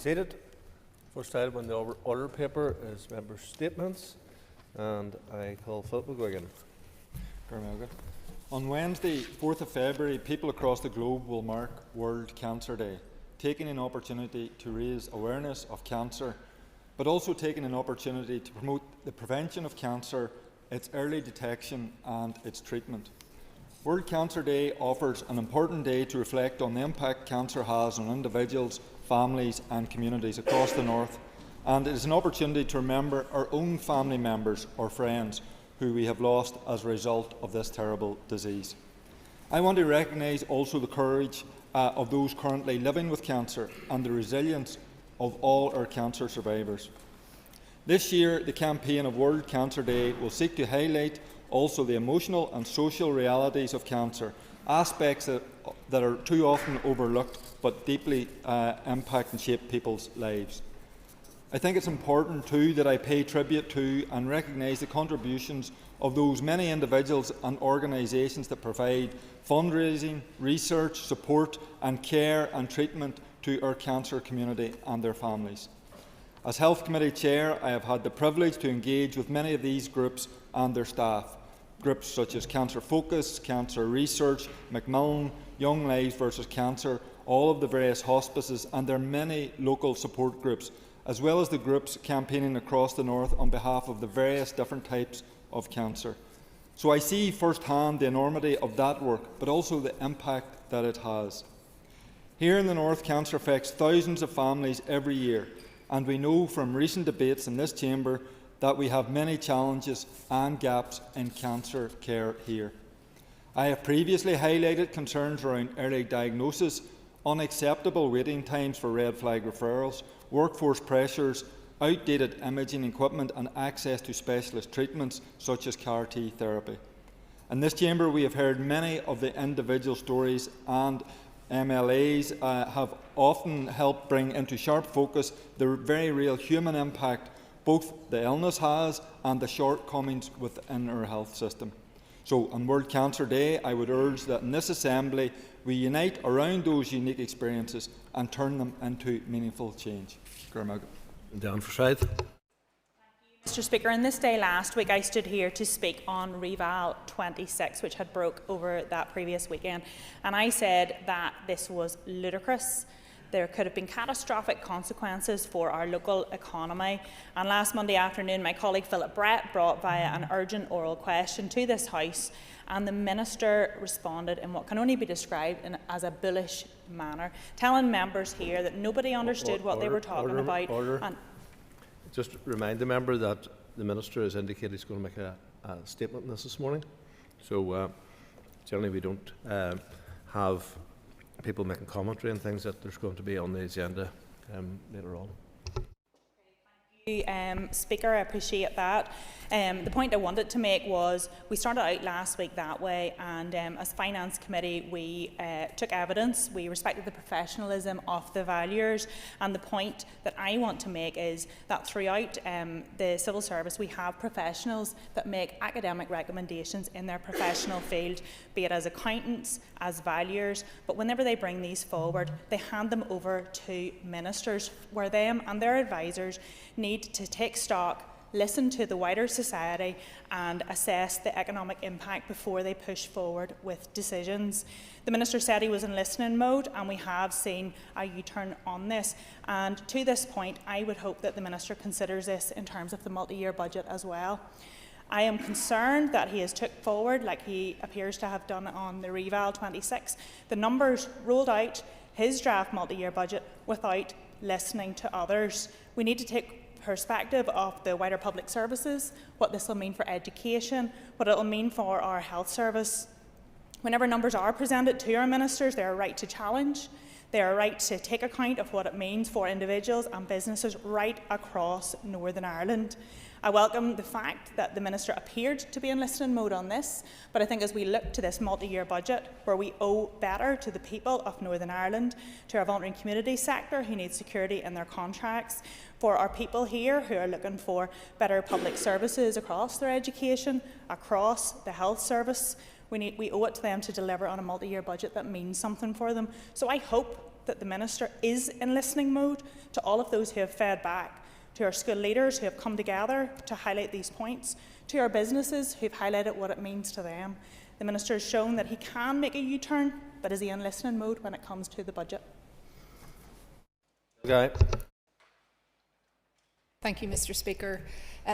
seated. First item on the order paper is member statements, and I call Philip McGuigan. On Wednesday, 4th of February, people across the globe will mark World Cancer Day, taking an opportunity to raise awareness of cancer, but also taking an opportunity to promote the prevention of cancer, its early detection and its treatment. World Cancer Day offers an important day to reflect on the impact cancer has on individuals, families and communities across the North, and it is an opportunity to remember our own family members or friends who we have lost as a result of this terrible disease. I want to recognise also the courage of those currently living with cancer and the resilience of all our cancer survivors. This year, the campaign of World Cancer Day will seek to highlight also the emotional and social realities of cancer, aspects that are too often overlooked but deeply impact and shape people's lives. I think it's important too that I pay tribute to and recognise the contributions of those many individuals and organisations that provide fundraising, research, support and care and treatment to our cancer community and their families. As Health Committee Chair, I have had the privilege to engage with many of these groups and their staff. Groups such as Cancer Focus, Cancer Research, Macmillan, Young Lives vs Cancer, all of the various hospices and their many local support groups, as well as the groups campaigning across the North on behalf of the various different types of cancer. So I see firsthand the enormity of that work, but also the impact that it has. Here in the North, cancer affects thousands of families every year, and we know from recent debates in this chamber that we have many challenges and gaps in cancer care here. I have previously highlighted concerns around early diagnosis, unacceptable waiting times for red flag referrals, workforce pressures, outdated imaging equipment and access to specialist treatments such as CAR-T therapy. In this chamber we have heard many of the individual stories, and MLAs have often helped bring into sharp focus the very real human impact both the illness has and the shortcomings within our health system. So on World Cancer Day, I would urge that in this Assembly we unite around those unique experiences and turn them into meaningful change. Dan Forsyth. Mr Speaker, on this day last week I stood here to speak on Reval 26, which had broke over that previous weekend, and I said that this was ludicrous. There could have been catastrophic consequences for our local economy. And last Monday afternoon, my colleague Philip Brett brought via an urgent oral question to this House, and the Minister responded in what can only be described as a bullish manner, telling members here that nobody understood what they were talking about. And just remind the member that the Minister has indicated he's going to make a statement on this morning. So generally we don't have people making commentary and things that there's going to be on the agenda later on. Speaker, I appreciate that. The point I wanted to make was we started out last week that way, and as Finance Committee we took evidence, we respected the professionalism of the valuers, and the point that I want to make is that throughout the civil service we have professionals that make academic recommendations in their professional field, be it as accountants, as valuers, but whenever they bring these forward they hand them over to ministers, where them and their advisors need to take stock, listen to the wider society and assess the economic impact before they push forward with decisions. The Minister said he was in listening mode, and we have seen a U-turn on this, and to this point I would hope that the Minister considers this in terms of the multi-year budget as well. I am concerned that he has took forward, like he appears to have done on the Reval 26, the numbers rolled out his draft multi-year budget without listening to others. We need to take perspective of the wider public services, what this will mean for education, what it will mean for our health service. Whenever numbers are presented to our ministers, they are right to challenge. They are right to take account of what it means for individuals and businesses right across Northern Ireland. I welcome the fact that the Minister appeared to be in listening mode on this, but I think as we look to this multi-year budget, where we owe better to the people of Northern Ireland, to our vulnerable community sector who need security in their contracts, for our people here who are looking for better public services across their education, across the health service, we owe it to them to deliver on a multi-year budget that means something for them. So I hope that the Minister is in listening mode to all of those who have fed back, to our school leaders who have come together to highlight these points, to our businesses who have highlighted what it means to them. The Minister has shown that he can make a U-turn, but is he in listening mode when it comes to the budget? Okay. Thank you, Mr. Speaker.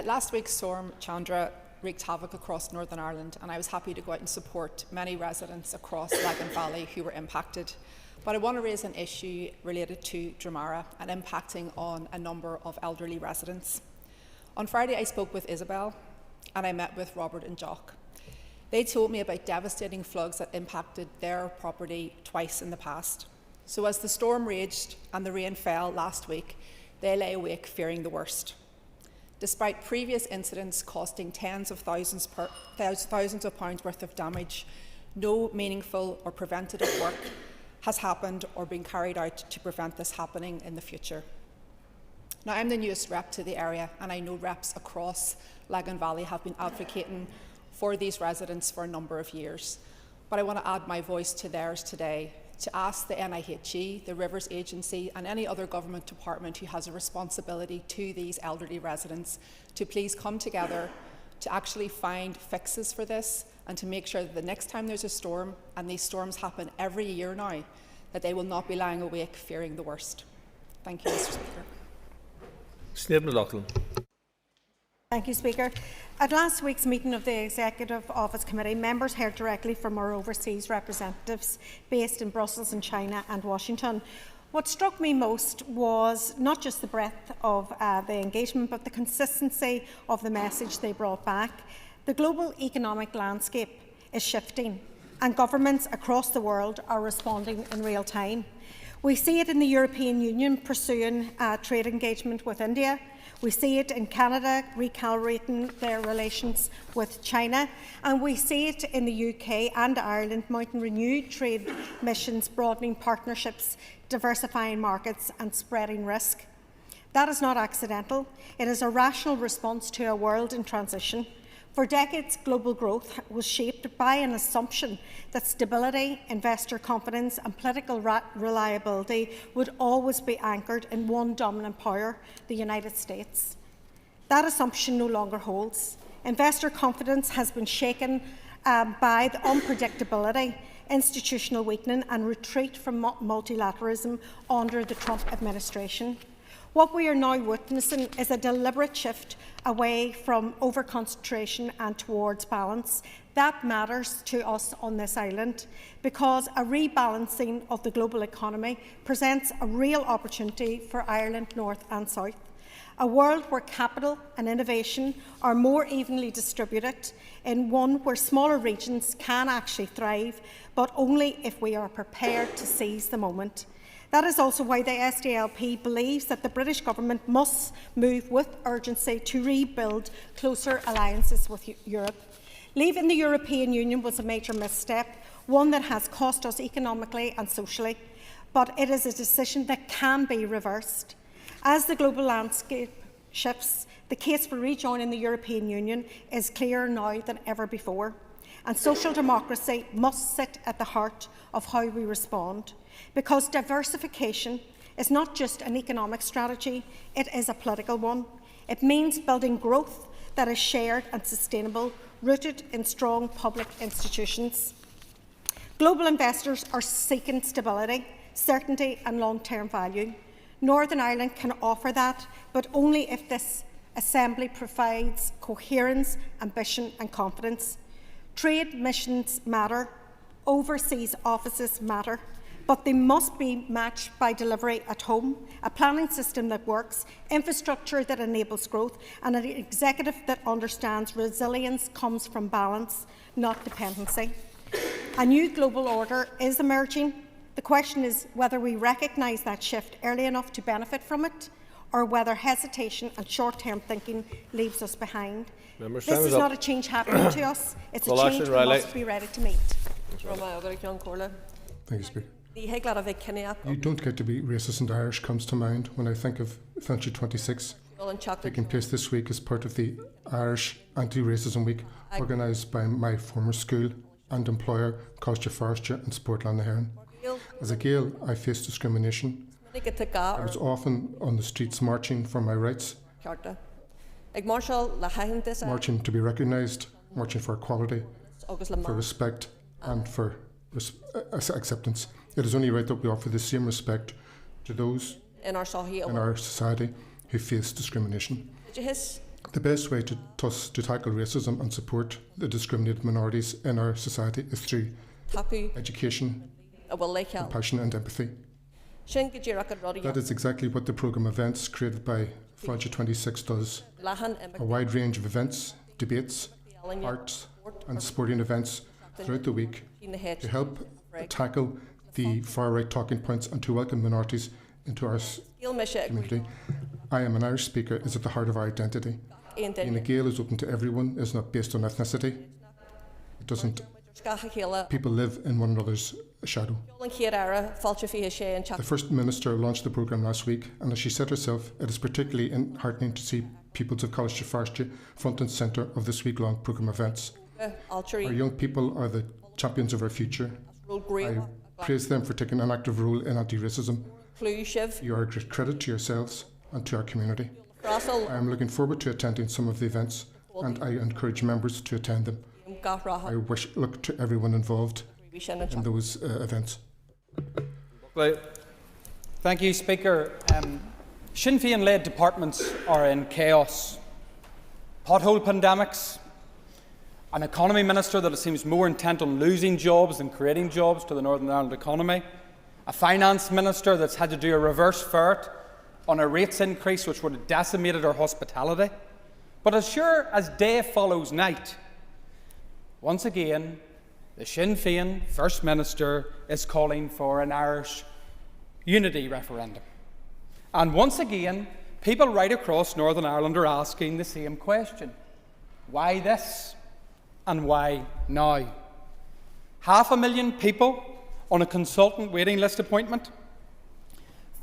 Last week's storm Chandra wreaked havoc across Northern Ireland, and I was happy to go out and support many residents across Lagan Valley who were impacted. But I want to raise an issue related to Dramara and impacting on a number of elderly residents. On Friday, I spoke with Isabel and I met with Robert and Jock. They told me about devastating floods that impacted their property twice in the past. So as the storm raged and the rain fell last week, they lay awake fearing the worst. Despite previous incidents costing tens of thousands of pounds worth of damage, no meaningful or preventative work has happened or been carried out to prevent this happening in the future. Now, I'm the newest rep to the area, and I know reps across Lagan Valley have been advocating for these residents for a number of years. But I want to add my voice to theirs today to ask the NIHE, the Rivers Agency and any other government department who has a responsibility to these elderly residents to please come together to actually find fixes for this and to make sure that the next time there's a storm, and these storms happen every year now, that they will not be lying awake fearing the worst. Thank you, Mr. Speaker. Sinead McLaughlin. Thank you, Speaker. At last week's meeting of the Executive Office Committee, members heard directly from our overseas representatives based in Brussels and China and Washington. What struck me most was not just the breadth of the engagement, but the consistency of the message they brought back. The global economic landscape is shifting, and governments across the world are responding in real time. We see it in the European Union pursuing trade engagement with India. We see it in Canada recalibrating their relations with China, and we see it in the UK and Ireland mounting renewed trade missions, broadening partnerships, diversifying markets and spreading risk. That is not accidental. It is a rational response to a world in transition. For decades, global growth was shaped by an assumption that stability, investor confidence and political reliability would always be anchored in one dominant power, the United States. That assumption no longer holds. Investor confidence has been shaken by the unpredictability, institutional weakening and retreat from multilateralism under the Trump administration. What we are now witnessing is a deliberate shift away from over-concentration and towards balance. That matters to us on this island because a rebalancing of the global economy presents a real opportunity for Ireland North and South. A world where capital and innovation are more evenly distributed, in one where smaller regions can actually thrive, but only if we are prepared to seize the moment. That is also why the SDLP believes that the British Government must move with urgency to rebuild closer alliances with Europe. Leaving the European Union was a major misstep, one that has cost us economically and socially, but it is a decision that can be reversed. As the global landscape shifts, the case for rejoining the European Union is clearer now than ever before, and social democracy must sit at the heart of how we respond. Because diversification is not just an economic strategy, it is a political one. It means building growth that is shared and sustainable, rooted in strong public institutions. Global investors are seeking stability, certainty and long-term value. Northern Ireland can offer that, but only if this Assembly provides coherence, ambition and confidence. Trade missions matter, overseas offices matter, but they must be matched by delivery at home, a planning system that works, infrastructure that enables growth, and an executive that understands resilience comes from balance, not dependency. A new global order is emerging. The question is whether we recognise that shift early enough to benefit from it, or whether hesitation and short-term thinking leaves us behind. This is not a change happening to us, it's a change we must be ready to meet. Thank you, Speaker. You don't get to be racist and Irish comes to mind when I think of Plenary 26 taking place this week as part of the Irish Anti-Racism Week organised by my former school and employer, Costa Forestry and Sportland the Heron. As a Gael, I faced discrimination. I was often on the streets marching for my rights, marching to be recognised, marching for equality, for respect and for acceptance. It is only right that we offer the same respect to those in our society who face discrimination. The best way to tackle racism and support the discriminated minorities in our society is through education, compassion and empathy. That is exactly what the programme Events created by Fáilte 26 does. A wide range of events, debates, arts and sporting events throughout the week to help tackle the far-right talking points and to welcome minorities into our community. I am an Irish speaker is at the heart of our identity. Being a Gael is open to everyone, is not based on ethnicity. It doesn't. People live in one another's shadow. The First Minister launched the programme last week, and as she said herself, it is particularly heartening to see peoples of College Farste front and centre of this week-long programme Events. Our young people are the champions of our future. I praise them for taking an active role in anti-racism. You are a great credit to yourselves and to our community. I am looking forward to attending some of the events, and I encourage members to attend them. I look to everyone involved in those events. Thank you, Speaker. Sinn Féin-led departments are in chaos. Pothole pandemics, an economy minister that seems more intent on losing jobs than creating jobs to the Northern Ireland economy, a finance minister that's had to do a reverse ferret on a rates increase which would have decimated our hospitality. But as sure as day follows night, once again, the Sinn Féin First Minister is calling for an Irish unity referendum. And once again, people right across Northern Ireland are asking the same question. Why this? And why now? 500,000 people on a consultant waiting list appointment.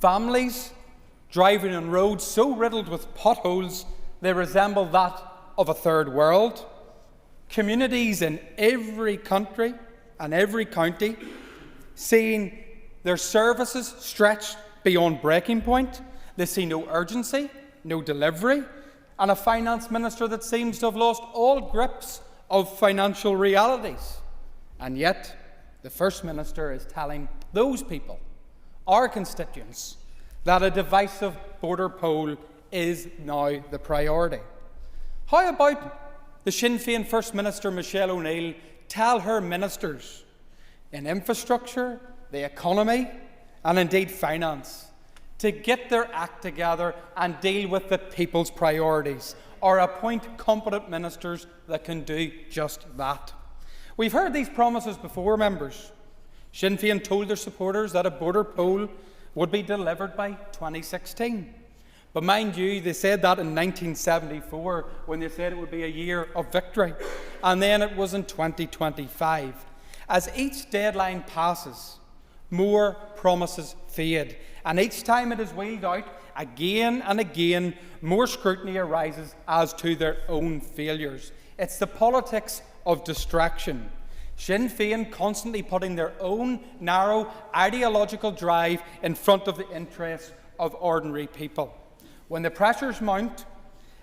Families driving on roads so riddled with potholes they resemble that of a third world. Communities in every country and every county seeing their services stretched beyond breaking point. They see no urgency, no delivery, and a finance minister that seems to have lost all grips of financial realities. And yet, the First Minister is telling those people, our constituents, that a divisive border poll is now the priority. How about the Sinn Féin First Minister Michelle O'Neill tell her ministers in infrastructure, the economy and indeed finance to get their act together and deal with the people's priorities, or appoint competent ministers that can do just that? We've heard these promises before, members. Sinn Féin told their supporters that a border poll would be delivered by 2016. But mind you, they said that in 1974 when they said it would be a year of victory. And then it was in 2025. As each deadline passes, more promises fade. And each time it is wheeled out, again and again, more scrutiny arises as to their own failures. It's the politics of distraction. Sinn Féin constantly putting their own narrow ideological drive in front of the interests of ordinary people. When the pressures mount,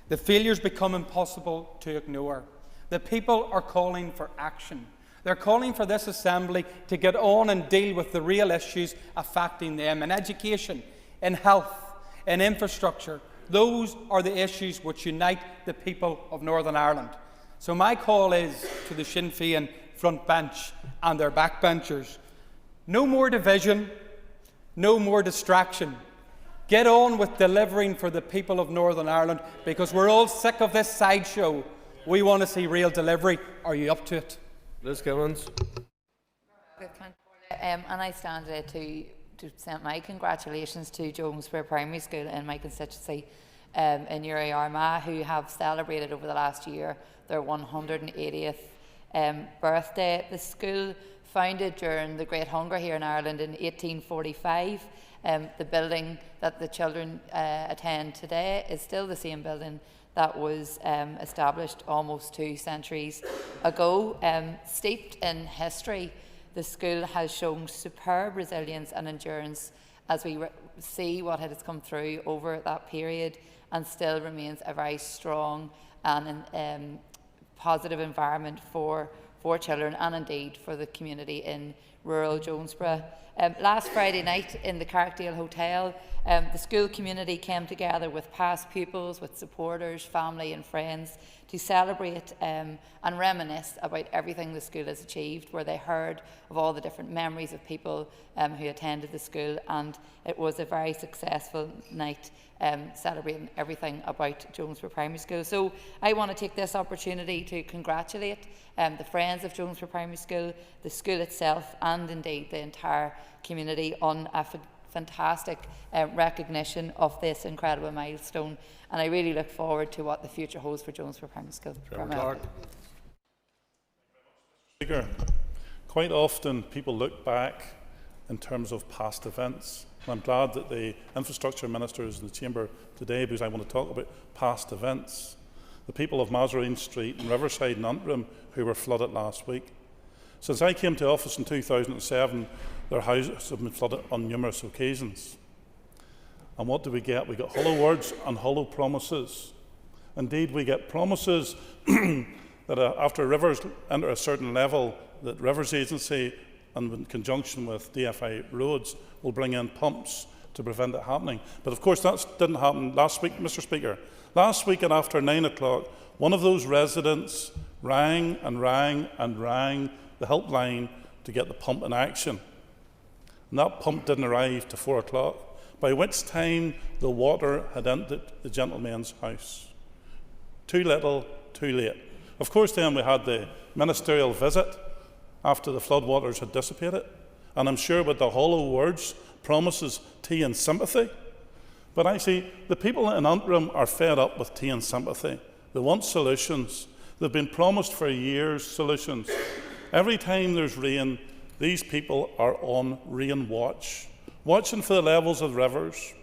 the failures become impossible to ignore. The people are calling for action. They're calling for this Assembly to get on and deal with the real issues affecting them in education, in health, in infrastructure. Those are the issues which unite the people of Northern Ireland. So my call is to the Sinn Féin front bench and their backbenchers. No more division, no more distraction. Get on with delivering for the people of Northern Ireland, because we're all sick of this sideshow. We want to see real delivery. Are you up to it? Liz Gimmons. And I stand there to send my congratulations to Jones Square Primary School in my constituency in Uri Armagh, who have celebrated over the last year their 180th birthday. The school, founded during the Great Hunger here in Ireland in 1845, the building that the children attend today is still the same building that was established almost 2 centuries ago. Steeped in history, the school has shown superb resilience and endurance as we see what has come through over that period, and still remains a very strong and positive environment for children and indeed for the community in rural Jonesborough. Last Friday night in the Carrickdale Hotel, the school community came together with past pupils, with supporters, family and friends to celebrate and reminisce about everything the school has achieved, where they heard of all the different memories of people who attended the school, and it was a very successful night celebrating everything about Jonesborough Primary School. So I want to take this opportunity to congratulate the friends of Jonesborough Primary School, the school itself and indeed the entire community on a fantastic recognition of this incredible milestone, and I really look forward to what the future holds for Jonesborough Primary School. Speaker, quite often people look back in terms of past events. I'm glad that the Infrastructure Minister is in the Chamber today, because I want to talk about past events. The people of Mazarine Street and Riverside and Antrim who were flooded last week. Since I came to office in 2007, their houses have been flooded on numerous occasions. And what do we get? We get hollow words and hollow promises. Indeed, we get promises that after rivers enter a certain level, that Rivers Agency, and in conjunction with DFI Roads, will bring in pumps to prevent it happening. But of course that didn't happen last week, Mr. Speaker. Last week at after 9 o'clock, one of those residents rang and rang and rang the helpline to get the pump in action. And that pump didn't arrive to 4 o'clock, by which time the water had entered the gentleman's house. Too little, too late. Of course then we had the ministerial visit after the floodwaters had dissipated, and I'm sure with the hollow words, promises, tea and sympathy. But I see the people in Antrim are fed up with tea and sympathy. They want solutions. They've been promised for years solutions. Every time there's rain, these people are on rain watch, watching for the levels of rivers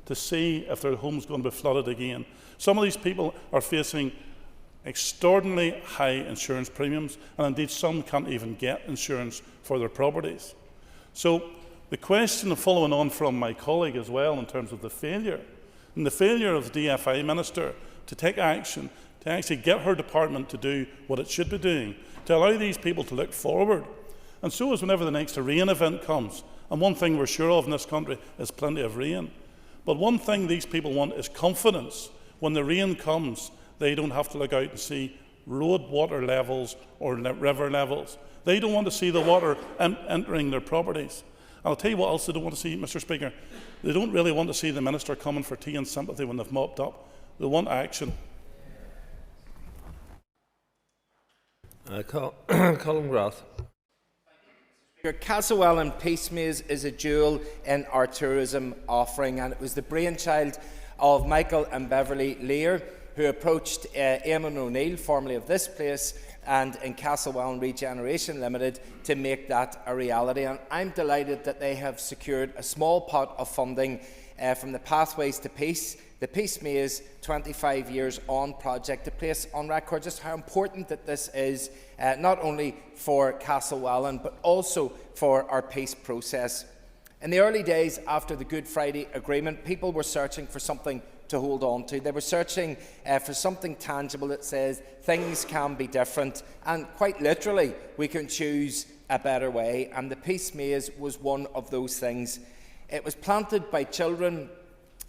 to see if their home's going to be flooded again. Some of these people are facing extraordinarily high insurance premiums, and indeed some can't even get insurance for their properties. So the question, following on from my colleague as well in terms of the failure, and the failure of the DFI Minister to take action, to actually get her department to do what it should be doing, to allow these people to look forward. And so is whenever the next rain event comes, and one thing we're sure of in this country is plenty of rain. But one thing these people want is confidence. When the rain comes, they don't have to look out and see road water levels or river levels. They don't want to see the water entering their properties. And I'll tell you what else they don't want to see, Mr. Speaker. They don't really want to see the Minister coming for tea and sympathy when they've mopped up. They want action. Colin Grath. Castlewellan Peace Maze is a jewel in our tourism offering, and it was the brainchild of Michael and Beverly Lear, who approached Eamon O'Neill, formerly of this place, and in Castlewellan Regeneration Limited, to make that a reality. And I'm delighted that they have secured a small pot of funding from the Pathways to Peace, the Peace Maze 25 years on project, to place on record just how important that this is, not only for Castlewellan, but also for our peace process. In the early days after the Good Friday Agreement, people were searching for something to hold on to. They were searching for something tangible that says things can be different, and quite literally we can choose a better way, and the Peace Maze was one of those things. It was planted by children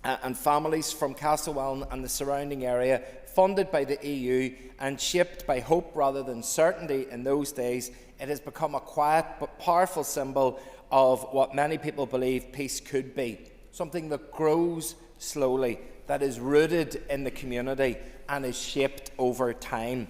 and families from Castlewellan and the surrounding area, funded by the EU and shaped by hope rather than certainty in those days. It has become a quiet but powerful symbol of what many people believe peace could be, something that grows slowly, that is rooted in the community and is shaped over time.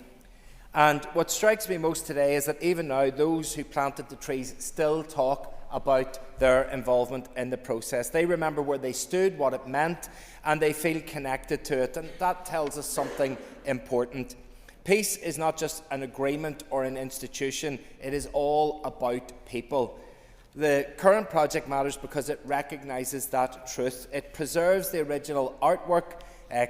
And what strikes me most today is that even now those who planted the trees still talk about their involvement in the process. They remember where they stood, what it meant, and they feel connected to it, and that tells us something important. Peace is not just an agreement or an institution, it is all about people. The current project matters because it recognises that truth. It preserves the original artwork,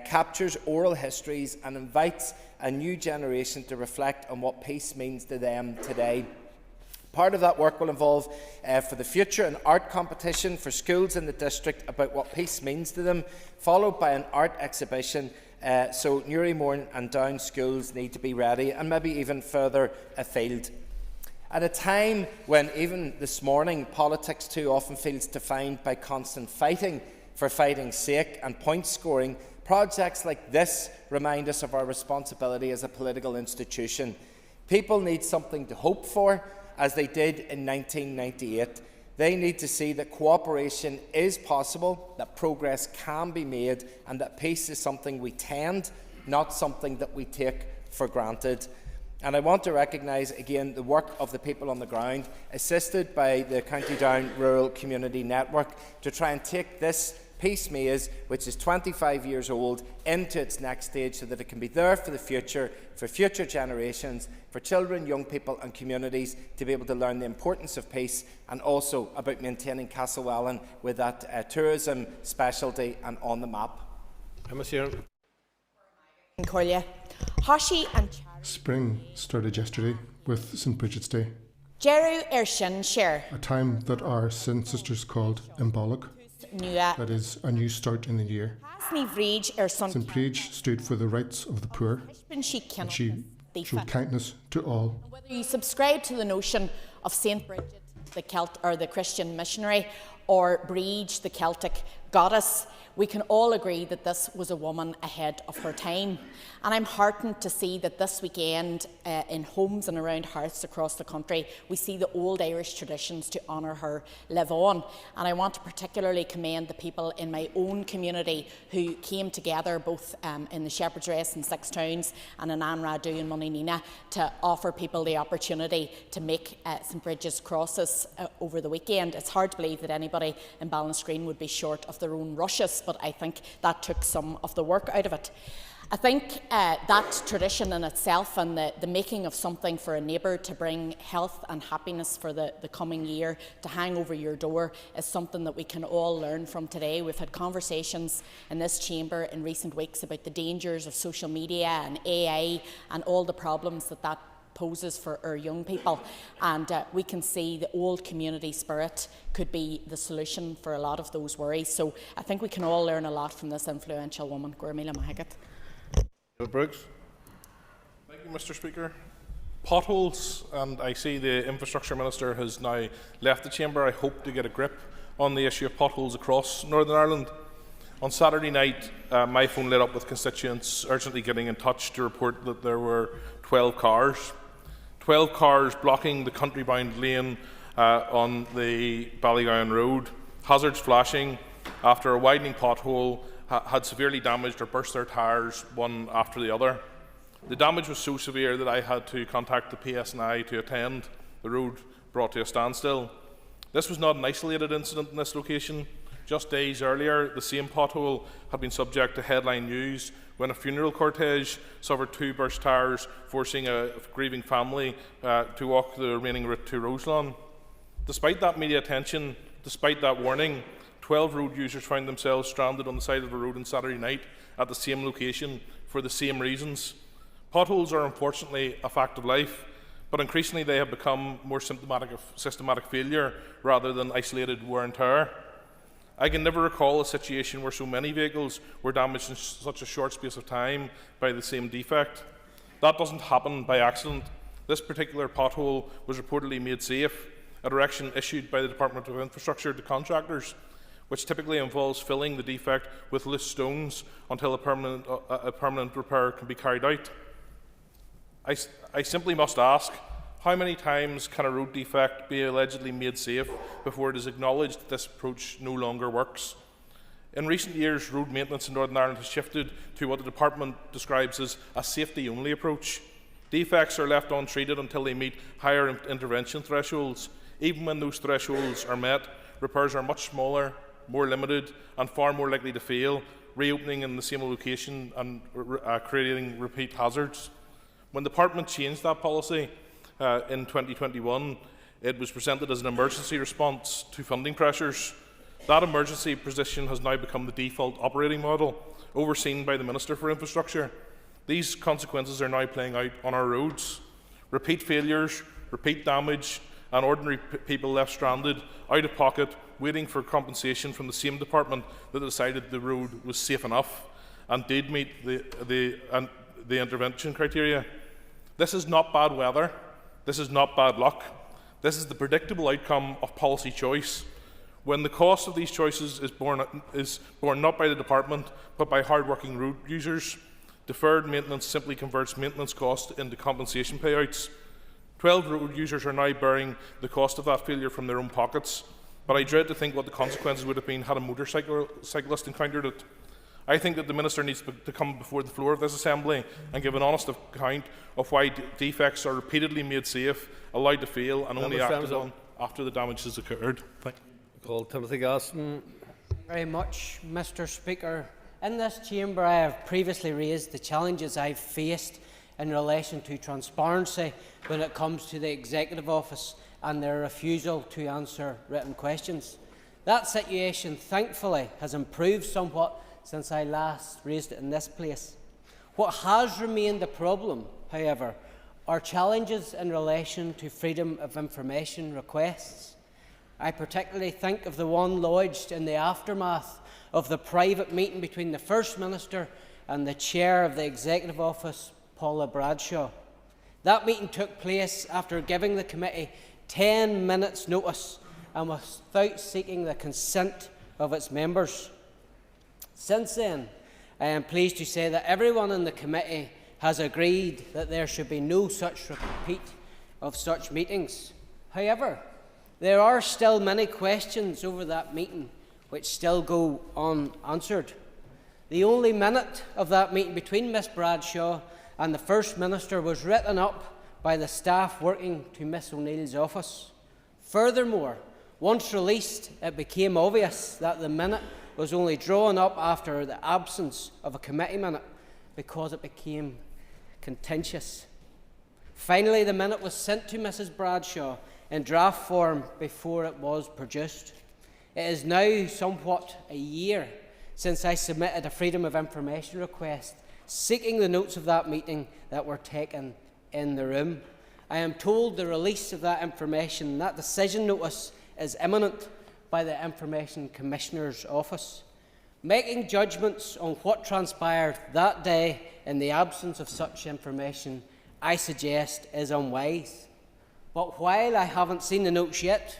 captures oral histories, and invites a new generation to reflect on what peace means to them today. Part of that work will involve, for the future, an art competition for schools in the district about what peace means to them, followed by an art exhibition. So Newrymore and Down schools need to be ready, and maybe even further afield. At a time when, even this morning, politics too often feels defined by constant fighting for fighting's sake and point scoring, projects like this remind us of our responsibility as a political institution. People need something to hope for, as they did in 1998. They need to see that cooperation is possible, that progress can be made, and that peace is something we tend, not something that we take for granted. And I want to recognise again the work of the people on the ground, assisted by the County Down Rural Community Network, to try and take this Peace Maze, which is 25 years old, into its next stage so that it can be there for the future, for future generations, for children, young people and communities to be able to learn the importance of peace, and also about maintaining Castlewellan with that tourism specialty and on the map. Spring started yesterday with St. Bridget's Day, a time that our Sin Sisters called Imbolc. That is a new start in the year. St. Bridget stood for the rights of the poor, and she showed kindness to all. Whether you subscribe to the notion of St. Bridget, the Celt or the Christian missionary, or Bridget, the Celtic goddess, we can all agree that this was a woman ahead of her time. And I'm heartened to see that this weekend in homes and around hearths across the country, we see the old Irish traditions to honour her live on. And I want to particularly commend the people in my own community who came together both in the Shepherd's Rest in Six Towns and in Anradu and Moninina to offer people the opportunity to make St. Bridget's crosses over the weekend. It's hard to believe that anybody in Ballinascreen would be short of their own rushes, but I think that took some of the work out of it. I think that tradition in itself and the making of something for a neighbour to bring health and happiness for the coming year to hang over your door is something that we can all learn from today. We've had conversations in this chamber in recent weeks about the dangers of social media and AI and all the problems that poses for our young people, and we can see the old community spirit could be the solution for a lot of those worries. So I think we can all learn a lot from this influential woman. Gormila Mahagat. Brooks. Thank you, Mr. Speaker. Potholes, and I see the Infrastructure Minister has now left the chamber. I hope to get a grip on the issue of potholes across Northern Ireland. On Saturday night, my phone lit up with constituents urgently getting in touch to report that there were 12 cars blocking the country-bound lane on the Ballygowan Road. Hazards flashing after a widening pothole had severely damaged or burst their tyres one after the other. The damage was so severe that I had to contact the PSNI to attend the road brought to a standstill. This was not an isolated incident in this location. Just days earlier, the same pothole had been subject to headline news when a funeral cortege suffered 2 burst tyres, forcing a grieving family to walk the remaining route to Roselawn. Despite that media attention, despite that warning, 12 road users found themselves stranded on the side of the road on Saturday night at the same location for the same reasons. Potholes are unfortunately a fact of life, but increasingly they have become more symptomatic of systematic failure rather than isolated wear and tear. I can never recall a situation where so many vehicles were damaged in such a short space of time by the same defect. That doesn't happen by accident. This particular pothole was reportedly made safe, a direction issued by the Department of Infrastructure to contractors, which typically involves filling the defect with loose stones until a permanent repair can be carried out. I simply must ask, how many times can a road defect be allegedly made safe before it is acknowledged that this approach no longer works? In recent years, road maintenance in Northern Ireland has shifted to what the Department describes as a safety-only approach. Defects are left untreated until they meet higher intervention thresholds. Even when those thresholds are met, repairs are much smaller, more limited and far more likely to fail, reopening in the same location and creating repeat hazards. When the Department changed that policy in 2021, it was presented as an emergency response to funding pressures. That emergency position has now become the default operating model, overseen by the Minister for Infrastructure. These consequences are now playing out on our roads. Repeat failures, repeat damage and ordinary people left stranded, out of pocket, waiting for compensation from the same department that decided the road was safe enough and did meet the intervention criteria. This is not bad weather. This is not bad luck. This is the predictable outcome of policy choice. When the cost of these choices is borne not by the department, but by hard-working road users, deferred maintenance simply converts maintenance costs into compensation payouts. 12 road users are now bearing the cost of that failure from their own pockets, but I dread to think what the consequences would have been had a motorcyclist encountered it. I think that the Minister needs to come before the floor of this Assembly and give an honest account of why defects are repeatedly made safe, allowed to fail, and only acted on after the damage has occurred. Call Timothy Gaston. Very much, Mr. Speaker. In this chamber, I have previously raised the challenges I've faced in relation to transparency when it comes to the Executive Office and their refusal to answer written questions. That situation, thankfully, has improved somewhat since I last raised it in this place. What has remained a problem, however, are challenges in relation to freedom of information requests. I particularly think of the one lodged in the aftermath of the private meeting between the First Minister and the Chair of the Executive Office, Paula Bradshaw. That meeting took place after giving the committee 10 minutes' notice and without seeking the consent of its members. Since then, I am pleased to say that everyone in the committee has agreed that there should be no such repeat of such meetings. However, there are still many questions over that meeting which still go unanswered. The only minute of that meeting between Miss Bradshaw and the First Minister was written up by the staff working to Miss O'Neill's office. Furthermore, once released, it became obvious that the minute was only drawn up after the absence of a committee minute because it became contentious. Finally, the minute was sent to Mrs. Bradshaw in draft form before it was produced. It is now somewhat a year since I submitted a Freedom of Information request seeking the notes of that meeting that were taken in the room. I am told the release of that information, that decision notice, is imminent by the Information Commissioner's Office. Making judgments on what transpired that day in the absence of such information, I suggest, is unwise. But while I haven't seen the notes yet,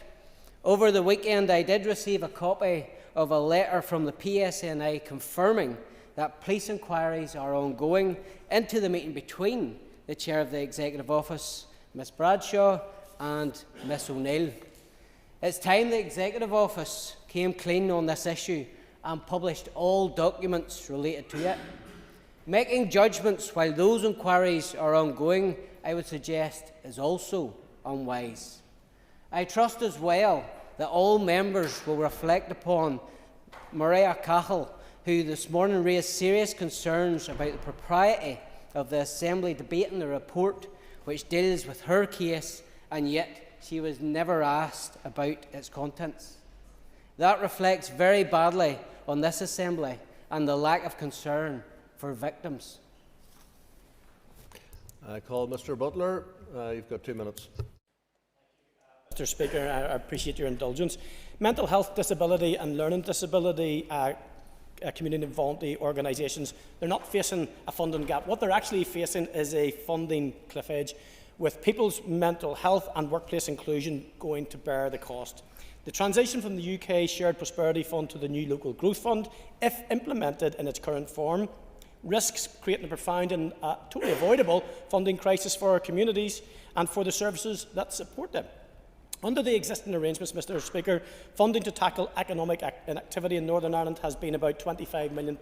over the weekend I did receive a copy of a letter from the PSNI confirming that police inquiries are ongoing into the meeting between the Chair of the Executive Office, Miss Bradshaw, and Miss O'Neill. It's time the Executive Office came clean on this issue and published all documents related to it. Making judgments while those inquiries are ongoing, I would suggest, is also unwise. I trust as well that all members will reflect upon Maria Cahill, who this morning raised serious concerns about the propriety of the Assembly debating the report which deals with her case, and yet she was never asked about its contents. That reflects very badly on this Assembly and the lack of concern for victims. I call Mr. Butler. You've got 2 minutes. Mr. Speaker, I appreciate your indulgence. Mental health disability and learning disability community and voluntary organisations, they're not facing a funding gap. What they're actually facing is a funding cliff edge, with people's mental health and workplace inclusion going to bear the cost. The transition from the UK Shared Prosperity Fund to the new Local Growth Fund, if implemented in its current form, risks creating a profound and totally avoidable funding crisis for our communities and for the services that support them. Under the existing arrangements, Mr. Speaker, funding to tackle economic inactivity in Northern Ireland has been about £25 million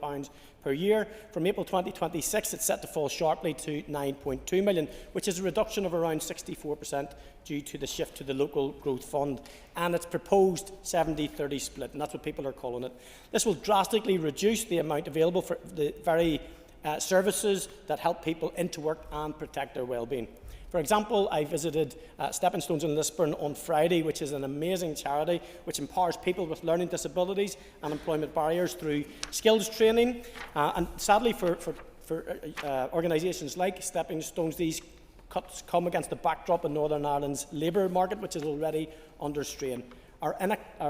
per year. From April 2026, it's set to fall sharply to £9.2 million, which is a reduction of around 64% due to the shift to the Local Growth Fund and its proposed 70-30 split, and that's what people are calling it. This will drastically reduce the amount available for the very services that help people into work and protect their well-being. For example, I visited Stepping Stones in Lisburn on Friday, which is an amazing charity which empowers people with learning disabilities and employment barriers through skills training. And sadly for organisations like Stepping Stones, these cuts come against the backdrop in Northern Ireland's labour market, which is already under strain. Our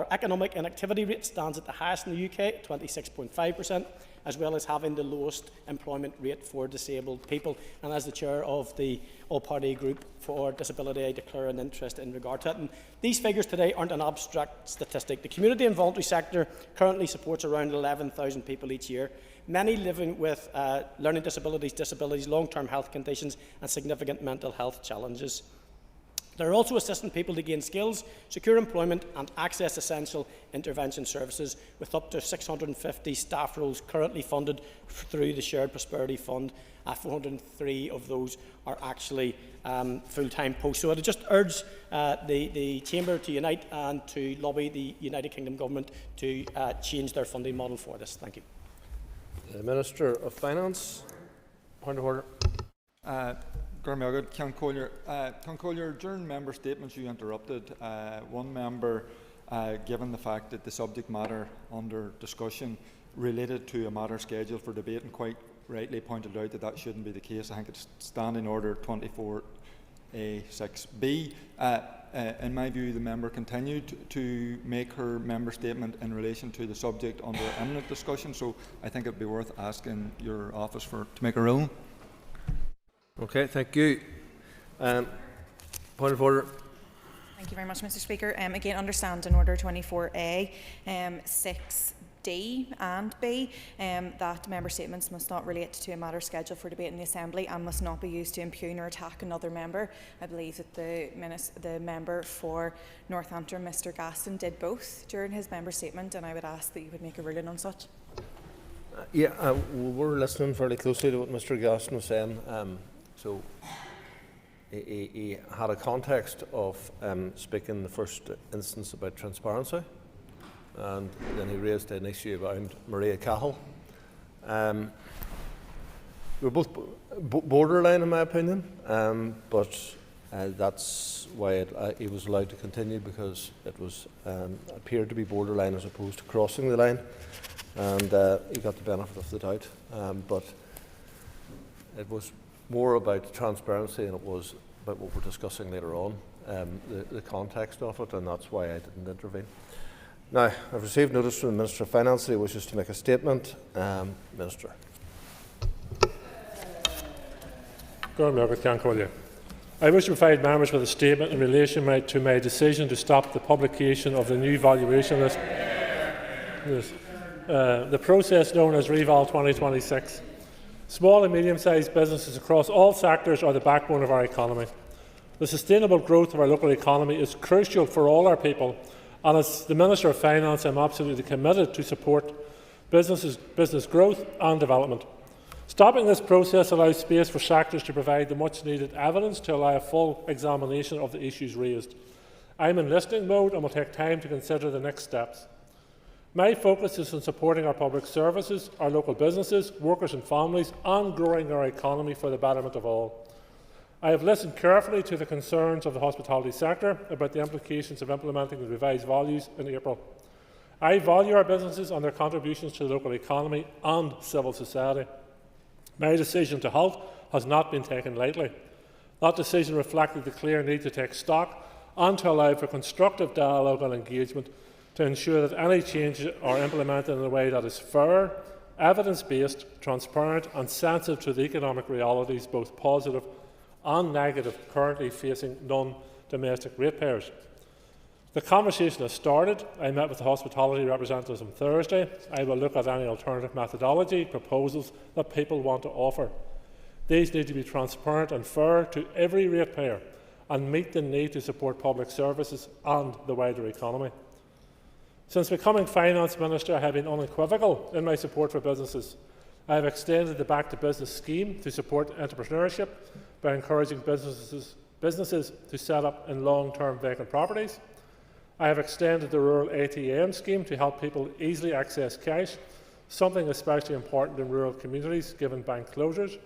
economic inactivity rate stands at the highest in the UK at 26.5%, as well as having the lowest employment rate for disabled people. And as the chair of the all-party group for disability, I declare an interest in regard to it. And these figures today aren't an abstract statistic. The community and voluntary sector currently supports around 11,000 people each year, many living with learning disabilities, long-term health conditions and significant mental health challenges. They're also assisting people to gain skills, secure employment and access essential intervention services, with up to 650 staff roles currently funded through the Shared Prosperity Fund. 403 of those are actually full-time posts. So I would just urge the Chamber to unite and to lobby the United Kingdom Government to change their funding model for this. Thank you. The Minister of Finance. Point of order. Ceann Comhairle, during member statements you interrupted one member, given the fact that the subject matter under discussion related to a matter scheduled for debate, and quite rightly pointed out that that shouldn't be the case. I think it's Standing Order 24A6B. In my view, the member continued to make her member statement in relation to the subject under imminent discussion, so I think it would be worth asking your office to make a ruling. Okay, thank you. Point of order. Thank you very much, Mr. Speaker. Again, under Standing Order 24A, 6D and B, that member statements must not relate to a matter scheduled for debate in the Assembly and must not be used to impugn or attack another member. I believe that the member for Northampton, Mr. Gaston, did both during his member statement, and I would ask that you would make a ruling on such. We're listening fairly closely to what Mr. Gaston was saying. So he had a context of speaking in the first instance about transparency, and then he raised an issue around Maria Cahill. We're both borderline in my opinion, but that's why he was allowed to continue, because it was appeared to be borderline as opposed to crossing the line, and he got the benefit of the doubt. But it was more about transparency than it was about what we're discussing later on, the context of it, and that's why I didn't intervene. Now, I've received notice from the Minister of Finance that he wishes to make a statement. Minister. I wish to provide members with a statement in relation to my decision to stop the publication of the new valuation list. The process known as Reval 2026. Small and medium-sized businesses across all sectors are the backbone of our economy. The sustainable growth of our local economy is crucial for all our people, and as the Minister of Finance, I am absolutely committed to support business growth and development. Stopping this process allows space for sectors to provide the much-needed evidence to allow a full examination of the issues raised. I am in listening mode and will take time to consider the next steps. My focus is on supporting our public services, our local businesses, workers and families, and growing our economy for the betterment of all. I have listened carefully to the concerns of the hospitality sector about the implications of implementing the revised values in April. I value our businesses and their contributions to the local economy and civil society. My decision to halt has not been taken lightly. That decision reflected the clear need to take stock and to allow for constructive dialogue and engagement to ensure that any changes are implemented in a way that is fair, evidence-based, transparent and sensitive to the economic realities, both positive and negative, currently facing non-domestic ratepayers. The conversation has started. I met with the hospitality representatives on Thursday. I will look at any alternative methodology proposals that people want to offer. These need to be transparent and fair to every ratepayer and meet the need to support public services and the wider economy. Since becoming Finance Minister, I have been unequivocal in my support for businesses. I have extended the Back to Business scheme to support entrepreneurship by encouraging businesses to set up in long-term vacant properties. I have extended the Rural ATM scheme to help people easily access cash, something especially important in rural communities given bank closures.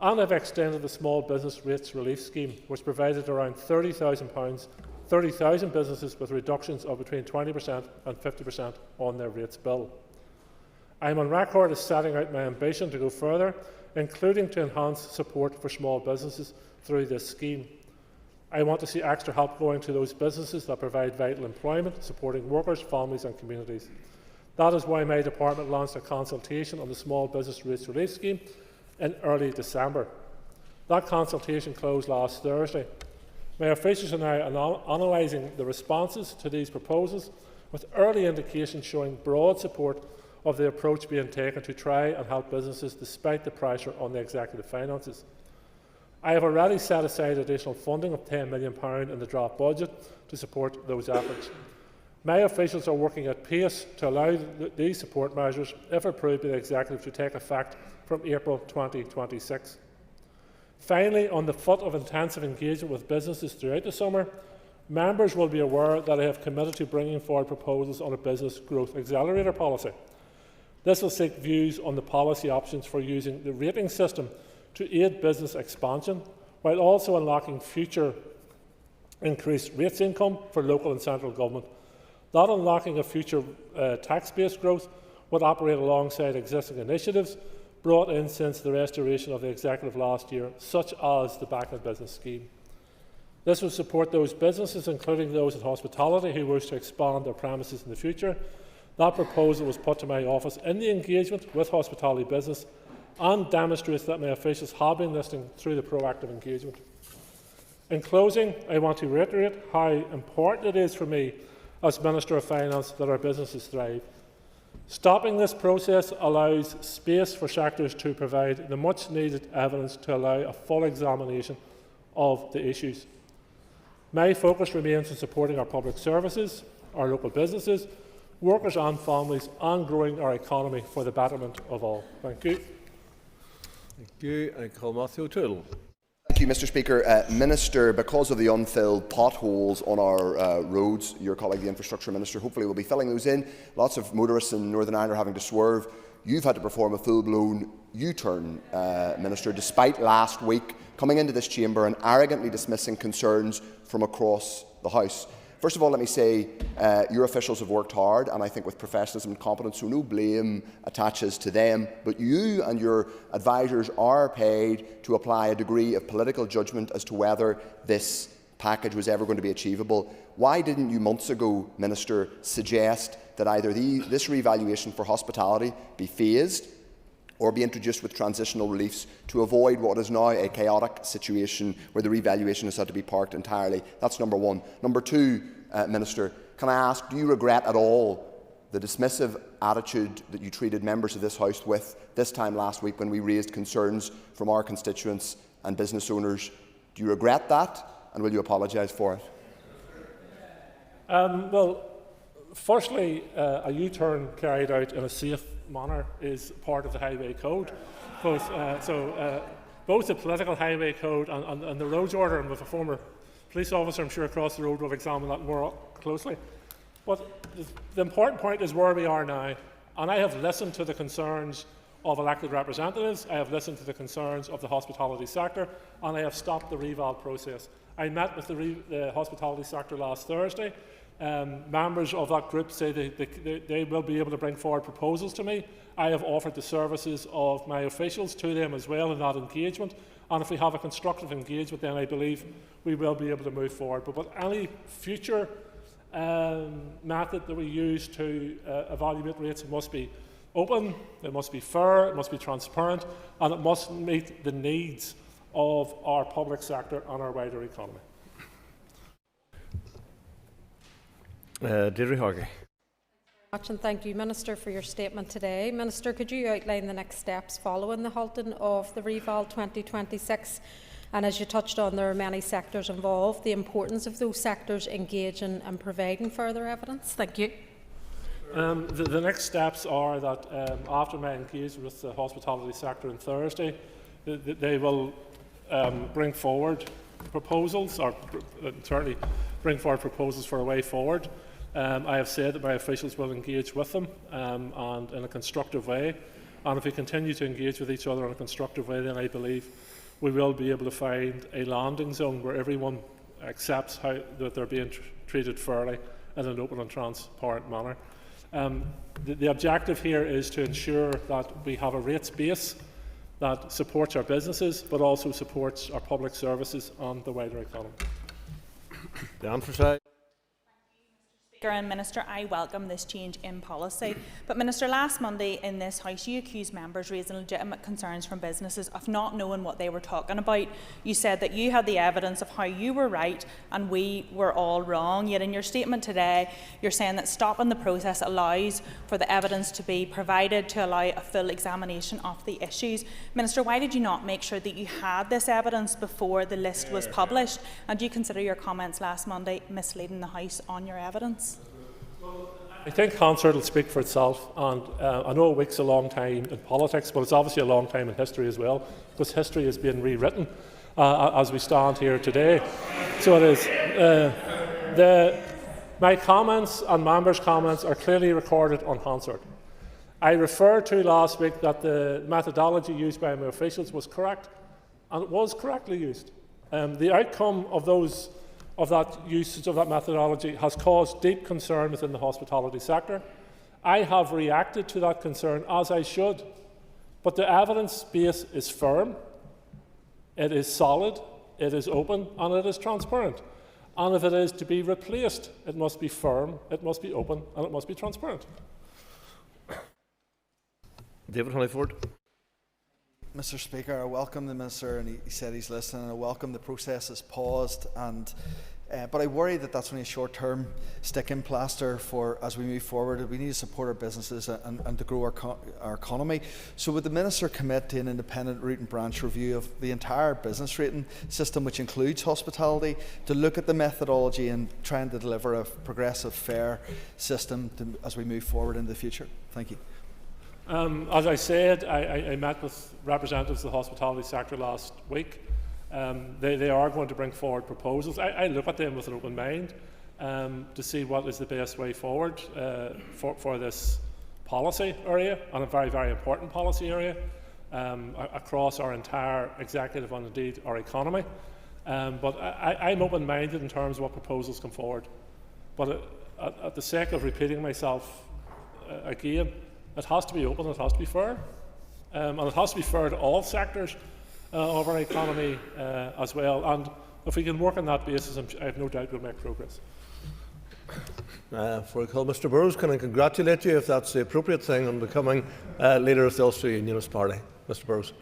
And I have extended the Small Business Rates Relief Scheme, which provided around £30,000 businesses with reductions of between 20% and 50% on their rates bill. I am on record as setting out my ambition to go further, including to enhance support for small businesses through this scheme. I want to see extra help going to those businesses that provide vital employment, supporting workers, families and communities. That is why my department launched a consultation on the Small Business Rates Relief Scheme in early December. That consultation closed last Thursday. My officials are now analysing the responses to these proposals, with early indications showing broad support of the approach being taken to try and help businesses despite the pressure on the executive finances. I have already set aside additional funding of £10 million in the draft budget to support those efforts. My officials are working at pace to allow these support measures, if approved by the Executive, to take effect from April 2026. Finally, on the foot of intensive engagement with businesses throughout the summer, members will be aware that I have committed to bringing forward proposals on a business growth accelerator policy. This will seek views on the policy options for using the rating system to aid business expansion, while also unlocking future increased rates income for local and central government. That unlocking of future tax-based growth would operate alongside existing initiatives brought in since the restoration of the Executive last year, such as the Back in Business scheme. This would support those businesses, including those in hospitality, who wish to expand their premises in the future. That proposal was put to my office in the engagement with hospitality business and demonstrates that my officials have been listening through the proactive engagement. In closing, I want to reiterate how important it is for me as Minister of Finance that our businesses thrive. Stopping this process allows space for sectors to provide the much needed evidence to allow a full examination of the issues. My focus remains on supporting our public services, our local businesses, workers and families, and growing our economy for the betterment of all. Thank you. Thank you. I call Matthew O'Toole. Thank you, Mr. Speaker. Minister, because of the unfilled potholes on our roads, your colleague, the Infrastructure Minister, hopefully will be filling those in. Lots of motorists in Northern Ireland are having to swerve. You've had to perform a full-blown U-turn, Minister, despite last week coming into this chamber and arrogantly dismissing concerns from across the House. First of all, let me say your officials have worked hard, and I think with professionalism and competence, so no blame attaches to them. But you and your advisers are paid to apply a degree of political judgment as to whether this package was ever going to be achievable. Why didn't you months ago, Minister, suggest that either this revaluation for hospitality be phased or be introduced with transitional reliefs to avoid what is now a chaotic situation where the revaluation has had to be parked entirely? That's number one. Number two, Minister, can I ask, do you regret at all the dismissive attitude that you treated members of this House with this time last week when we raised concerns from our constituents and business owners? Do you regret that, and will you apologise for it? Well, firstly, a U-turn carried out in a safe manner is part of the Highway Code. Both the political Highway Code and the roads order, and with a former police officer, I'm sure, across the road will examine that more closely. But the important point is where we are now, and I have listened to the concerns of elected representatives, I have listened to the concerns of the hospitality sector, and I have stopped the reval process. I met with the hospitality sector last Thursday. Members of that group say they will be able to bring forward proposals to me. I have offered the services of my officials to them as well in that engagement, and if we have a constructive engagement, then I believe we will be able to move forward. But any future method that we use to evaluate rates must be open, it must be fair, it must be transparent, and it must meet the needs of our public sector and our wider economy. Deirdre Hargey. And thank you, Minister, for your statement today. Minister, could you outline the next steps following the halting of the Reval 2026? And as you touched on, there are many sectors involved, the importance of those sectors engaging and providing further evidence. Thank you. The next steps are that after my engagement with the hospitality sector on Thursday, they will bring forward proposals, or certainly bring forward proposals for a way forward. I have said that my officials will engage with them and in a constructive way, and if we continue to engage with each other in a constructive way, then I believe we will be able to find a landing zone where everyone accepts that they're being treated fairly in an open and transparent manner. The objective here is to ensure that we have a rates base that supports our businesses but also supports our public services and the wider economy. The answer side. Speaker and Minister, I welcome this change in policy. But Minister, last Monday in this House you accused members raising legitimate concerns from businesses of not knowing what they were talking about. You said that you had the evidence of how you were right and we were all wrong. Yet in your statement today you're saying that stopping the process allows for the evidence to be provided to allow a full examination of the issues. Minister, why did you not make sure that you had this evidence before the list was published? And do you consider your comments last Monday misleading the House on your evidence? I think Hansard will speak for itself, and I know a week's a long time in politics, but it's obviously a long time in history as well, because history is being rewritten as we stand here today. So it is. My comments and members' comments are clearly recorded on Hansard. I referred to last week that the methodology used by my officials was correct, and it was correctly used. The outcome of that usage of that methodology has caused deep concern within the hospitality sector. I have reacted to that concern, as I should, but the evidence base is firm, it is solid, it is open and it is transparent. And if it is to be replaced, it must be firm, it must be open and it must be transparent. David Honeyford. Mr. Speaker, I welcome the Minister, and he said he's listening, and I welcome the process is paused, but I worry that that's only a short-term stick-in plaster for as we move forward. We need to support our businesses and to grow our economy. So would the Minister commit to an independent root and branch review of the entire business rating system, which includes hospitality, to look at the methodology and trying to deliver a progressive, fair system as we move forward in the future? Thank you. As I said, I met with representatives of the hospitality sector last week. They are going to bring forward proposals. I look at them with an open mind to see what is the best way forward for this policy area, and a very, very important policy area across our entire executive and indeed our economy. But I'm open-minded in terms of what proposals come forward. But at the sake of repeating myself again, it has to be open, it has to be fair, and it has to be fair to all sectors of our economy as well. And if we can work on that basis, I have no doubt we'll make progress. For a call, Mr. Burrows, can I congratulate you, if that's the appropriate thing, on becoming leader of the Ulster Unionist Party? Mr. Burrows.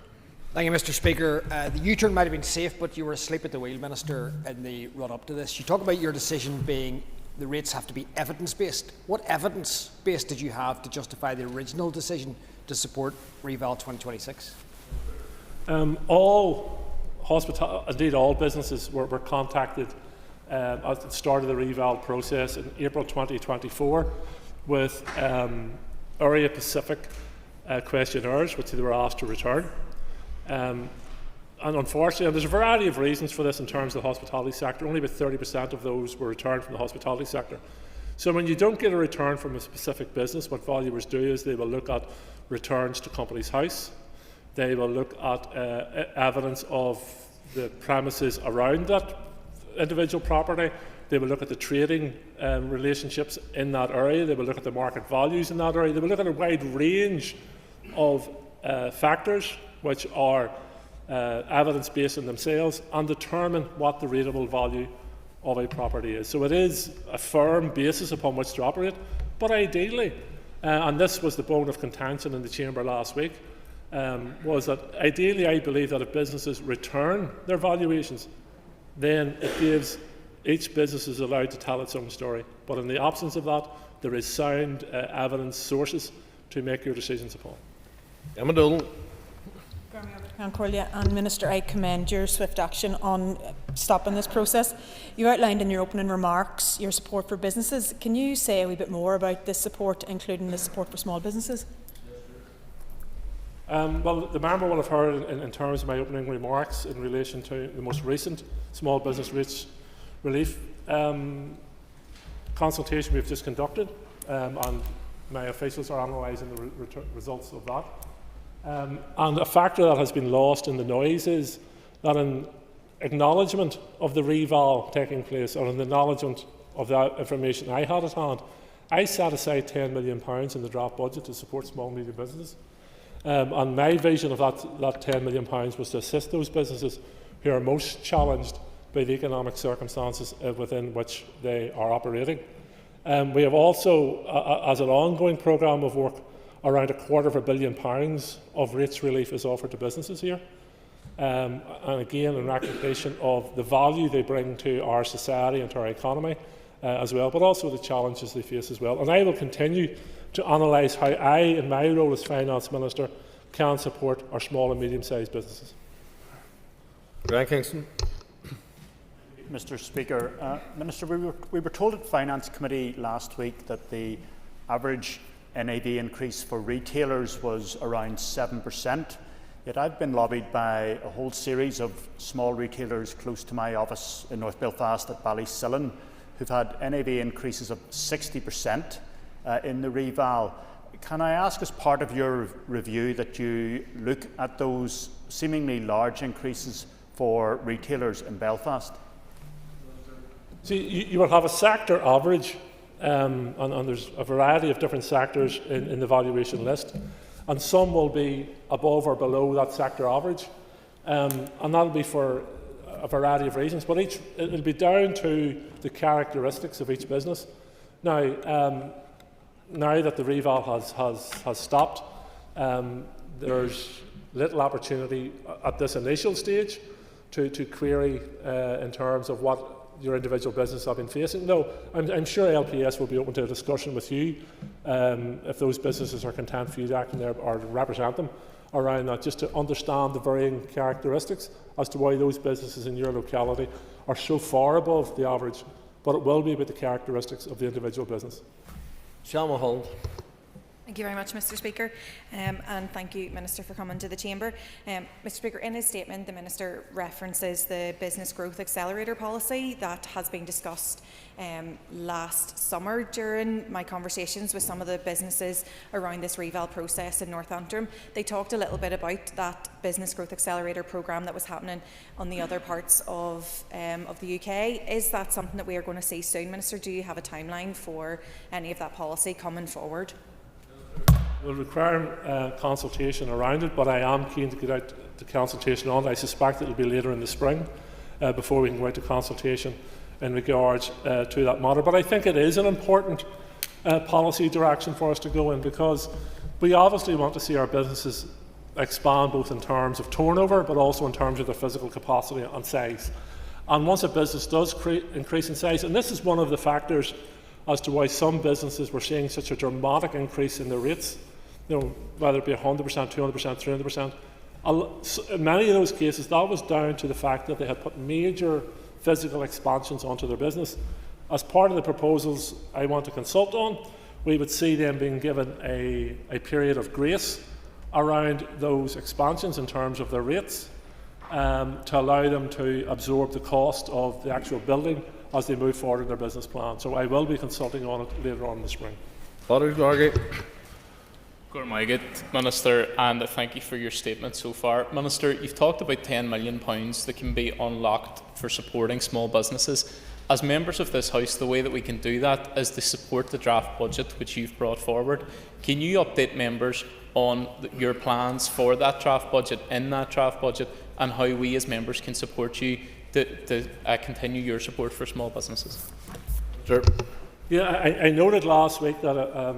Thank you, Mr. Speaker. The U-turn might have been safe, but you were asleep at the wheel, Minister, in the run-up to this. You talk about your decision being the rates have to be evidence-based. What evidence base did you have to justify the original decision to support Reval 2026? Indeed all businesses were contacted at the start of the Reval process in April 2024 with area-specific questionnaires which they were asked to return. And unfortunately, and there's a variety of reasons for this in terms of the hospitality sector, only about 30% of those were returned from the hospitality sector. So when you don't get a return from a specific business, what valuers do is they will look at returns to Companies House, they will look at evidence of the premises around that individual property, they will look at the trading relationships in that area, they will look at the market values in that area, they will look at a wide range of factors which are evidence-based in themselves, and determine what the rateable value of a property is. So it is a firm basis upon which to operate, but ideally, and this was the bone of contention in the Chamber last week, was that ideally I believe that if businesses return their valuations, then it gives each business is allowed to tell its own story. But in the absence of that, there is sound evidence sources to make your decisions upon. Emma Dolan. And Minister, I commend your swift action on stopping this process. You outlined in your opening remarks your support for businesses. Can you say a wee bit more about this support, including the support for small businesses? Well, the member will have heard in terms of my opening remarks in relation to the most recent small business rates relief consultation we've just conducted, and my officials are analysing the results of that. And a factor that has been lost in the noise is that in acknowledgement of the reval taking place, or in acknowledgement of the information I had at hand, I set aside £10 million in the draft budget to support small and medium businesses. And my vision of that £10 million was to assist those businesses who are most challenged by the economic circumstances within which they are operating. We have also, as an ongoing programme of work, around £250 million of rates relief is offered to businesses here. And again, in recognition of the value they bring to our society and to our economy as well, but also the challenges they face as well. And I will continue to analyse how I, in my role as Finance Minister, can support our small and medium-sized businesses. Brian Kingston. Mr Speaker, Minister, we were told at Finance Committee last week that the average NAV increase for retailers was around 7%. Yet I've been lobbied by a whole series of small retailers close to my office in North Belfast at Ballysillin who've had NAV increases of 60% in the reval. Can I ask, as part of your review, that you look at those seemingly large increases for retailers in Belfast? See, you will have a sector average, and there's a variety of different sectors in the valuation list, and some will be above or below that sector average, and that'll be for a variety of reasons, but it'll be down to the characteristics of each business. Now, now that the reval has stopped, there's little opportunity at this initial stage to query in terms of what your individual business have been facing. No, I'm sure LPS will be open to a discussion with you if those businesses are content for you to act in there or to represent them around that, just to understand the varying characteristics as to why those businesses in your locality are so far above the average, but it will be about the characteristics of the individual business. Shalma Hull. Thank you very much, Mr Speaker, and thank you, Minister, for coming to the Chamber. Mr Speaker, in his statement, the Minister references the Business Growth Accelerator policy that has been discussed last summer during my conversations with some of the businesses around this reval process in North Antrim. They talked a little bit about that Business Growth Accelerator programme that was happening on the other parts of the UK. Is that something that we are going to see soon, Minister? Do you have a timeline for any of that policy coming forward? Will require consultation around it, but I am keen to get out the consultation on it. I suspect it will be later in the spring before we can go out to consultation in regards to that matter. But I think it is an important policy direction for us to go in, because we obviously want to see our businesses expand both in terms of turnover but also in terms of their physical capacity and size. And once a business does increase in size, and this is one of the factors as to why some businesses were seeing such a dramatic increase in their rates, whether it be 100%, 200%, 300%. In many of those cases, that was down to the fact that they had put major physical expansions onto their business. As part of the proposals I want to consult on, we would see them being given a period of grace around those expansions in terms of their rates, to allow them to absorb the cost of the actual building as they move forward in their business plan. So I will be consulting on it later on in the spring. Minister, and thank you for your statement so far. Minister, you've talked about £10 million that can be unlocked for supporting small businesses. As members of this House, the way that we can do that is to support the draft budget which you've brought forward. Can you update members on your plans for that draft budget, and how we as members can support you to continue your support for small businesses? Sure. Yeah, I noted last week that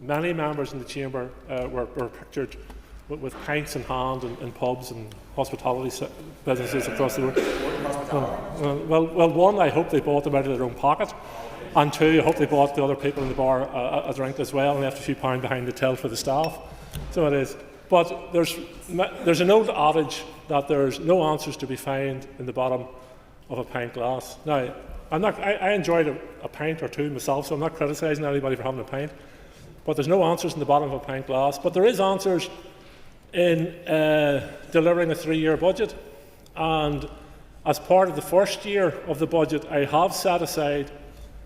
many members in the Chamber were pictured with pints in hand in pubs and hospitality businesses across the world. Well, one, I hope they bought them out of their own pocket, and two, I hope they bought the other people in the bar a drink as well and left a few pounds behind the till for the staff. So it is. But there's an old adage that there's no answers to be found in the bottom of a pint glass. Now, I enjoyed a pint or two myself, so I'm not criticising anybody for having a pint. But there's no answers in the bottom of a pint glass. But there is answers in delivering a 3-year budget. And as part of the first year of the budget, I have set aside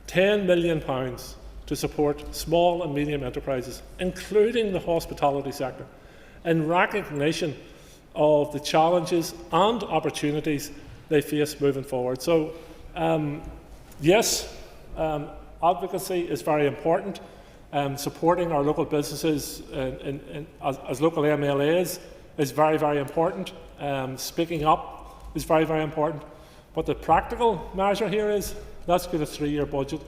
£10 million to support small and medium enterprises, including the hospitality sector, in recognition of the challenges and opportunities they face moving forward. So, yes, advocacy is very important. Supporting our local businesses as local MLAs is very, very important. Speaking up is very, very important. But the practical measure here is, let's get a 3-year budget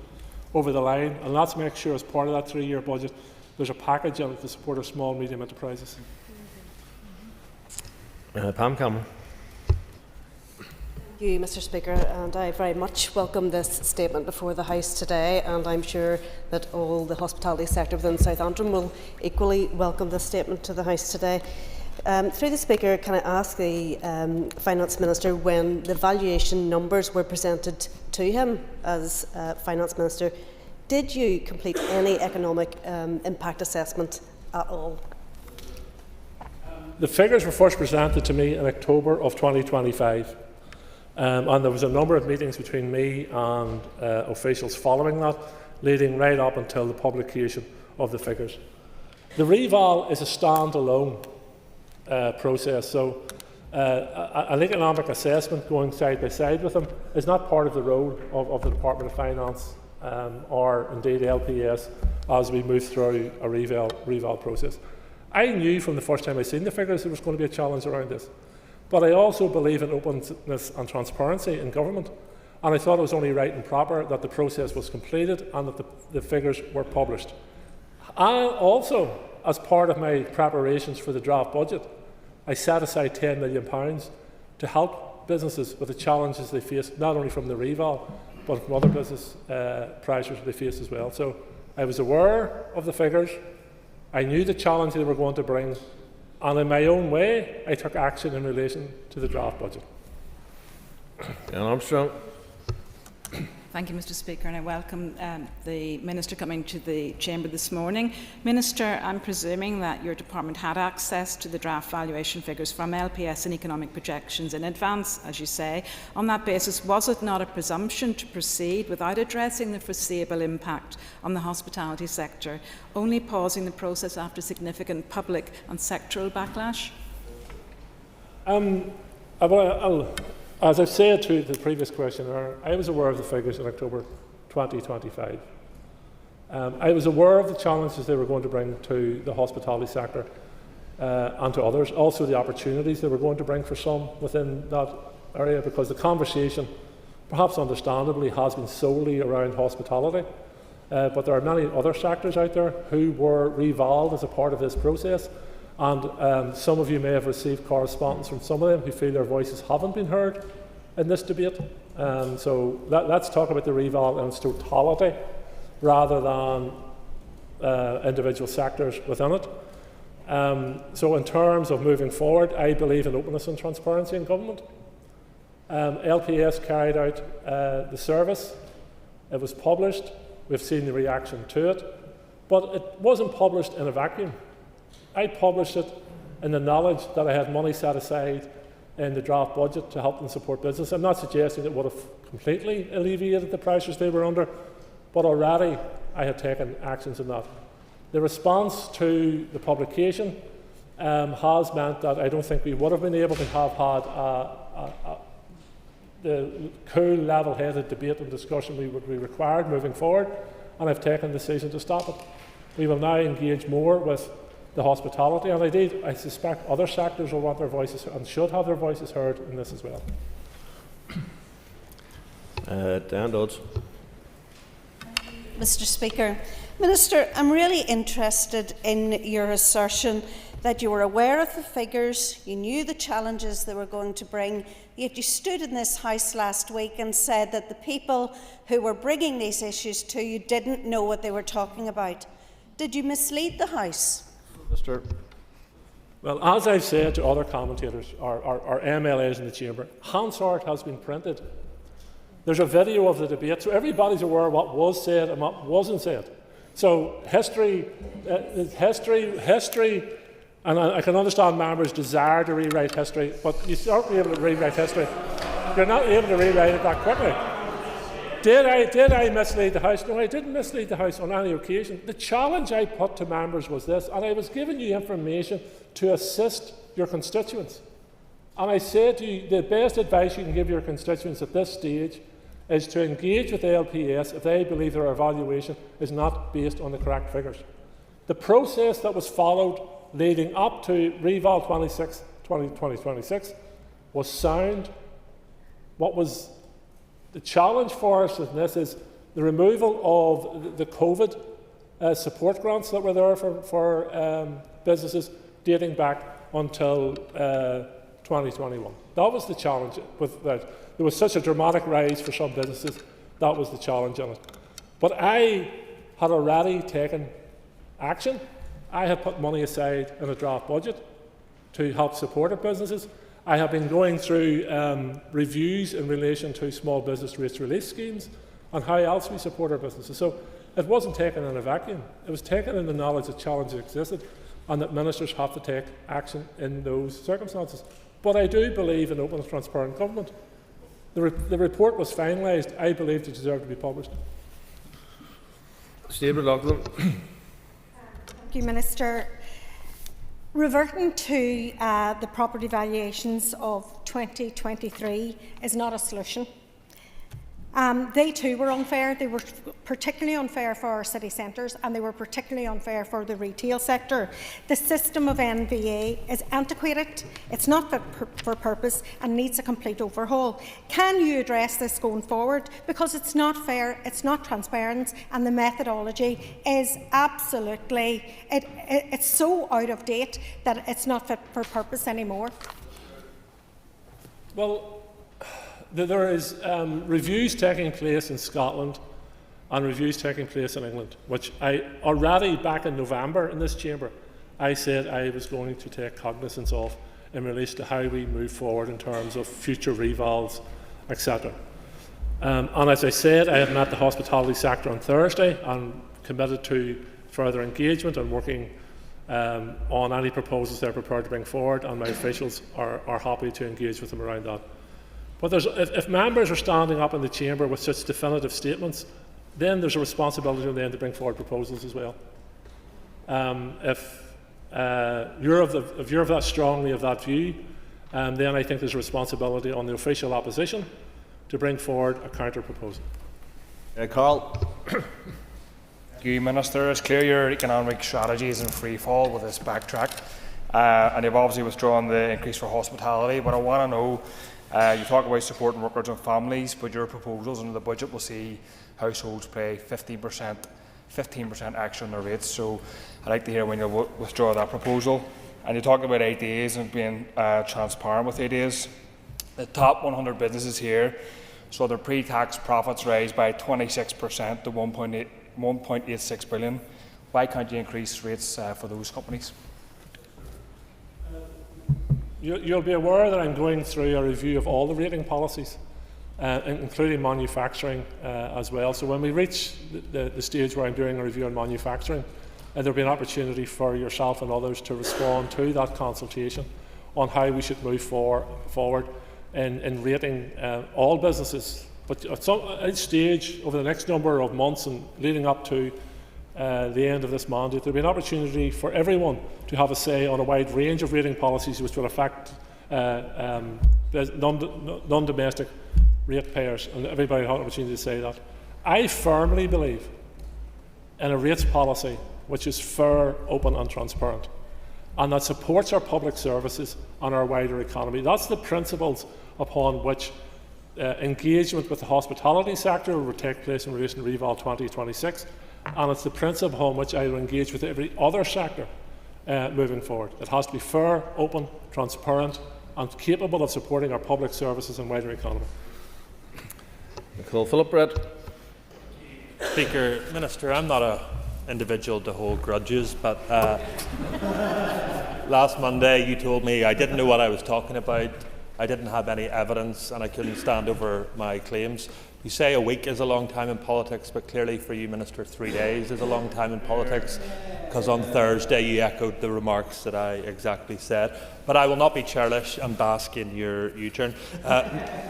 over the line, and let's make sure as part of that 3-year budget there's a package in it to support our small and medium enterprises. Pam Cameron. Thank you, Mr. Speaker, and I very much welcome this statement before the House today, and I'm sure that all the hospitality sector within South Antrim will equally welcome this statement to the House today. Through the Speaker, can I ask the Finance Minister, when the valuation numbers were presented to him as Finance Minister, did you complete any economic impact assessment at all? The figures were first presented to me in October of 2025. And there was a number of meetings between me and officials following that, leading right up until the publication of the figures. The reval is a standalone process, so an economic assessment going side by side with them is not part of the role of the Department of Finance or indeed LPS as we move through a reval process. I knew from the first time I seen the figures there was going to be a challenge around this. But I also believe in openness and transparency in government, and I thought it was only right and proper that the process was completed and that the figures were published. And also, as part of my preparations for the draft budget, I set aside £10 million to help businesses with the challenges they face, not only from the reval, but from other business pressures they face as well. So I was aware of the figures, I knew the challenge they were going to bring, and in my own way, I took action in relation to the draft budget. Jan Armstrong. Thank you, Mr. Speaker, and I welcome the Minister coming to the Chamber this morning. Minister, I'm presuming that your department had access to the draft valuation figures from LPS and economic projections in advance, as you say. On that basis, was it not a presumption to proceed without addressing the foreseeable impact on the hospitality sector, only pausing the process after significant public and sectoral backlash? As I've said to the previous questioner, I was aware of the figures in October 2025. I was aware of the challenges they were going to bring to the hospitality sector and to others, also the opportunities they were going to bring for some within that area, because the conversation, perhaps understandably, has been solely around hospitality. But there are many other sectors out there who were revolved as a part of this process. And some of you may have received correspondence from some of them who feel their voices haven't been heard in this debate. So let's talk about the reval in its totality rather than individual sectors within it. So in terms of moving forward, I believe in openness and transparency in government. LPS carried out the service. It was published. We've seen the reaction to it. But it wasn't published in a vacuum. I published it in the knowledge that I had money set aside in the draft budget to help them support business. I'm not suggesting it would have completely alleviated the pressures they were under, but already I had taken actions in that. The response to the publication has meant that I don't think we would have been able to have had the cool, level-headed debate and discussion we would be required moving forward, and I've taken the decision to stop it. We will now engage more with the hospitality, and indeed I suspect other sectors will want their voices and should have their voices heard in this as well. Dan Dodds. Mr. Speaker, Minister, I'm really interested in your assertion that you were aware of the figures, you knew the challenges they were going to bring, yet you stood in this House last week and said that the people who were bringing these issues to you didn't know what they were talking about. Did you mislead the House? Mr. Well, as I've said to other commentators, or MLAs in the Chamber, Hansard has been printed. There's a video of the debate, so everybody's aware of what was said and what wasn't said. So history, and I can understand members' desire to rewrite history, but you aren't able to rewrite history. You're not able to rewrite it that quickly. Did I mislead the House? No, I didn't mislead the House on any occasion. The challenge I put to members was this, and I was giving you information to assist your constituents. And I said to you, the best advice you can give your constituents at this stage is to engage with the LPS if they believe their evaluation is not based on the correct figures. The process that was followed leading up to Reval 2026 was sound. What was the challenge for us in this is the removal of the COVID support grants that were there for businesses dating back until 2021. That was the challenge with that. There was such a dramatic rise for some businesses. That was the challenge in it. But I had already taken action. I had put money aside in a draft budget to help support our businesses. I have been going through reviews in relation to small business rates relief schemes and how else we support our businesses. So it wasn't taken in a vacuum. It was taken in the knowledge that challenges existed and that ministers have to take action in those circumstances. But I do believe in open and transparent government. The report was finalised. I believe it deserved to be published. Steve Loughlin. Thank you, Minister. Reverting to the property valuations of 2023 is not a solution. They too were unfair. They were particularly unfair for our city centres, and they were particularly unfair for the retail sector. The system of NVA is antiquated, it's not fit for purpose, and needs a complete overhaul. Can you address this going forward? Because it's not fair, it's not transparent, and the methodology is absolutely, it's so out of date that it's not fit for purpose anymore. Well, there is reviews taking place in Scotland and reviews taking place in England, which I already back in November in this chamber, I said I was going to take cognizance of in relation to how we move forward in terms of future revals, etc. And as I said, I have met the hospitality sector on Thursday and committed to further engagement and working on any proposals they're prepared to bring forward, and my officials are happy to engage with them around that. But if members are standing up in the chamber with such definitive statements, then there's a responsibility on them to bring forward proposals as well. If you're of that strongly of that view, then I think there's a responsibility on the official opposition to bring forward a counter proposal. Carl. Thank you, Minister. It's clear your economic strategy is in free fall with this backtrack, and you've obviously withdrawn the increase for hospitality. But I want to know. You talk about supporting workers and families, but your proposals under the budget will see households pay 15% extra on their rates. So I'd like to hear when you'll withdraw that proposal. And you talk about 8 days and being transparent with 8 days. The top 100 businesses here saw their pre-tax profits rise by 26% to 1.86 billion. Why can't you increase rates for those companies? You'll be aware that I'm going through a review of all the rating policies, including manufacturing as well. So when we reach the stage where I'm doing a review on manufacturing, there'll be an opportunity for yourself and others to respond to that consultation on how we should move forward in rating all businesses. But at each stage, over the next number of months and leading up to the end of this mandate, there will be an opportunity for everyone to have a say on a wide range of rating policies which will affect non-domestic ratepayers, and everybody will have an opportunity to say that. I firmly believe in a rates policy which is fair, open and transparent, and that supports our public services and our wider economy. That's the principles upon which engagement with the hospitality sector will take place in relation to Reval 2026, and it's the principle on which I will engage with every other sector moving forward. It has to be fair, open, transparent and capable of supporting our public services and wider economy. Nicole Philip Brett. Speaker, Minister, I'm not an individual to hold grudges, but last Monday you told me I didn't know what I was talking about, I didn't have any evidence and I couldn't stand over my claims. You say a week is a long time in politics, but clearly for you, Minister, 3 days is a long time in politics, because on Thursday you echoed the remarks that I exactly said. But I will not be churlish and bask in your U-turn.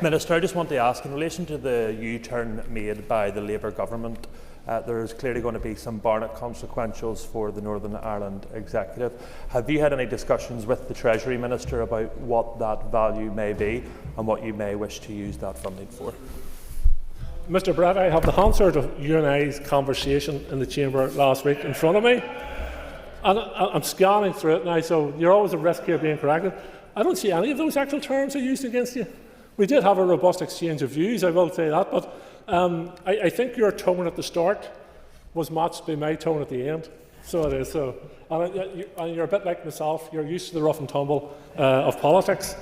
Minister, I just want to ask, in relation to the U-turn made by the Labour government, there is clearly going to be some Barnett consequentials for the Northern Ireland Executive. Have you had any discussions with the Treasury Minister about what that value may be and what you may wish to use that funding for? Mr. Brett, I have the Hansard of you and I's conversation in the chamber last week in front of me, and I'm scanning through it now, so you're always at risk here being corrected. I don't see any of those actual terms are used against you. We did have a robust exchange of views, I will say that, but I think your tone at the start was matched by my tone at the end. So it is. So, and you're a bit like myself. You're used to the rough and tumble of politics.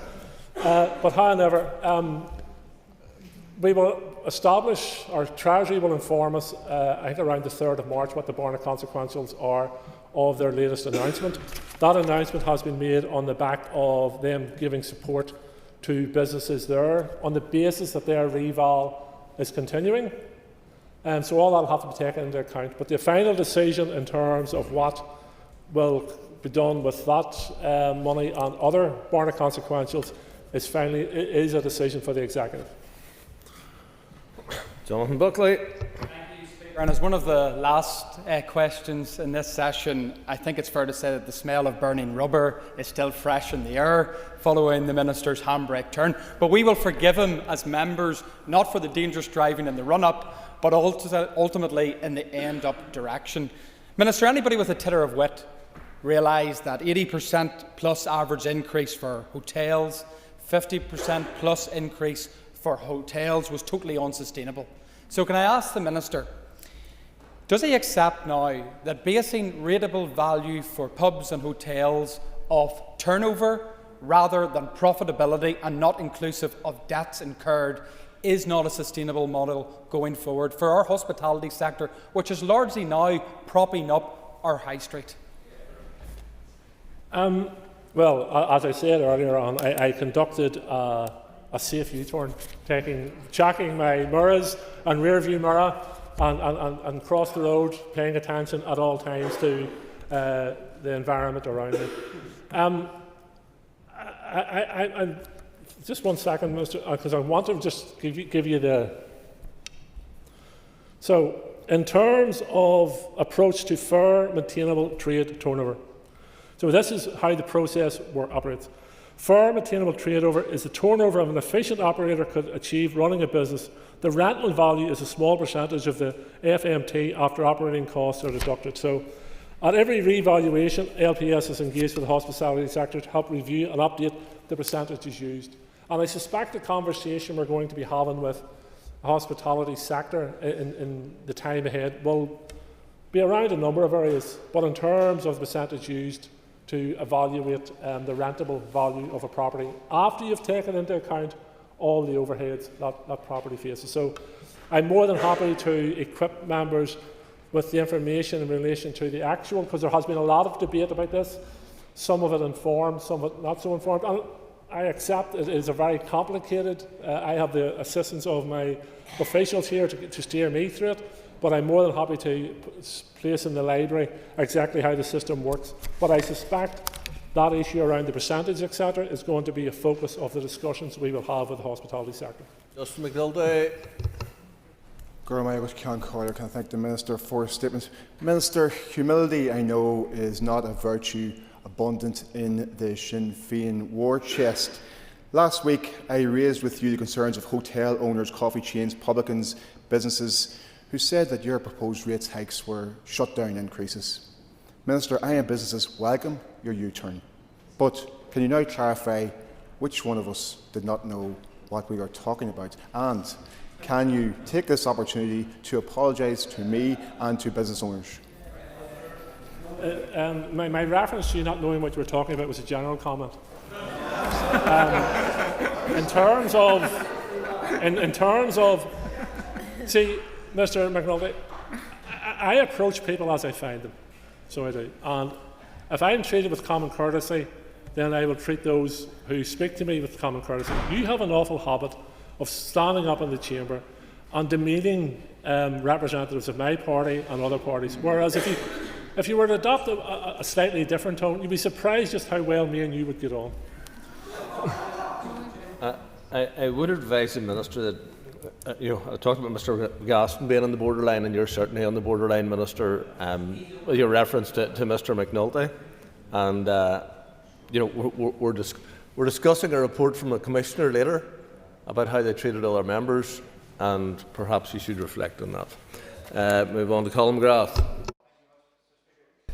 But however, we will establish, our Treasury will inform us, I think around the 3rd of March, what the borne consequentials are of their latest announcement. That announcement has been made on the back of them giving support to businesses there on the basis that their reval is continuing. So all that will have to be taken into account. But the final decision in terms of what will be done with that money and other borne consequentials is a decision for the Executive. Jonathan Buckley. And as one of the last questions in this session, I think it's fair to say that the smell of burning rubber is still fresh in the air following the Minister's handbrake turn. But we will forgive him as members, not for the dangerous driving in the run-up, but ultimately in the end-up direction. Minister, anybody with a titter of wit realise that 80% plus average increase for hotels, 50% plus increase for hotels was totally unsustainable. So can I ask the Minister, does he accept now that basing rateable value for pubs and hotels off turnover rather than profitability and not inclusive of debts incurred is not a sustainable model going forward for our hospitality sector, which is largely now propping up our high street? Well, as I said earlier on, I conducted a safe U-turn, checking my mirrors and rear view mirror and cross the road, paying attention at all times to the environment around me. Just 1 second, Minister, because I want to just give you the... So, in terms of approach to fair, maintainable trade turnover, so this is how the process operates. Fair, maintainable trade turnover is the turnover of an efficient operator could achieve running a business. The rental value is a small percentage of the FMT after operating costs are deducted. So, at every revaluation, LPS is engaged with the hospitality sector to help review and update the percentages used. And I suspect the conversation we're going to be having with the hospitality sector in the time ahead will be around a number of areas, but in terms of the percentage used to evaluate the rentable value of a property after you've taken into account all the overheads that property faces. So I'm more than happy to equip members with the information in relation to the actual, because there has been a lot of debate about this, some of it informed, some of it not so informed. And I accept it is a very complicated, I have the assistance of my officials here to steer me through it, but I'm more than happy to place in the library exactly how the system works. But I suspect that issue around the percentage, etc., is going to be a focus of the discussions we will have with the hospitality sector. Justin McNulty. Can I thank the Minister for his statement. Minister, humility, I know, is not a virtue abundant in the Sinn Féin war chest. Last week, I raised with you the concerns of hotel owners, coffee chains, publicans, businesses, who said that your proposed rates hikes were shut-down increases. Minister, I and businesses welcome your U-turn, but can you now clarify which one of us did not know what we are talking about? And can you take this opportunity to apologise to me and to business owners? My reference to you not knowing what you were talking about was a general comment. In terms of, see, Mr. McNulty, I approach people as I find them, so I do. And if I'm treated with common courtesy, then I will treat those who speak to me with common courtesy. You have an awful habit of standing up in the chamber and demeaning representatives of my party and other parties, whereas if you were to adopt a slightly different tone, you'd be surprised just how well me and you would get on. I would advise the Minister that, I talked about Mr Gaston being on the borderline, and you're certainly on the borderline, Minister, with your reference to Mr McNulty. And, we're discussing a report from the Commissioner later about how they treated other members. and perhaps you should reflect on that. Move on to Colin McGrath.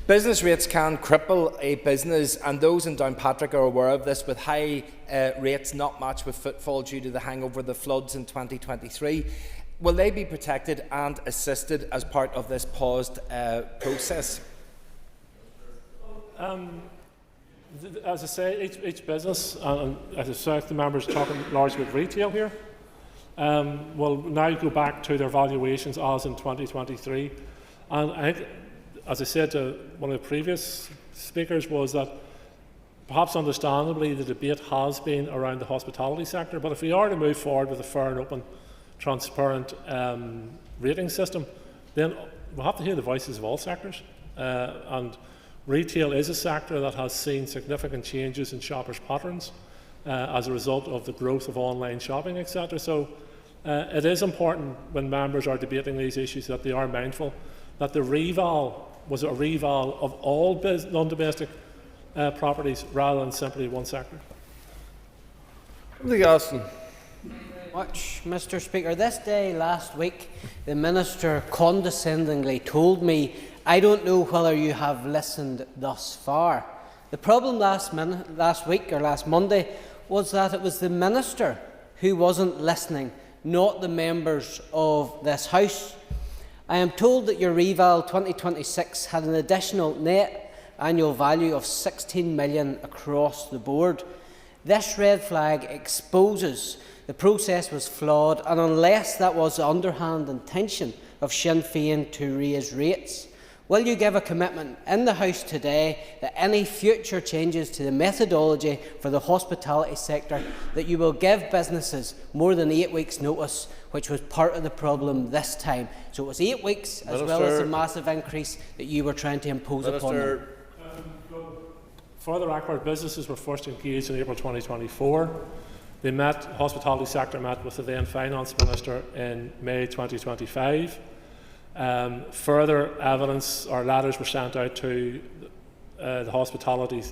Business rates can cripple a business, and those in Downpatrick are aware of this, with high rates not matched with footfall due to the hangover of the floods in 2023. Will they be protected and assisted as part of this paused process? As I say, each business, and as I said, the members talking largely about retail here, will now go back to their valuations as in 2023. And I think, as I said to one of the previous speakers, was that perhaps understandably the debate has been around the hospitality sector, but if we are to move forward with a fair and open, transparent rating system, then we'll have to hear the voices of all sectors. And retail is a sector that has seen significant changes in shoppers' patterns as a result of the growth of online shopping, etc. So it is important when members are debating these issues that they are mindful that the reval was a reval of all non-domestic properties rather than simply one sector. Gaston. Much, Mr. Speaker. This day last week, the Minister condescendingly told me, "I don't know whether you have listened thus far." The problem last week or last Monday was that it was the Minister who wasn't listening, not the members of this House. I am told that your reval 2026 had an additional net annual value of 16 million across the board. This red flag exposes the process was flawed, and unless that was the underhand intention of Sinn Féin to raise rates, will you give a commitment in the House today that any future changes to the methodology for the hospitality sector, that you will give businesses more than 8 weeks' notice, which was part of the problem this time? So it was 8 weeks, as well as the massive increase that you were trying to impose upon them. For the record, businesses were first engaged in April 2024. The hospitality sector met with the then Finance Minister in May 2025. Further evidence or letters were sent out to the hospitality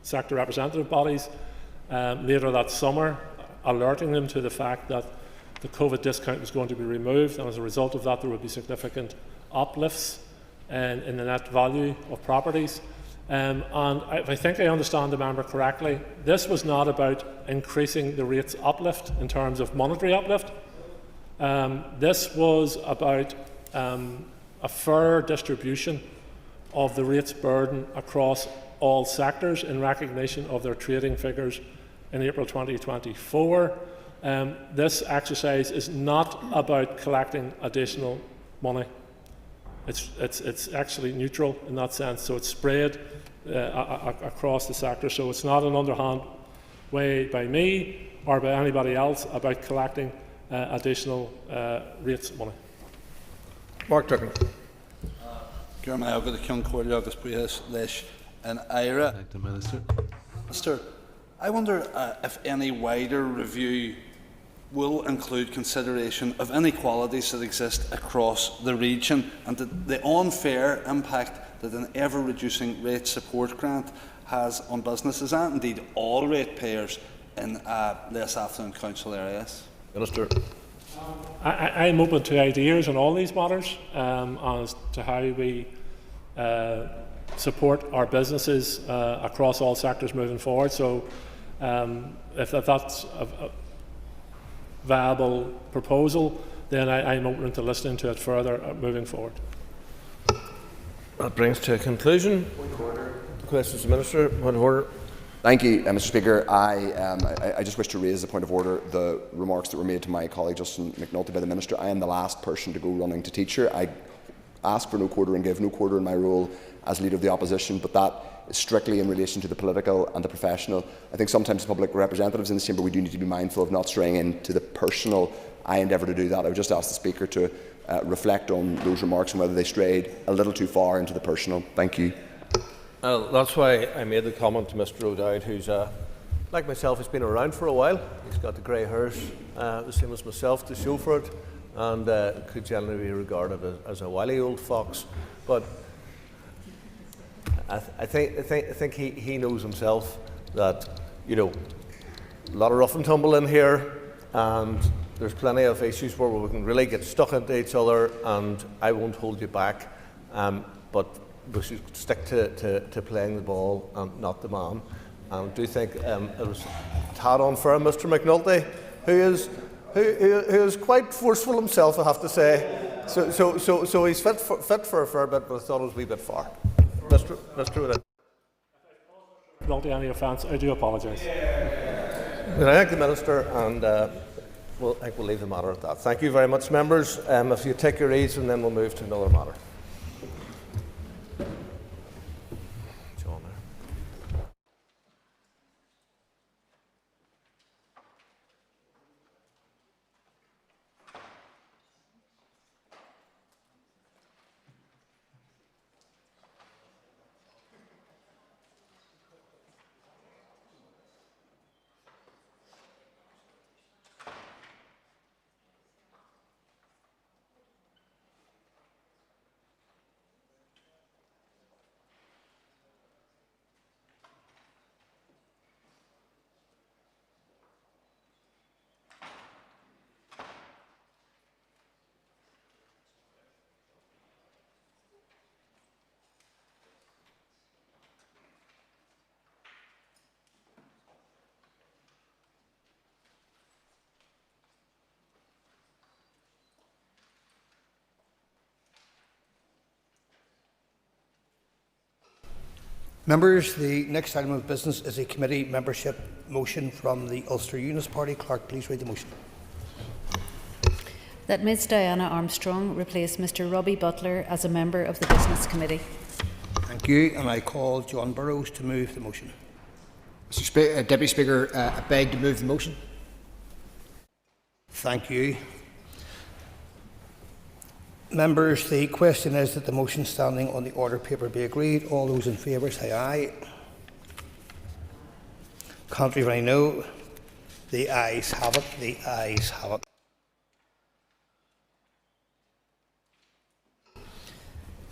sector representative bodies later that summer, alerting them to the fact that the COVID discount was going to be removed, and as a result of that there would be significant uplifts in the net value of properties. And if I think I understand the member correctly, this was not about increasing the rates uplift in terms of monetary uplift. This was about a fair distribution of the rates burden across all sectors in recognition of their trading figures in April 2024. This exercise is not about collecting additional money. It's actually neutral in that sense, so it's spread across the sector. So it's not an underhand way by me or by anybody else about collecting additional rates money. Mark Tucken. Minister, I wonder if any wider review will include consideration of inequalities that exist across the region and the unfair impact that an ever-reducing rate support grant has on businesses and indeed all ratepayers in less affluent council areas. Minister. I'm open to ideas on all these matters as to how we support our businesses across all sectors moving forward. So if that's a viable proposal, then I'm open to listening to it further moving forward. That brings to a conclusion. Questions to the Minister. Point of order. Thank you, Mr. Speaker. I just wish to raise a point of order the remarks that were made to my colleague Justin McNulty by the Minister. I am the last person to go running to teacher. I ask for no quarter and give no quarter in my role as Leader of the Opposition, but that is strictly in relation to the political and the professional. I think sometimes as public representatives in this chamber we do need to be mindful of not straying into the personal. I endeavour to do that. I would just ask the Speaker to reflect on those remarks and whether they strayed a little too far into the personal. Thank you. That's why I made the comment to Mr. O'Dowd, who's, like myself, has been around for a while. He's got the grey hairs, the same as myself, to show for it, and could generally be regarded as a wily old fox. But I think he knows himself that, you know, a lot of rough and tumble in here, and there's plenty of issues where we can really get stuck into each other, and I won't hold you back. But we should stick to playing the ball and not the man. And I do think it was a tad unfair, Mr. McNulty, who is quite forceful himself, I have to say. So he's fit for a fair bit, but I thought it was a wee bit far. Mr. Wood. Not any offence, I do apologise. I thank the Minister, and I think we'll leave the matter at that. Thank you very much, members. If you take your ease, and then we'll move to another matter. Members, the next item of business is a committee membership motion from the Ulster Unionist Party. Clerk, please read the motion. That Ms Diana Armstrong replace Mr Robbie Butler as a member of the Business Committee. Thank you, and I call John Burrows to move the motion. Deputy Speaker, I beg to move the motion. Thank you. Members, the question is that the motion standing on the order paper be agreed. All those in favour say aye. Contrary, no. The ayes have it. The ayes have it.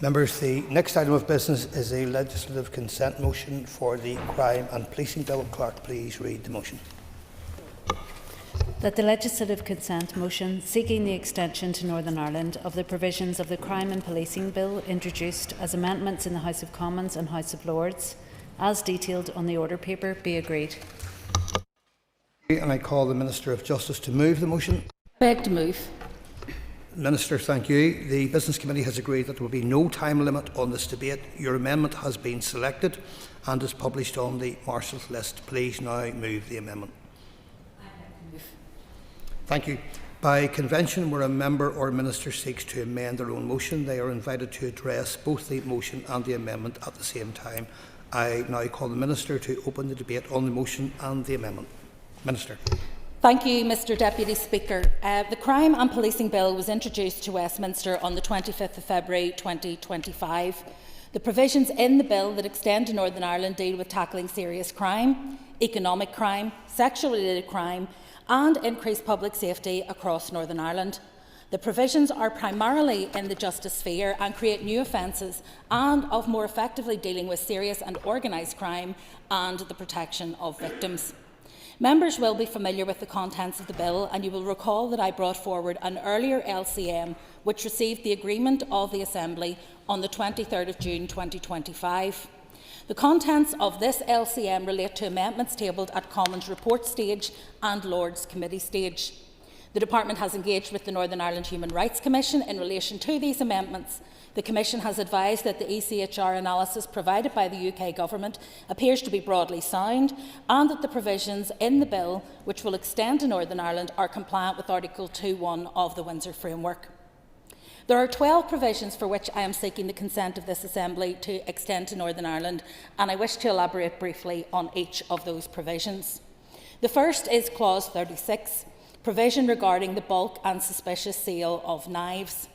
Members, the next item of business is a legislative consent motion for the Crime and Policing Bill. Clerk, please read the motion. That the legislative consent motion seeking the extension to Northern Ireland of the provisions of the Crime and Policing Bill introduced as amendments in the House of Commons and House of Lords, as detailed on the order paper, be agreed. And I call the Minister of Justice to move the motion. Beg to move. Minister, thank you. The Business Committee has agreed that there will be no time limit on this debate. Your amendment has been selected and is published on the Marshal's list. Please now move the amendment. Thank you. By convention, where a member or minister seeks to amend their own motion, they are invited to address both the motion and the amendment at the same time. I now call the Minister to open the debate on the motion and the amendment. Minister. Thank you, Mr Deputy Speaker. The Crime and Policing Bill was introduced to Westminster on the 25th of February 2025. The provisions in the bill that extend to Northern Ireland deal with tackling serious crime, economic crime, sexual-related crime and increased public safety across Northern Ireland. The provisions are primarily in the justice sphere and create new offences and of more effectively dealing with serious and organised crime and the protection of victims. Members will be familiar with the contents of the bill, and you will recall that I brought forward an earlier LCM which received the agreement of the Assembly on the 23rd of June 2025. The contents of this LCM relate to amendments tabled at Commons report stage and Lords Committee stage. The Department has engaged with the Northern Ireland Human Rights Commission in relation to these amendments. The Commission has advised that the ECHR analysis provided by the UK Government appears to be broadly sound and that the provisions in the bill which will extend to Northern Ireland are compliant with Article 2.1 of the Windsor Framework. There are 12 provisions for which I am seeking the consent of this Assembly to extend to Northern Ireland, and I wish to elaborate briefly on each of those provisions. The first is Clause 36, provision regarding the bulk and suspicious sale of knives.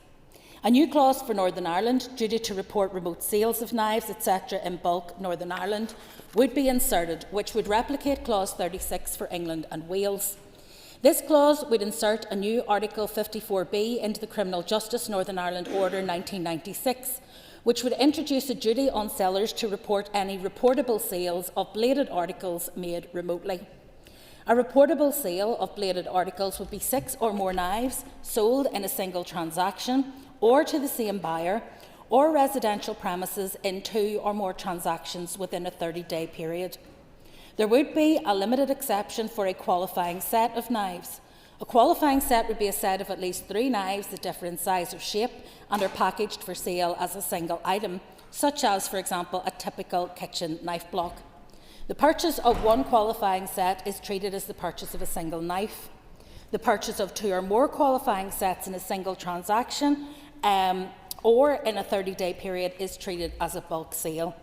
A new clause for Northern Ireland, duty to report remote sales of knives, etc. in bulk Northern Ireland, would be inserted, which would replicate Clause 36 for England and Wales. This clause would insert a new Article 54B into the Criminal Justice Northern Ireland Order 1996, which would introduce a duty on sellers to report any reportable sales of bladed articles made remotely. A reportable sale of bladed articles would be 6 or more knives sold in a single transaction or to the same buyer, or residential premises in 2 or more transactions within a 30-day period. There would be a limited exception for a qualifying set of knives. A qualifying set would be a set of at least 3 knives that differ in size or shape and are packaged for sale as a single item, such as, for example, a typical kitchen knife block. The purchase of one qualifying set is treated as the purchase of a single knife. The purchase of 2 or more qualifying sets in a single transaction or in a 30-day period is treated as a bulk sale.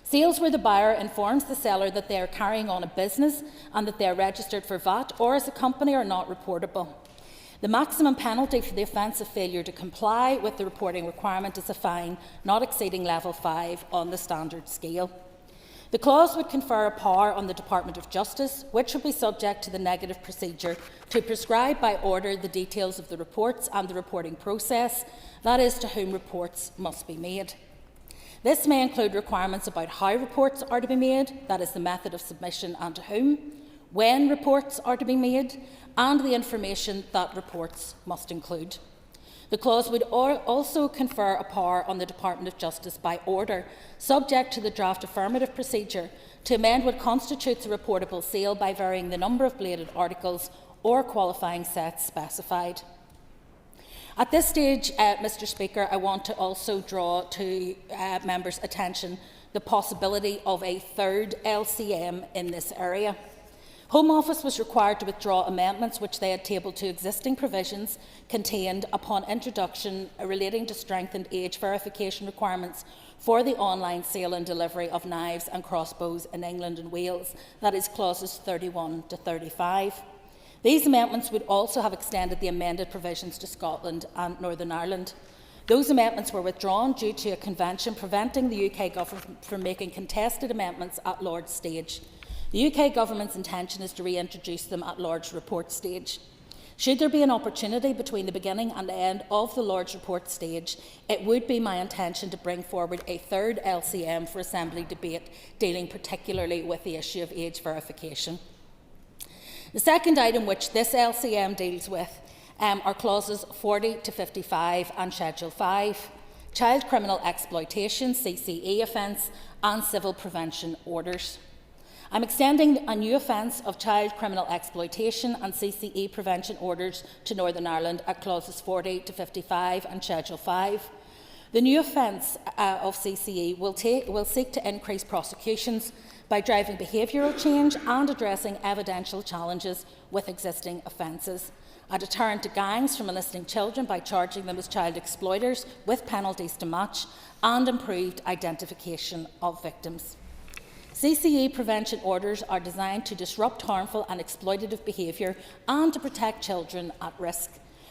Sales where the buyer informs the seller that they are carrying on a business and that they are registered for VAT or as a company are not reportable. The maximum penalty for the offence of failure to comply with the reporting requirement is a fine not exceeding level 5 on the standard scale. The clause would confer a power on the Department of Justice, which would be subject to the negative procedure, to prescribe by order the details of the reports and the reporting process, that is, to whom reports must be made. This may include requirements about how reports are to be made, that is, the method of submission and to whom, when reports are to be made, and the information that reports must include. The clause would also confer a power on the Department of Justice by order, subject to the draft affirmative procedure, to amend what constitutes a reportable sale by varying the number of bladed articles or qualifying sets specified. At this stage, Mr Speaker, I want to also draw to members' attention the possibility of a third LCM in this area. Home Office was required to withdraw amendments which they had tabled to existing provisions contained upon introduction relating to strengthened age verification requirements for the online sale and delivery of knives and crossbows in England and Wales, that is clauses 31 to 35. These amendments would also have extended the amended provisions to Scotland and Northern Ireland. Those amendments were withdrawn due to a convention preventing the UK Government from making contested amendments at Lord's stage. The UK Government's intention is to reintroduce them at Lord's report stage. Should there be an opportunity between the beginning and the end of the Lord's report stage, it would be my intention to bring forward a third LCM for Assembly debate, dealing particularly with the issue of age verification. The second item which this LCM deals with are clauses 40 to 55 and Schedule 5, child criminal exploitation, CCE offence, and civil prevention orders. I'm extending a new offence of child criminal exploitation and CCE prevention orders to Northern Ireland at clauses 40 to 55 and Schedule 5. The new offence of CCE will seek to increase prosecutions by driving behavioural change and addressing evidential challenges with existing offences, a deterrent to gangs from enlisting children by charging them as child exploiters with penalties to match, and improved identification of victims. CCE prevention orders are designed to disrupt harmful and exploitative behaviour and to protect children at risk.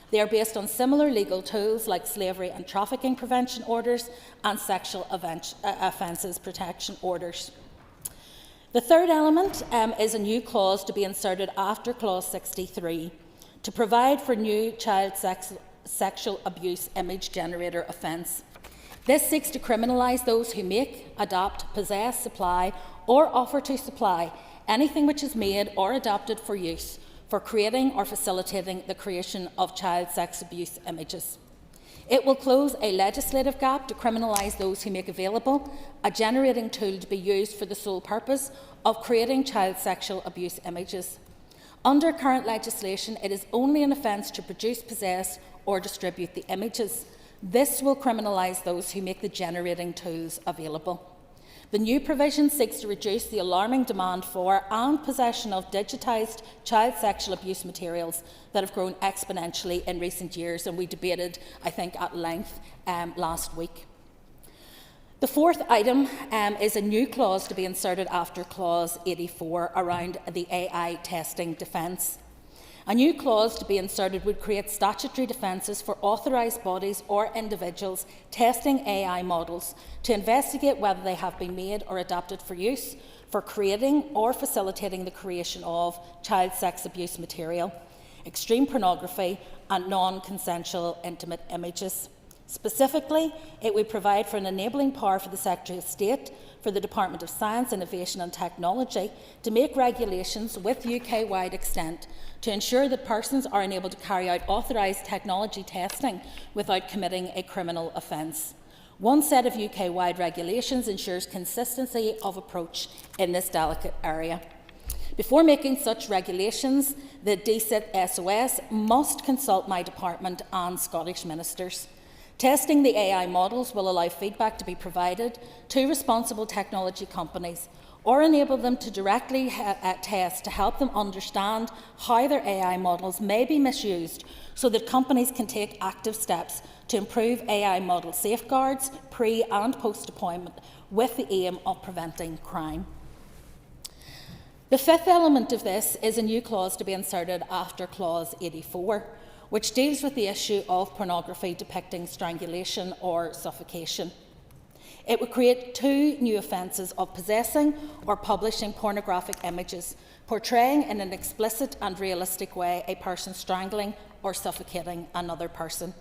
They are based on similar legal tools like slavery and trafficking prevention orders and sexual offences protection orders. The third element is a new clause to be inserted after clause 63 to provide for new child sexual abuse image generator offence. This seeks to criminalise those who make, adopt, possess, supply or offer to supply anything which is made or adopted for use for creating or facilitating the creation of child sex abuse images. It will close a legislative gap to criminalise those who make available a generating tool to be used for the sole purpose of creating child sexual abuse images. Under current legislation, it is only an offence to produce, possess or distribute the images. This will criminalise those who make the generating tools available. The new provision seeks to reduce the alarming demand for and possession of digitised child sexual abuse materials that have grown exponentially in recent years, and we debated, I think, at length last week. The fourth item is a new clause to be inserted after clause 84 around the AI testing defence. A new clause to be inserted would create statutory defences for authorised bodies or individuals testing AI models to investigate whether they have been made or adapted for use for creating or facilitating the creation of child sex abuse material, extreme pornography and non-consensual intimate images. Specifically, it would provide for an enabling power for the Secretary of State, for the Department of Science, Innovation and Technology to make regulations with UK-wide extent to ensure that persons are enabled to carry out authorised technology testing without committing a criminal offence. One set of UK-wide regulations ensures consistency of approach in this delicate area. Before making such regulations, the DCIT SOS must consult my department and Scottish ministers. Testing the AI models will allow feedback to be provided to responsible technology companies or enable them to directly test to help them understand how their AI models may be misused so that companies can take active steps to improve AI model safeguards pre- and post-deployment with the aim of preventing crime. The fifth element of this is a new clause to be inserted after clause 84, which deals with the issue of pornography depicting strangulation or suffocation. It would create two new offences of possessing or publishing pornographic images, portraying in an explicit and realistic way a person strangling or suffocating another person.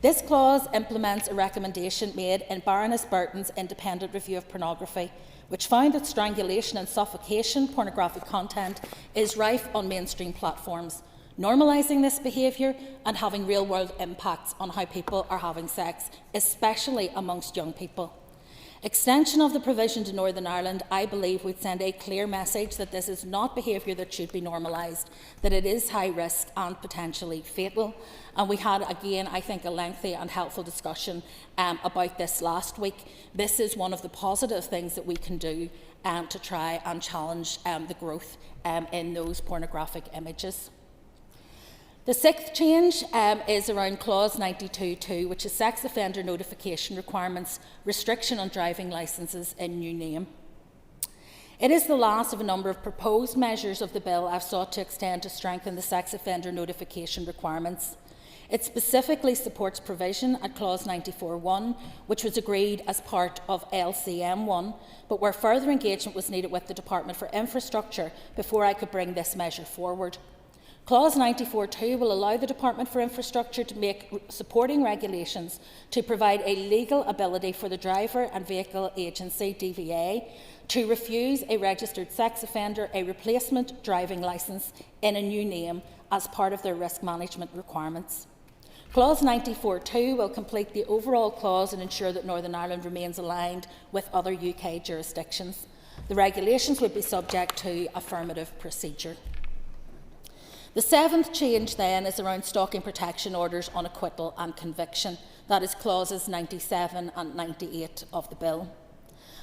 This clause implements a recommendation made in Baroness Burton's independent review of pornography, which found that strangulation and suffocation pornographic content is rife on mainstream platforms, normalising this behaviour and having real-world impacts on how people are having sex, especially amongst young people. Extension of the provision to Northern Ireland, I believe, would send a clear message that this is not behaviour that should be normalised, that it is high risk and potentially fatal. And we had, again, I think, a lengthy and helpful discussion about this last week. This is one of the positive things that we can do to try and challenge the growth in those pornographic images. The sixth change is around clause 92.2, which is sex offender notification requirements, restriction on driving licences in new name. It is the last of a number of proposed measures of the bill I've sought to extend to strengthen the sex offender notification requirements. It specifically supports provision at clause 94.1, which was agreed as part of LCM1, but where further engagement was needed with the Department for Infrastructure before I could bring this measure forward. Clause 94.2 will allow the Department for Infrastructure to make supporting regulations to provide a legal ability for the Driver and Vehicle Agency, DVA, to refuse a registered sex offender a replacement driving licence in a new name as part of their risk management requirements. Clause 94.2 will complete the overall clause and ensure that Northern Ireland remains aligned with other UK jurisdictions. The regulations would be subject to affirmative procedure. The seventh change then is around stalking protection orders on acquittal and conviction. That is clauses 97 and 98 of the bill.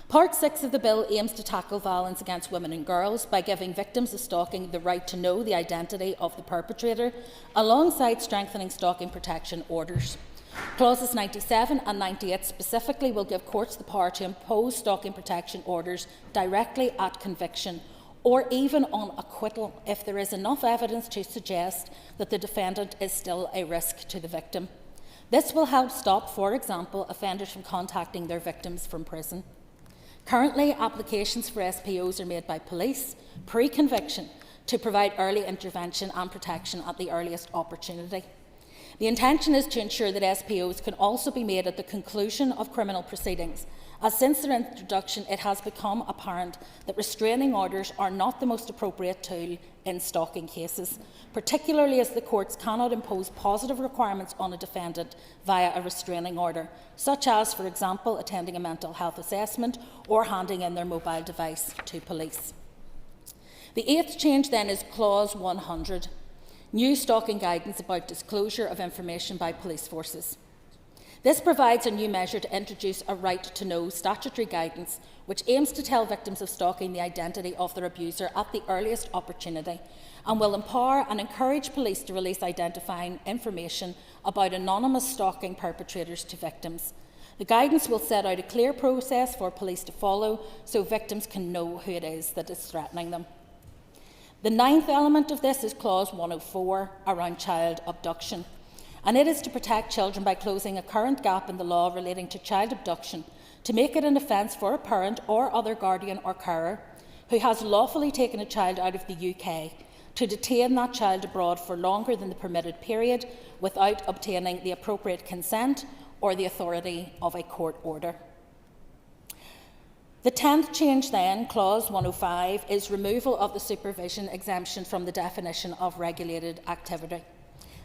Part 6 of the bill aims to tackle violence against women and girls by giving victims of stalking the right to know the identity of the perpetrator, alongside strengthening stalking protection orders. Clauses 97 and 98 specifically will give courts the power to impose stalking protection orders directly at conviction, or even on acquittal if there is enough evidence to suggest that the defendant is still a risk to the victim. This will help stop, for example, offenders from contacting their victims from prison. Currently, applications for SPOs are made by police pre-conviction to provide early intervention and protection at the earliest opportunity. The intention is to ensure that SPOs can also be made at the conclusion of criminal proceedings, as since their introduction it has become apparent that restraining orders are not the most appropriate tool in stalking cases, particularly as the courts cannot impose positive requirements on a defendant via a restraining order, such as, for example, attending a mental health assessment or handing in their mobile device to police. The eighth change then is clause 100, new stalking guidance about disclosure of information by police forces. This provides a new measure to introduce a right to know statutory guidance, which aims to tell victims of stalking the identity of their abuser at the earliest opportunity, and will empower and encourage police to release identifying information about anonymous stalking perpetrators to victims. The guidance will set out a clear process for police to follow so victims can know who it is that is threatening them. The ninth element of this is clause 104 around child abduction, and it is to protect children by closing a current gap in the law relating to child abduction to make it an offence for a parent or other guardian or carer who has lawfully taken a child out of the UK to detain that child abroad for longer than the permitted period without obtaining the appropriate consent or the authority of a court order. The 10th change then, Clause 105, is removal of the supervision exemption from the definition of regulated activity.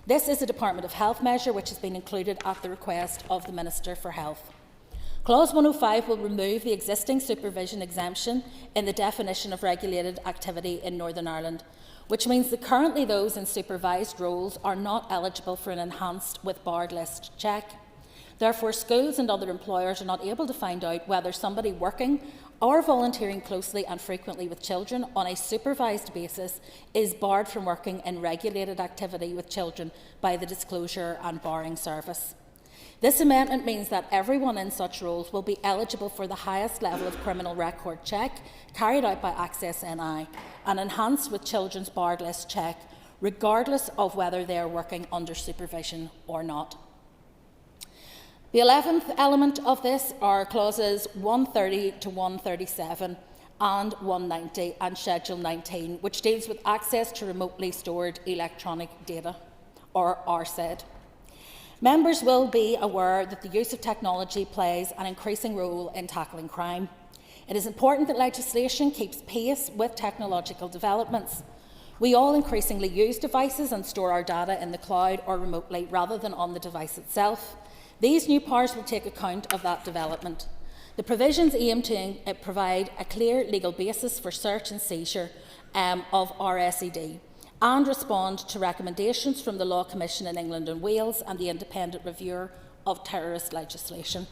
This is a Department of Health measure which has been included at the request of the Minister for Health. Clause 105 will remove the existing supervision exemption in the definition of regulated activity in Northern Ireland, which means that currently those in supervised roles are not eligible for an enhanced with barred list check. Therefore, schools and other employers are not able to find out whether somebody working or volunteering closely and frequently with children on a supervised basis is barred from working in regulated activity with children by the Disclosure and Barring Service. This amendment means that everyone in such roles will be eligible for the highest level of criminal record check carried out by Access NI, an enhanced with children's barred list check, regardless of whether they are working under supervision or not. The 11th element of this are clauses 130 to 137 and 190 and Schedule 19, which deals with access to remotely stored electronic data, or RSED. Members will be aware that the use of technology plays an increasing role in tackling crime. It is important that legislation keeps pace with technological developments. We all increasingly use devices and store our data in the cloud or remotely rather than on the device itself. These new powers will take account of that development. The provisions aim to provide a clear legal basis for search and seizure of RSED and respond to recommendations from the Law Commission in England and Wales and the Independent Reviewer of Terrorist Legislation.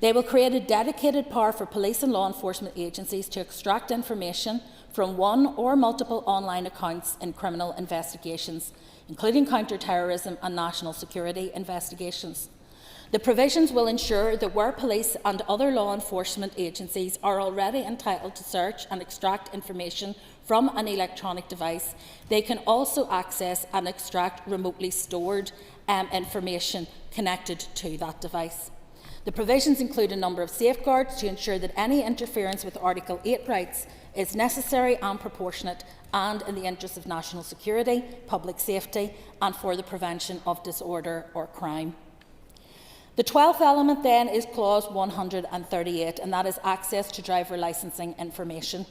They will create a dedicated power for police and law enforcement agencies to extract information from one or multiple online accounts in criminal investigations, including counter-terrorism and national security investigations. The provisions will ensure that where police and other law enforcement agencies are already entitled to search and extract information from an electronic device, they can also access and extract remotely stored information connected to that device. The provisions include a number of safeguards to ensure that any interference with Article 8 rights is necessary and proportionate and in the interests of national security, public safety and for the prevention of disorder or crime. The 12th element then is clause 138, and that is access to driver licensing information.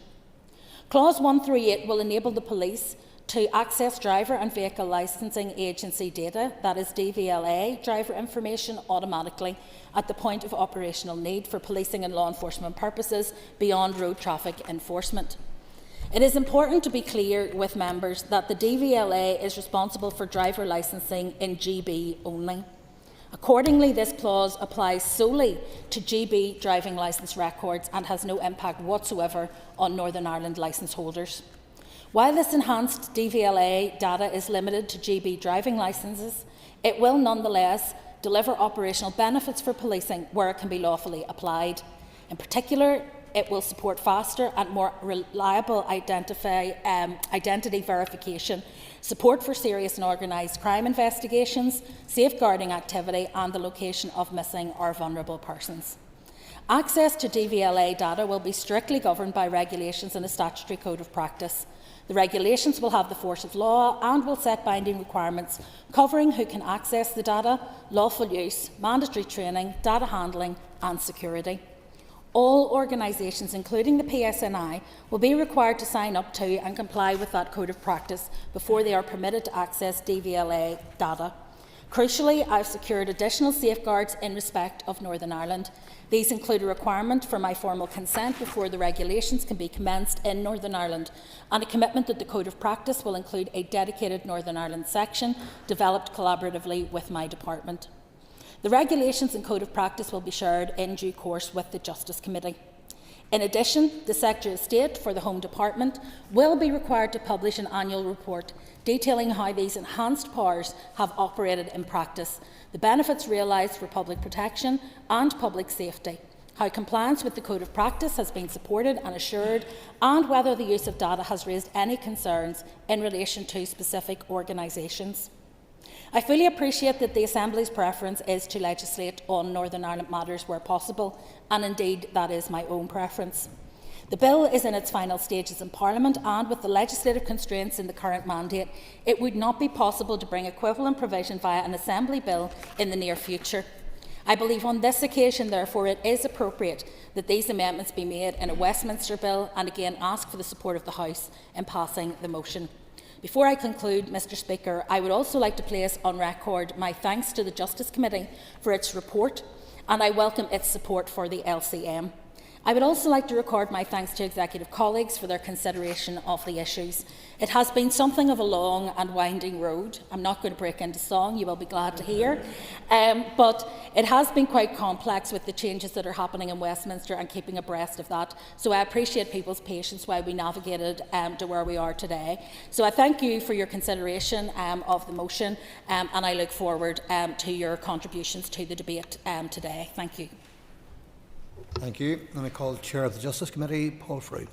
Clause 138 will enable the police to access driver and vehicle licensing agency data, that is DVLA, driver information automatically at the point of operational need for policing and law enforcement purposes beyond road traffic enforcement. It is important to be clear with members that the DVLA is responsible for driver licensing in GB only. Accordingly, this clause applies solely to GB driving licence records and has no impact whatsoever on Northern Ireland licence holders. While this enhanced DVLA data is limited to GB driving licences, it will nonetheless deliver operational benefits for policing where it can be lawfully applied. In particular, it will support faster and more reliable identity verification, support for serious and organised crime investigations, safeguarding activity and the location of missing or vulnerable persons. Access to DVLA data will be strictly governed by regulations and a statutory code of practice. The regulations will have the force of law and will set binding requirements covering who can access the data, lawful use, mandatory training, data handling and security. All organisations, including the PSNI, will be required to sign up to and comply with that code of practice before they are permitted to access DVLA data. Crucially, I have secured additional safeguards in respect of Northern Ireland. These include a requirement for my formal consent before the regulations can be commenced in Northern Ireland, and a commitment that the Code of Practice will include a dedicated Northern Ireland section developed collaboratively with my department. The regulations and Code of Practice will be shared in due course with the Justice Committee. In addition, the Secretary of State for the Home Department will be required to publish an annual report detailing how these enhanced powers have operated in practice, the benefits realised for public protection and public safety, how compliance with the Code of Practice has been supported and assured, and whether the use of data has raised any concerns in relation to specific organisations. I fully appreciate that the Assembly's preference is to legislate on Northern Ireland matters where possible, and indeed that is my own preference. The bill is in its final stages in Parliament, and with the legislative constraints in the current mandate, it would not be possible to bring equivalent provision via an Assembly bill in the near future. I believe on this occasion, therefore, it is appropriate that these amendments be made in a Westminster bill, and again ask for the support of the House in passing the motion. Before I conclude, Mr Speaker, I would also like to place on record my thanks to the Justice Committee for its report, and I welcome its support for the LCM. I would also like to record my thanks to executive colleagues for their consideration of the issues. It has been something of a long and winding road. I'm not going to break into song, you will be glad to hear. But it has been quite complex with the changes that are happening in Westminster and keeping abreast of that. So I appreciate people's patience while we navigated to where we are today. So I thank you for your consideration of the motion, and I look forward to your contributions to the debate today. Thank you. Thank you. And I call the Chair of the Justice Committee, Paul Frew.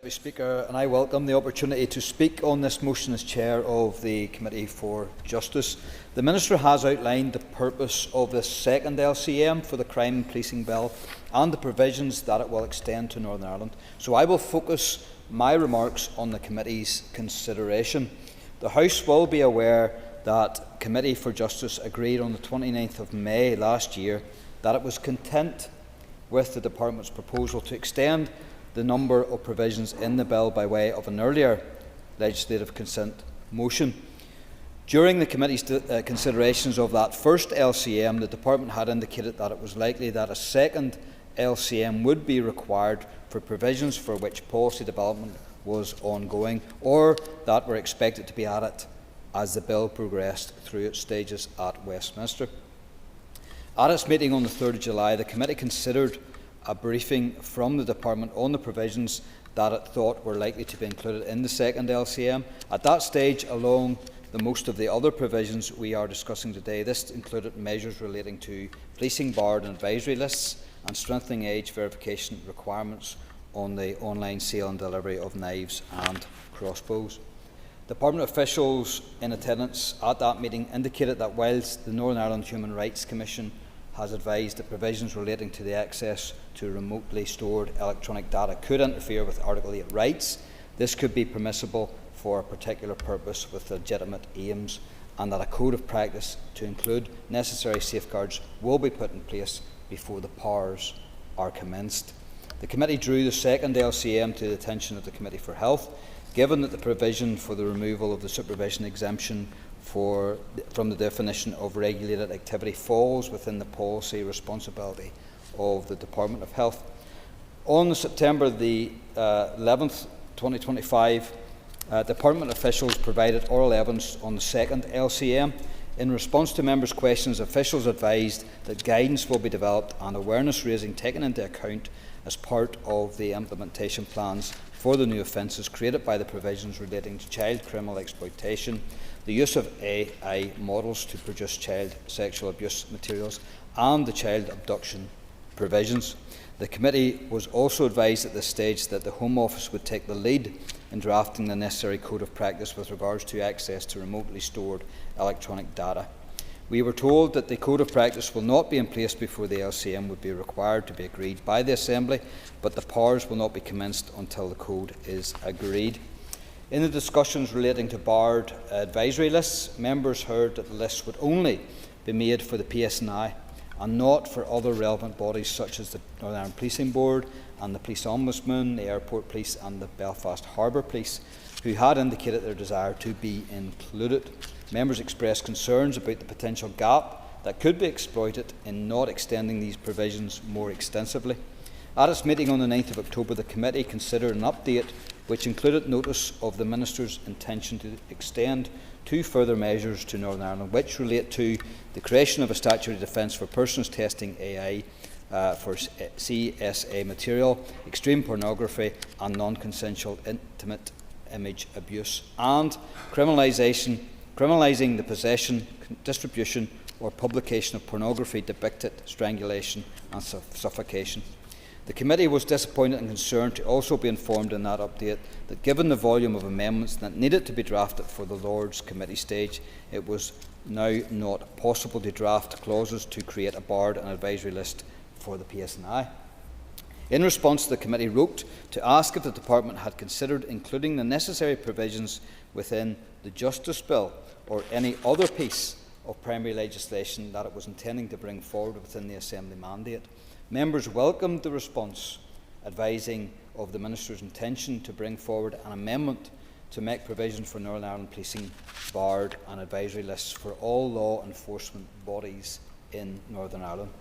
Mr Speaker, and I welcome the opportunity to speak on this motion as Chair of the Committee for Justice. The Minister has outlined the purpose of this second LCM for the Crime and Policing Bill and the provisions that it will extend to Northern Ireland. So I will focus my remarks on the Committee's consideration. The House will be aware that Committee for Justice agreed on the 29th of May last year that it was content with the Department's proposal to extend the number of provisions in the bill by way of an earlier legislative consent motion. During the Committee's considerations of that first LCM, the Department had indicated that it was likely that a second LCM would be required for provisions for which policy development was ongoing, or that were expected to be added as the bill progressed through its stages at Westminster. At its meeting on the 3rd of July, the Committee considered a briefing from the Department on the provisions that it thought were likely to be included in the second LCM. At that stage, along with most of the other provisions we are discussing today, this included measures relating to policing barred and advisory lists and strengthening age verification requirements on the online sale and delivery of knives and crossbows. Department officials in attendance at that meeting indicated that whilst the Northern Ireland Human Rights Commission has advised that provisions relating to the access to remotely stored electronic data could interfere with Article 8 rights, this could be permissible for a particular purpose with legitimate aims, and that a code of practice to include necessary safeguards will be put in place before the powers are commenced. The Committee drew the second LCM to the attention of the Committee for Health, given that the provision for the removal of the supervision exemption from the definition of regulated activity falls within the policy responsibility of the Department of Health. On September the 11th, 2025, Department officials provided oral evidence on the second LCM. In response to members' questions, officials advised that guidance will be developed and awareness raising taken into account as part of the implementation plans for the new offences created by the provisions relating to child criminal exploitation, the use of AI models to produce child sexual abuse materials, and the child abduction provisions. The Committee was also advised at this stage that the Home Office would take the lead in drafting the necessary code of practice with regards to access to remotely stored electronic data. We were told that the code of practice will not be in place before the LCM would be required to be agreed by the Assembly, but the powers will not be commenced until the code is agreed. In the discussions relating to barred advisory lists, members heard that the lists would only be made for the PSNI and not for other relevant bodies such as the Northern Ireland Policing Board and the Police Ombudsman, the Airport Police and the Belfast Harbour Police, who had indicated their desire to be included. Members expressed concerns about the potential gap that could be exploited in not extending these provisions more extensively. At its meeting on the 9th of October, the Committee considered an update which included notice of the Minister's intention to extend two further measures to Northern Ireland, which relate to the creation of a statutory defence for persons testing AI for CSA material, extreme pornography and non-consensual intimate image abuse, and criminalising the possession, distribution or publication of pornography depicted strangulation and suffocation. The Committee was disappointed and concerned to also be informed in that update that given the volume of amendments that needed to be drafted for the Lords Committee stage, it was now not possible to draft clauses to create a barred and advisory list for the PSNI. In response, the Committee wrote to ask if the Department had considered including the necessary provisions within the Justice Bill or any other piece of primary legislation that it was intending to bring forward within the Assembly mandate. Members welcomed the response, advising of the Minister's intention to bring forward an amendment to make provision for Northern Ireland policing barred and advisory lists for all law enforcement bodies in Northern Ireland.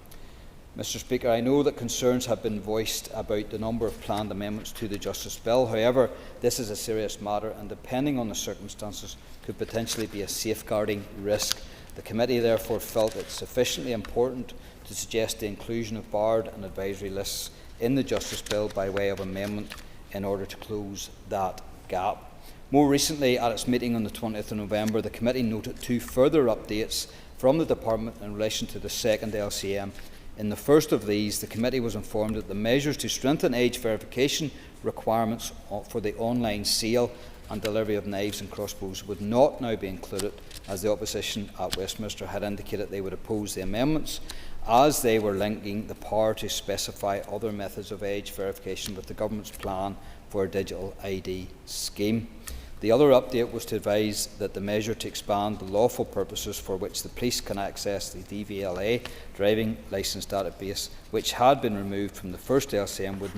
Mr. Speaker, I know that concerns have been voiced about the number of planned amendments to the Justice Bill. However, this is a serious matter and, depending on the circumstances, could potentially be a safeguarding risk. The committee therefore felt it sufficiently important to suggest the inclusion of barred and advisory lists in the Justice Bill by way of amendment in order to close that gap. More recently, at its meeting on the 20th of November, the committee noted 2 further updates from the Department in relation to the second LCM. In the first of these, the committee was informed that the measures to strengthen age verification requirements for the online sale and delivery of knives and crossbows would not now be included, as the opposition at Westminster had indicated they would oppose the amendments, as they were linking the power to specify other methods of age verification with the government's plan for a digital ID scheme. The other update was to advise that the measure to expand the lawful purposes for which the police can access the DVLA driving licence database, which had been removed from the first LCM, would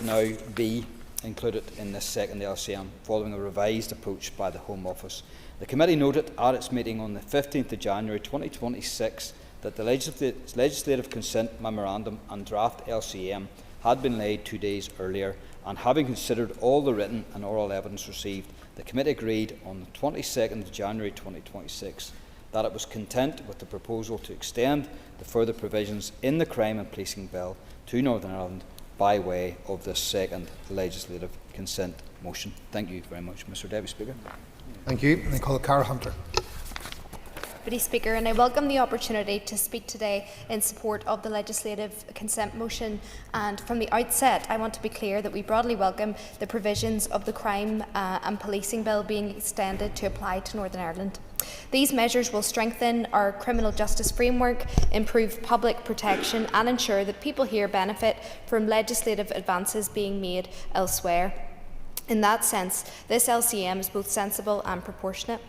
now be included in this second LCM, following a revised approach by the Home Office. The committee noted at its meeting on the 15th of January 2026 that the legislative consent memorandum and draft LCM had been laid 2 days earlier, and having considered all the written and oral evidence received, the committee agreed on the 22nd of January 2026 that it was content with the proposal to extend the further provisions in the Crime and Policing Bill to Northern Ireland by way of this second legislative consent motion. Thank you very much, Mr. Deputy Speaker. Thank you. I call Cara Hunter. Deputy Speaker, and I welcome the opportunity to speak today in support of the legislative consent motion. And from the outset, I want to be clear that we broadly welcome the provisions of the Crime and Policing Bill being extended to apply to Northern Ireland. These measures will strengthen our criminal justice framework, improve public protection, and ensure that people here benefit from legislative advances being made elsewhere. In that sense, this LCM is both sensible and proportionate.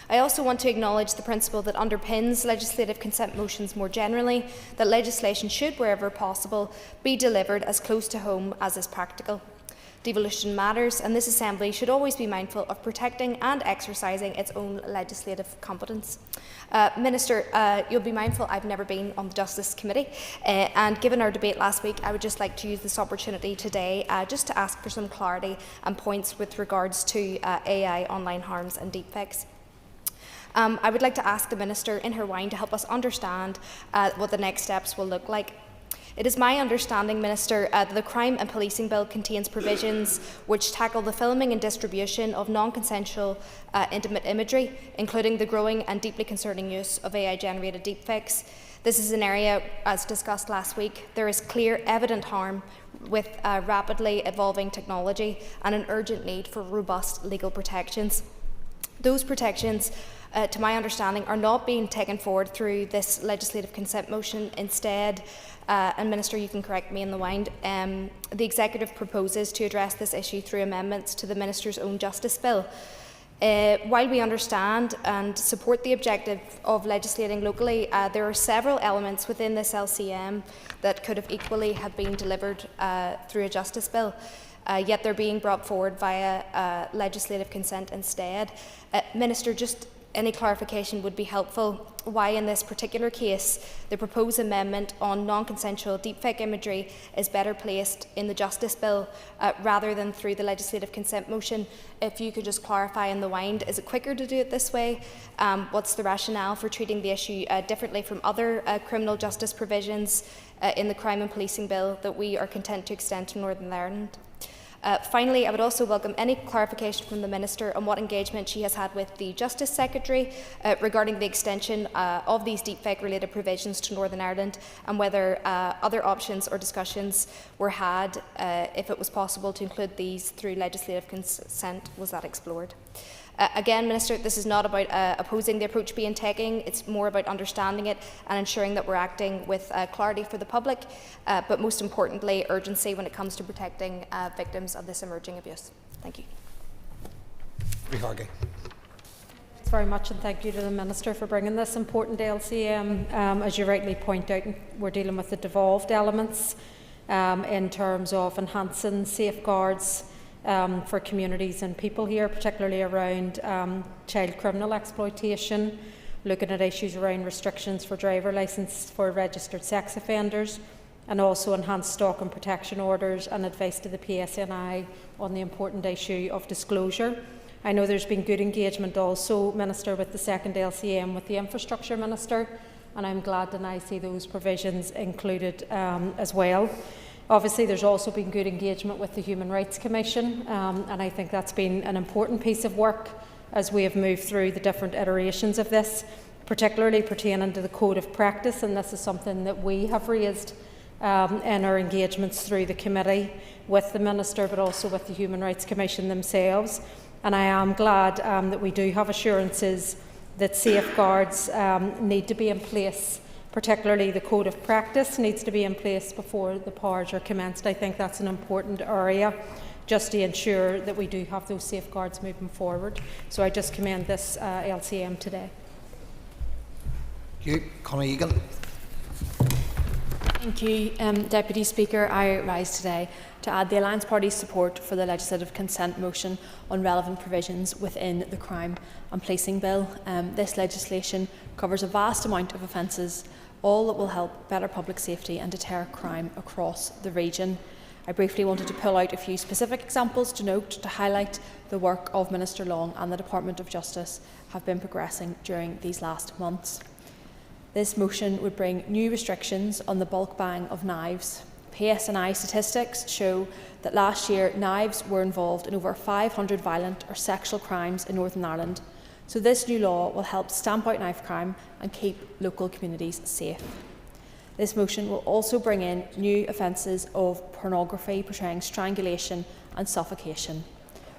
I also want to acknowledge the principle that underpins legislative consent motions more generally, that legislation should, wherever possible, be delivered as close to home as is practical. Devolution matters, and this Assembly should always be mindful of protecting and exercising its own legislative competence. Minister, you'll be mindful I've never been on the Justice Committee, and given our debate last week, I would just like to use this opportunity today just to ask for some clarity and points with regards to AI, online harms and deepfakes. I would like to ask the Minister in her wine to help us understand what the next steps will look like. It is my understanding, Minister, that the Crime and Policing Bill contains provisions which tackle the filming and distribution of non-consensual intimate imagery, including the growing and deeply concerning use of AI-generated deepfakes. This is an area, as discussed last week, there is clear, evident harm with rapidly evolving technology and an urgent need for robust legal protections. Those protections, to my understanding, are not being taken forward through this legislative consent motion. Instead, and Minister, you can correct me in the wind, the Executive proposes to address this issue through amendments to the Minister's own Justice Bill. While we understand and support the objective of legislating locally, there are several elements within this LCM that could have equally have been delivered through a Justice Bill. Yet they're being brought forward via legislative consent instead. Minister, just any clarification would be helpful. Why in this particular case the proposed amendment on non-consensual deepfake imagery is better placed in the Justice Bill rather than through the legislative consent motion? If you could just clarify in the wind, is it quicker to do it this way? What's the rationale for treating the issue differently from other criminal justice provisions in the Crime and Policing Bill that we are content to extend to Northern Ireland? Finally, I would also welcome any clarification from the Minister on what engagement she has had with the Justice Secretary regarding the extension of these deepfake-related provisions to Northern Ireland, and whether other options or discussions were had, if it was possible to include these through legislative consent. Was that explored? Again, Minister, this is not about opposing the approach being taken, it's more about understanding it and ensuring that we're acting with clarity for the public, but most importantly, urgency when it comes to protecting victims of this emerging abuse. Thank you. Thanks very much, and thank you to the Minister for bringing this important LCM. As you rightly point out, we're dealing with the devolved elements in terms of enhancing safeguards for communities and people here, particularly around child criminal exploitation, looking at issues around restrictions for driver licence for registered sex offenders, and also enhanced stalk and protection orders and advice to the PSNI on the important issue of disclosure. I know there's been good engagement also, Minister, with the second LCM with the Infrastructure Minister, and I'm glad to now see those provisions included as well. Obviously, there's also been good engagement with the Human Rights Commission, and I think that's been an important piece of work as we have moved through the different iterations of this, particularly pertaining to the Code of Practice, and this is something that we have raised in our engagements through the committee with the Minister, but also with the Human Rights Commission themselves. And I am glad that we do have assurances that safeguards need to be in place, particularly the Code of Practice needs to be in place before the powers are commenced. I think that's an important area just to ensure that we do have those safeguards moving forward. So I just commend this LCM today. Thank you. Conor Egan. Thank you, Deputy Speaker. I rise today to add the Alliance Party's support for the legislative consent motion on relevant provisions within the Crime and Policing Bill. This legislation covers a vast amount of offences, all that will help better public safety and deter crime across the region. I briefly wanted to pull out a few specific examples to note to highlight the work of Minister Long and the Department of Justice have been progressing during these last months. This motion would bring new restrictions on the bulk buying of knives. PSNI statistics show that last year knives were involved in over 500 violent or sexual crimes in Northern Ireland, so this new law will help stamp out knife crime and keep local communities safe. This motion will also bring in new offences of pornography portraying strangulation and suffocation.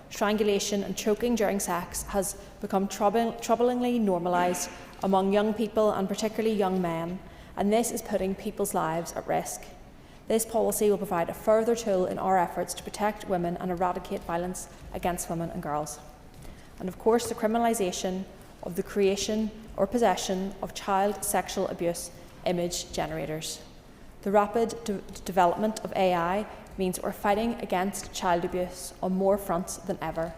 Strangulation and choking during sex has become troublingly normalised among young people and particularly young men, and this is putting people's lives at risk. This policy will provide a further tool in our efforts to protect women and eradicate violence against women and girls. And of course, the criminalisation of the creation or possession of child sexual abuse image generators. The rapid development of AI means we're fighting against child abuse on more fronts than ever.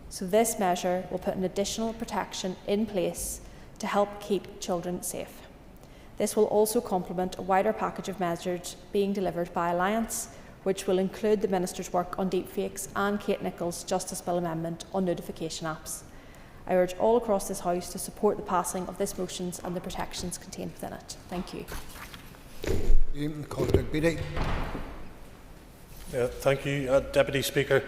So this measure will put an additional protection in place to help keep children safe. This will also complement a wider package of measures being delivered by Alliance, which will include the Minister's work on deepfakes and Kate Nicholl's Justice Bill amendment on notification apps. I urge all across this House to support the passing of this motion and the protections contained within it. Thank you. Thank you, Deputy Speaker.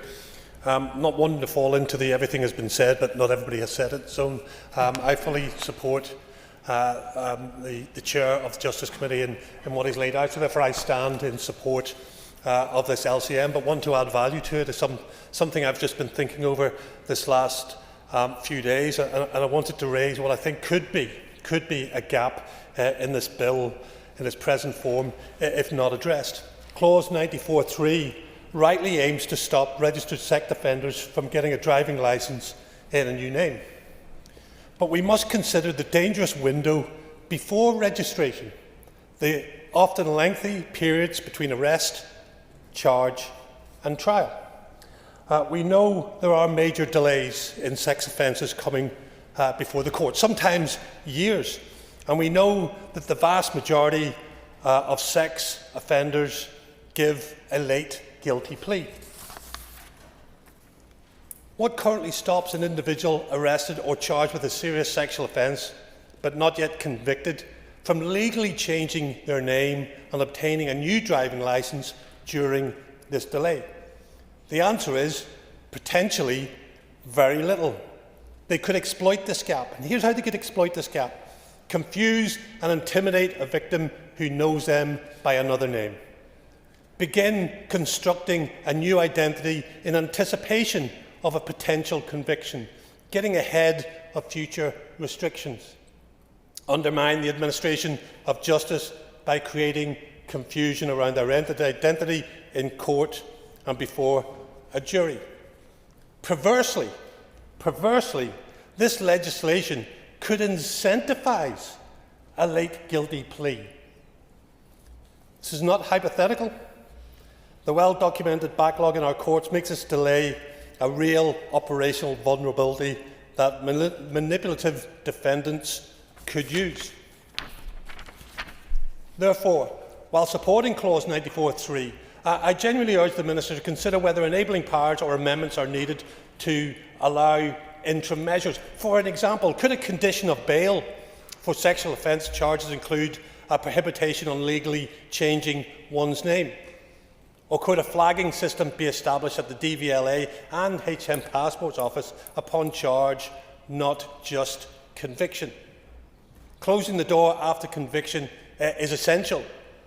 Not wanting to fall into the everything has been said, but not everybody has said it. So I fully support the Chair of the Justice Committee in what he's laid out. So therefore I stand in support of this LCM, but want to add value to it. It's something I've just been thinking over this last few days, and I wanted to raise what I think could be a gap in this bill in its present form if not addressed. Clause 94(3) rightly aims to stop registered sex offenders from getting a driving licence in a new name. But we must consider the dangerous window before registration, the often lengthy periods between arrest, charge and trial. We know there are major delays in sex offences coming before the court, sometimes years, and we know that the vast majority of sex offenders give a late guilty plea. What currently stops an individual arrested or charged with a serious sexual offence but not yet convicted from legally changing their name and obtaining a new driving licence during this delay? The answer is potentially very little. They could exploit this gap, and here's how they could exploit this gap: confuse and intimidate a victim who knows them by another name. Begin constructing a new identity in anticipation of a potential conviction, getting ahead of future restrictions. Undermine the administration of justice by creating confusion around their identity in court and before a jury. Perversely, this legislation could incentivise a late guilty plea. This is not hypothetical. The well-documented backlog in our courts makes this delay a real operational vulnerability that manipulative defendants could use. Therefore, while supporting Clause 94(3), I genuinely urge the Minister to consider whether enabling powers or amendments are needed to allow interim measures. For an example, could a condition of bail for sexual offence charges include a prohibition on legally changing one's name? Or could a flagging system be established at the DVLA and HM Passports Office upon charge, not just conviction? Closing the door after conviction is essential,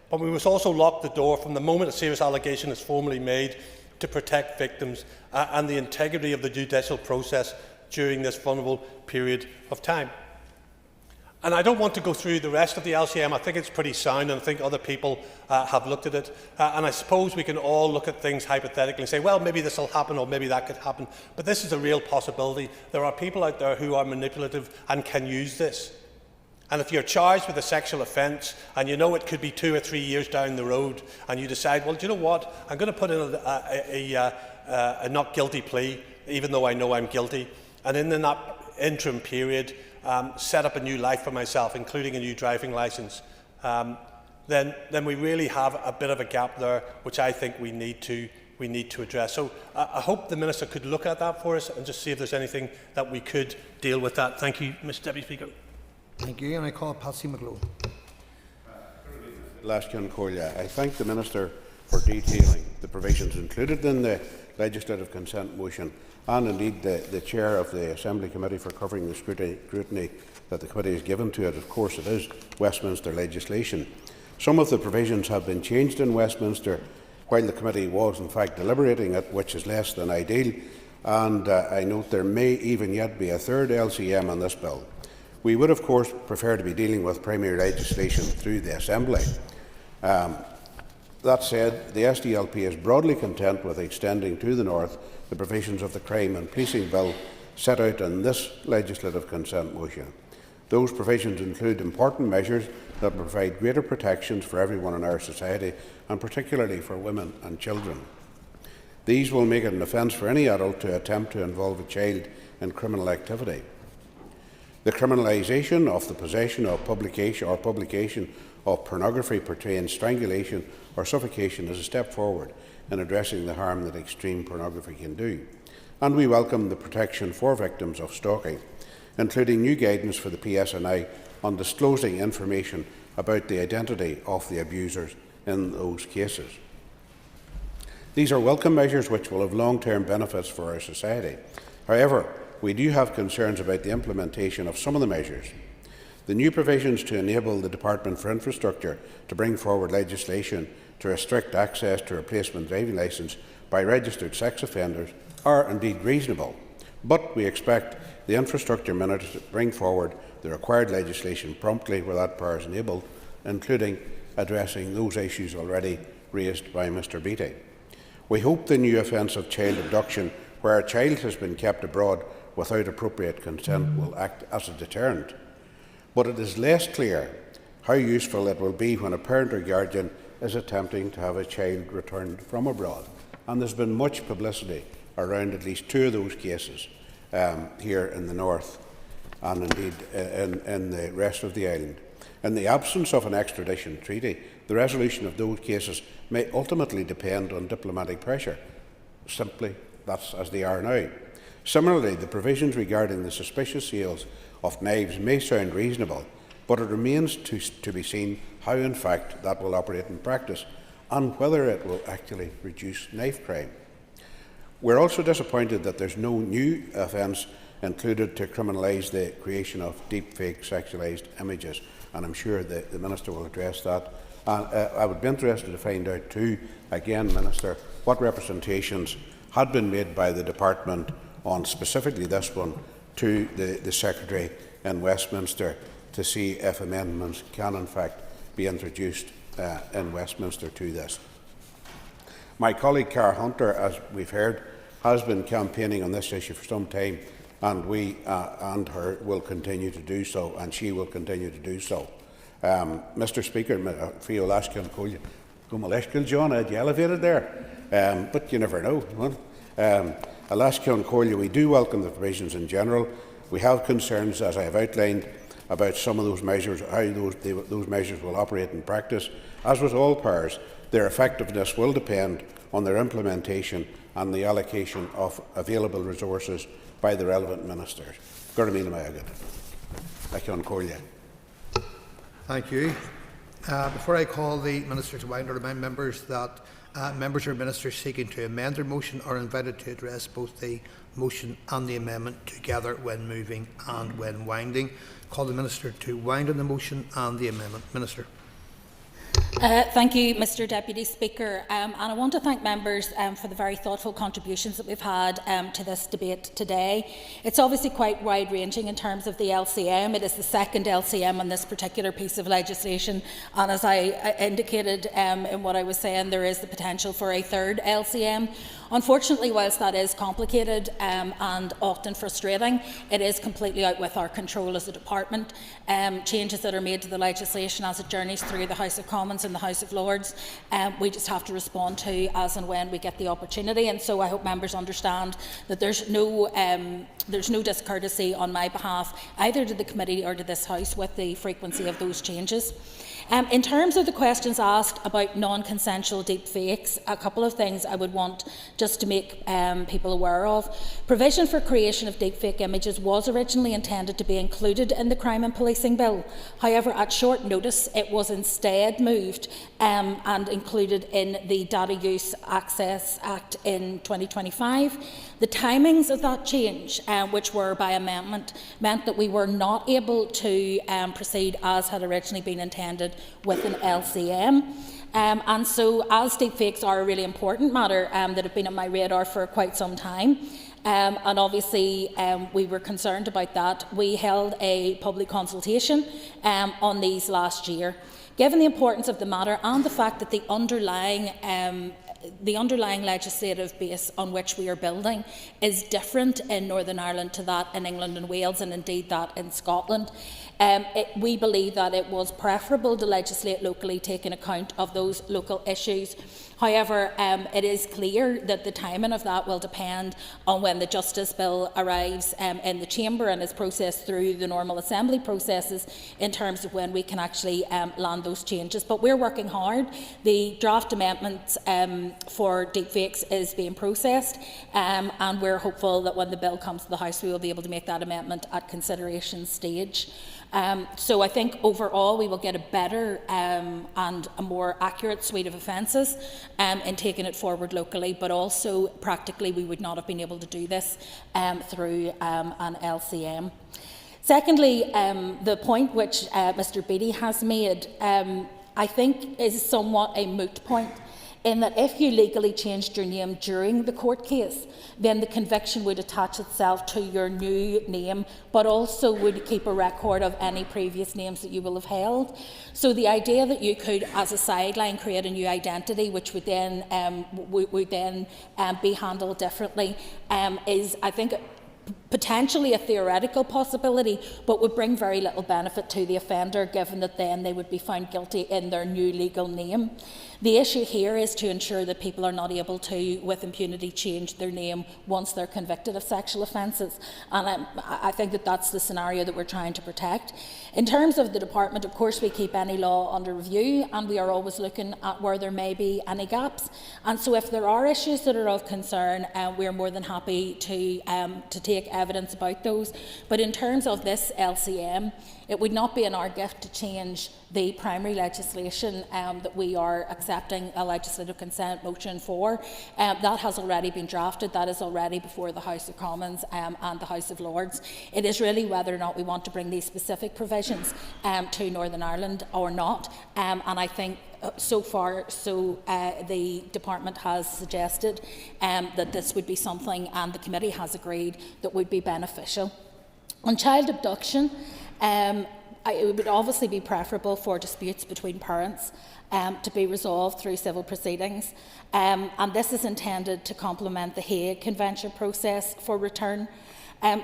but we must also lock the door from the moment a serious allegation is formally made to protect victims and the integrity of the judicial process during this vulnerable period of time. And I don't want to go through the rest of the LCM. I think it's pretty sound, and I think other people have looked at it. And I suppose we can all look at things hypothetically and say, well, maybe this will happen or maybe that could happen. But this is a real possibility. There are people out there who are manipulative and can use this. And if you're charged with a sexual offence and you know it could be 2 or 3 years down the road, and you decide, well, do you know what, I'm going to put in a not guilty plea, even though I know I'm guilty, and in that interim period, set up a new life for myself, including a new driving licence, then we really have a bit of a gap there, which I think we need to address. So I hope the Minister could look at that for us and just see if there's anything that we could deal with that. Thank you, Mr. Deputy Speaker. Thank you, and I call Patsy McGlow. I thank the Minister for detailing the provisions included in the legislative consent motion, and indeed the Chair of the Assembly Committee for covering the scrutiny that the committee has given to it. Of course, it is Westminster legislation. Some of the provisions have been changed in Westminster while the committee was in fact deliberating it, which is less than ideal, and I note there may even yet be a third LCM on this bill. We would, of course, prefer to be dealing with primary legislation through the Assembly. That said, the SDLP is broadly content with extending to the North the provisions of the Crime and Policing Bill set out in this legislative consent motion. Those provisions include important measures that provide greater protections for everyone in our society, and particularly for women and children. These will make it an offence for any adult to attempt to involve a child in criminal activity. The criminalisation of the possession of publication of pornography portraying strangulation or suffocation is a step forward in addressing the harm that extreme pornography can do. And we welcome the protection for victims of stalking, including new guidance for the PSNI on disclosing information about the identity of the abusers in those cases. These are welcome measures which will have long-term benefits for our society. However, we do have concerns about the implementation of some of the measures. The new provisions to enable the Department for Infrastructure to bring forward legislation to restrict access to replacement driving licence by registered sex offenders are indeed reasonable, but we expect the Infrastructure Minister to bring forward the required legislation promptly where that power is enabled, including addressing those issues already raised by Mr Beattie. We hope the new offence of child abduction, where a child has been kept abroad without appropriate consent, will act as a deterrent. But it is less clear how useful it will be when a parent or guardian is attempting to have a child returned from abroad. And there's been much publicity around at least 2 of those cases here in the North and indeed in the rest of the island. In the absence of an extradition treaty, the resolution of those cases may ultimately depend on diplomatic pressure. Simply, that's as they are now. Similarly, the provisions regarding the suspicious sales of knives may sound reasonable, but it remains to be seen how in fact that will operate in practice and whether it will actually reduce knife crime. We're also disappointed that there's no new offence included to criminalise the creation of deepfake sexualised images, and I'm sure that the Minister will address that. And I would be interested to find out too, again, Minister, what representations had been made by the Department on specifically this one to the Secretary in Westminster to see if amendments can in fact be introduced in Westminster to this. My colleague Cara Hunter, as we've heard, has been campaigning on this issue for some time and we and her will continue to do so, and she will continue to do so. Mr. Speaker, Fio Lashkin Coley, Gumaleshkin John, had you elevated there, but you never know. Lashkin Coley, we do welcome the provisions in general. We have concerns, as I have outlined, about some of those measures, how those measures will operate in practice. As with all powers, their effectiveness will depend on their implementation and the allocation of available resources by the relevant ministers. Thank you. Before I call the Minister to wind, I remind members that members or ministers seeking to amend their motion are invited to address both the motion and the amendment together when moving and when winding. Call the Minister to wind on the motion and the amendment. Minister. Thank you, Mr Deputy Speaker, and I want to thank members for the very thoughtful contributions that we've had to this debate today. It's obviously quite wide-ranging in terms of the LCM. It is the second LCM on this particular piece of legislation, and as I indicated in what I was saying, there is the potential for a third LCM. Unfortunately, whilst that is complicated and often frustrating, it is completely out with our control as a department. Changes that are made to the legislation as it journeys through the House of Commons and the House of Lords, we just have to respond to as and when we get the opportunity. And so I hope members understand that there's no discourtesy on my behalf, either to the committee or to this House, with the frequency of those changes. In terms of the questions asked about non-consensual deep fakes, a couple of things I would want just to make people aware of. Provision for creation of deep fake images was originally intended to be included in the Crime and Policing Bill. However, at short notice, it was instead moved and included in the Data Use Access Act in 2025. The timings of that change, which were by amendment, meant that we were not able to proceed as had originally been intended with an LCM. And so, as deepfakes are a really important matter that have been on my radar for quite some time, and obviously we were concerned about that, we held a public consultation on these last year. Given the importance of the matter and the fact that the underlying legislative base on which we are building is different in Northern Ireland to that in England and Wales, and indeed that in Scotland, we believe that it was preferable to legislate locally, taking account of those local issues. However, it is clear that the timing of that will depend on when the Justice Bill arrives in the Chamber and is processed through the normal Assembly processes in terms of when we can actually land those changes. But we're working hard. The draft amendments for deepfakes is being processed, and we're hopeful that when the bill comes to the House, we will be able to make that amendment at consideration stage. So I think overall we will get a better and a more accurate suite of offences in taking it forward locally, but also practically we would not have been able to do this through an LCM. Secondly, the point which Mr Beattie has made, I think is somewhat a moot point, in that if you legally changed your name during the court case, then the conviction would attach itself to your new name, but also would keep a record of any previous names that you will have held. So the idea that you could, as a sideline, create a new identity, which would then be handled differently, is, I think, potentially a theoretical possibility, but would bring very little benefit to the offender, given that then they would be found guilty in their new legal name. The issue here is to ensure that people are not able to, with impunity, change their name once they're convicted of sexual offences, and I think that that's the scenario that we're trying to protect. In terms of the department, of course, we keep any law under review, and we are always looking at where there may be any gaps. And so, if there are issues that are of concern, we are more than happy to take evidence about those. But in terms of this LCM, it would not be in our gift to change the primary legislation that we are accepting a legislative consent motion for. That has already been drafted. That is already before the House of Commons and the House of Lords. It is really whether or not we want to bring these specific provisions to Northern Ireland or not. And I think so far, the department has suggested that this would be something, and the committee has agreed, that would be beneficial. On child abduction, it would obviously be preferable for disputes between parents to be resolved through civil proceedings, and this is intended to complement the Hague Convention process for return.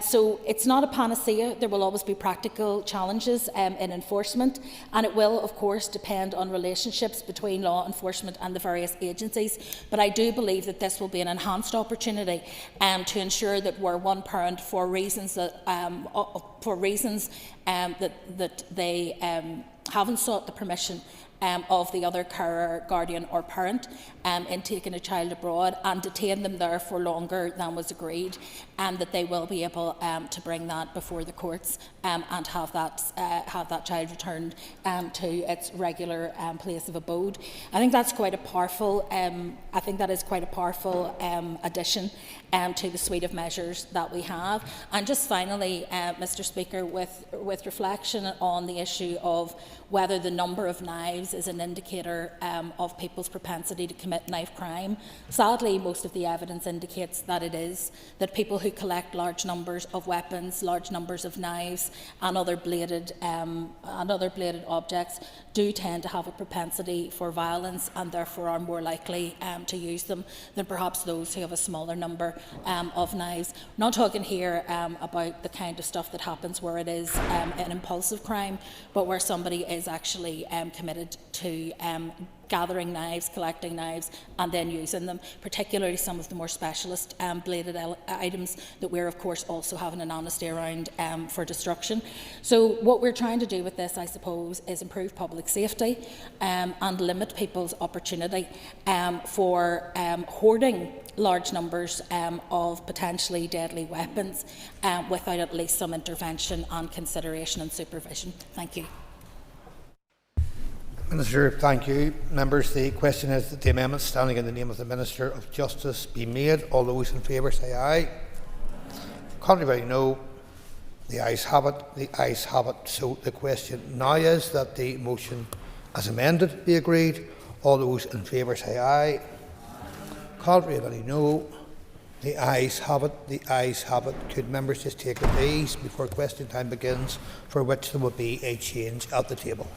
So it's not a panacea. There will always be practical challenges in enforcement, and it will, of course, depend on relationships between law enforcement and the various agencies. But I do believe that this will be an enhanced opportunity to ensure that where one parent, for reasons that they haven't sought the permission of the other carer, guardian or parent in taking a child abroad and detain them there for longer than was agreed, and that they will be able to bring that before the courts and have that child returned to its regular place of abode. I think that's quite a powerful. I think that is quite a powerful addition to the suite of measures that we have. And just finally, Mr. Speaker, with reflection on the issue of whether the number of knives is an indicator of people's propensity to commit knife crime. Sadly, most of the evidence indicates that it is, that people who collect large numbers of weapons, large numbers of knives and other bladed objects do tend to have a propensity for violence and therefore are more likely to use them than perhaps those who have a smaller number of knives. I'm not talking here about the kind of stuff that happens where it is an impulsive crime, but where somebody is actually committed to gathering knives, collecting knives and then using them, particularly some of the more specialist bladed items that we're of course also having an amnesty around for destruction. So what we're trying to do with this, I suppose, is improve public safety and limit people's opportunity for hoarding large numbers of potentially deadly weapons without at least some intervention and consideration and supervision. Thank you. Minister, thank you. Members, the question is that the amendment standing in the name of the Minister of Justice be made. All those in favour say aye. Contrary, no. The ayes have it. The ayes have it. So the question now is that the motion as amended be agreed. All those in favour say aye. Contrary, no. The ayes have it. The ayes have it. Could members just take their please before question time begins, for which there will be a change at the table.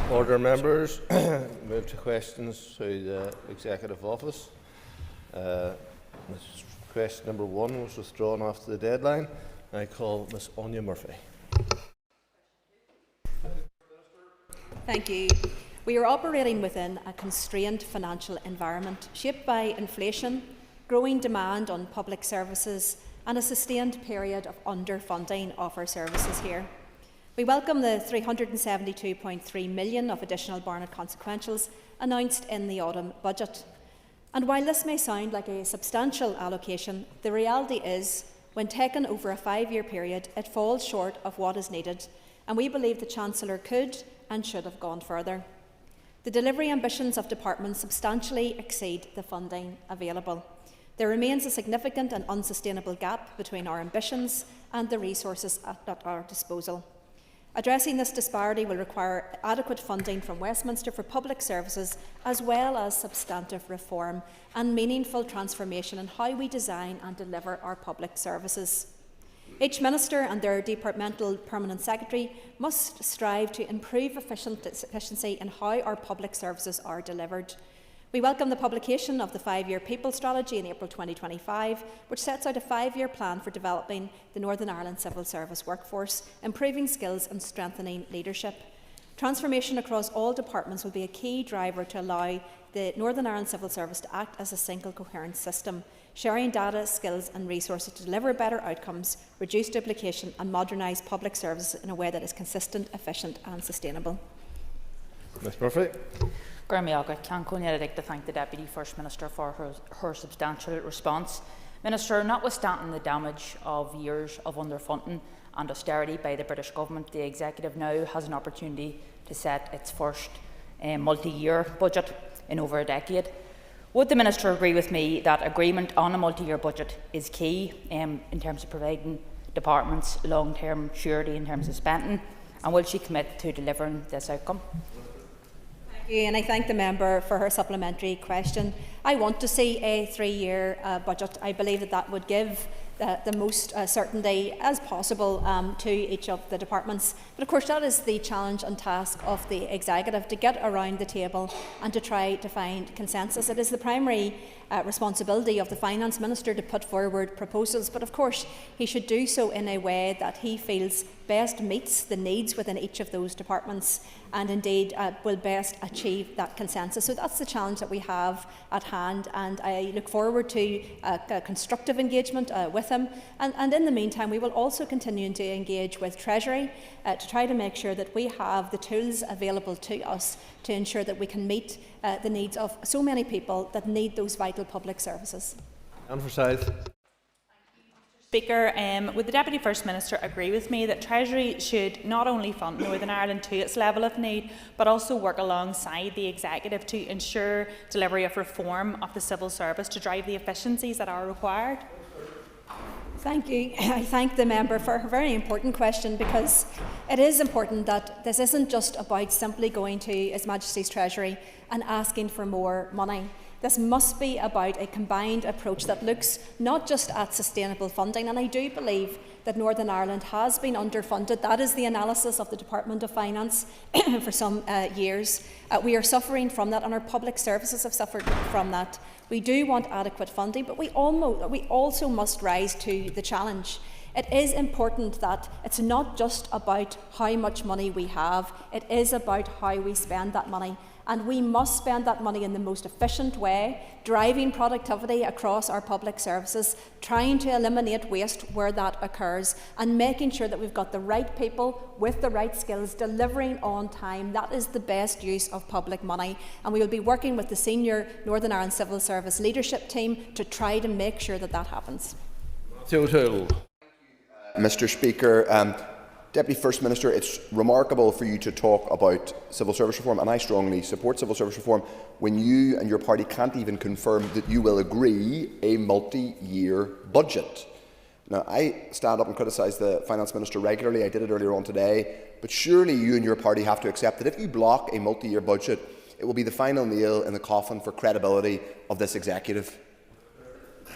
Order, members. Move to questions to the Executive Office. Question number 1 was withdrawn after the deadline. I call Ms. Anya Murphy. Thank you. We are operating within a constrained financial environment shaped by inflation, growing demand on public services and a sustained period of underfunding of our services here. We welcome the $372.3 million of additional Barnett consequentials announced in the autumn budget. And while this may sound like a substantial allocation, the reality is, when taken over a 5-year period, it falls short of what is needed, and we believe the Chancellor could and should have gone further. The delivery ambitions of departments substantially exceed the funding available. There remains a significant and unsustainable gap between our ambitions and the resources at our disposal. Addressing this disparity will require adequate funding from Westminster for public services, as well as substantive reform and meaningful transformation in how we design and deliver our public services. Each Minister and their departmental permanent secretary must strive to improve efficiency in how our public services are delivered. We welcome the publication of the 5-year People Strategy in April 2025, which sets out a 5-year plan for developing the Northern Ireland civil service workforce, improving skills and strengthening leadership. Transformation across all departments will be a key driver to allow the Northern Ireland civil service to act as a single coherent system, sharing data, skills and resources to deliver better outcomes, reduce duplication and modernise public services in a way that is consistent, efficient and sustainable. Ms Murphy. I'd like to thank the Deputy First Minister for her substantial response. Minister, notwithstanding the damage of years of underfunding and austerity by the British Government, the Executive now has an opportunity to set its first multi-year budget in over a decade. Would the Minister agree with me that agreement on a multi-year budget is key in terms of providing departments long-term surety in terms of spending, and will she commit to delivering this outcome? And I thank the member for her supplementary question. I want to see a 3-year budget. I believe that that would give the most certainty as possible to each of the departments. But of course that is the challenge and task of the Executive, to get around the table and to try to find consensus. It is the primary responsibility of the Finance Minister to put forward proposals, but of course he should do so in a way that he feels best meets the needs within each of those departments and indeed will best achieve that consensus. So that's the challenge that we have at hand, and I look forward to a constructive engagement with him. And in the meantime, we will also continue to engage with Treasury to try to make sure that we have the tools available to us to ensure that we can meet the needs of so many people that need those vital public services. And Forsyth. Speaker, would the Deputy First Minister agree with me that Treasury should not only fund Northern Ireland to its level of need, but also work alongside the Executive to ensure delivery of reform of the civil service to drive the efficiencies that are required? Thank you. I thank the member for her very important question, because it is important that this isn't just about simply going to His Majesty's Treasury and asking for more money. This must be about a combined approach that looks not just at sustainable funding, and I do believe that Northern Ireland has been underfunded. That is the analysis of the Department of Finance for some years. We are suffering from that, and our public services have suffered from that. We do want adequate funding, but we also must rise to the challenge. It is important that it's not just about how much money we have, it is about how we spend that money. And we must spend that money in the most efficient way, driving productivity across our public services, trying to eliminate waste where that occurs, and making sure that we've got the right people with the right skills delivering on time. That is the best use of public money. And we will be working with the senior Northern Ireland Civil Service leadership team to try to make sure that that happens. Mr. Speaker, Deputy First Minister, it's remarkable for you to talk about civil service reform, and I strongly support civil service reform, when you and your party can't even confirm that you will agree a multi-year budget. Now, I stand up and criticise the Finance Minister regularly. I did it earlier on today. But surely you and your party have to accept that if you block a multi-year budget, it will be the final nail in the coffin for credibility of this Executive.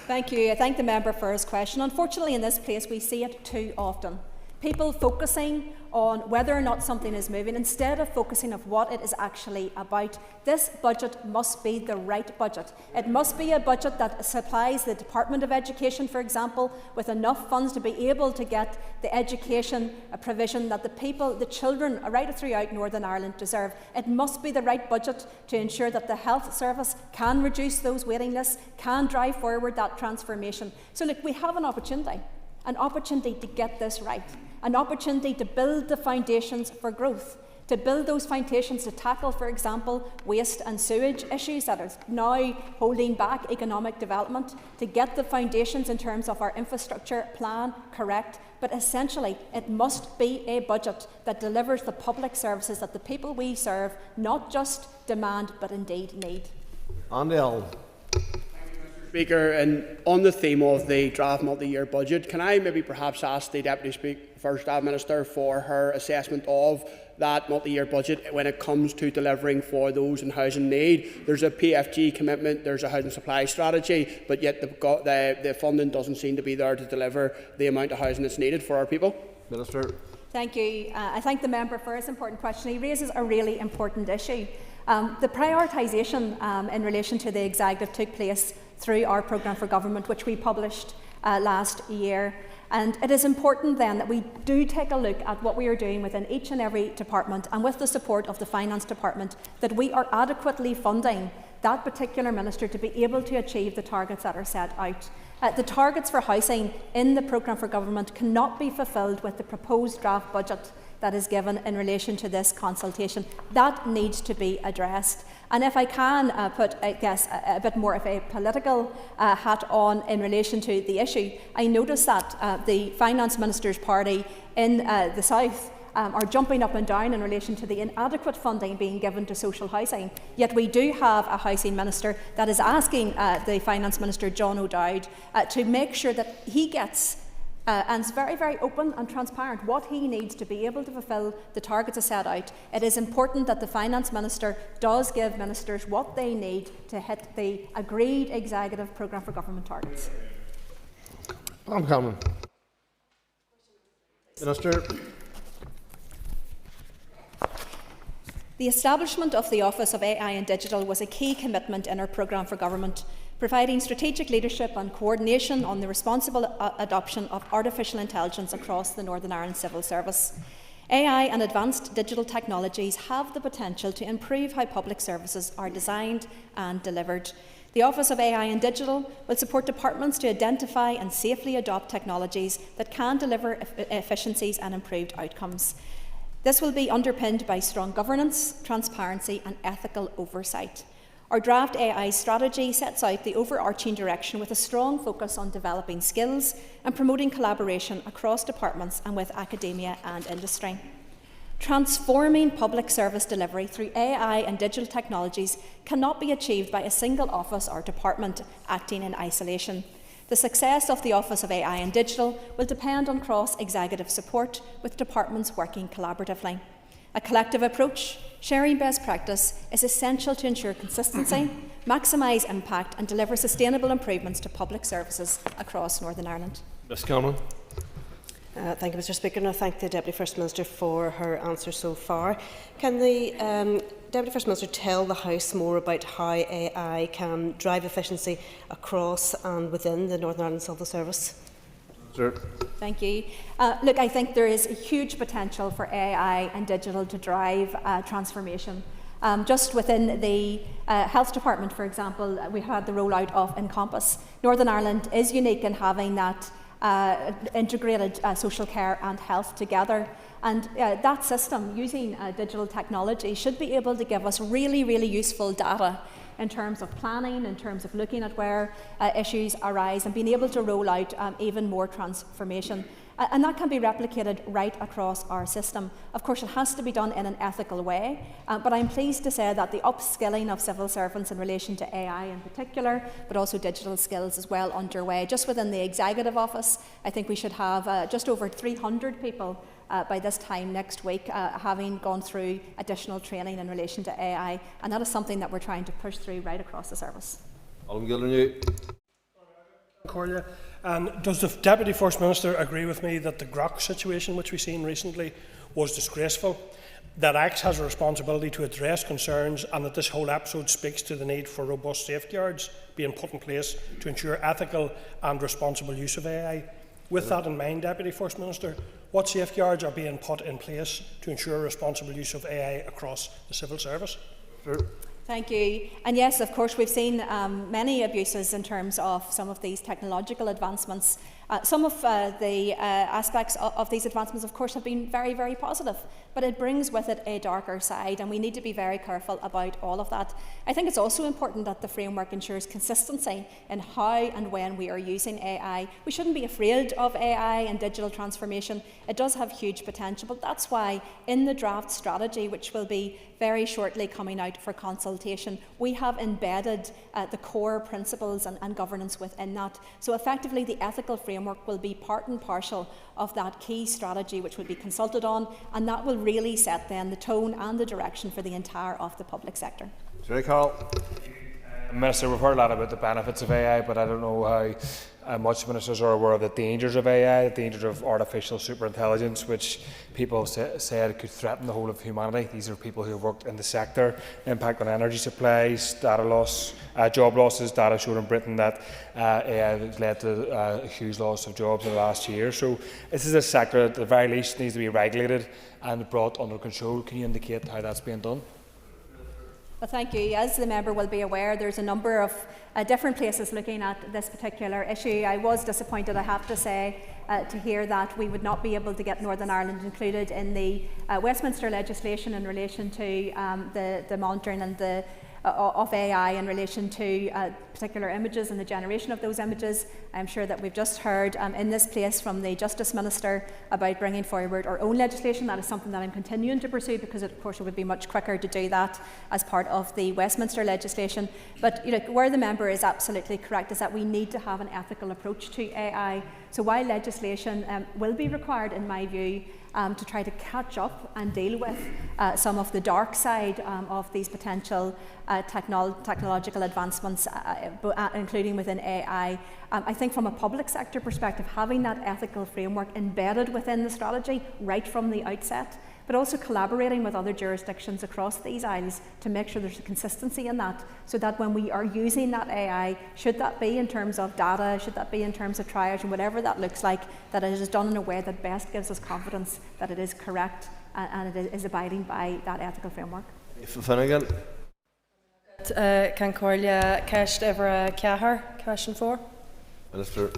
Thank you. I thank the member for his question. Unfortunately, in this place, we see it too often. People focusing on whether or not something is moving instead of focusing on what it is actually about. This budget must be the right budget. It must be a budget that supplies the Department of Education, for example, with enough funds to be able to get the education provision that the children right throughout Northern Ireland deserve. It must be the right budget to ensure that the health service can reduce those waiting lists, can drive forward that transformation. So look, we have an opportunity to get this right, an opportunity to build the foundations for growth, to build those foundations to tackle, for example, waste and sewage issues that are now holding back economic development, to get the foundations in terms of our infrastructure plan correct. But essentially, it must be a budget that delivers the public services that the people we serve not just demand but indeed need. Andy Allen. Speaker, and on the theme of the draft multi-year budget, can I maybe perhaps ask the Deputy First Minister for her assessment of that multi-year budget when it comes to delivering for those in housing need? There's a PFG commitment, there's a housing supply strategy, but yet the funding doesn't seem to be there to deliver the amount of housing that's needed for our people. Minister. Thank you. I thank the member for his important question. He raises a really important issue. The prioritisation in relation to the executive took place through our programme for government, which we published last year. And it is important then that we do take a look at what we are doing within each and every department, and with the support of the Finance Department, that we are adequately funding that particular minister to be able to achieve the targets that are set out. The targets for housing in the programme for government cannot be fulfilled with the proposed draft budget that is given in relation to this consultation. That needs to be addressed. And if I can put, I guess, a bit more of a political hat on in relation to the issue, I notice that the Finance Minister's party in the South are jumping up and down in relation to the inadequate funding being given to social housing. Yet we do have a housing minister that is asking the Finance Minister, John O'Dowd, to make sure that he gets and is very, very open and transparent what he needs to be able to fulfil the targets as set out. It is important that the Finance Minister does give ministers what they need to hit the agreed executive programme for government targets. I'm coming. Minister. The establishment of the Office of AI and Digital was a key commitment in our programme for government, providing strategic leadership and coordination on the responsible adoption of artificial intelligence across the Northern Ireland Civil Service. AI and advanced digital technologies have the potential to improve how public services are designed and delivered. The Office of AI and Digital will support departments to identify and safely adopt technologies that can deliver efficiencies and improved outcomes. This will be underpinned by strong governance, transparency and ethical oversight. Our draft AI strategy sets out the overarching direction with a strong focus on developing skills and promoting collaboration across departments and with academia and industry. Transforming public service delivery through AI and digital technologies cannot be achieved by a single office or department acting in isolation. The success of the Office of AI and Digital will depend on cross-executive support, with departments working collaboratively. A collective approach, sharing best practice, is essential to ensure consistency, maximise impact and deliver sustainable improvements to public services across Northern Ireland. Ms. Cameron. Thank you, Mr. Speaker, and I thank the Deputy First Minister for her answer so far. Can the Deputy First Minister tell the House more about how AI can drive efficiency across and within the Northern Ireland Civil Service? Sir. Thank you. Look, I think there is a huge potential for AI and digital to drive transformation. Just within the Health Department, for example, we had the rollout of Encompass. Northern Ireland is unique in having that integrated social care and health together. And that system, using digital technology, should be able to give us really, really useful data in terms of planning, in terms of looking at where issues arise and being able to roll out even more transformation. And that can be replicated right across our system. Of course, it has to be done in an ethical way, but I'm pleased to say that the upskilling of civil servants in relation to AI in particular, but also digital skills, is well underway. Just within the Executive Office, I think we should have just over 300 people by this time next week, having gone through additional training in relation to AI, and that is something that we're trying to push through right across the service. And does the Deputy First Minister agree with me that the Grock situation which we've seen recently was disgraceful, that ACT has a responsibility to address concerns, and that this whole episode speaks to the need for robust safeguards being put in place to ensure ethical and responsible use of AI? With that in mind, Deputy First Minister, what safeguards are being put in place to ensure responsible use of AI across the civil service? Thank Thank you. And yes, of course, we've seen many abuses in terms of some of these technological advancements. Some of the aspects of these advancements, of course, have been very, very positive, but it brings with it a darker side, and we need to be very careful about all of that. I think it's also important that the framework ensures consistency in how and when we are using AI. We shouldn't be afraid of AI and digital transformation. It does have huge potential, but that's why in the draft strategy, which will be very shortly coming out for consultation, we have embedded the core principles and governance within that. So effectively, the ethical framework will be part and parcel of that key strategy which will be consulted on, and that will really set then the tone and the direction for the entire of the public sector. Sorry, Carl. Minister, we've heard a lot about the benefits of AI, but I don't know how much ministers are aware of the dangers of AI, the dangers of artificial superintelligence, which people said could threaten the whole of humanity. These are people who have worked in the sector. Impact on energy supplies, data loss, job losses. Data showed in Britain that AI has led to a huge loss of jobs in the last year. So this is a sector that at the very least needs to be regulated and brought under control. Can you indicate how that's being done? Well, thank you. As the member will be aware, there's a number of different places looking at this particular issue. I was disappointed, I have to say, to hear that we would not be able to get Northern Ireland included in the Westminster legislation in relation to the monitoring and of AI in relation to particular images and the generation of those images. I'm sure that we've just heard in this place from the Justice Minister about bringing forward our own legislation. That is something that I'm continuing to pursue, because of course it would be much quicker to do that as part of the Westminster legislation. But where the member is absolutely correct is that we need to have an ethical approach to AI. So while legislation will be required, in my view, to try to catch up and deal with some of the dark side of these potential technological advancements, including within AI. I think from a public sector perspective, having that ethical framework embedded within the strategy right from the outset, but also collaborating with other jurisdictions across these isles to make sure there's a consistency in that, so that when we are using that AI, should that be in terms of data, should that be in terms of triage, and whatever that looks like, that it is done in a way that best gives us confidence that it is correct and it is abiding by that ethical framework. Finnegan. Concordia Kesh Evra Cahar, question 4. Minister.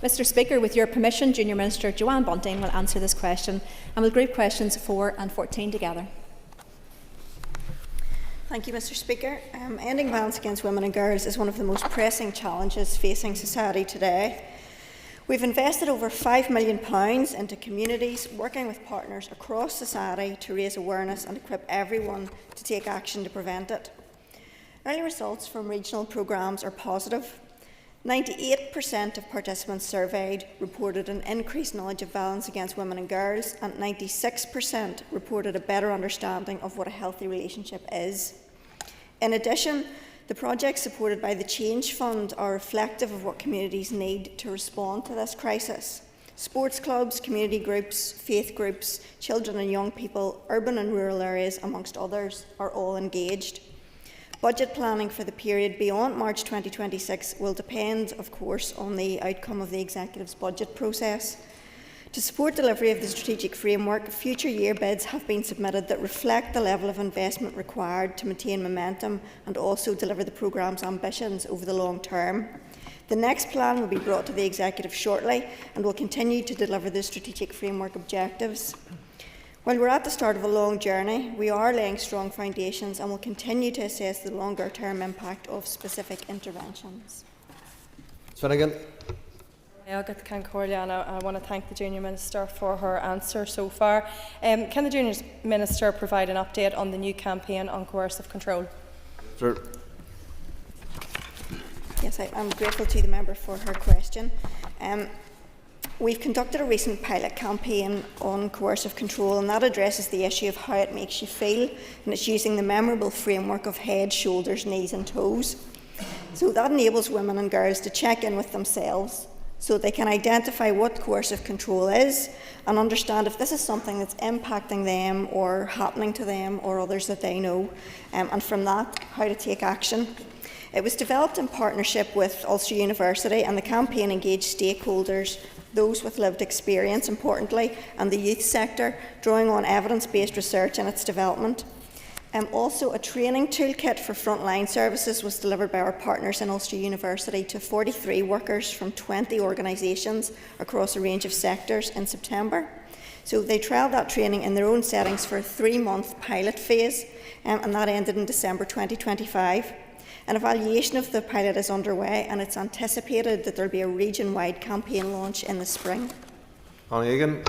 Mr. Speaker, with your permission, Junior Minister Joanne Bunting will answer this question, and will group questions 4 and 14 together. Thank you, Mr. Speaker. Ending violence against women and girls is one of the most pressing challenges facing society today. We've invested over £5 million into communities, working with partners across society to raise awareness and equip everyone to take action to prevent it. Early results from regional programmes are positive. 98% of participants surveyed reported an increased knowledge of violence against women and girls, and 96% reported a better understanding of what a healthy relationship is. In addition, the projects supported by the Change Fund are reflective of what communities need to respond to this crisis. Sports clubs, community groups, faith groups, children and young people, urban and rural areas, amongst others, are all engaged. Budget planning for the period beyond March 2026 will depend, of course, on the outcome of the Executive's budget process. To support delivery of the strategic framework, future year bids have been submitted that reflect the level of investment required to maintain momentum and also deliver the programme's ambitions over the long term. The next plan will be brought to the Executive shortly and will continue to deliver the strategic framework objectives. While we're at the start of a long journey, we are laying strong foundations and will continue to assess the longer-term impact of specific interventions. Finnegan. I want to thank the Junior Minister for her answer so far. Can the Junior Minister provide an update on the new campaign on coercive control? Sir. Yes, I'm grateful to the member for her question. We've conducted a recent pilot campaign on coercive control, and that addresses the issue of how it makes you feel, and it's using the memorable framework of head, shoulders, knees and toes. So that enables women and girls to check in with themselves so they can identify what coercive control is and understand if this is something that's impacting them or happening to them or others that they know, and from that, how to take action. It was developed in partnership with Ulster University, and the campaign engaged stakeholders, those with lived experience, importantly, and the youth sector, drawing on evidence-based research in its development. Also, a training toolkit for frontline services was delivered by our partners in Ulster University to 43 workers from 20 organisations across a range of sectors in September. So they trialled that training in their own settings for a 3-month pilot phase, and that ended in December 2025. An evaluation of the pilot is underway, and it's anticipated that there will be a region-wide campaign launch in the spring. Connie Egan.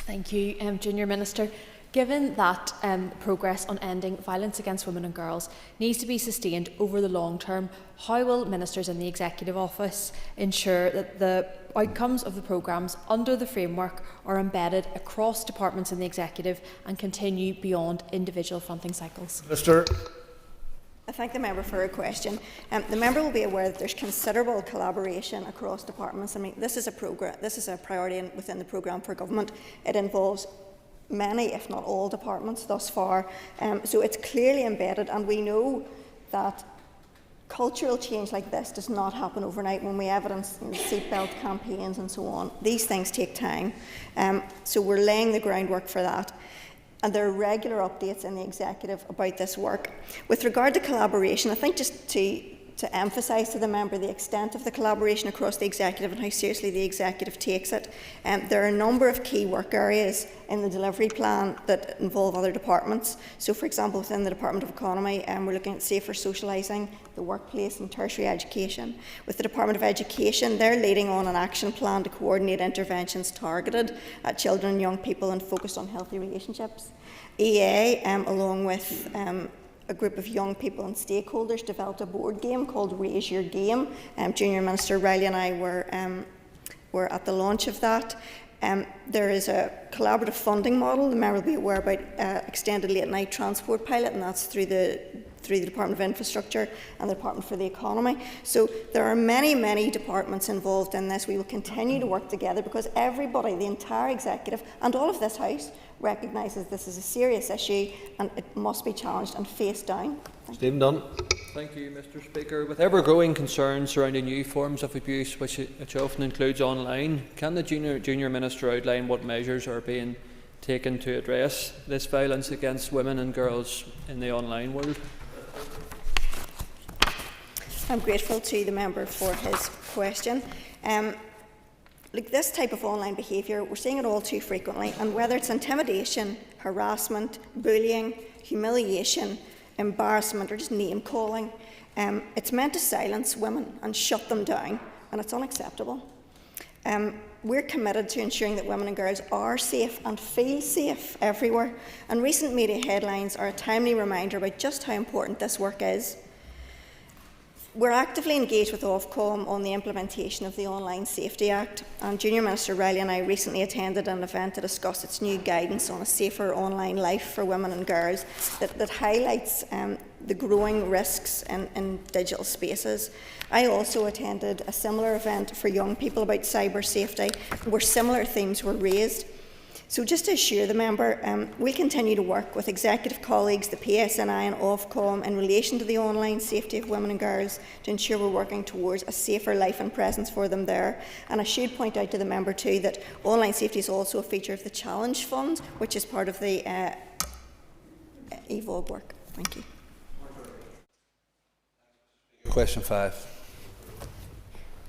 Thank you, Junior Minister. Given that progress on ending violence against women and girls needs to be sustained over the long term, how will ministers in the Executive Office ensure that the outcomes of the programmes under the framework are embedded across departments in the Executive and continue beyond individual funding cycles? Minister. I thank the member for her question. The member will be aware that there's considerable collaboration across departments. I mean, this is a priority within the programme for government. It involves many, if not all, departments thus far. So it's clearly embedded, and we know that cultural change like this does not happen overnight. When we evidence seatbelt campaigns and so on, these things take time. So we're laying the groundwork for that. And there are regular updates in the Executive about this work. With regard to collaboration, I think just to emphasise to the member the extent of the collaboration across the Executive and how seriously the Executive takes it. There are a number of key work areas in the delivery plan that involve other departments. So, for example, within the Department of Economy, we're looking at safer socialising, the workplace and tertiary education. With the Department of Education, they're leading on an action plan to coordinate interventions targeted at children and young people and focused on healthy relationships. EA, along with a group of young people and stakeholders, developed a board game called Raise Your Game. Junior Minister Riley and I were at the launch of that. There is a collaborative funding model. The member will be aware about extended late night transport pilot, and that's through the Department of Infrastructure and the Department for the Economy. So there are many, many departments involved in this. We will continue to work together because everybody, the entire Executive and all of this House, recognises this is a serious issue and it must be challenged and faced down. Stephen Dunn. Thank you, Mr. Speaker. With ever-growing concerns surrounding new forms of abuse, which often includes online, can the Junior Minister outline what measures are being taken to address this violence against women and girls in the online world? I'm grateful to the member for his question. Like this type of online behaviour, we're seeing it all too frequently, and whether it's intimidation, harassment, bullying, humiliation, embarrassment, or just name-calling, it's meant to silence women and shut them down, and it's unacceptable. We're committed to ensuring that women and girls are safe and feel safe everywhere, and recent media headlines are a timely reminder about just how important this work is. We're actively engaged with Ofcom on the implementation of the Online Safety Act, and Junior Minister Riley and I recently attended an event to discuss its new guidance on a safer online life for women and girls that highlights the growing risks in digital spaces. I also attended a similar event for young people about cyber safety, where similar themes were raised. So just to assure the member, we'll continue to work with Executive colleagues, the PSNI and Ofcom in relation to the online safety of women and girls to ensure we're working towards a safer life and presence for them there. And I should point out to the member too that online safety is also a feature of the Challenge Fund, which is part of the EVOG work. Thank you. Question 5.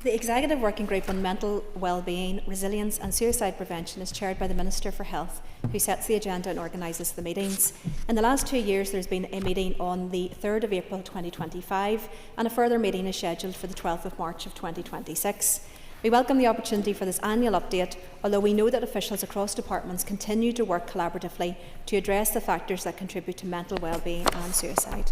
The Executive Working Group on Mental Wellbeing, Resilience and Suicide Prevention is chaired by the Minister for Health, who sets the agenda and organises the meetings. In the last 2 years, there has been a meeting on the 3rd of April 2025, and a further meeting is scheduled for the 12th of March of 2026. We welcome the opportunity for this annual update, although we know that officials across departments continue to work collaboratively to address the factors that contribute to mental wellbeing and suicide.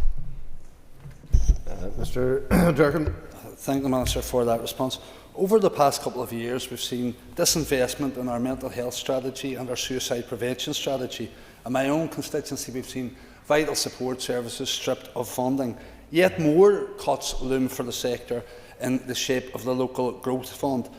Mr. Durkin. Thank the Minister for that response. Over the past couple of years, we've seen disinvestment in our mental health strategy and our suicide prevention strategy. In my own constituency, we've seen vital support services stripped of funding. Yet more cuts loom for the sector in the shape of the local growth fund.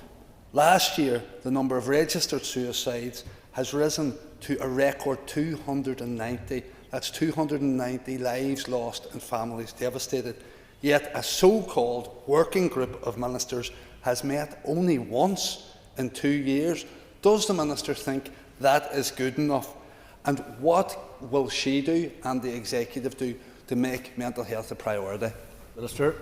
Last year, the number of registered suicides has risen to a record 290. That's 290 lives lost and families devastated. Yet a so-called working group of ministers has met only once in 2 years. Does the Minister think that is good enough? And what will she do and the executive do to make mental health a priority? Minister.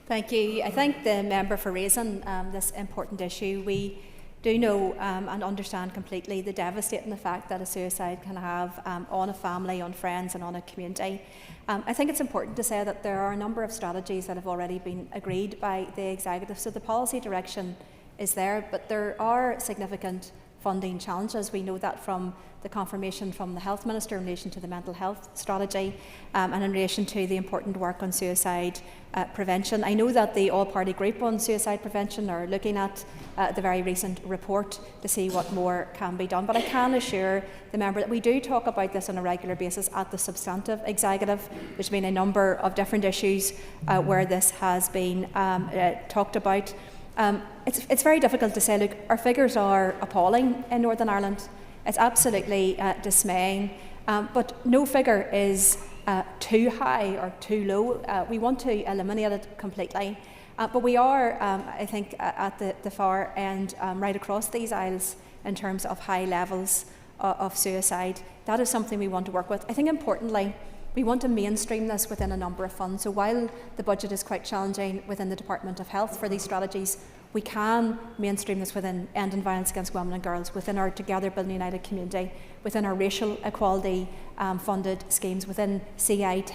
Thank you. I thank the member for raising this important issue. We do know and understand completely the devastating effect that a suicide can have on a family, on friends and on a community. I think it's important to say that there are a number of strategies that have already been agreed by the executive, so the policy direction is there, but there are significant funding challenges. We know that from the confirmation from the Health Minister in relation to the mental health strategy and in relation to the important work on suicide prevention. I know that the all-party group on suicide prevention are looking at the very recent report to see what more can be done, but I can assure the member that we do talk about this on a regular basis at the substantive executive. There's been a number of different issues where this has been talked about. It's very difficult to say, look, our figures are appalling in Northern Ireland. It's absolutely dismaying, but no figure is too high or too low. We want to eliminate it completely, but we are, I think, at the far end, right across these aisles in terms of high levels of suicide. That is something we want to work with. I think importantly, we want to mainstream this within a number of funds. So while the budget is quite challenging within the Department of Health for these strategies, we can mainstream this within ending violence against women and girls, within our Together Building United community, within our racial equality funded schemes, within CIT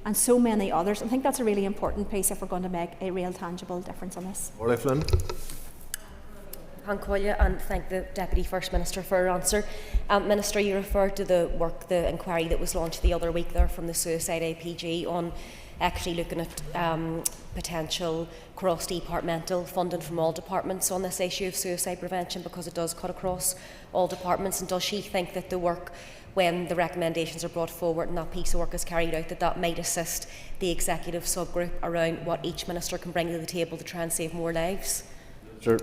and so many others. I think that's a really important piece if we're going to make a real tangible difference on this. Orla Flynn. And thank the Deputy First Minister for her answer. Minister, you referred to the inquiry that was launched the other week there from the Suicide APG on actually looking at potential cross-departmental funding from all departments on this issue of suicide prevention, because it does cut across all departments. And does she think that the work, when the recommendations are brought forward and that piece of work is carried out, that might assist the executive subgroup around what each minister can bring to the table to try and save more lives? Sure.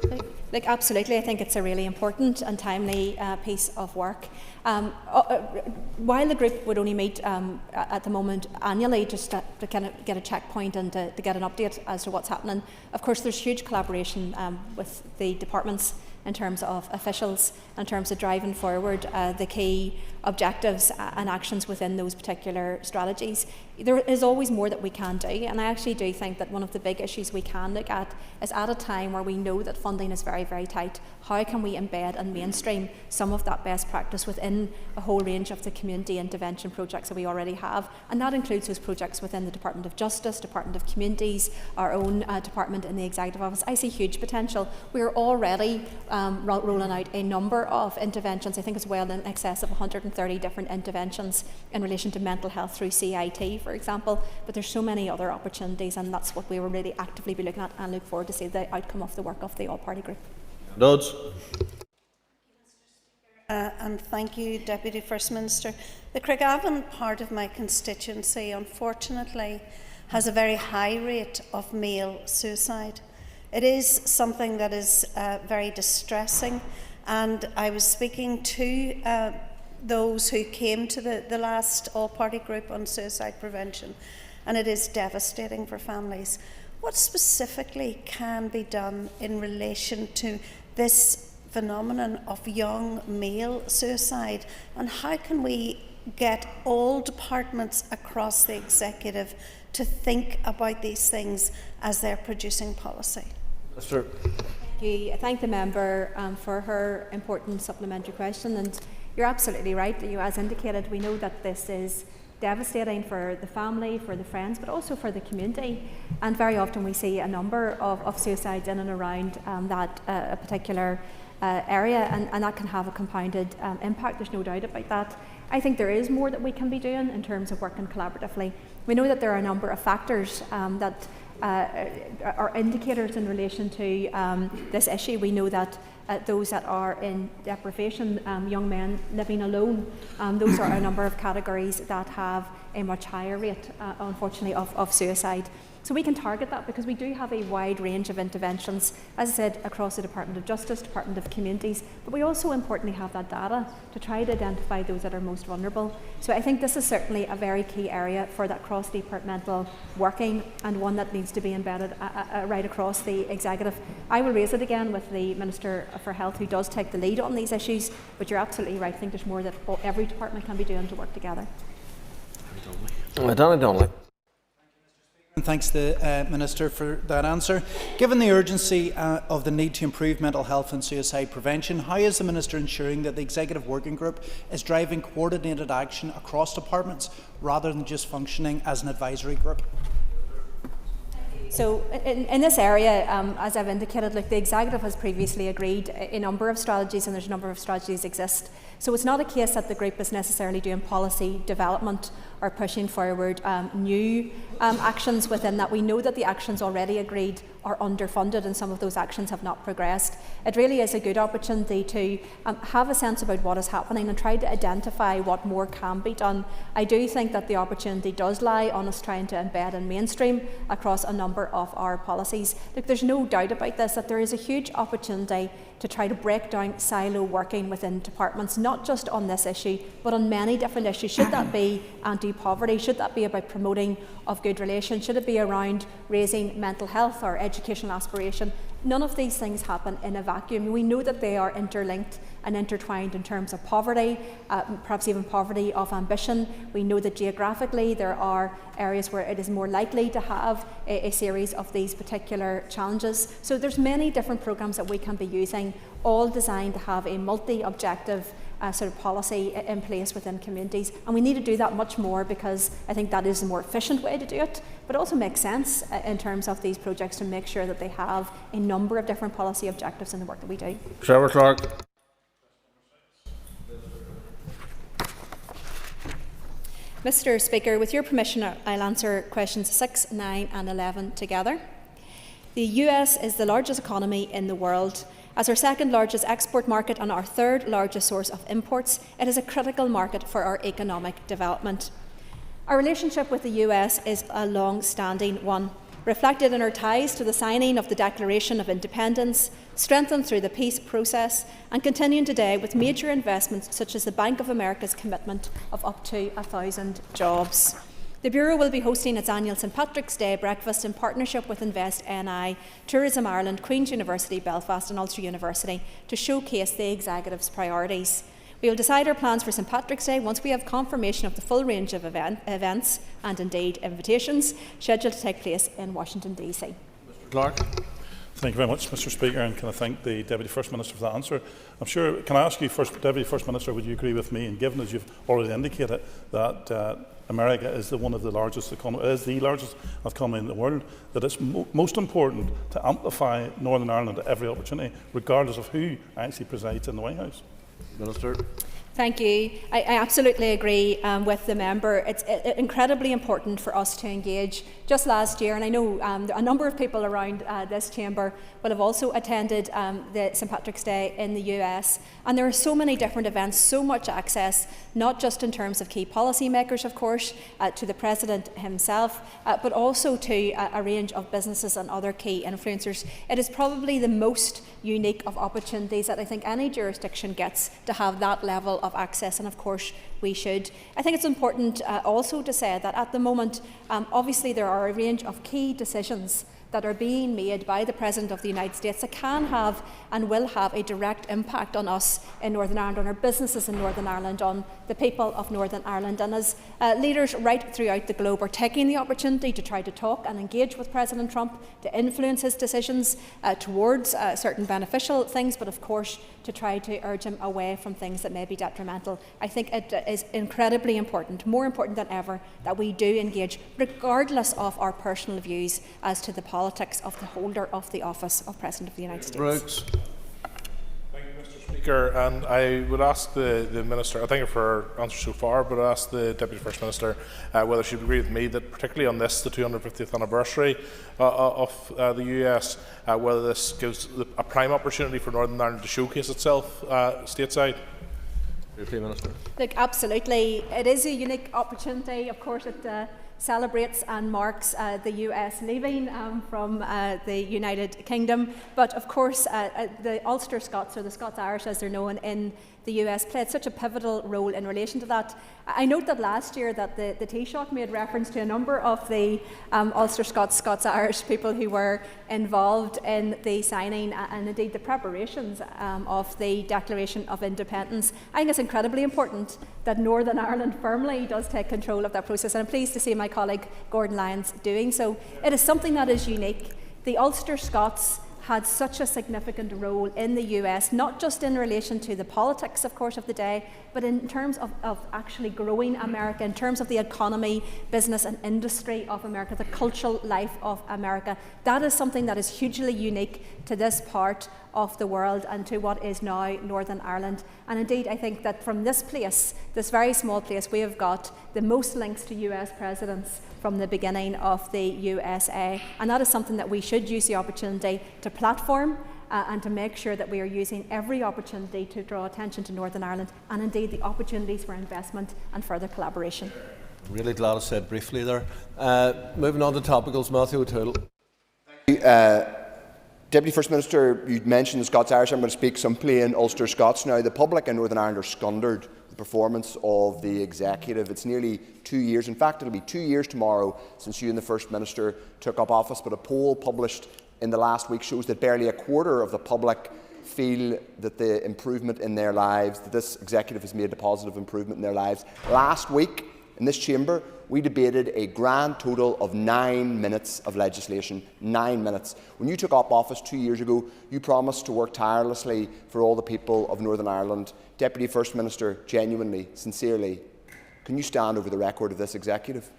Absolutely, I think it's a really important and timely piece of work. While the group would only meet at the moment annually, just to kind of get a checkpoint and to get an update as to what's happening, of course there's huge collaboration with the departments in terms of officials, in terms of driving forward the key objectives and actions within those particular strategies. There is always more that we can do, and I actually do think that one of the big issues we can look at is, at a time where we know that funding is very, very tight, how can we embed and mainstream some of that best practice within a whole range of the community intervention projects that we already have, and that includes those projects within the Department of Justice, Department of Communities, our own department in the Executive Office. I see huge potential. We are already rolling out a number of interventions, I think as well in excess of 130 different interventions in relation to mental health through CIT, for example, but there's so many other opportunities, and that's what we will really actively be looking at, and look forward to see the outcome of the work of the all-party group. Dodds. And thank you, Deputy First Minister. The Craigavon part of my constituency, unfortunately, has a very high rate of male suicide. It is something that is very distressing, and I was speaking to those who came to the last all-party group on suicide prevention, and it is devastating for families. What specifically can be done in relation to this phenomenon of young male suicide, and how can we get all departments across the executive to think about these things as they're producing policy? Minister. I thank the member for her important supplementary question, and you're absolutely right. As indicated, we know that this is devastating for the family, for the friends, but also for the community. And very often we see a number of suicides in and around that particular area, and that can have a compounded impact. There's no doubt about that. I think there is more that we can be doing in terms of working collaboratively. We know that there are a number of factors that are indicators in relation to this issue. We know that those that are in deprivation, young men living alone, those are a number of categories that have a much higher rate, unfortunately, of suicide. So we can target that because we do have a wide range of interventions, as I said, across the Department of Justice, Department of Communities, but we also importantly have that data to try to identify those that are most vulnerable. So I think this is certainly a very key area for that cross-departmental working, and one that needs to be embedded right across the executive. I will raise it again with the Minister for Health, who does take the lead on these issues, but you're absolutely right. I think there's more that every department can be doing to work together. Donald Donnelly. Thanks to the Minister for that answer. Given the urgency of the need to improve mental health and suicide prevention, how is the Minister ensuring that the Executive Working Group is driving coordinated action across departments rather than just functioning as an advisory group? So in this area, as I've indicated, the Executive has previously agreed a number of strategies, and there's a number of strategies exist. So it's not a case that the group is necessarily doing policy development or pushing forward new actions within that. We know that the actions already agreed are underfunded and some of those actions have not progressed. It really is a good opportunity to have a sense about what is happening and try to identify what more can be done. I do think that the opportunity does lie on us trying to embed and mainstream across a number of our policies. Look, there's no doubt about this, that there is a huge opportunity to try to break down silo working within departments, not just on this issue, but on many different issues. Should that be anti-poverty? Should that be about promoting of good relations? Should it be around raising mental health or educational aspiration? None of these things happen in a vacuum. We know that they are interlinked and intertwined in terms of poverty, perhaps even poverty of ambition. We know that geographically there are areas where it is more likely to have a series of these particular challenges. So there's many different programmes that we can be using, all designed to have a multi-objective sort of policy in place within communities, and we need to do that much more, because I think that is the more efficient way to do it, but also makes sense in terms of these projects to make sure that they have a number of different policy objectives in the work that we do. Trevor Clark. Mr. Speaker, with your permission, I'll answer questions 6, 9 and 11 together. The US is the largest economy in the world. As our second largest export market and our third largest source of imports, it is a critical market for our economic development. Our relationship with the US is a long-standing one, reflected in our ties to the signing of the Declaration of Independence, strengthened through the peace process, and continuing today with major investments such as the Bank of America's commitment of up to 1,000 jobs. The Bureau will be hosting its annual St Patrick's Day breakfast in partnership with Invest NI, Tourism Ireland, Queen's University Belfast and Ulster University to showcase the Executive's priorities. We will decide our plans for St Patrick's Day once we have confirmation of the full range of events and indeed invitations scheduled to take place in Washington DC. Mr. Clark. Thank you very much, Mr. Speaker, and can I thank the Deputy First Minister for that answer. I'm sure, can I ask you, Deputy First Minister, would you agree with me, and given as you've already indicated that America is the largest economy in the world, that it's most important to amplify Northern Ireland at every opportunity, regardless of who actually presides in the White House? Minister. Thank you. I absolutely agree with the member. It's incredibly important for us to engage. Just last year, and I know a number of people around this chamber will have also attended the St Patrick's Day in the US, and there are so many different events, so much access, not just in terms of key policy makers, of course, to the President himself, but also to a range of businesses and other key influencers. It is probably the most unique of opportunities that I think any jurisdiction gets to have that level of access, and of course we should. I think it's important also to say that at the moment, obviously there are a range of key decisions that are being made by the President of the United States that can have and will have a direct impact on us in Northern Ireland, on our businesses in Northern Ireland, on the people of Northern Ireland. And as leaders right throughout the globe are taking the opportunity to try to talk and engage with President Trump, to influence his decisions towards certain beneficial things, but of course to try to urge him away from things that may be detrimental. I think it is incredibly important, more important than ever, that we do engage, regardless of our personal views as to the politics of the holder of the office of President of the United States. Brooks. Thank you, Mr. Speaker. And I would ask the Minister, I thank you for her answer so far, but I ask the Deputy First Minister whether she would agree with me that particularly on this, the 250th anniversary of the US, whether this gives a prime opportunity for Northern Ireland to showcase itself stateside. Minister. Look, absolutely. It is a unique opportunity. Of course, it celebrates and marks the US leaving from the United Kingdom. But of course, the Ulster Scots, or the Scots-Irish as they're known in the US, played such a pivotal role in relation to that. I note that last year that the Taoiseach made reference to a number of the Ulster Scots, Scots-Irish people who were involved in the signing and indeed the preparations of the Declaration of Independence. I think it's incredibly important that Northern Ireland firmly does take control of that process, and I'm pleased to see my colleague Gordon Lyons doing so. It is something that is unique. The Ulster Scots had such a significant role in the US, not just in relation to the politics, of course, of the day, but in terms of actually growing America, in terms of the economy, business and industry of America, the cultural life of America. That is something that is hugely unique to this part of the world and to what is now Northern Ireland. And indeed, I think that from this place, this very small place, we have got the most links to US presidents from the beginning of the USA. And that is something that we should use the opportunity to platform and to make sure that we are using every opportunity to draw attention to Northern Ireland and indeed the opportunities for investment and further collaboration. Really glad I said briefly there. Moving on to topicals, Matthew O'Toole. Thank you. Deputy First Minister, you mentioned the Scots-Irish. I'm going to speak simply in Ulster Scots now. The public in Northern Ireland are scundered the performance of the Executive. It's nearly 2 years. In fact, it'll be 2 years tomorrow since you and the First Minister took up office, but a poll published in the last week shows that barely a quarter of the public feel that the improvement in their lives, that this Executive has made a positive improvement in their lives. Last week, in this chamber, we debated a grand total of 9 minutes of legislation. 9 minutes. When you took up office 2 years ago, you promised to work tirelessly for all the people of Northern Ireland. Deputy First Minister, genuinely, sincerely, can you stand over the record of this Executive?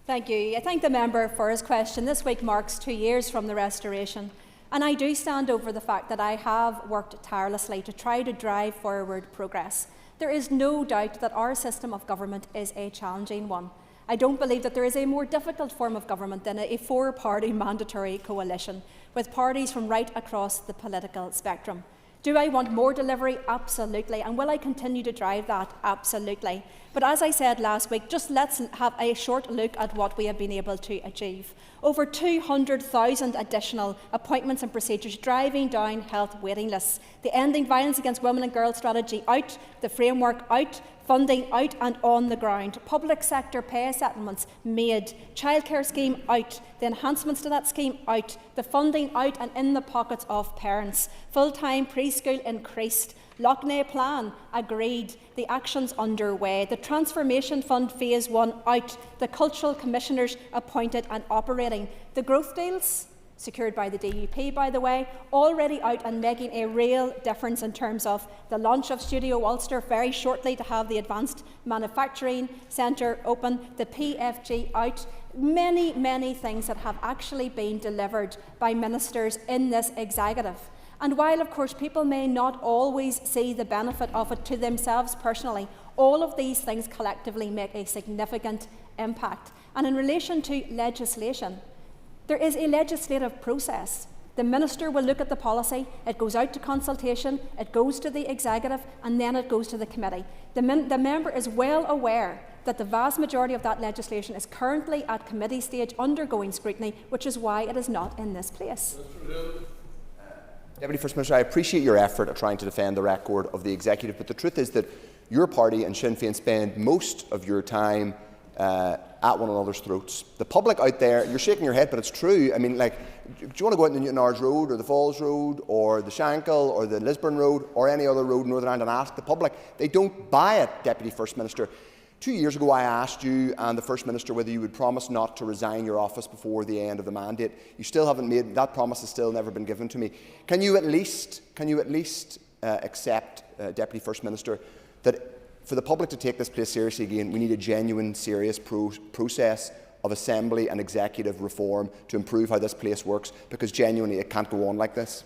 Thank you. I thank the member for his question. This week marks 2 years from the Restoration, and I do stand over the fact that I have worked tirelessly to try to drive forward progress. There is no doubt that our system of government is a challenging one. I don't believe that there is a more difficult form of government than a four-party mandatory coalition, with parties from right across the political spectrum. Do I want more delivery? Absolutely. And will I continue to drive that? Absolutely. But as I said last week, just let's have a short look at what we have been able to achieve. Over 200,000 additional appointments and procedures, driving down health waiting lists. The Ending Violence Against Women and Girls strategy out, the framework out, funding out and on the ground. Public sector pay settlements made. Childcare scheme out. The enhancements to that scheme out. The funding out and in the pockets of parents. Full-time preschool increased. Loughnane Plan agreed. The actions underway. The Transformation Fund Phase 1 out. The Cultural Commissioners appointed and operating. The growth deals, secured by the DUP, by the way, already out and making a real difference in terms of the launch of Studio Ulster very shortly to have the Advanced Manufacturing Centre open, the PFG out. Many, many things that have actually been delivered by ministers in this Executive. And while, of course, people may not always see the benefit of it to themselves personally, all of these things collectively make a significant impact. And in relation to legislation, there is a legislative process. The Minister will look at the policy, it goes out to consultation, it goes to the Executive, and then it goes to the committee. The member is well aware that the vast majority of that legislation is currently at committee stage undergoing scrutiny, which is why it is not in this place. Deputy First Minister, I appreciate your effort at trying to defend the record of the Executive, but the truth is that your party and Sinn Féin spend most of your time at one another's throats. The public out there, you're shaking your head, but it's true. I mean, like, do you want to go out on the Newton Ards Road or the Falls Road or the Shankill or the Lisburn Road or any other road in Northern Ireland and ask the public? They don't buy it, Deputy First Minister. 2 years ago, I asked you and the First Minister whether you would promise not to resign your office before the end of the mandate. You still haven't made that promise; has still never been given to me. Can you at least accept, Deputy First Minister, that for the public to take this place seriously again, we need a genuine, serious process of Assembly and Executive reform to improve how this place works? Because genuinely, it can't go on like this.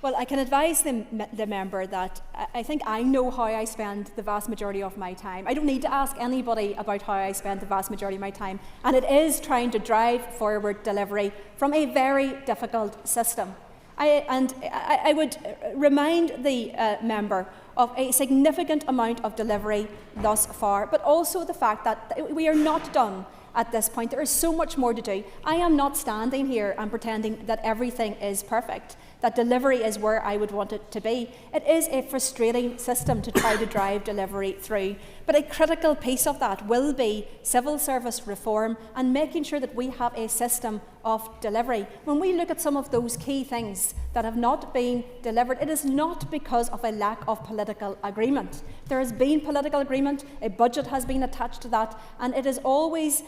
Well, I can advise the member that I think I know how I spend the vast majority of my time. I don't need to ask anybody about how I spend the vast majority of my time. And it is trying to drive forward delivery from a very difficult system. I would remind the member of a significant amount of delivery thus far, but also the fact that we are not done at this point. There is so much more to do. I am not standing here and pretending that everything is perfect, that delivery is where I would want it to be. It is a frustrating system to try to drive delivery through, but a critical piece of that will be civil service reform and making sure that we have a system of delivery. When we look at some of those key things that have not been delivered, it is not because of a lack of political agreement. There has been political agreement, a budget has been attached to that, and it is always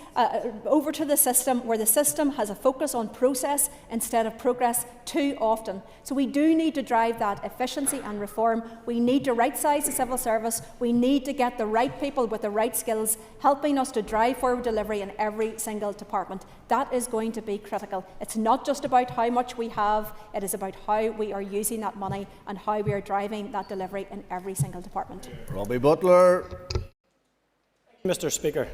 over to the system where the system has a focus on process instead of progress too often. So we do need to drive that efficiency and reform. We need to right-size the civil service. We need to get the right people with the right skills helping us to drive forward delivery in every single department. That is going to be critical. It's not just about how much we have, it is about how we are using that money and how we are driving that delivery in every single department. Robbie Butler. Mr. Speaker,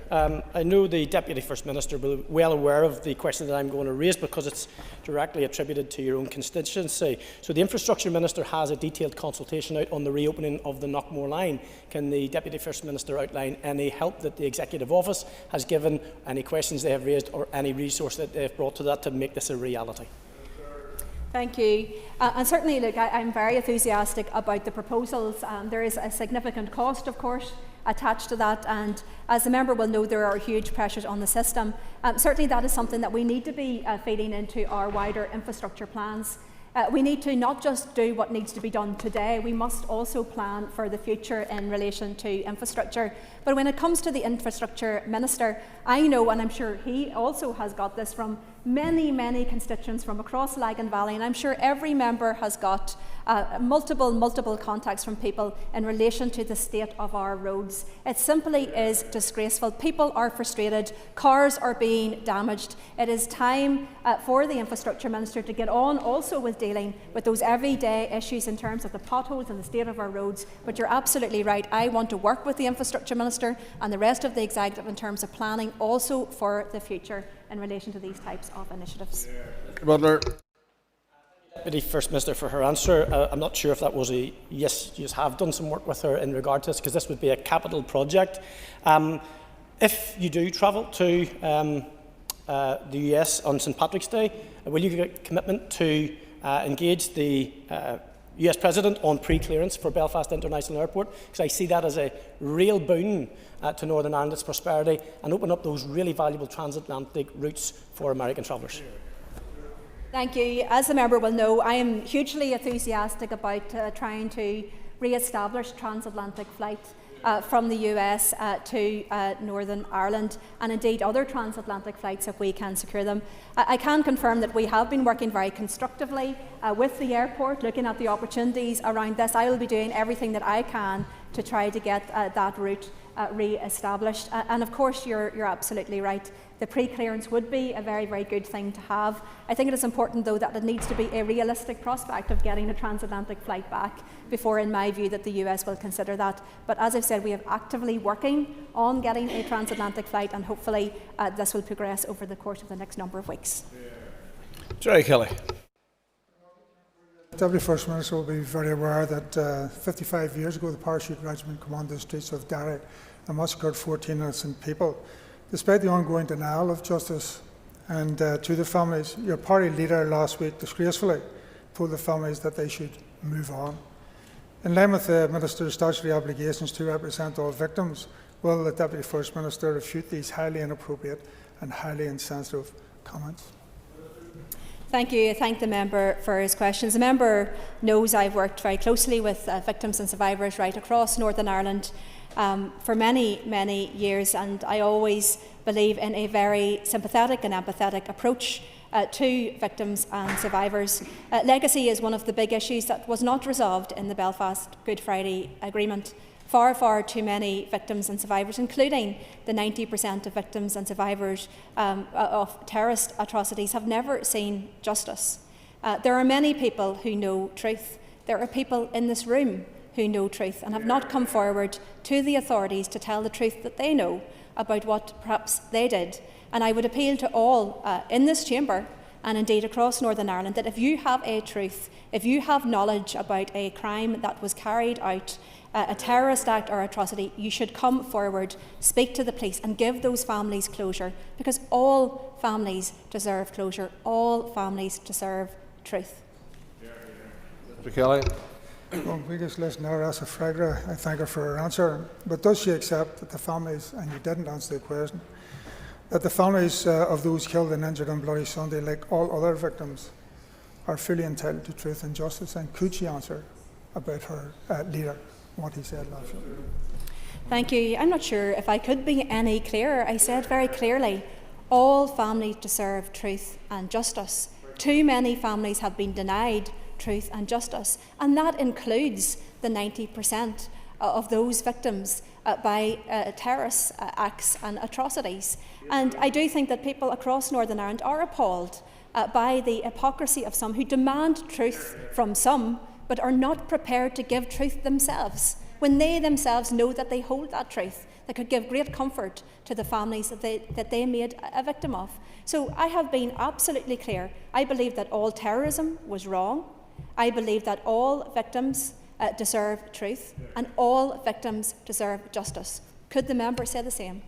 I know the Deputy First Minister will be well aware of the question that I'm going to raise because it's directly attributed to your own constituency. So the Infrastructure Minister has a detailed consultation out on the reopening of the Knockmore line. Can the Deputy First Minister outline any help that the Executive Office has given, any questions they have raised or any resource that they have brought to that to make this a reality? Thank you. And certainly, look, I'm very enthusiastic about the proposals. There is a significant cost, of course, attached to that, and as the member will know, there are huge pressures on the system. Certainly that is something that we need to be feeding into our wider infrastructure plans. We need to not just do what needs to be done today, we must also plan for the future in relation to infrastructure. But when it comes to the Infrastructure Minister, I know, and I'm sure he also has got this from many constituents from across Lagan Valley, and I'm sure every member has got multiple contacts from people in relation to the state of our roads. It simply is disgraceful. People are frustrated, cars are being damaged. It is time for the Infrastructure Minister to get on also with dealing with those everyday issues in terms of the potholes and the state of our roads. But you're absolutely right, I want to work with the Infrastructure Minister and the rest of the Executive in terms of planning also for the future in relation to these types of initiatives. Butler. Deputy First Minister for her answer. I'm not sure if that was a yes, you have done some work with her in regard to this, because this would be a capital project. If you do travel to the US on St Patrick's Day, will you get a commitment to engage the US President on pre-clearance for Belfast International Airport? Because I see that as a real boon to Northern Ireland's prosperity and open up those really valuable transatlantic routes for American travellers. Thank you. As the member will know, I am hugely enthusiastic about trying to re-establish transatlantic flights from the US to Northern Ireland, and indeed other transatlantic flights if we can secure them. I can confirm that we have been working very constructively with the airport, looking at the opportunities around this. I will be doing everything that I can to try to get that route re-established. And of course, you're absolutely right. The pre-clearance would be a very good thing to have. I think it is important, though, that it needs to be a realistic prospect of getting a transatlantic flight back before, in my view, that the US will consider that. But as I've said, we are actively working on getting a transatlantic flight, and hopefully this will progress over the course of the next number of weeks. Jerry Kelly. The Deputy First Minister will be very aware that 55 years ago the Parachute Regiment commanded the streets of Derry and massacred 14 innocent people. Despite the ongoing denial of justice and to the families, your party leader last week disgracefully told the families that they should move on. In line with the Minister's statutory obligations to represent all victims, will the Deputy First Minister refute these highly inappropriate and highly insensitive comments? Thank you. I thank the member for his questions. The member knows I've worked very closely with victims and survivors right across Northern Ireland for many years, and I always believe in a very sympathetic and empathetic approach to victims and survivors. Legacy is one of the big issues that was not resolved in the Belfast Good Friday Agreement. Far too many victims and survivors, including the 90% of victims and survivors of terrorist atrocities, have never seen justice. There are many people who know truth. There are people in this room who know truth and have not come forward to the authorities to tell the truth that they know about what perhaps they did. And I would appeal to all in this chamber and indeed across Northern Ireland, that if you have a truth, if you have knowledge about a crime that was carried out, a terrorist act or atrocity, you should come forward, speak to the police and give those families closure, because all families deserve closure, all families deserve truth. Mr. Kelly. Well, we just listened to Asa Fragra. I thank her for her answer. But does she accept that the families, and you didn't answer the question, that the families of those killed and injured on Bloody Sunday, like all other victims, are fully entitled to truth and justice? And could she answer about her leader, what he said last year? Thank you. I'm not sure if I could be any clearer. I said very clearly, all families deserve truth and justice. Too many families have been denied truth and justice, and that includes the 90% of those victims by terrorist acts and atrocities. And I do think that people across Northern Ireland are appalled by the hypocrisy of some who demand truth from some, but are not prepared to give truth themselves, when they themselves know that they hold that truth that could give great comfort to the families that they made a victim of. So I have been absolutely clear. I believe that all terrorism was wrong. I believe that all victims deserve truth, and all victims deserve justice. Could the member say the same?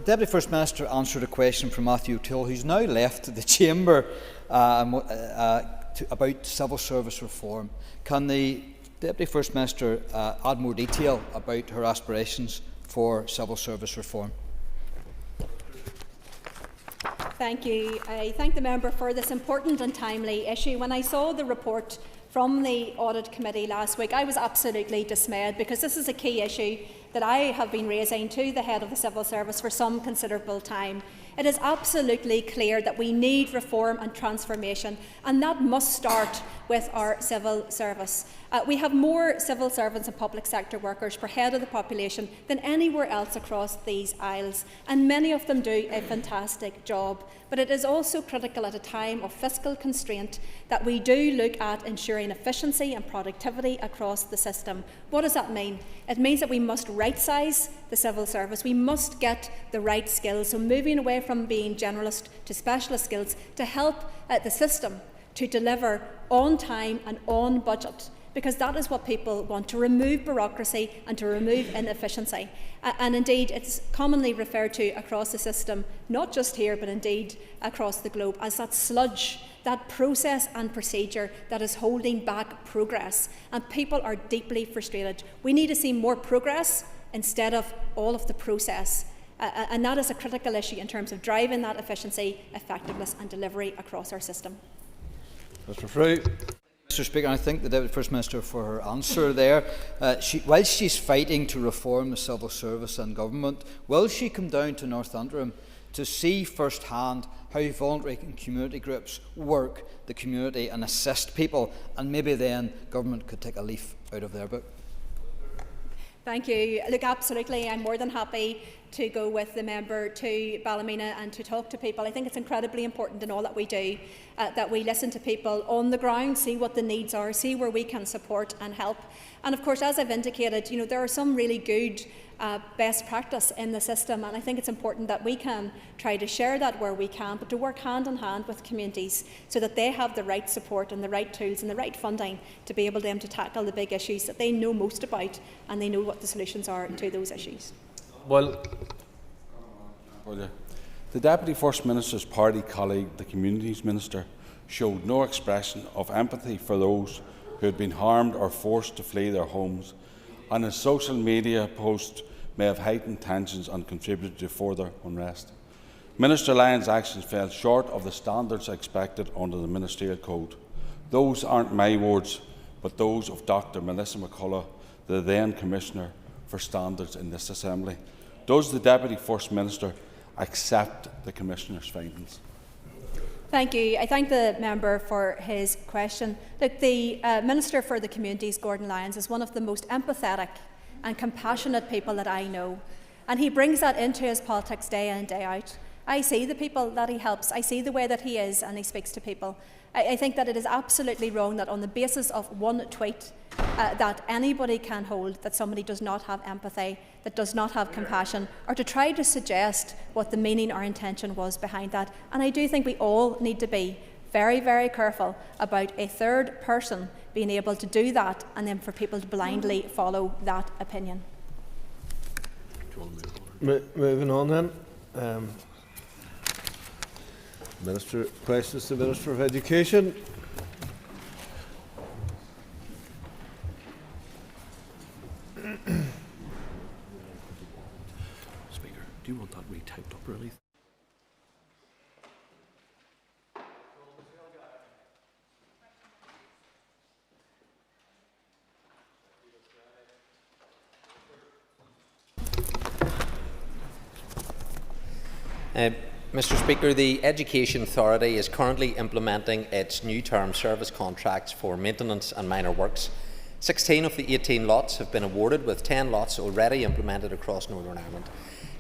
Deputy First Minister answered a question from Matthew Till, who's now left the chamber, about civil service reform. Can the Deputy First Minister add more detail about her aspirations for civil service reform? Thank you. I thank the member for this important and timely issue. When I saw the report from the Audit Committee last week, I was absolutely dismayed, because this is a key issue that I have been raising to the head of the civil service for some considerable time. It is absolutely clear that we need reform and transformation, and that must start with our civil service. We have more civil servants and public sector workers per head of the population than anywhere else across these isles, and many of them do a fantastic job. But it is also critical at a time of fiscal constraint that we do look at ensuring efficiency and productivity across the system. What does that mean? It means that we must right-size the civil service. We must get the right skills, so moving away from being generalist to specialist skills to help the system to deliver on time and on budget, because that is what people want, to remove bureaucracy and to remove inefficiency. And indeed, it's commonly referred to across the system, not just here, but indeed across the globe, as that sludge, that process and procedure that is holding back progress. And people are deeply frustrated. We need to see more progress instead of all of the process. And that is a critical issue in terms of driving that efficiency, effectiveness and delivery across our system. Mr. Frew. Mr. Speaker, I thank the Deputy First Minister for her answer there. Whilst she's fighting to reform the civil service and government, will she come down to North Antrim to see firsthand how voluntary and community groups work the community and assist people, and maybe then government could take a leaf out of their book? Thank you. Look, absolutely, I'm more than happy to go with the member to Ballymena and to talk to people. I think it's incredibly important in all that we do that we listen to people on the ground, see what the needs are, see where we can support and help. And of course, as I've indicated, there are some really good best practice in the system, and I think it's important that we can try to share that where we can, but to work hand in hand with communities so that they have the right support and the right tools and the right funding to be able to tackle the big issues that they know most about, and they know what the solutions are to those issues. Well, the Deputy First Minister's party colleague, the Communities Minister, showed no expression of empathy for those who had been harmed or forced to flee their homes, and his social media posts may have heightened tensions and contributed to further unrest. Minister Lyon's actions fell short of the standards expected under the Ministerial Code. Those aren't my words, but those of Dr. Melissa McCullough, the then Commissioner for Standards in this Assembly. Does the Deputy First Minister accept the Commissioner's findings? Thank you. I thank the member for his question. Look, the Minister for the Communities, Gordon Lyons, is one of the most empathetic and compassionate people that I know, and he brings that into his politics day in and day out. I see the people that he helps. I see the way that he is and he speaks to people. I think that it is absolutely wrong that on the basis of one tweet that anybody can hold that somebody does not have empathy, that does not have compassion, or to try to suggest what the meaning or intention was behind that. And I do think we all need to be very, very careful about a third person being able to do that and then for people to blindly follow that opinion. Moving on then. Questions to the Minister of Education. Speaker, do you want that retyped up really? Mr Speaker, the Education Authority is currently implementing its new term service contracts for maintenance and minor works. 16 of the 18 lots have been awarded, with 10 lots already implemented across Northern Ireland.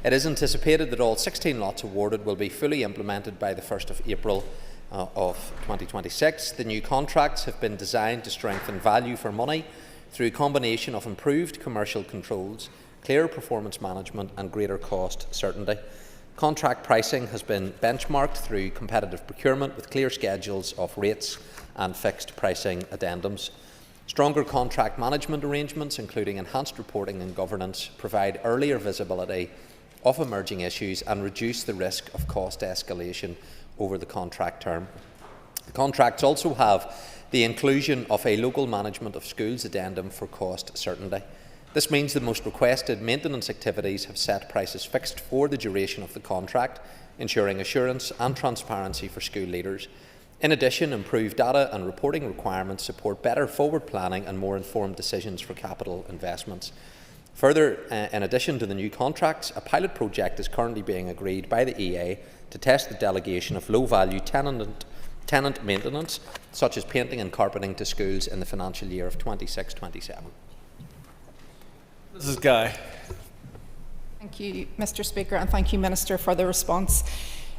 It is anticipated that all 16 lots awarded will be fully implemented by the 1st of April of 2026. The new contracts have been designed to strengthen value for money through a combination of improved commercial controls, clearer performance management and greater cost certainty. Contract pricing has been benchmarked through competitive procurement with clear schedules of rates and fixed pricing addendums. Stronger contract management arrangements, including enhanced reporting and governance, provide earlier visibility of emerging issues and reduce the risk of cost escalation over the contract term. The contracts also have the inclusion of a local management of schools addendum for cost certainty. This means the most requested maintenance activities have set prices fixed for the duration of the contract, ensuring assurance and transparency for school leaders. In addition, improved data and reporting requirements support better forward planning and more informed decisions for capital investments. Further, in addition to the new contracts, a pilot project is currently being agreed by the EA to test the delegation of low-value tenant maintenance, such as painting and carpeting, to schools in the financial year of 26-27. Mrs. Guy. Thank you, Mr Speaker, and thank you, Minister, for the response.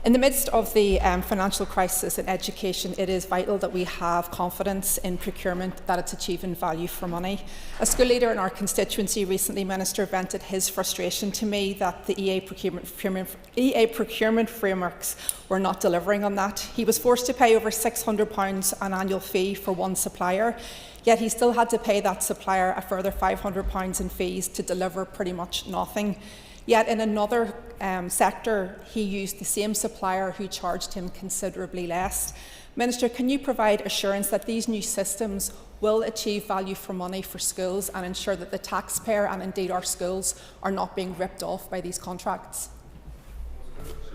In the midst of the financial crisis in education, it is vital that we have confidence in procurement that it's achieving value for money. A school leader in our constituency recently, Minister, vented his frustration to me that the EA procurement frameworks were not delivering on that. He was forced to pay over £600 an annual fee for one supplier, yet he still had to pay that supplier a further £500 in fees to deliver pretty much nothing. Yet in another sector, he used the same supplier who charged him considerably less. Minister, can you provide assurance that these new systems will achieve value for money for schools and ensure that the taxpayer and indeed our schools are not being ripped off by these contracts?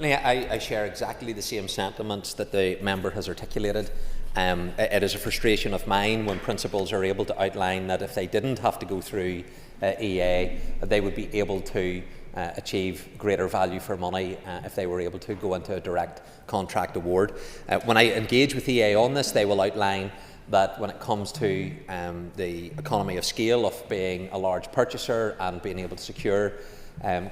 I share exactly the same sentiments that the member has articulated. It is a frustration of mine when principals are able to outline that if they didn't have to go through EA, they would be able to achieve greater value for money if they were able to go into a direct contract award. When I engage with EA on this, they will outline that when it comes to the economy of scale of being a large purchaser and being able to secure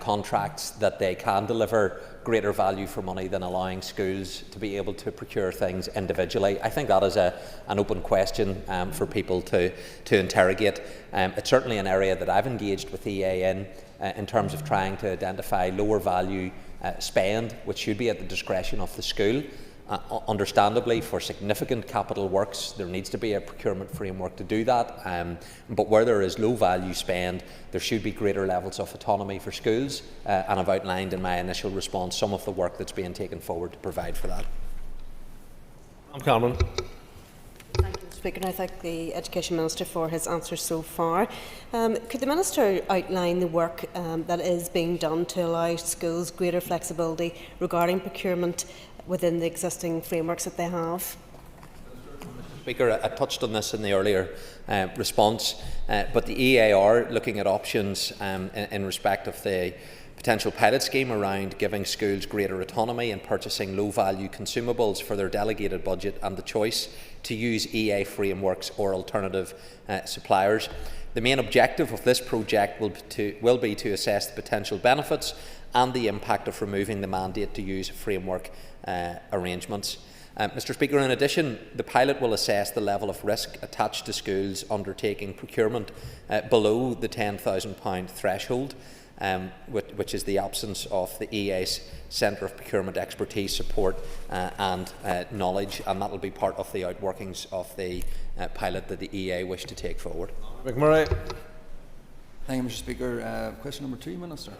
contracts, that they can deliver greater value for money than allowing schools to be able to procure things individually. I think that is an open question for people to interrogate. It's certainly an area that I've engaged with EA in terms of trying to identify lower value spend, which should be at the discretion of the school. Understandably, for significant capital works, there needs to be a procurement framework to do that. But where there is low value spend, there should be greater levels of autonomy for schools. And I've outlined in my initial response some of the work that's being taken forward to provide for that. I'm Cameron. Thank you, Mr Speaker, and I thank the Education Minister for his answers so far. Could the Minister outline the work that is being done to allow schools greater flexibility regarding procurement within the existing frameworks that they have? Speaker, I touched on this in the earlier response, but the EA are looking at options in respect of the potential pilot scheme around giving schools greater autonomy in purchasing low-value consumables for their delegated budget and the choice to use EA frameworks or alternative suppliers. The main objective of this project will be to assess the potential benefits and the impact of removing the mandate to use framework arrangements. Mr. Speaker, in addition, the pilot will assess the level of risk attached to schools undertaking procurement below the £10,000 threshold, which is the absence of the EA's Centre of Procurement Expertise, Support and Knowledge, and that will be part of the outworkings of the pilot that the EA wish to take forward. McMurray. Thank you, Mr. Speaker. Question number 2, Minister.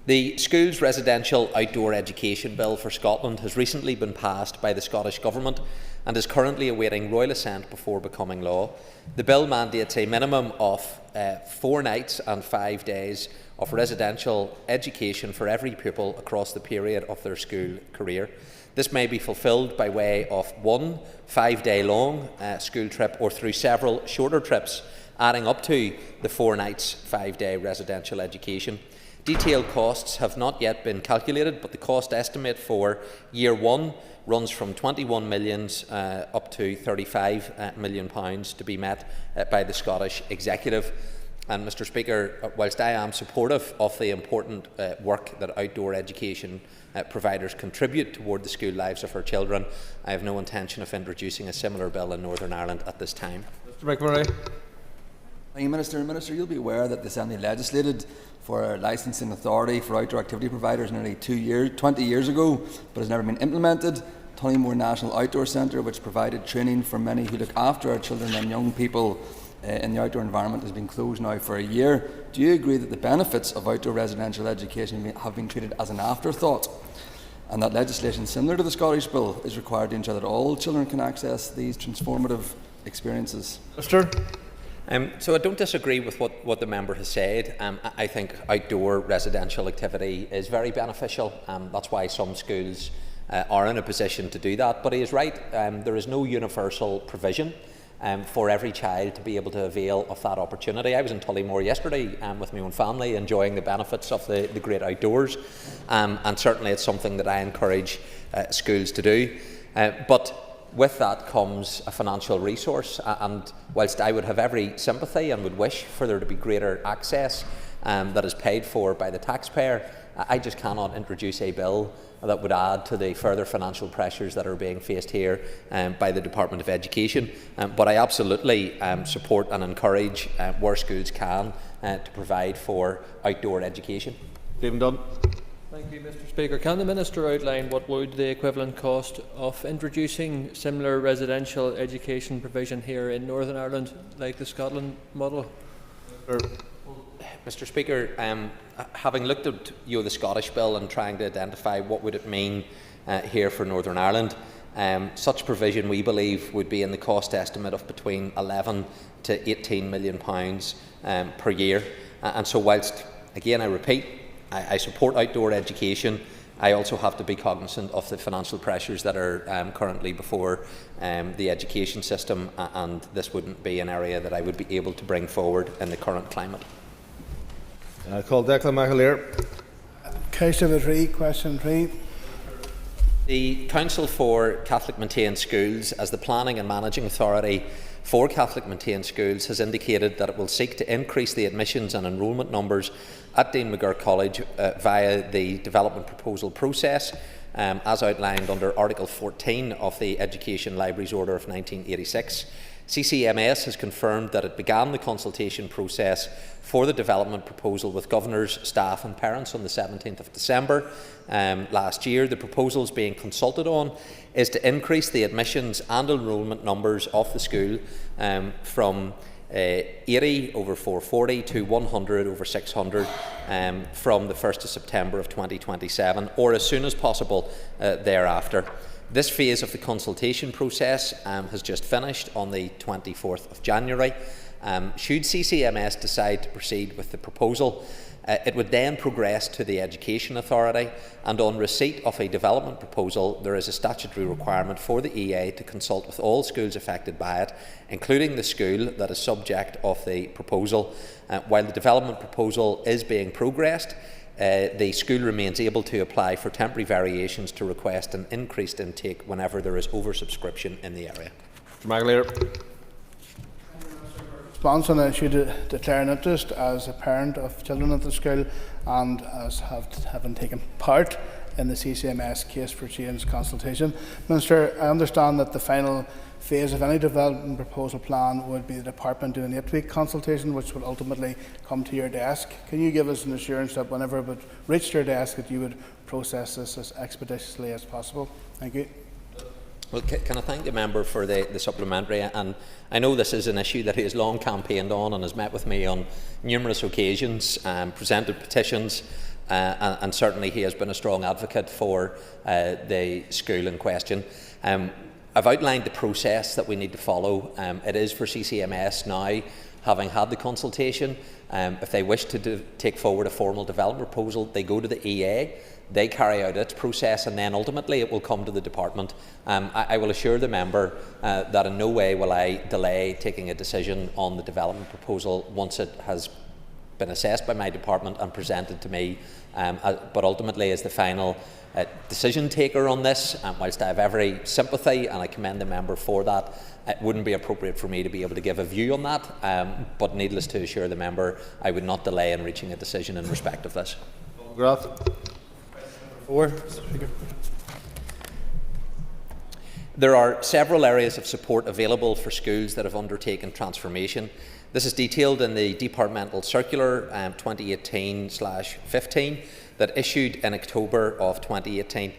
The Schools Residential Outdoor Education Bill for Scotland has recently been passed by the Scottish Government and is currently awaiting royal assent before becoming law. The bill mandates a minimum of 4 nights and 5 days of residential education for every pupil across the period of their school career. This may be fulfilled by way of 1 5-day-long school trip or through several shorter trips, adding up to the 4 nights, 5-day residential education. Detailed costs have not yet been calculated, but the cost estimate for year 1 runs from 21 million up to £35 million to be met by the Scottish Executive. And Mr. Speaker, whilst I am supportive of the important work that outdoor education providers contribute toward the school lives of our children, I have no intention of introducing a similar bill in Northern Ireland at this time. Mr. McMurray. Thank you, Minister. Minister, you'll be aware that the Assembly legislated for a licensing authority for outdoor activity providers nearly 20 years ago, but has never been implemented. Tunnymore National Outdoor Centre, which provided training for many who look after our children and young people in the outdoor environment, has been closed now for a year. Do you agree that the benefits of outdoor residential education have been treated as an afterthought, and that legislation similar to the Scottish Bill is required to ensure that all children can access these transformative experiences? Minister. So I don't disagree with what the member has said. I think outdoor residential activity is very beneficial. That's why some schools are in a position to do that. But he is right, there is no universal provision for every child to be able to avail of that opportunity. I was in Tullymore yesterday with my own family, enjoying the benefits of the great outdoors, and certainly it's something that I encourage schools to do. But with that comes a financial resource, and whilst I would have every sympathy and would wish for there to be greater access that is paid for by the taxpayer, I just cannot introduce a bill that would add to the further financial pressures that are being faced here by the Department of Education. But I absolutely support and encourage where schools can to provide for outdoor education. Stephen Dunn. Thank you, Mr. Speaker. Can the Minister outline what would the equivalent cost of introducing similar residential education provision here in Northern Ireland, like the Scotland model? Mr. Speaker, having looked at the Scottish Bill and trying to identify what would it mean here for Northern Ireland, such provision we believe would be in the cost estimate of between £11 to £18 million per year. And so whilst, again I repeat, I support outdoor education, I also have to be cognizant of the financial pressures that are currently before the education system, and this wouldn't be an area that I would be able to bring forward in the current climate. I call Declan McAleer. Question 3. The Council for Catholic Maintained Schools, as the planning and managing authority for Catholic Maintained Schools, has indicated that it will seek to increase the admissions and enrolment numbers at Dean McGurk College via the development proposal process, as outlined under Article 14 of the Education Libraries Order of 1986. CCMS has confirmed that it began the consultation process for the development proposal with governors, staff and parents on the 17th of December last year. The proposals being consulted on is to increase the admissions and enrolment numbers of the school from 80 over 440 to 100 over 600 from the 1st of September of 2027, or as soon as possible thereafter. This phase of the consultation process has just finished on the 24th of January. Should CCMS decide to proceed with the proposal, it would then progress to the Education Authority, and on receipt of a development proposal, there is a statutory requirement for the EA to consult with all schools affected by it, including the school that is subject of the proposal. While the development proposal is being progressed, the school remains able to apply for temporary variations to request an increased intake whenever there is oversubscription in the area. Mr. McAleer. response on the issue to declare an interest as a parent of children at the school and as having taken part in the CCMS case for change consultation. Minister, I understand that the final phase of any development proposal plan would be the department doing an 8-week consultation, which will ultimately come to your desk. Can you give us an assurance that whenever it would reach your desk that you would process this as expeditiously as possible? Thank you. Well, can I thank the member for the supplementary? And I know this is an issue that he has long campaigned on and has met with me on numerous occasions, presented petitions, and certainly he has been a strong advocate for the school in question. I've outlined the process that we need to follow. It is for CCMS now, having had the consultation. If they wish to take forward a formal development proposal, they go to the EA. They carry out its process, and then ultimately it will come to the department. I will assure the member that in no way will I delay taking a decision on the development proposal once it has been assessed by my department and presented to me. But ultimately, as the final decision taker on this, whilst I have every sympathy and I commend the member for that, it wouldn't be appropriate for me to be able to give a view on that. But needless to assure the member, I would not delay in reaching a decision in respect of this. There are several areas of support available for schools that have undertaken transformation. This is detailed in the Departmental Circular 2018/15 that issued in October of 2018.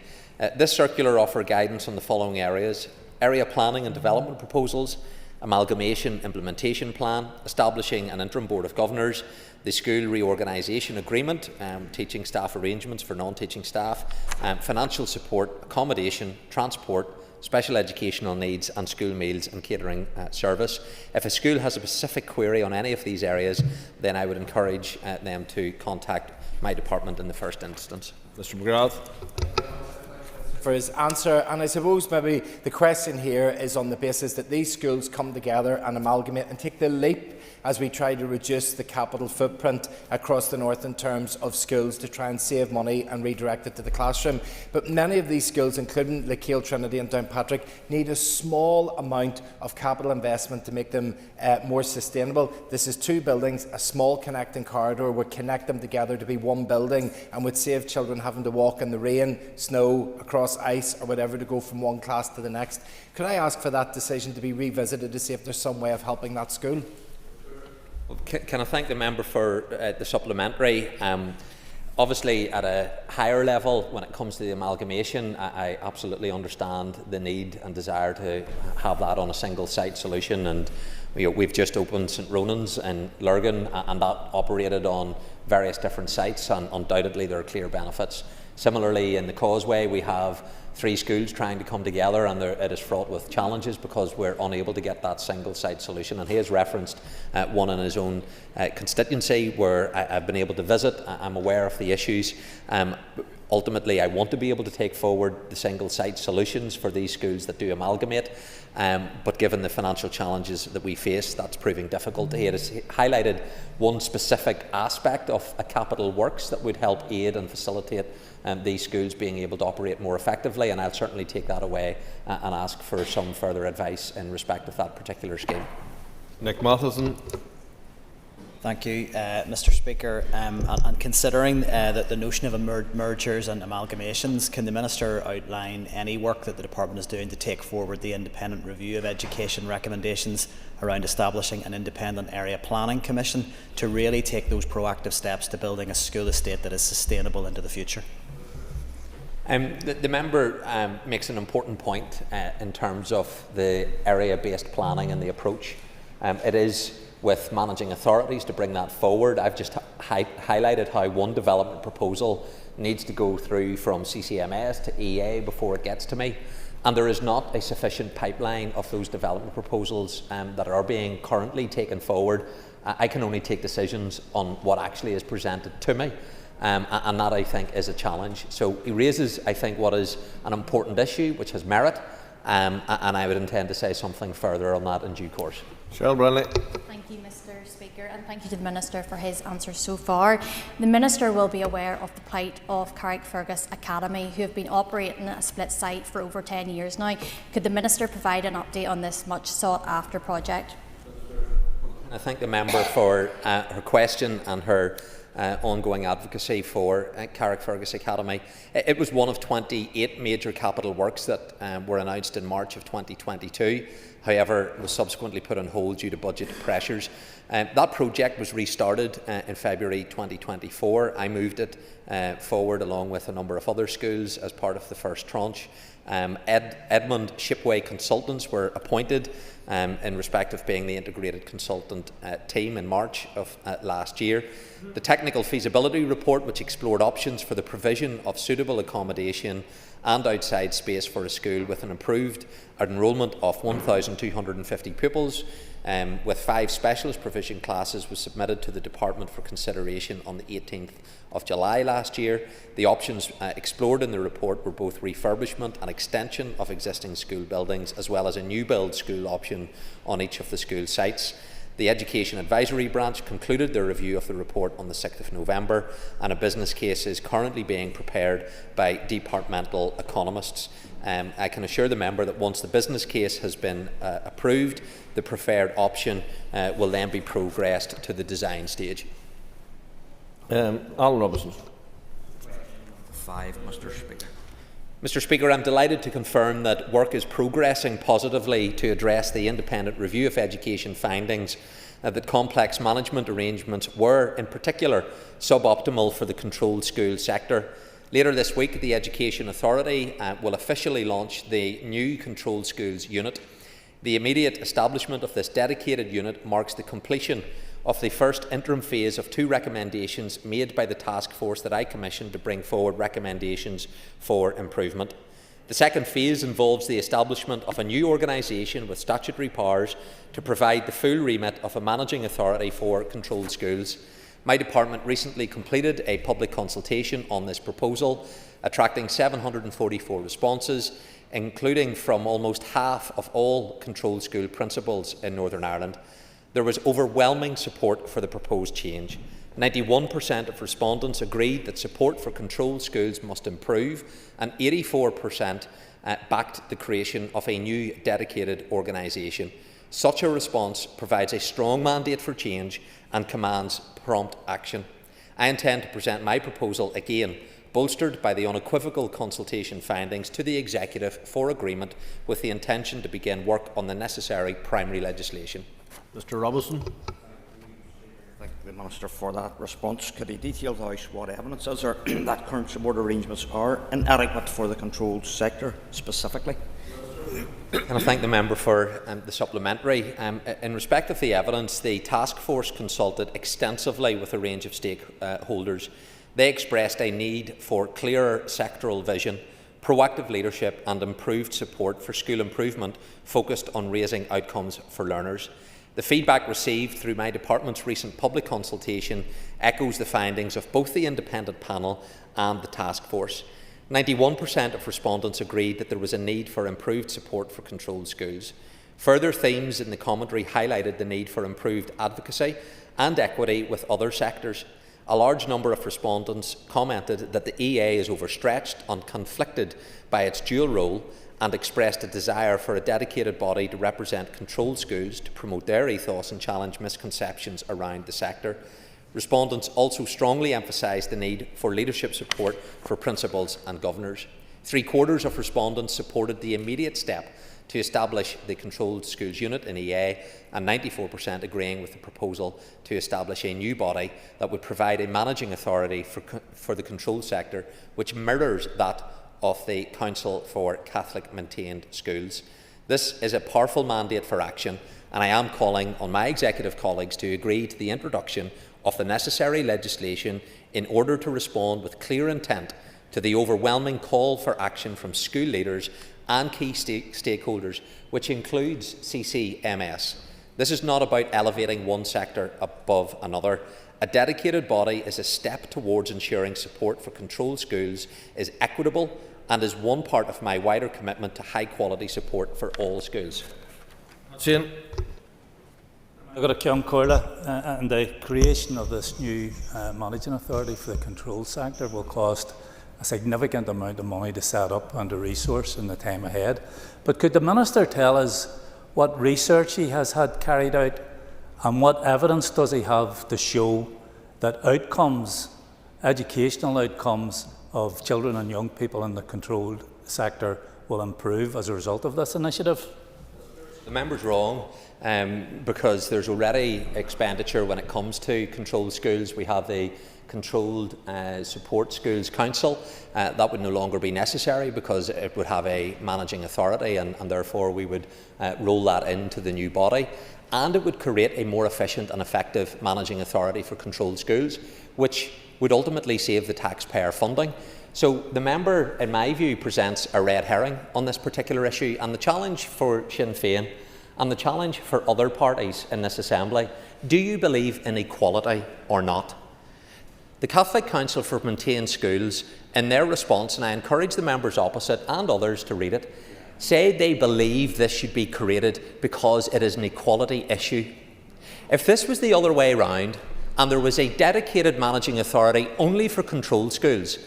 This circular offers guidance on the following areas: area planning and development proposals, amalgamation implementation plan, establishing an interim board of governors, the school reorganisation agreement, teaching staff arrangements for non-teaching staff, financial support, accommodation, transport, special educational needs and school meals and catering service. If a school has a specific query on any of these areas, then I would encourage them to contact my department in the first instance. Mr McGrath. For his answer, and I suppose maybe the question here is on the basis that these schools come together and amalgamate and take the leap as we try to reduce the capital footprint across the north in terms of schools to try and save money and redirect it to the classroom. But many of these schools, including Lakeal, Trinity and Downpatrick, need a small amount of capital investment to make them more sustainable. This is 2 buildings, a small connecting corridor would connect them together to be 1 building and would save children having to walk in the rain, snow, across ice or whatever to go from one class to the next. Could I ask for that decision to be revisited to see if there's some way of helping that school? Well, can I thank the member for the supplementary? Obviously, at a higher level, when it comes to the amalgamation, I absolutely understand the need and desire to have that on a single site solution. And we've just opened St Ronan's in Lurgan, and that operated on various different sites, and undoubtedly there are clear benefits. Similarly, in the Causeway, we have 3 schools trying to come together, and it is fraught with challenges because we're unable to get that single site solution. And he has referenced one in his own constituency where I've been able to visit. I'm aware of the issues. Ultimately, I want to be able to take forward the single site solutions for these schools that do amalgamate, but given the financial challenges that we face, that's proving difficult. He has highlighted one specific aspect of a capital works that would help aid and facilitate these schools being able to operate more effectively, and I'll certainly take that away and ask for some further advice in respect of that particular scheme. Nick Matheson. Thank you, Mr Speaker. And considering that the notion of mergers and amalgamations, can the Minister outline any work that the Department is doing to take forward the independent review of education recommendations around establishing an independent area planning commission to really take those proactive steps to building a school estate that is sustainable into the future? The member makes an important point in terms of the area-based planning and the approach. It is with managing authorities to bring that forward. I've just highlighted how one development proposal needs to go through from CCMS to EA before it gets to me. And there is not a sufficient pipeline of those development proposals that are being currently taken forward. I can only take decisions on what actually is presented to me. And that, I think, is a challenge. So he raises, I think, what is an important issue, which has merit, and I would intend to say something further on that in due course. Cheryl Brownlee. Thank you, Mr Speaker, and thank you to the Minister for his answers so far. The Minister will be aware of the plight of Carrickfergus Academy, who have been operating a split site for over 10 years now. Could the Minister provide an update on this much sought-after project? I thank the member for her question and her ongoing advocacy for Carrickfergus Academy. It was one of 28 major capital works that were announced in March of 2022. However, it was subsequently put on hold due to budget pressures. That project was restarted in February 2024. I moved it forward along with a number of other schools as part of the first tranche. Edmund Shipway consultants were appointed in respect of being the integrated consultant team in March of last year. The technical feasibility report, which explored options for the provision of suitable accommodation and outside space for a school with an improved enrolment of 1,250 pupils with 5 specialist provision classes, was submitted to the Department for consideration on the 18th of July last year. The options explored in the report were both refurbishment and extension of existing school buildings, as well as a new build school option on each of the school sites. The Education Advisory Branch concluded their review of the report on the 6th of November, and a business case is currently being prepared by departmental economists. I can assure the member that once the business case has been approved, the preferred option will then be progressed to the design stage. Alan Robinson. 5, Mr. Speaker. Mr. Speaker, I'm delighted to confirm that work is progressing positively to address the independent review of education findings that complex management arrangements were, in particular, suboptimal for the controlled school sector. Later this week, the Education Authority will officially launch the new Controlled Schools Unit. The immediate establishment of this dedicated unit marks the completion of the first interim phase of 2 recommendations made by the task force that I commissioned to bring forward recommendations for improvement. The second phase involves the establishment of a new organisation with statutory powers to provide the full remit of a managing authority for controlled schools. My department recently completed a public consultation on this proposal, attracting 744 responses, including from almost half of all controlled school principals in Northern Ireland. There was overwhelming support for the proposed change. 91% of respondents agreed that support for controlled schools must improve, and 84% backed the creation of a new dedicated organisation. Such a response provides a strong mandate for change and commands prompt action. I intend to present my proposal again, bolstered by the unequivocal consultation findings, to the Executive for agreement, with the intention to begin work on the necessary primary legislation. Mr. Robinson. Thank the Minister for that response. Could he detail to us what evidence is there that current support arrangements are inadequate for the controlled sector specifically? And I thank the member for the supplementary. In respect of the evidence, the task force consulted extensively with a range of stakeholders. They expressed a need for clearer sectoral vision, proactive leadership and improved support for school improvement focused on raising outcomes for learners. The feedback received through my department's recent public consultation echoes the findings of both the independent panel and the task force. 91% of respondents agreed that there was a need for improved support for controlled schools. Further themes in the commentary highlighted the need for improved advocacy and equity with other sectors. A large number of respondents commented that the EA is overstretched and conflicted by its dual role, and expressed a desire for a dedicated body to represent controlled schools to promote their ethos and challenge misconceptions around the sector. Respondents also strongly emphasised the need for leadership support for principals and governors. 3/4 of respondents supported the immediate step to establish the Controlled Schools Unit in EA, and 94% agreeing with the proposal to establish a new body that would provide a managing authority for the controlled sector, which mirrors that of the Council for Catholic Maintained Schools. This is a powerful mandate for action, and I am calling on my executive colleagues to agree to the introduction of the necessary legislation in order to respond with clear intent to the overwhelming call for action from school leaders and key stakeholders, which includes CCMS. This is not about elevating one sector above another. A dedicated body is a step towards ensuring support for controlled schools is equitable and is one part of my wider commitment to high-quality support for all schools. Shane. I've got a Ceann Comhairle, and the creation of this new managing authority for the control sector will cost a significant amount of money to set up and to resource in the time ahead. But could the Minister tell us what research he has had carried out And what evidence does he have to show that outcomes, educational outcomes of children and young people in the controlled sector will improve as a result of this initiative? The member's wrong, because there's already expenditure when it comes to controlled schools. We have the Controlled Support Schools Council. That would no longer be necessary because it would have a managing authority, and therefore we would roll that into the new body. And it would create a more efficient and effective managing authority for controlled schools, which would ultimately save the taxpayer funding. So the member, in my view, presents a red herring on this particular issue, and the challenge for Sinn Féin and the challenge for other parties in this Assembly: do you believe in equality or not? The Catholic Council for Maintained Schools, in their response, and I encourage the members opposite and others to read it, say they believe this should be created because it is an equality issue. If this was the other way round, and there was a dedicated managing authority only for controlled schools,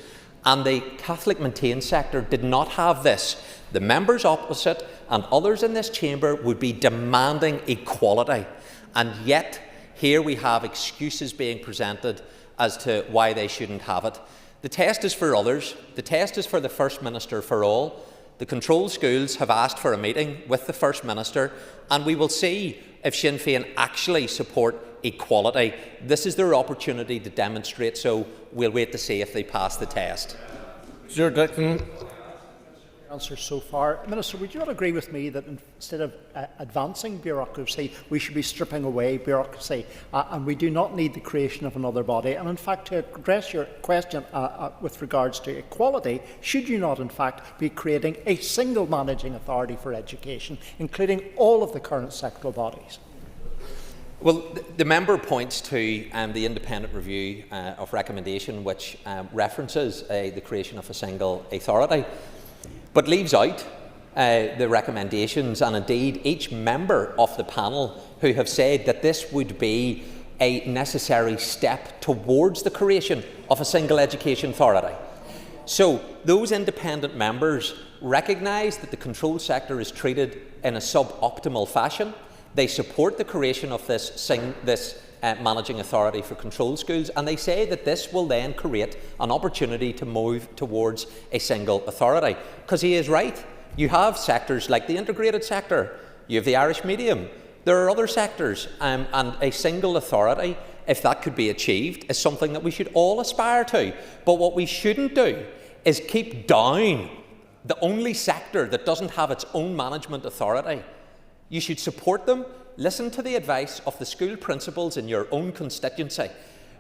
and the Catholic maintained sector did not have this, the members opposite and others in this chamber would be demanding equality. And yet, here we have excuses being presented as to why they shouldn't have it. The test is for others. The test is for the First Minister for all. The controlled schools have asked for a meeting with the First Minister, and we will see if Sinn Féin actually support equality. This is their opportunity to demonstrate, so we'll wait to see if they pass the test. Sir Dixon. Answers so far. Minister, would you not agree with me that instead of advancing bureaucracy, we should be stripping away bureaucracy, and we do not need the creation of another body? And in fact, to address your question with regards to equality, should you not in fact be creating a single managing authority for education, including all of the current sectoral bodies? Well, the member points to the independent review of recommendation, which references the creation of a single authority, but leaves out the recommendations and indeed each member of the panel who have said that this would be a necessary step towards the creation of a single education authority. So those independent members recognise that the controlled sector is treated in a suboptimal fashion. They support the creation of this managing authority for controlled schools, and they say that this will then create an opportunity to move towards a single authority. Because he is right. You have sectors like the integrated sector, you have the Irish medium, there are other sectors, and a single authority, if that could be achieved, is something that we should all aspire to. But what we shouldn't do is keep down the only sector that doesn't have its own management authority. You should support them. Listen to the advice of the school principals in your own constituency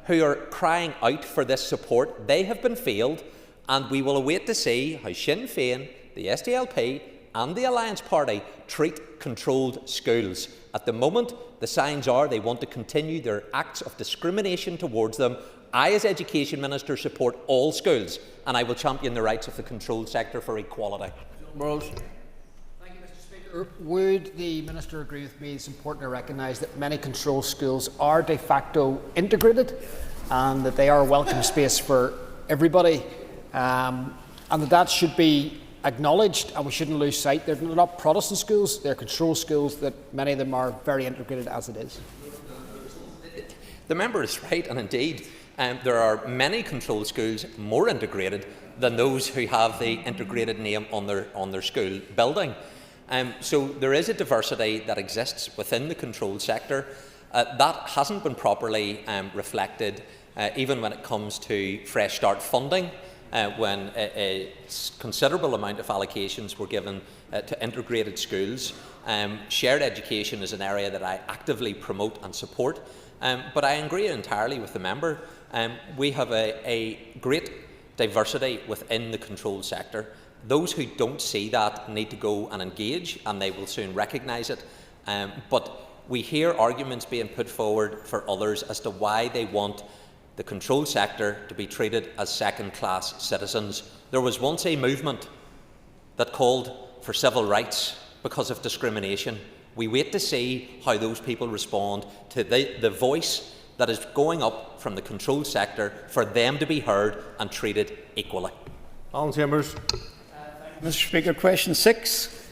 who are crying out for this support. They have been failed, and we will await to see how Sinn Féin, the SDLP and the Alliance Party treat controlled schools. At the moment, the signs are they want to continue their acts of discrimination towards them. I, as Education Minister, support all schools, and I will champion the rights of the controlled sector for equality. Would the Minister agree with me it's important to recognise that many control schools are de facto integrated and that they are a welcome space for everybody, and that should be acknowledged, and we shouldn't lose sight. They're not Protestant schools, they're control schools that many of them are very integrated as it is. The member is right, and indeed there are many controlled schools more integrated than those who have the integrated name on their school building. So there is a diversity that exists within the controlled sector. That hasn't been properly reflected even when it comes to Fresh Start funding, when a considerable amount of allocations were given to integrated schools. Shared education is an area that I actively promote and support, but I agree entirely with the member. We have a great diversity within the controlled sector. Those who don't see that need to go and engage, and they will soon recognise it. But we hear arguments being put forward for others as to why they want the controlled sector to be treated as second-class citizens. There was once a movement that called for civil rights because of discrimination. We wait to see how those people respond to the voice that is going up from the controlled sector for them to be heard and treated equally. Alan Chambers. Mr. Speaker, question 6.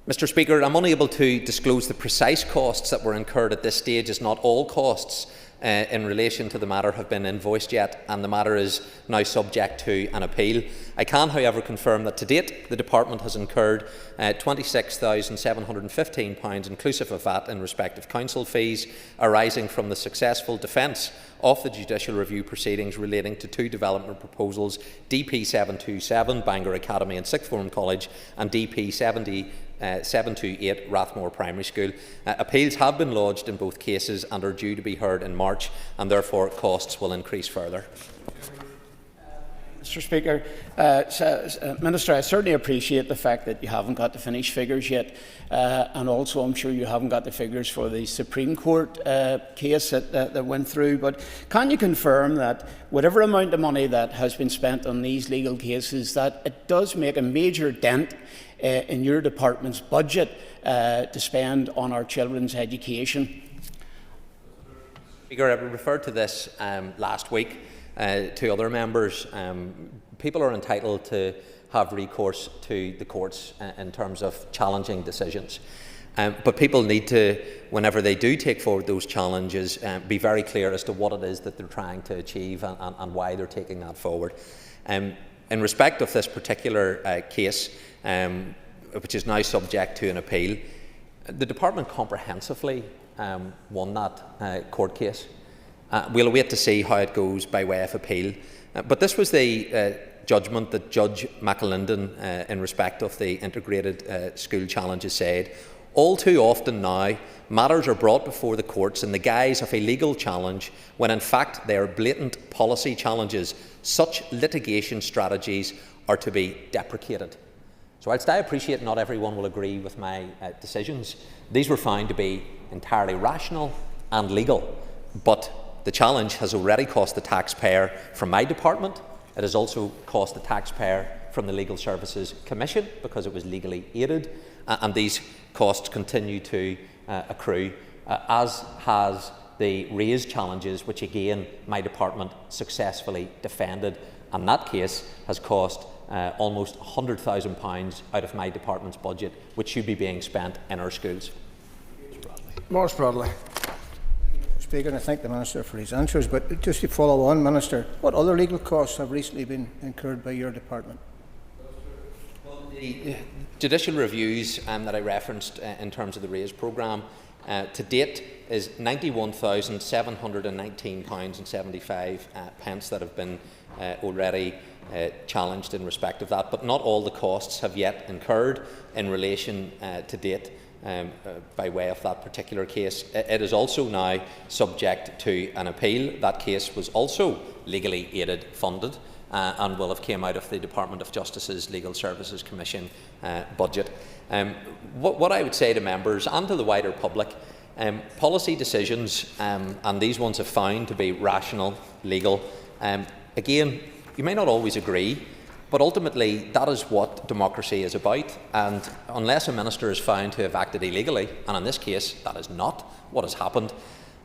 Mr. Speaker, I'm unable to disclose the precise costs that were incurred at this stage, as not all costs in relation to the matter have been invoiced yet, and the matter is now subject to an appeal. I can, however, confirm that to date the Department has incurred £26,715 inclusive of VAT in respect of council fees arising from the successful defence of the judicial review proceedings relating to two development proposals, DP 727 Bangor Academy and Sixth Form College and DP 728 Rathmore Primary School. Appeals have been lodged in both cases and are due to be heard in March, and therefore costs will increase further. Mr. Speaker, Minister, I certainly appreciate the fact that you haven't got the finished figures yet, and also I'm sure you haven't got the figures for the Supreme Court case that went through, but can you confirm that whatever amount of money that has been spent on these legal cases, that it does make a major dent in your department's budget to spend on our children's education? Speaker, I referred to this last week to other members. People are entitled to have recourse to the courts in terms of challenging decisions. But people need to, whenever they do take forward those challenges, be very clear as to what it is that they're trying to achieve and why they're taking that forward. In respect of this particular case, which is now subject to an appeal, the Department comprehensively won that court case. We'll wait to see how it goes by way of appeal. But this was the judgment that Judge McAlinden, in respect of the integrated school challenges, said. All too often now, matters are brought before the courts in the guise of a legal challenge, when in fact they are blatant policy challenges. Such litigation strategies are to be deprecated. So whilst I appreciate not everyone will agree with my decisions, these were found to be entirely rational and legal. But the challenge has already cost the taxpayer from my department. It has also cost the taxpayer from the Legal Services Commission because it was legally aided, and these costs continue to accrue, as has the raised challenges, which again my department successfully defended, and that case has cost almost £100,000 out of my department's budget, which should be being spent in our schools. Morris Bradley. Speaker, and I thank the Minister for his answers, but just to follow on, Minister, what other legal costs have recently been incurred by your department? Well, the judicial reviews that I referenced in terms of the RAISE programme to date is £91,719.75 that have been already challenged in respect of that, but not all the costs have yet incurred in relation to date. By way of that particular case. It is also now subject to an appeal. That case was also legally aided funded and will have came out of the Department of Justice's Legal Services Commission budget. What I would say to members and to the wider public, policy decisions, and these ones have found to be rational, legal. Again, you may not always agree, but ultimately, that is what democracy is about, and unless a minister is found to have acted illegally, and in this case that is not what has happened,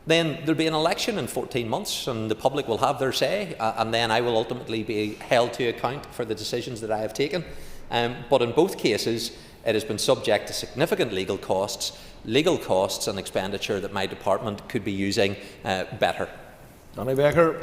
then there will be an election in 14 months and the public will have their say, and then I will ultimately be held to account for the decisions that I have taken. But in both cases, it has been subject to significant legal costs and expenditure that my department could be using better. Danny Baker.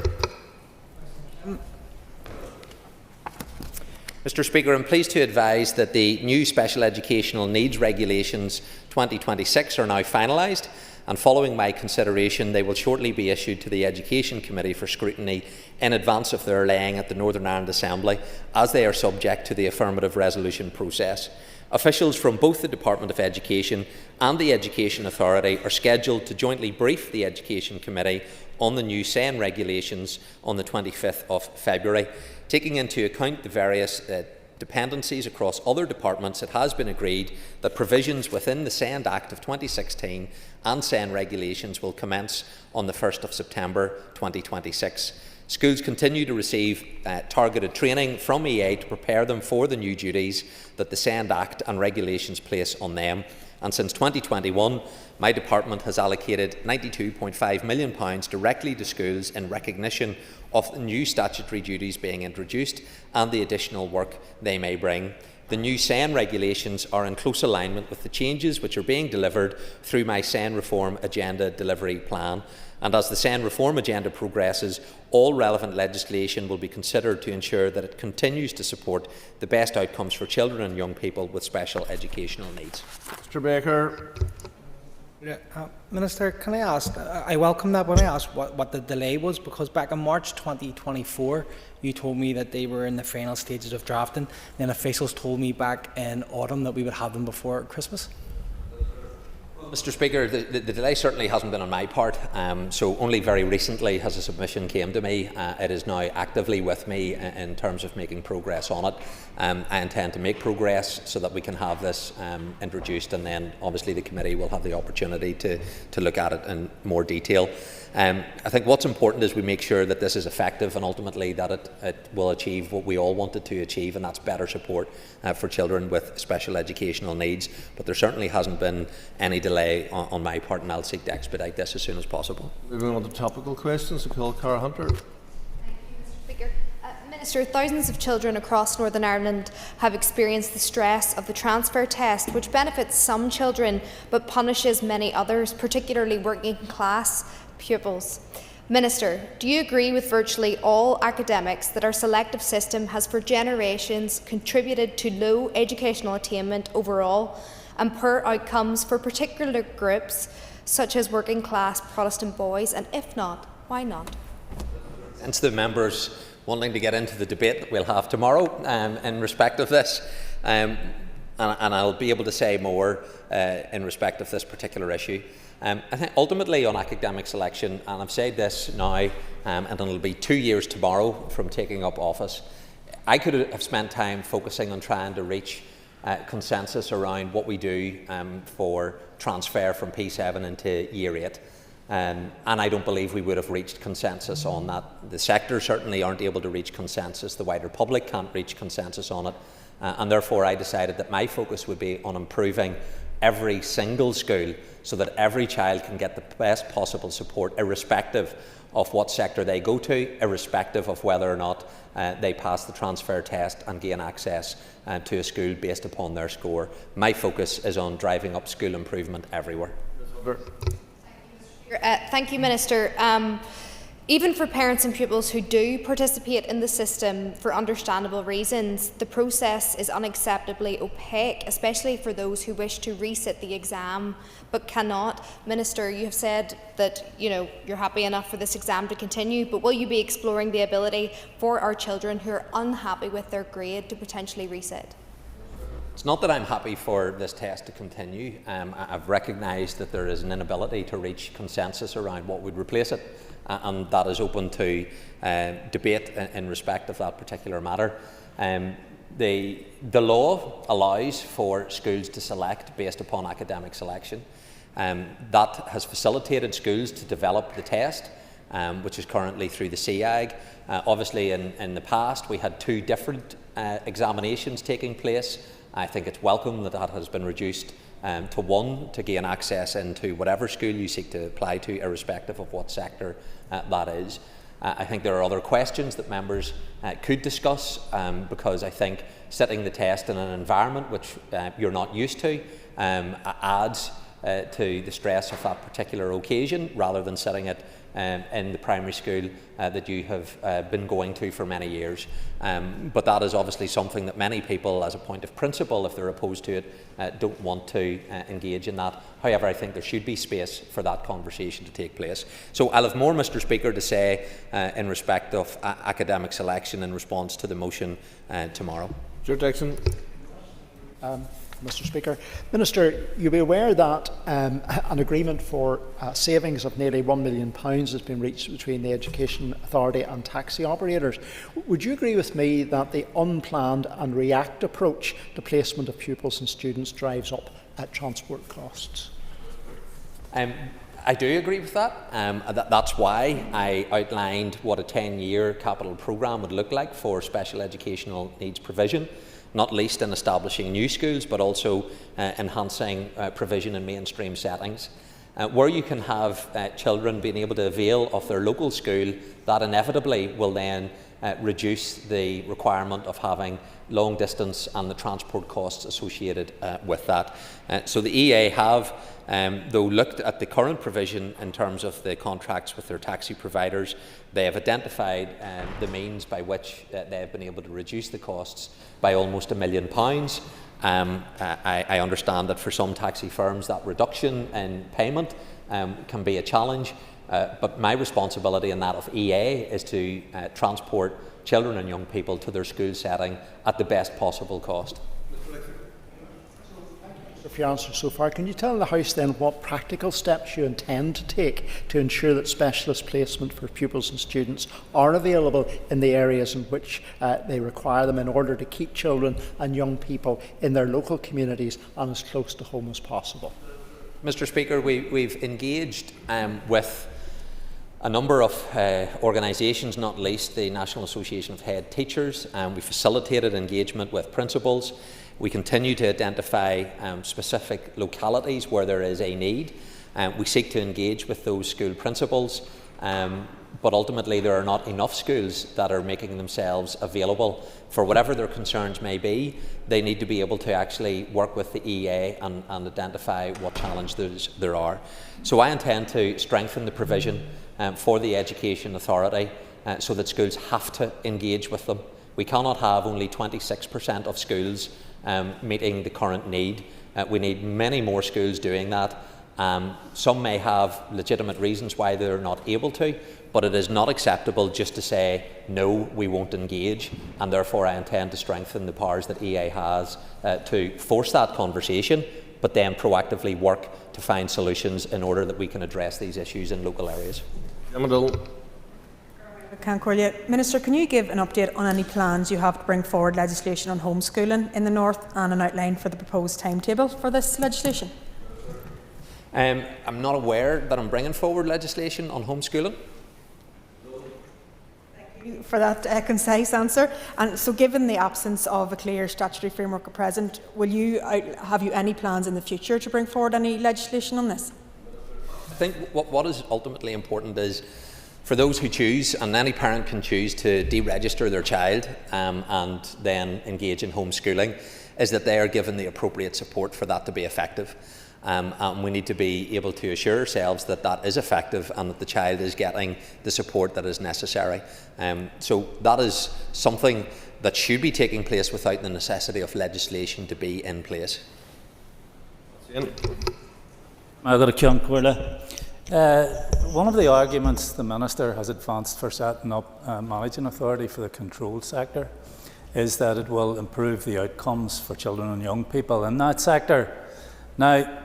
Mr. Speaker, I am pleased to advise that the new Special Educational Needs Regulations 2026 are now finalised, and following my consideration they will shortly be issued to the Education Committee for scrutiny in advance of their laying at the Northern Ireland Assembly, as they are subject to the affirmative resolution process. Officials from both the Department of Education and the Education Authority are scheduled to jointly brief the Education Committee on the new SEN regulations on the 25th of February. Taking into account the various dependencies across other departments, it has been agreed that provisions within the SEND Act of 2016 and SEN regulations will commence on the 1st of September 2026. Schools continue to receive targeted training from EA to prepare them for the new duties that the SEND Act and regulations place on them. And since 2021, my department has allocated £92.5 million directly to schools in recognition of the new statutory duties being introduced and the additional work they may bring. The new SEN regulations are in close alignment with the changes which are being delivered through my SEN Reform Agenda delivery plan. And as the SEN Reform Agenda progresses, all relevant legislation will be considered to ensure that it continues to support the best outcomes for children and young people with special educational needs. Mr Baker. Minister, can I ask, I welcome that when I asked what the delay was, because back in March 2024 you told me that they were in the final stages of drafting, then officials told me back in autumn that we would have them before Christmas. Mr Speaker, the delay certainly hasn't been on my part, so only very recently has a submission came to me. It is now actively with me in terms of making progress on it. I intend to make progress so that we can have this introduced, and then obviously the committee will have the opportunity to look at it in more detail. I think what's important is we make sure that this is effective and ultimately that it will achieve what we all wanted to achieve, and that's better support for children with special educational needs. But there certainly hasn't been any delay on my part, and I'll seek to expedite this as soon as possible. Moving on to topical questions, Cara Hunter. Thank you, Mr Speaker. Minister, thousands of children across Northern Ireland have experienced the stress of the transfer test, which benefits some children but punishes many others, particularly working class pupils. Minister, do you agree with virtually all academics that our selective system has for generations contributed to low educational attainment overall and poor outcomes for particular groups such as working class Protestant boys, and if not, why not? Since the members wanting to get into the debate that we'll have tomorrow in respect of this, and I'll be able to say more in respect of this particular issue. I think ultimately on academic selection, and I've said this now, and it'll be 2 years tomorrow from taking up office, I could have spent time focusing on trying to reach consensus around what we do for transfer from P7 into Year 8. And I don't believe we would have reached consensus on that. The sector certainly aren't able to reach consensus, the wider public can't reach consensus on it, and therefore I decided that my focus would be on improving every single school so that every child can get the best possible support irrespective of what sector they go to, irrespective of whether or not they pass the transfer test and gain access to a school based upon their score. My focus is on driving up school improvement everywhere. Thank you, Minister. Even for parents and pupils who do participate in the system for understandable reasons, the process is unacceptably opaque, especially for those who wish to resit the exam but cannot. Minister, you have said that you're happy enough for this exam to continue, but will you be exploring the ability for our children who are unhappy with their grade to potentially resit? It's not that I'm happy for this test to continue. I've recognised that there is an inability to reach consensus around what would replace it, and that is open to debate in respect of that particular matter. The law allows for schools to select based upon academic selection. That has facilitated schools to develop the test, which is currently through the CIAG. Obviously, in the past, we had 2 different examinations taking place. I think it's welcome that that has been reduced to 1 to gain access into whatever school you seek to apply to, irrespective of what sector that is. I think there are other questions that members could discuss, because I think sitting the test in an environment which you're not used to adds to the stress of that particular occasion, rather than sitting it in the primary school that you have been going to for many years. But that is obviously something that many people, as a point of principle, if they're opposed to it, don't want to engage in that. However, I think there should be space for that conversation to take place. So I'll have more, Mr Speaker, to say in respect of academic selection in response to the motion tomorrow. Stuart Dixon. Mr Speaker. Minister, you'll be aware that an agreement for savings of nearly £1 million has been reached between the Education Authority and taxi operators. Would you agree with me that the unplanned and react approach to placement of pupils and students drives up transport costs? I do agree with that. That's why I outlined what a 10-year capital programme would look like for special educational needs provision, not least in establishing new schools, but also enhancing provision in mainstream settings. Where you can have children being able to avail of their local school, that inevitably will then reduce the requirement of having long distance and the transport costs associated with that. So the EA have, though, looked at the current provision in terms of the contracts with their taxi providers. They have identified the means by which they have been able to reduce the costs by almost £1 million. I understand that for some taxi firms that reduction in payment can be a challenge, but my responsibility and that of EA is to transport children and young people to their school setting at the best possible cost. For your answer so far, can you tell the House then what practical steps you intend to take to ensure that specialist placement for pupils and students are available in the areas in which they require them in order to keep children and young people in their local communities and as close to home as possible? Mr. Speaker, we've engaged with a number of organisations, not least the National Association of Head Teachers, and we facilitated engagement with principals. We continue to identify specific localities where there is a need. We seek to engage with those school principals, but ultimately there are not enough schools that are making themselves available. For whatever their concerns may be, they need to be able to actually work with the EA and identify what challenges there are. So I intend to strengthen the provision for the Education Authority so that schools have to engage with them. We cannot have only 26% of schools meeting the current need. We need many more schools doing that. Some may have legitimate reasons why they're not able to, but it is not acceptable just to say, no, we won't engage, and therefore I intend to strengthen the powers that EA has to force that conversation, but then proactively work to find solutions in order that we can address these issues in local areas. Minister, can you give an update on any plans you have to bring forward legislation on homeschooling in the North and an outline for the proposed timetable for this legislation? I'm not aware that I'm bringing forward legislation on homeschooling. Thank you for that concise answer. And so, given the absence of a clear statutory framework at present, have you any plans in the future to bring forward any legislation on this? I think what is ultimately important is for those who choose, and any parent can choose to deregister their child and then engage in homeschooling, is that they are given the appropriate support for that to be effective. And we need to be able to assure ourselves that that is effective and that the child is getting the support that is necessary. So that is something that should be taking place without the necessity of legislation to be in place. One of the arguments the Minister has advanced for setting up a managing authority for the control sector is that it will improve the outcomes for children and young people in that sector. Now,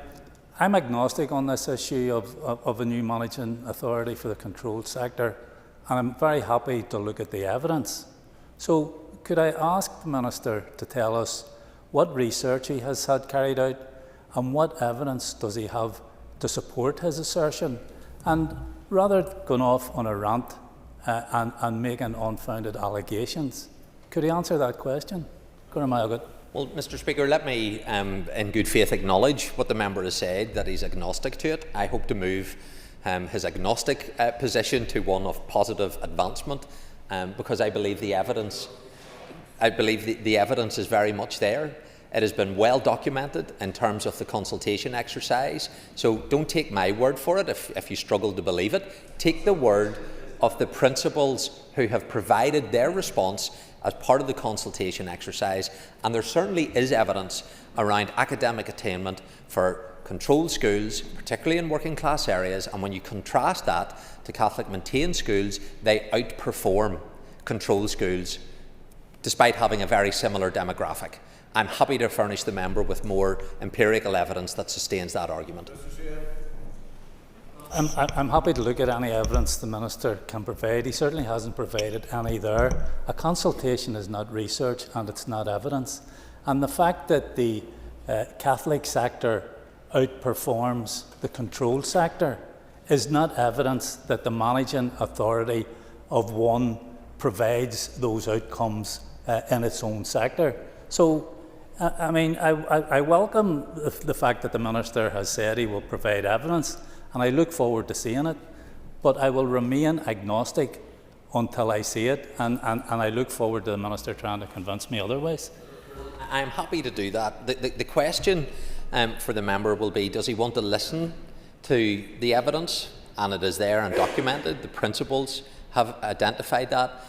I'm agnostic on this issue of a new managing authority for the control sector, and I'm very happy to look at the evidence. So could I ask the Minister to tell us what research he has had carried out and what evidence does he have to support his assertion? And rather than going off on a rant and making unfounded allegations, could he answer that question? Well, Mr. Speaker, let me in good faith acknowledge what the member has said, that he's agnostic to it. I hope to move his agnostic position to one of positive advancement, because I believe the evidence is very much there. It has been well documented in terms of the consultation exercise. So don't take my word for it if you struggle to believe it. Take the word of the principals who have provided their response as part of the consultation exercise, and there certainly is evidence around academic attainment for controlled schools, particularly in working class areas, and when you contrast that to Catholic maintained schools, they outperform controlled schools despite having a very similar demographic. I'm happy to furnish the member with more empirical evidence that sustains that argument. I'm happy to look at any evidence the Minister can provide. He certainly hasn't provided any there. A consultation is not research and it's not evidence. And the fact that the Catholic sector outperforms the controlled sector is not evidence that the managing authority of one provides those outcomes in its own sector. So, I welcome the fact that the Minister has said he will provide evidence, and I look forward to seeing it, but I will remain agnostic until I see it, and I look forward to the Minister trying to convince me otherwise. I'm happy to do that. The question for the member will be, does he want to listen to the evidence? And it is there and documented. The principals have identified that.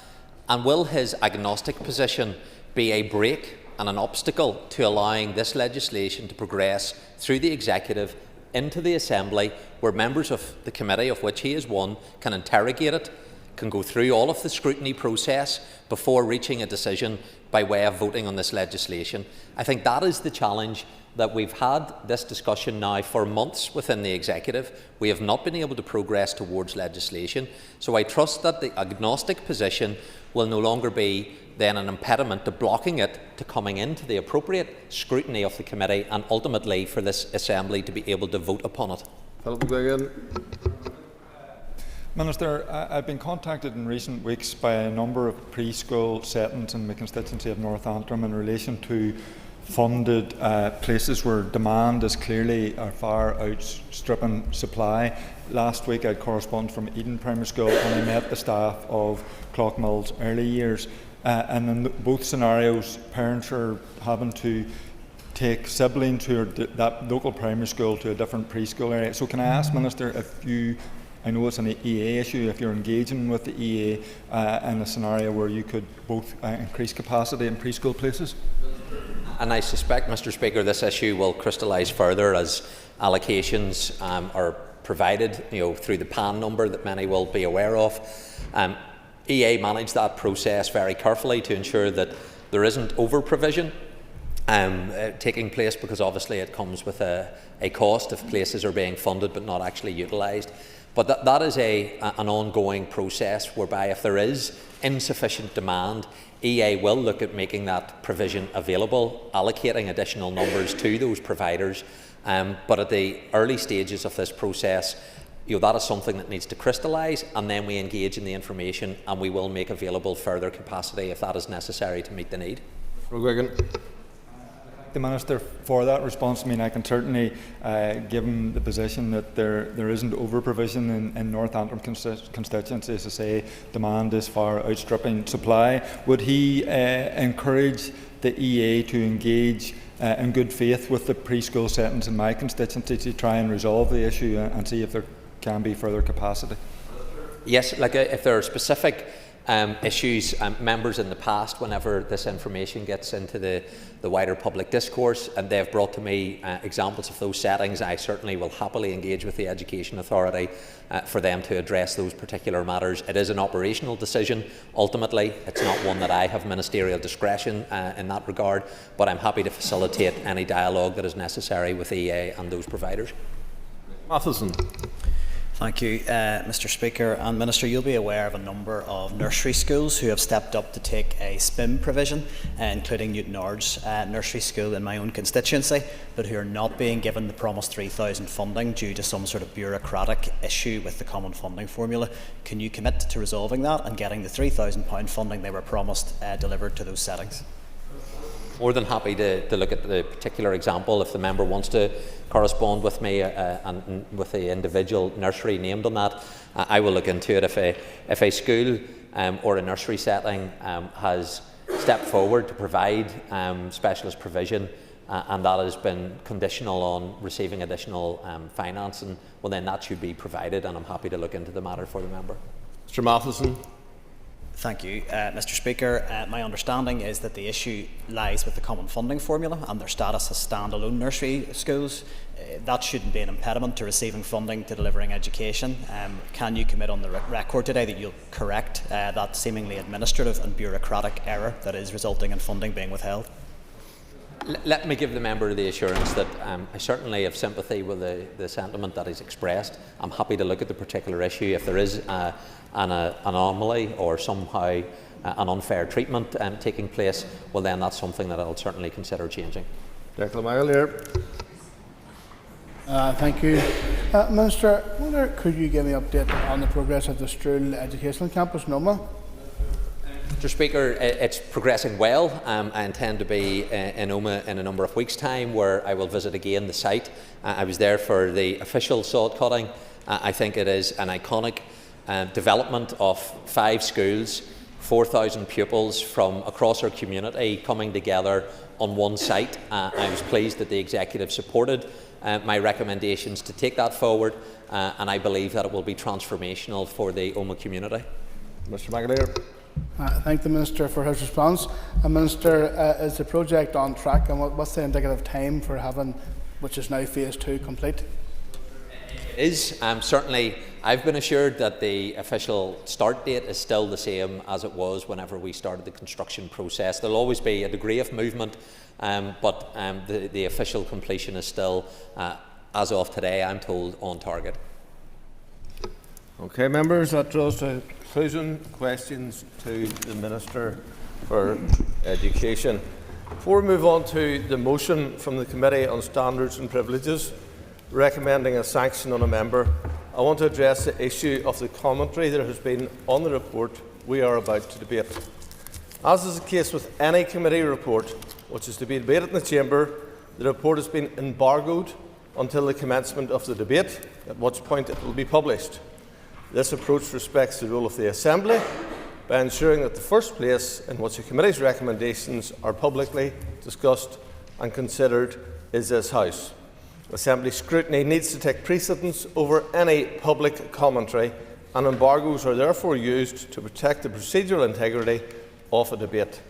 And will his agnostic position be a brake and an obstacle to allowing this legislation to progress through the executive into the Assembly, where members of the committee, of which he is one, can interrogate it, can go through all of the scrutiny process before reaching a decision by way of voting on this legislation? I think that is the challenge, that we've had this discussion now for months within the executive. We have not been able to progress towards legislation. So I trust that the agnostic position will no longer be then an impediment to blocking it to coming into the appropriate scrutiny of the committee, and ultimately for this Assembly to be able to vote upon it. Minister, I've been contacted in recent weeks by a number of preschool settings in my constituency of North Antrim in relation to funded places where demand is clearly far outstripping supply. Last week I had correspondence from Eden Primary School, and I met the staff of Clockmill's early years. And in both scenarios, parents are having to take siblings who are that local primary school to a different preschool area. So can I ask, Minister, if you, I know it's an EA issue, if you're engaging with the EA in a scenario where you could both increase capacity in preschool places? And I suspect, Mr. Speaker, this issue will crystallise further as allocations are provided, through the PAN number that many will be aware of. EA manage that process very carefully to ensure that there isn't over-provision taking place, because obviously it comes with a cost if places are being funded but not actually utilised. But that is an ongoing process whereby if there is insufficient demand, EA will look at making that provision available, allocating additional numbers to those providers. But at the early stages of this process, that is something that needs to crystallise, and then we engage in the information, and we will make available further capacity if that is necessary to meet the need. The Minister for that response. I mean, I can certainly give him the position that there isn't over-provision in North Antrim constituency. As I say, demand is far outstripping supply. Would he encourage the EA to engage in good faith with the preschool settings in my constituency to try and resolve the issue and see if there can be further capacity? Yes, if there are specific issues, members in the past, whenever this information gets into the wider public discourse, and they've brought to me examples of those settings, I certainly will happily engage with the Education Authority for them to address those particular matters. It is an operational decision ultimately. It's not one that I have ministerial discretion in that regard, but I'm happy to facilitate any dialogue that is necessary with EA and those providers. Matheson. Thank you, Mr. Speaker. And Minister, you'll be aware of a number of nursery schools who have stepped up to take a SPIM provision, including Newton Ard's nursery school in my own constituency, but who are not being given the promised 3,000 funding due to some sort of bureaucratic issue with the common funding formula. Can you commit to resolving that and getting the £3,000 funding they were promised delivered to those settings? More than happy to look at the particular example. If the member wants to correspond with me and with the individual nursery named on that, I will look into it. If a school or a nursery setting has stepped forward to provide specialist provision and that has been conditional on receiving additional financing, well then that should be provided, and I'm happy to look into the matter for the member. Mr. Matheson. Thank you, Mr. Speaker. My understanding is that the issue lies with the common funding formula and their status as standalone nursery schools. That shouldn't be an impediment to receiving funding to delivering education. Can you commit on the record today that you'll correct that seemingly administrative and bureaucratic error that is resulting in funding being withheld? Let me give the member the assurance that I certainly have sympathy with the sentiment that is expressed. I'm happy to look at the particular issue. If there is an anomaly or somehow an unfair treatment taking place, well then that's something that I'll certainly consider changing. Thank you. Minister, could you give me an update on the progress of the Stroll Educational Campus, NOMA? Mr. Speaker, it's progressing well. I intend to be in Omagh in a number of weeks' time, where I will visit again the site. I was there for the official sod cutting. I think it is an iconic development of 5 schools, 4,000 pupils from across our community coming together on one site. I was pleased that the Executive supported my recommendations to take that forward, and I believe that it will be transformational for the Omagh community. Mr. McAleer. I thank the Minister for his response. Minister, is the project on track, and what's the indicative time for having, which is now phase 2, complete? It is. Certainly, I've been assured that the official start date is still the same as it was whenever we started the construction process. There will always be a degree of movement, but the official completion is still, as of today, I'm told, on target. Okay, members, that draws to conclusion questions to the Minister for Education. Before we move on to the motion from the Committee on Standards and Privileges recommending a sanction on a member, I want to address the issue of the commentary that has been on the report we are about to debate. As is the case with any committee report which is to be debated in the Chamber, the report has been embargoed until the commencement of the debate, at which point it will be published. This approach respects the role of the Assembly by ensuring that the first place in which a committee's recommendations are publicly discussed and considered is this House. Assembly scrutiny needs to take precedence over any public commentary, and embargoes are therefore used to protect the procedural integrity of a debate.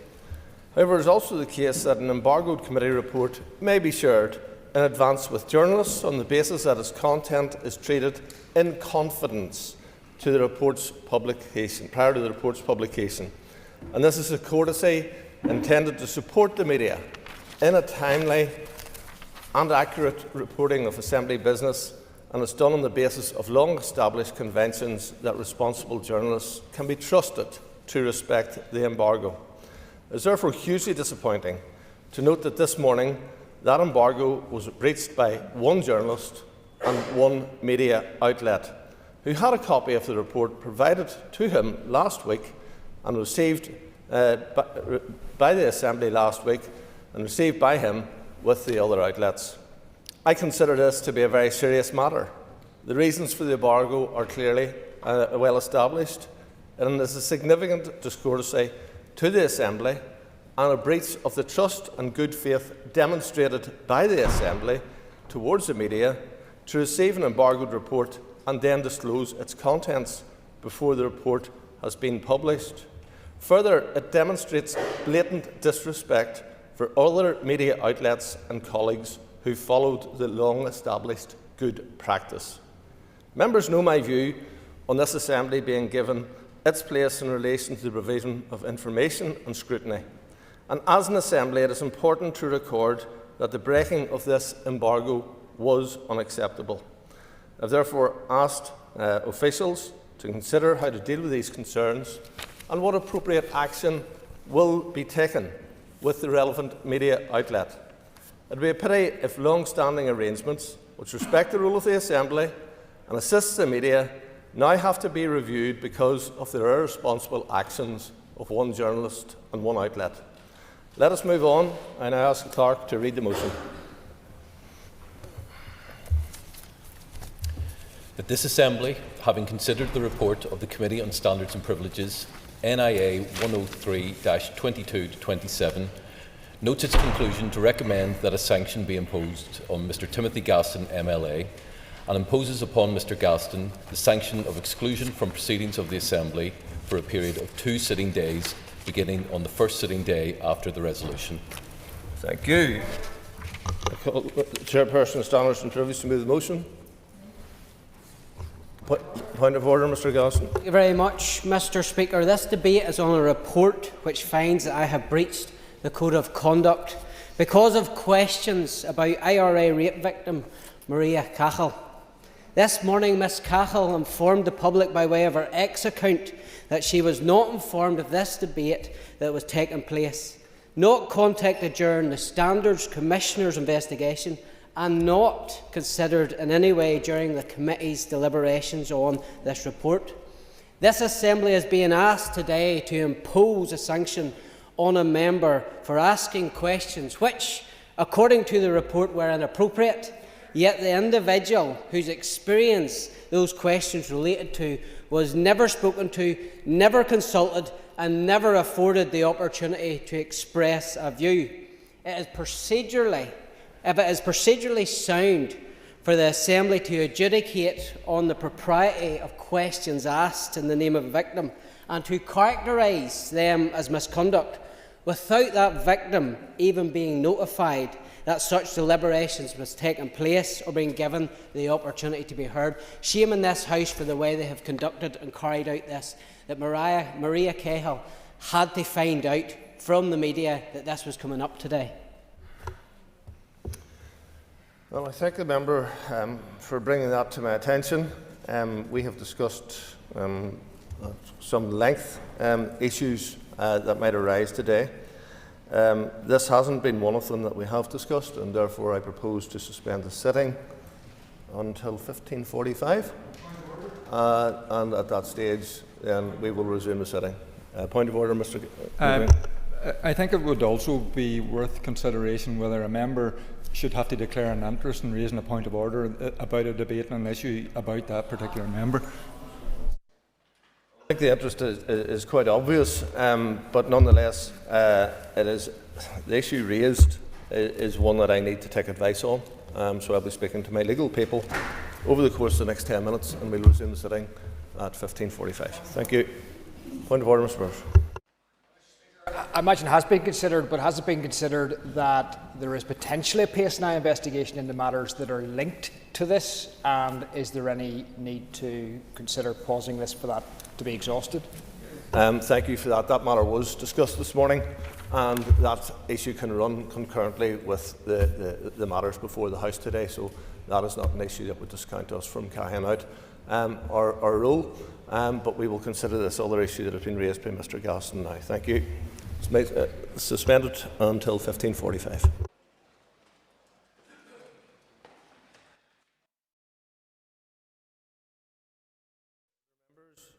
However, it is also the case that an embargoed committee report may be shared in advance with journalists on the basis that its content is treated in confidence to the report's publication, prior to the report's publication. And this is a courtesy intended to support the media in a timely and accurate reporting of Assembly business, and is done on the basis of long-established conventions that responsible journalists can be trusted to respect the embargo. It is therefore hugely disappointing to note that this morning that embargo was breached by one journalist and one media outlet, who had a copy of the report provided to him last week and received by the Assembly last week and received by him with the other outlets. I consider this to be a very serious matter. The reasons for the embargo are clearly well established, and it is a significant discourtesy to the Assembly and a breach of the trust and good faith demonstrated by the Assembly towards the media to receive an embargoed report and then disclose its contents before the report has been published. Further, it demonstrates blatant disrespect for other media outlets and colleagues who followed the long-established good practice. Members know my view on this Assembly being given its place in relation to the provision of information and scrutiny. And as an Assembly, it is important to record that the breaking of this embargo was unacceptable. I have therefore asked officials to consider how to deal with these concerns and what appropriate action will be taken with the relevant media outlet. It would be a pity if long-standing arrangements which respect the role of the Assembly and assist the media now have to be reviewed because of the irresponsible actions of one journalist and one outlet. Let us move on. I now ask the Clerk to read the motion. That this Assembly, having considered the report of the Committee on Standards and Privileges, NIA 103-22-27, notes its conclusion to recommend that a sanction be imposed on Mr Timothy Gaston MLA, and imposes upon Mr Gaston the sanction of exclusion from proceedings of the Assembly for a period of 2 sitting days, beginning on the first sitting day after the resolution. Thank you. I call the Chairperson of Standards and Privileges to move the motion. Point of order, Mr Gaston. Thank you very much, Mr Speaker. This debate is on a report which finds that I have breached the Code of Conduct because of questions about IRA rape victim Maria Cahill. This morning, Ms Cahill informed the public by way of her X account that she was not informed of this debate that was taking place, not contacted during the Standards Commissioner's investigation, and not considered in any way during the committee's deliberations on this report. This Assembly is being asked today to impose a sanction on a member for asking questions which, according to the report, were inappropriate, yet the individual whose experience those questions related to was never spoken to, never consulted, and never afforded the opportunity to express a view. If it is procedurally sound for the Assembly to adjudicate on the propriety of questions asked in the name of a victim and to characterise them as misconduct, without that victim even being notified that such deliberations was taking place or being given the opportunity to be heard. Shame in this House for the way they have conducted and carried out this, that Maria Cahill had to find out from the media that this was coming up today. Well, I thank the member for bringing that to my attention. We have discussed some length issues that might arise today. This hasn't been one of them that we have discussed, and therefore I propose to suspend the sitting until 15:45, and at that stage then we will resume the sitting. Point of order, Mr. I think it would also be worth consideration whether a member should have to declare an interest in raising a point of order about a debate on an issue about that particular member. I think the interest is quite obvious, but nonetheless, the issue raised is one that I need to take advice on. So I'll be speaking to my legal people over the course of the next 10 minutes, and we'll resume the sitting at 15:45. Thank you. Point of order, Mr. Burns. I imagine it has been considered, but has it been considered that there is potentially a PSNI investigation into matters that are linked to this, and is there any need to consider pausing this for that to be exhausted? Thank you for that. That matter was discussed this morning, and that issue can run concurrently with the matters before the House today, so that is not an issue that would discount us from carrying out our role, but we will consider this other issue that has been raised by Mr. Gaston now. Thank you. It's suspended until 15:45.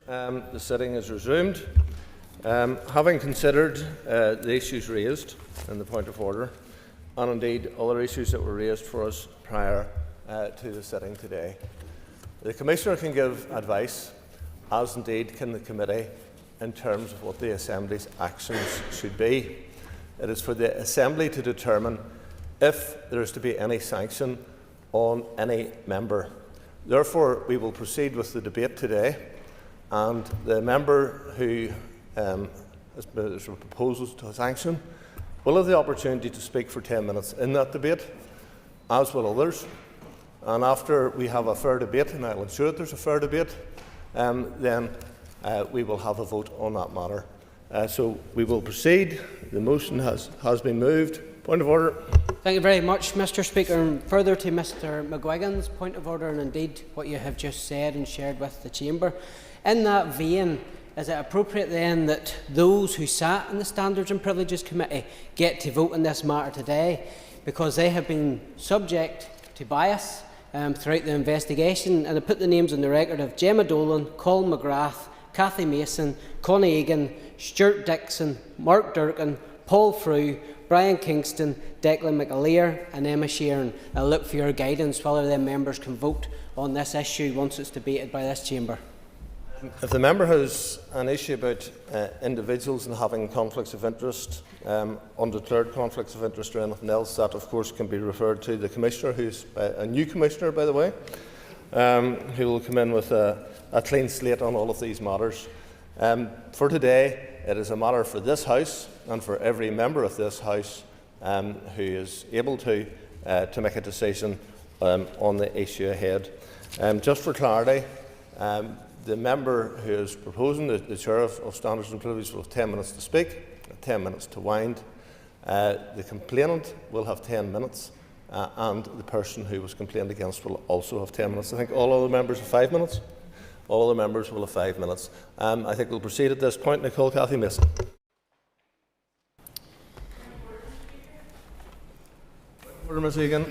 The sitting is resumed. Having considered the issues raised in the point of order, and indeed other issues that were raised for us prior to the sitting today, the Commissioner can give advice, as indeed can the Committee, in terms of what the Assembly's actions should be. It is for the Assembly to determine if there is to be any sanction on any member. Therefore, we will proceed with the debate today, and the member who has proposals to sanction will have the opportunity to speak for 10 minutes in that debate, as will others. And after we have a fair debate, and I'll ensure that there's a fair debate, then we will have a vote on that matter. So we will proceed. The motion has been moved. Point of order. Thank you very much, Mr. Speaker. And further to Mr. McGuigan's point of order, and indeed what you have just said and shared with the Chamber, in that vein, is it appropriate then that those who sat in the Standards and Privileges Committee get to vote on this matter today, because they have been subject to bias throughout the investigation? And I put the names on the record of Gemma Dolan, Colin McGrath, Cathy Mason, Connie Egan, Stuart Dixon, Mark Durkin, Paul Frew, Brian Kingston, Declan McAleer and Emma Sheeran. I'll look for your guidance whether them members can vote on this issue once it's debated by this Chamber. If the member has an issue about individuals and having conflicts of interest, undeclared conflicts of interest or anything else, that of course can be referred to the Commissioner, who's a new Commissioner by the way, who will come in with a clean slate on all of these matters. For today, it is a matter for this House and for every member of this House who is able to make a decision on the issue ahead. Just for clarity, the member who is proposing, the Chair of Standards and Privileges, will have 10 minutes to speak, 10 minutes to wind. The complainant will have 10 minutes, and the person who was complained against will also have 10 minutes. I think all other members have 5 minutes. All other members will have 5 minutes. I think we'll proceed at this point. Nicole Cathy Mason. Order, Ms. Egan.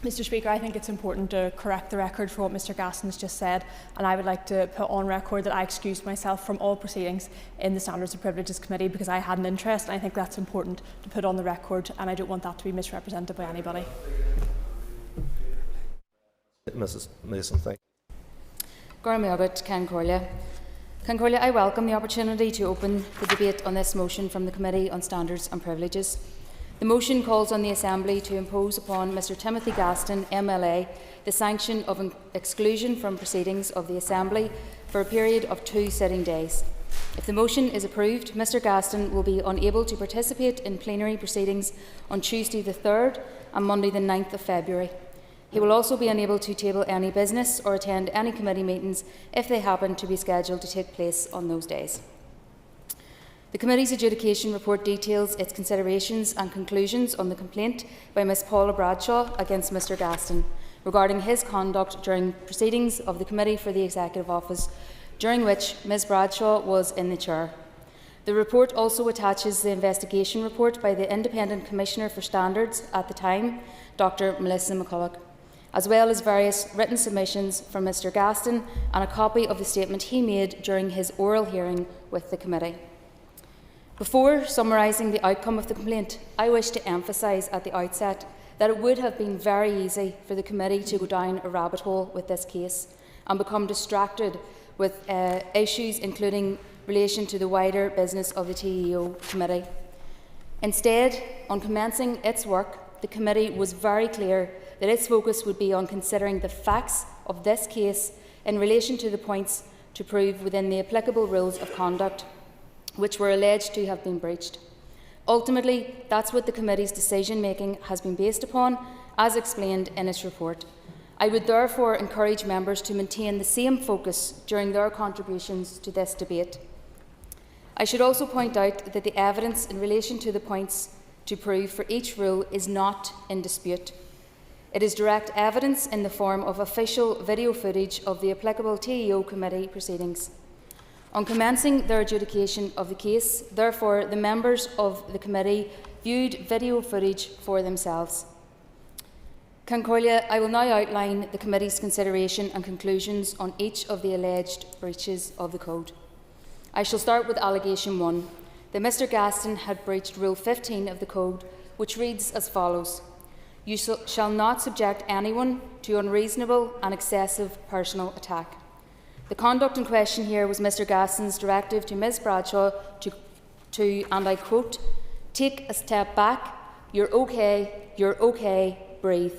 Mr Speaker, I think it's important to correct the record for what Mr Gaston has just said, and I would like to put on record that I excused myself from all proceedings in the Standards and Privileges Committee because I had an interest, and I think that's important to put on the record, and I don't want that to be misrepresented by anybody. Mrs Mason, thank you. I welcome the opportunity to open the debate on this motion from the Committee on Standards and Privileges. The motion calls on the Assembly to impose upon Mr Timothy Gaston, MLA, the sanction of exclusion from proceedings of the Assembly for a period of 2 sitting days. If the motion is approved, Mr Gaston will be unable to participate in plenary proceedings on Tuesday the 3rd and Monday the 9th of February. He will also be unable to table any business or attend any committee meetings if they happen to be scheduled to take place on those days. The Committee's adjudication report details its considerations and conclusions on the complaint by Ms Paula Bradshaw against Mr Gaston regarding his conduct during proceedings of the Committee for the Executive Office, during which Ms Bradshaw was in the chair. The report also attaches the investigation report by the Independent Commissioner for Standards at the time, Dr Melissa McCulloch, as well as various written submissions from Mr Gaston and a copy of the statement he made during his oral hearing with the Committee. Before summarising the outcome of the complaint, I wish to emphasise at the outset that it would have been very easy for the Committee to go down a rabbit hole with this case and become distracted with issues including relation to the wider business of the TEO Committee. Instead, on commencing its work, the Committee was very clear that its focus would be on considering the facts of this case in relation to the points to prove within the applicable rules of conduct which were alleged to have been breached. Ultimately, that's what the Committee's decision-making has been based upon, as explained in its report. I would therefore encourage members to maintain the same focus during their contributions to this debate. I should also point out that the evidence in relation to the points to prove for each rule is not in dispute. It is direct evidence in the form of official video footage of the applicable TEO Committee proceedings. On commencing their adjudication of the case, therefore, the members of the Committee viewed video footage for themselves. I will now outline the Committee's consideration and conclusions on each of the alleged breaches of the Code. I shall start with Allegation 1, that Mr Gaston had breached Rule 15 of the Code, which reads as follows: "You shall not subject anyone to unreasonable and excessive personal attack." The conduct in question here was Mr Gaston's directive to Ms Bradshaw to, and I quote, "Take a step back, you're okay, breathe."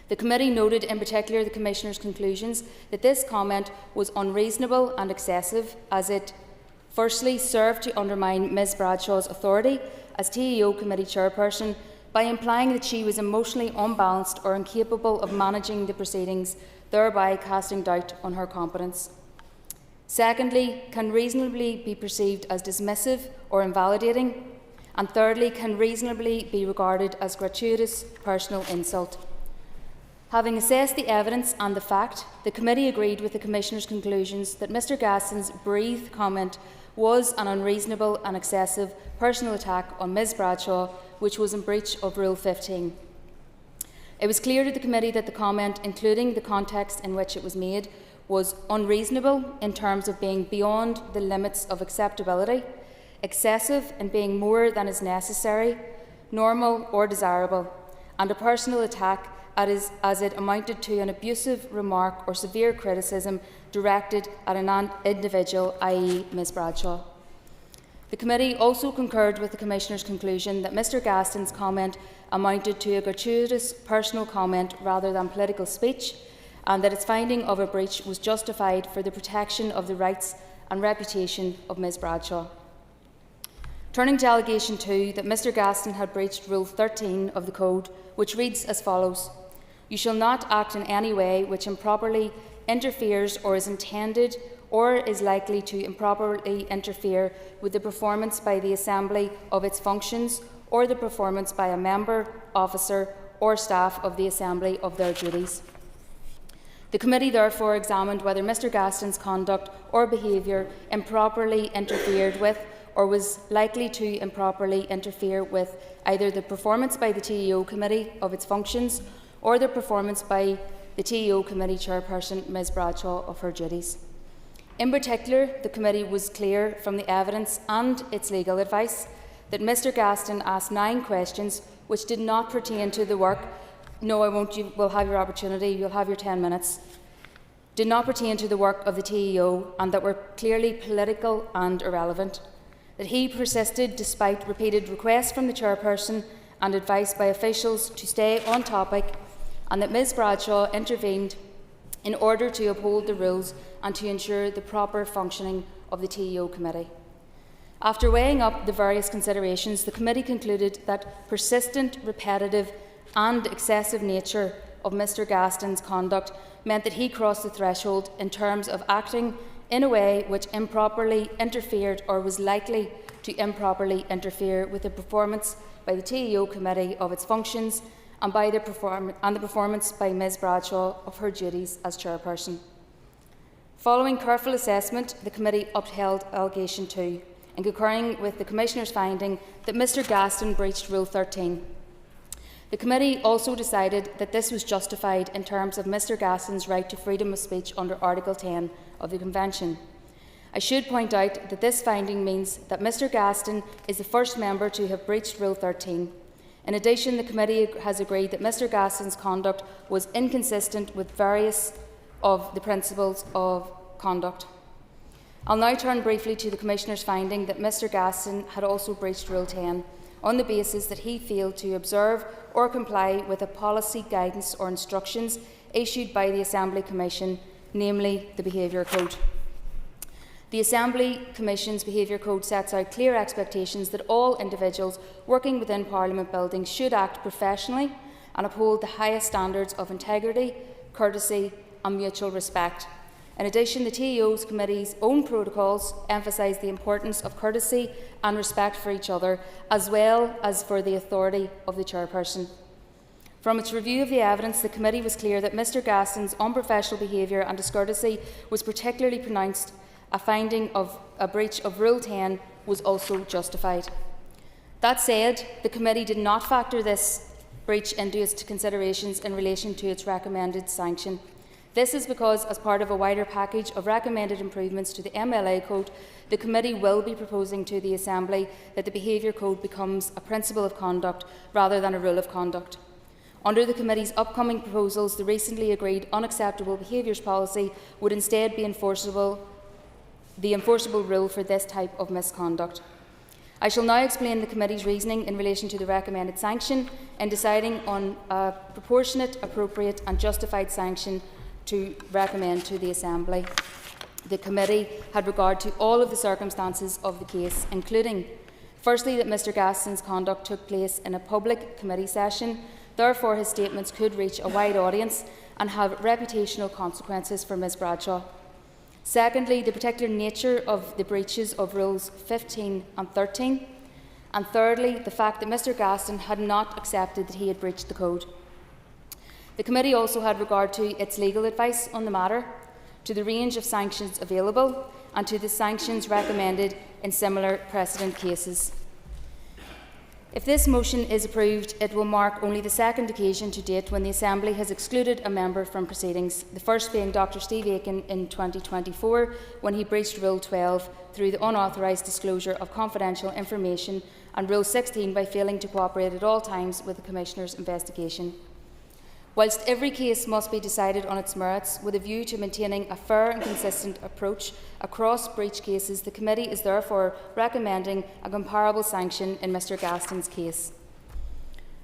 The Committee noted in particular the Commissioner's conclusions that this comment was unreasonable and excessive, as it firstly served to undermine Ms Bradshaw's authority as TEO Committee Chairperson by implying that she was emotionally unbalanced or incapable of managing the proceedings, thereby casting doubt on her competence. Secondly, can reasonably be perceived as dismissive or invalidating. And thirdly, can reasonably be regarded as gratuitous personal insult. Having assessed the evidence and the fact, the Committee agreed with the Commissioner's conclusions that Mr Gaston's breathe comment was an unreasonable and excessive personal attack on Ms Bradshaw, which was in breach of Rule 15. It was clear to the Committee that the comment, including the context in which it was made, was unreasonable in terms of being beyond the limits of acceptability, excessive in being more than is necessary, normal or desirable, and a personal attack as it amounted to an abusive remark or severe criticism directed at an individual, i.e. Ms Bradshaw. The Committee also concurred with the Commissioner's conclusion that Mr Gaston's comment amounted to a gratuitous personal comment rather than political speech, and that its finding of a breach was justified for the protection of the rights and reputation of Ms Bradshaw. Turning to Allegation 2, that Mr Gaston had breached Rule 13 of the Code, which reads as follows: "You shall not act in any way which improperly interferes or is intended or is likely to improperly interfere with the performance by the Assembly of its functions or the performance by a member, officer or staff of the Assembly of their duties." The Committee therefore examined whether Mr Gaston's conduct or behaviour improperly interfered with or was likely to improperly interfere with either the performance by the TEO Committee of its functions or the performance by the TEO Committee Chairperson, Ms Bradshaw, of her duties. In particular, the Committee was clear from the evidence and its legal advice that Mr Gaston asked 9 questions which did not pertain to the work. No, I won't. You will have your opportunity. You'll have your 10 minutes. Did not pertain to the work of the TEO and that were clearly political and irrelevant. That he persisted despite repeated requests from the chairperson and advice by officials to stay on topic, and that Ms Bradshaw intervened in order to uphold the rules and to ensure the proper functioning of the TEO committee. After weighing up the various considerations, the committee concluded that persistent, repetitive and excessive nature of Mr Gaston's conduct meant that he crossed the threshold in terms of acting in a way which improperly interfered or was likely to improperly interfere with the performance by the TEO committee of its functions and the performance by Ms Bradshaw of her duties as chairperson. Following careful assessment, the committee upheld allegation 2 in concurring with the Commissioner's finding that Mr Gaston breached Rule 13. The committee also decided that this was justified in terms of Mr Gaston's right to freedom of speech under Article 10 of the Convention. I should point out that this finding means that Mr Gaston is the first member to have breached Rule 13. In addition, the committee has agreed that Mr Gaston's conduct was inconsistent with various of the principles of conduct. I'll now turn briefly to the Commissioner's finding that Mr Gaston had also breached Rule 10 on the basis that he failed to observe or comply with a policy, guidance or instructions issued by the Assembly Commission, namely the Behaviour Code. The Assembly Commission's Behaviour Code sets out clear expectations that all individuals working within Parliament buildings should act professionally and uphold the highest standards of integrity, courtesy and mutual respect. In addition, the TEO's committee's own protocols emphasise the importance of courtesy and respect for each other, as well as for the authority of the chairperson. From its review of the evidence, the committee was clear that Mr Gaston's unprofessional behaviour and discourtesy was particularly pronounced. A finding of a breach of Rule 10 was also justified. That said, the committee did not factor this breach into its considerations in relation to its recommended sanction. This is because, as part of a wider package of recommended improvements to the MLA Code, the committee will be proposing to the Assembly that the Behaviour Code becomes a principle of conduct rather than a rule of conduct. Under the committee's upcoming proposals, the recently agreed unacceptable behaviours policy would instead be the enforceable rule for this type of misconduct. I shall now explain the committee's reasoning in relation to the recommended sanction in deciding on a proportionate, appropriate and justified sanction to recommend to the Assembly. The committee had regard to all of the circumstances of the case, including, firstly, that Mr Gaston's conduct took place in a public committee session, therefore his statements could reach a wide audience and have reputational consequences for Ms Bradshaw. Secondly, the particular nature of the breaches of Rules 15 and 13. And thirdly, the fact that Mr Gaston had not accepted that he had breached the code. The committee also had regard to its legal advice on the matter, to the range of sanctions available and to the sanctions recommended in similar precedent cases. If this motion is approved, it will mark only the second occasion to date when the Assembly has excluded a member from proceedings, the first being Dr Steve Aiken in 2024 when he breached Rule 12 through the unauthorised disclosure of confidential information and Rule 16 by failing to cooperate at all times with the Commissioner's investigation. Whilst every case must be decided on its merits with a view to maintaining a fair and consistent approach across breach cases, the committee is therefore recommending a comparable sanction in Mr Gaston's case.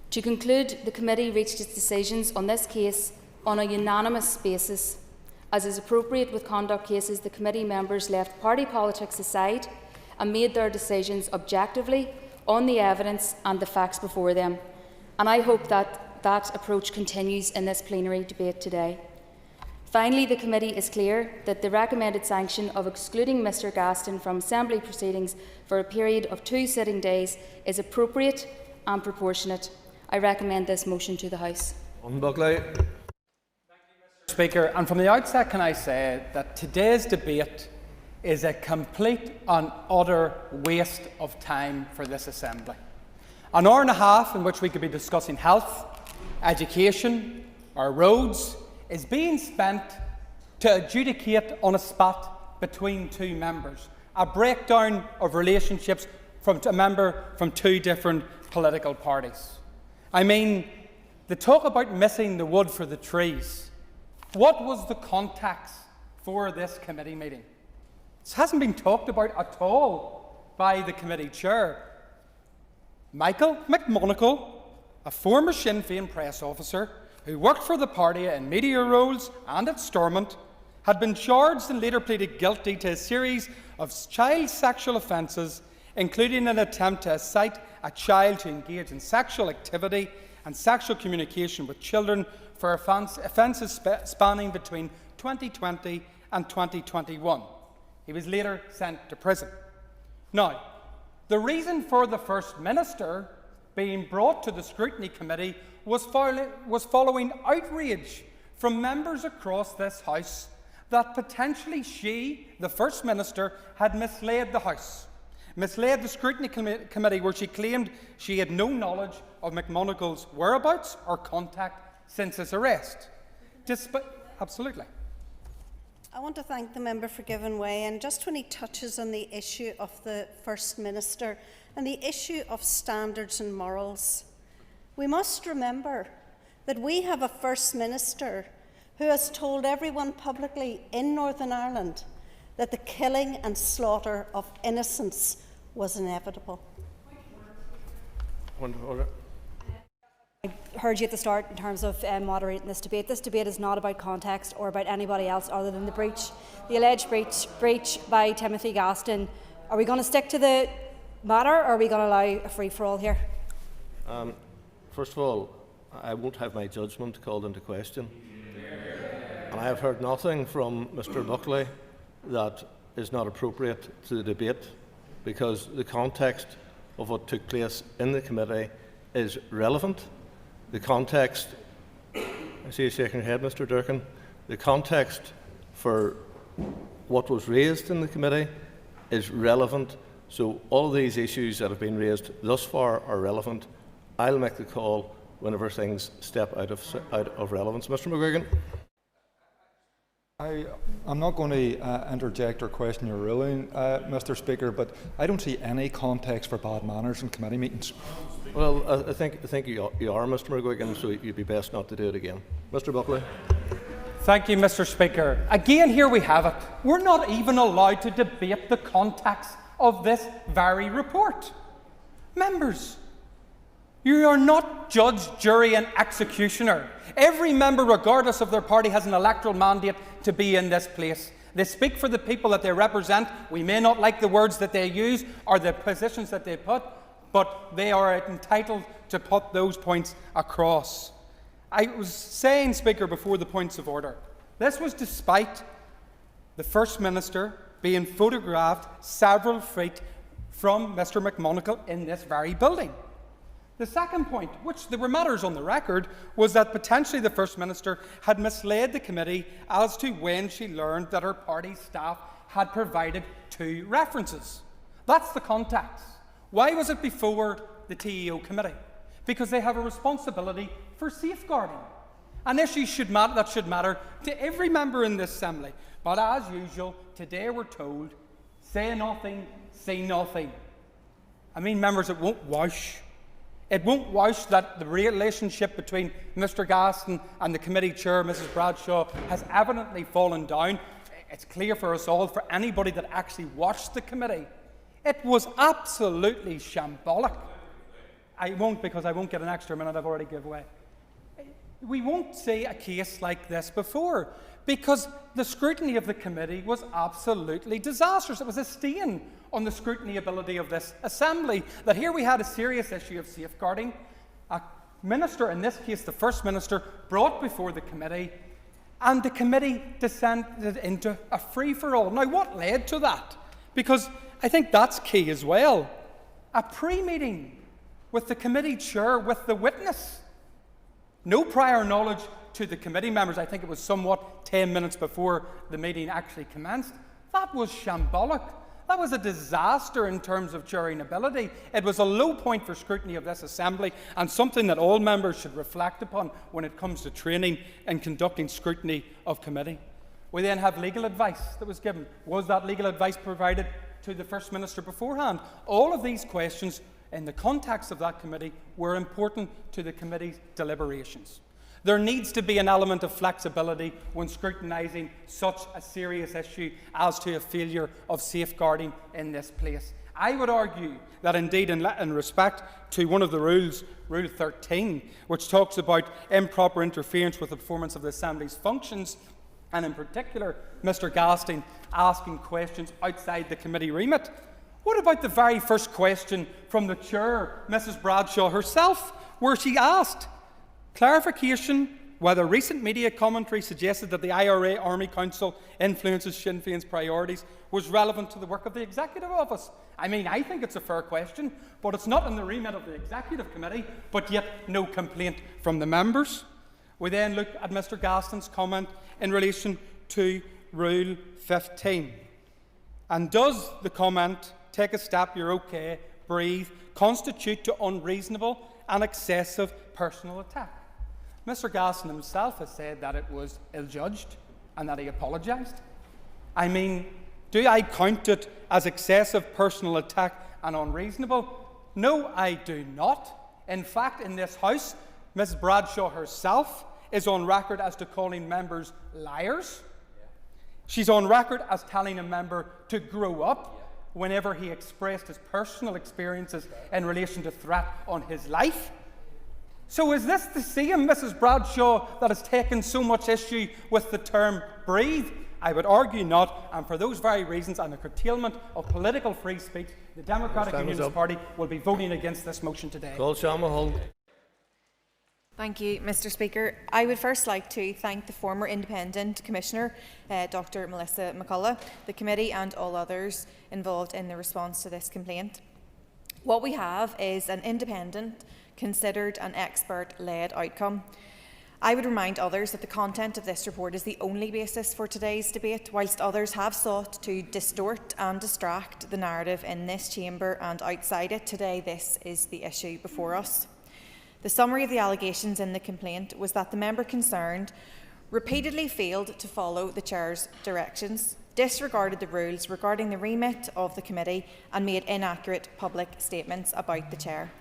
To conclude, the committee reached its decisions on this case on a unanimous basis. As is appropriate with conduct cases, the committee members left party politics aside and made their decisions objectively on the evidence and the facts before them. And I hope that approach continues in this plenary debate today. Finally, the committee is clear that the recommended sanction of excluding Mr Gaston from Assembly proceedings for a period of 2 sitting days is appropriate and proportionate. I recommend this motion to the House. Speaker, and from the outset can I say that today's debate is a complete and utter waste of time for this Assembly. An hour and a half in which we could be discussing health, education, our roads, is being spent to adjudicate on a spot between two members. A breakdown of relationships from a member from two different political parties. I mean, the talk about missing the wood for the trees. What was the context for this committee meeting? This hasn't been talked about at all by the committee chair. Michael McMonagle, a former Sinn Féin press officer who worked for the party in media roles and at Stormont, had been charged and later pleaded guilty to a series of child sexual offences, including an attempt to incite a child to engage in sexual activity and sexual communication with children for offences spanning between 2020 and 2021. He was later sent to prison. Now, the reason for the First Minister being brought to the Scrutiny Committee was following outrage from members across this House that potentially she, the First Minister, had misled the House, misled the Scrutiny Committee, where she claimed she had no knowledge of McMonagle's whereabouts or contact since his arrest. Absolutely. I want to thank the member for giving way, and just when he touches on the issue of the First Minister and the issue of standards and morals, we must remember that we have a First Minister who has told everyone publicly in Northern Ireland that the killing and slaughter of innocents was inevitable. Point of order. I heard you at the start in terms of moderating this debate. This debate is not about context or about anybody else other than the breach, the alleged breach by Timothy Gaston. Are we going to stick to the matter, or are we going to allow a free-for-all here? First of all, I won't have my judgment called into question. And I have heard nothing from Mr Buckley that is not appropriate to the debate, because the context of what took place in the committee is relevant. The context, I see you shaking your head, Mr Durkin, the context for what was raised in the committee is relevant. So all of these issues that have been raised thus far are relevant. I'll make the call whenever things step out of relevance. Mr McGuigan. I'm not going to interject or question your ruling, Mr Speaker, but I don't see any context for bad manners in committee meetings. Well, I think you are, Mr McGuigan, so you'd be best not to do it again. Mr Buckley. Thank you, Mr Speaker. Again, here we have it. We're not even allowed to debate the context of this very report. Members, you are not judge, jury and executioner. Every member, regardless of their party, has an electoral mandate to be in this place. They speak for the people that they represent. We may not like the words that they use or the positions that they put, but they are entitled to put those points across. I was saying, Speaker, before the points of order, this was despite the First Minister being photographed several feet from Mr McMonagle in this very building. The second point, which there were matters on the record, was that potentially the First Minister had misled the committee as to when she learned that her party staff had provided 2 references. That's the context. Why was it before the TEO committee? Because they have a responsibility for safeguarding. An issue that should matter to every member in this Assembly. But as usual, today we're told, say nothing, say nothing. I mean, members, it won't wash. It won't wash that the relationship between Mr Gaston and the committee chair, Mrs Bradshaw, has evidently fallen down. It's clear for us all, for anybody that actually watched the committee. It was absolutely shambolic. I won't, because I won't get an extra minute I've already given away. We won't see a case like this before, because the scrutiny of the committee was absolutely disastrous. It was a stain on the scrutiny ability of this Assembly, that here we had a serious issue of safeguarding. A minister, in this case the First Minister, brought before the committee, and the committee descended into a free-for-all. Now, what led to that? Because I think that's key as well. A pre-meeting with the committee chair, with the witness. No prior knowledge to the committee members. I think it was somewhat 10 minutes before the meeting actually commenced. That was shambolic. That was a disaster in terms of chairing ability. It was a low point for scrutiny of this Assembly and something that all members should reflect upon when it comes to training and conducting scrutiny of committee. We then have legal advice that was given. Was that legal advice provided to the First Minister beforehand? All of these questions in the context of that committee were important to the committee's deliberations. There needs to be an element of flexibility when scrutinising such a serious issue as to a failure of safeguarding in this place. I would argue that indeed in respect to one of the rules, Rule 13, which talks about improper interference with the performance of the Assembly's functions, and in particular Mr Gaston asking questions outside the committee remit. What about the very first question from the Chair, Mrs Bradshaw herself, where she asked clarification whether recent media commentary suggested that the IRA Army Council influences Sinn Féin's priorities was relevant to the work of the Executive Office? I mean, I think it's a fair question, but it's not in the remit of the Executive Committee, but yet no complaint from the members. We then look at Mr Gaston's comment in relation to Rule 15. And does the comment, "take a step, you're okay, breathe," constitute to unreasonable and excessive personal attack? Mr Gaston himself has said that it was ill-judged and that he apologised. I mean, do I count it as excessive personal attack and unreasonable? No, I do not. In fact, in this House, Ms Bradshaw herself is on record as to calling members liars. She's on record as telling a member to grow up whenever he expressed his personal experiences in relation to threat on his life. So is this the same Mrs Bradshaw that has taken so much issue with the term breathe? I would argue not, and for those very reasons and the curtailment of political free speech, the Democratic Unionist Party will be voting against this motion today. Thank you, Mr Speaker. I would first like to thank the former Independent Commissioner, Dr Melissa McCullough, the committee and all others involved in the response to this complaint. What we have is an independent, considered and expert-led outcome. I would remind others that the content of this report is the only basis for today's debate, whilst others have sought to distort and distract the narrative in this chamber and outside it. Today, this is the issue before us. The summary of the allegations in the complaint was that the member concerned repeatedly failed to follow the Chair's directions, disregarded the rules regarding the remit of the committee and made inaccurate public statements about the Chair.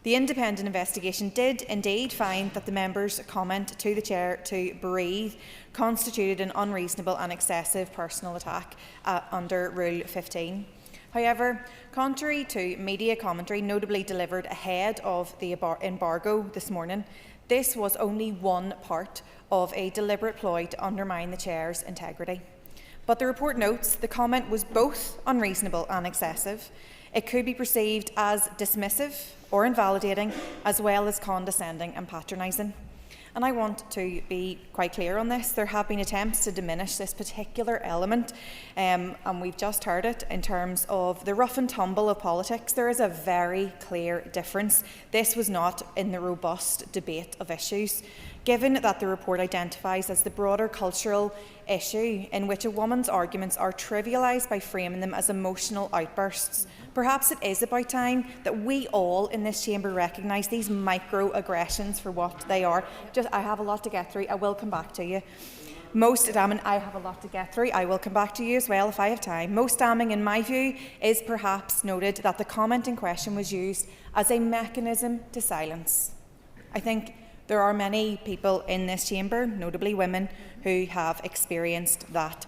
The independent investigation did indeed find that the member's comment to the Chair to breathe constituted an unreasonable and excessive personal attack under Rule 15. However, contrary to media commentary notably delivered ahead of the embargo this morning, this was only one part of a deliberate ploy to undermine the Chair's integrity. But the report notes the comment was both unreasonable and excessive. It could be perceived as dismissive or invalidating, as well as condescending and patronising. And I want to be quite clear on this. There have been attempts to diminish this particular element, and we've just heard it in terms of the rough and tumble of politics. There is a very clear difference. This was not in the robust debate of issues. Given that the report identifies as the broader cultural issue in which a woman's arguments are trivialised by framing them as emotional outbursts, perhaps it is about time that we all in this chamber recognise these microaggressions for what they are. I have a lot to get through. I will come back to you. Most damning, I have a lot to get through. I will come back to you as well if I have time. Most damning, in my view, is perhaps noted that the comment in question was used as a mechanism to silence. I think there are many people in this chamber, notably women, who have experienced that.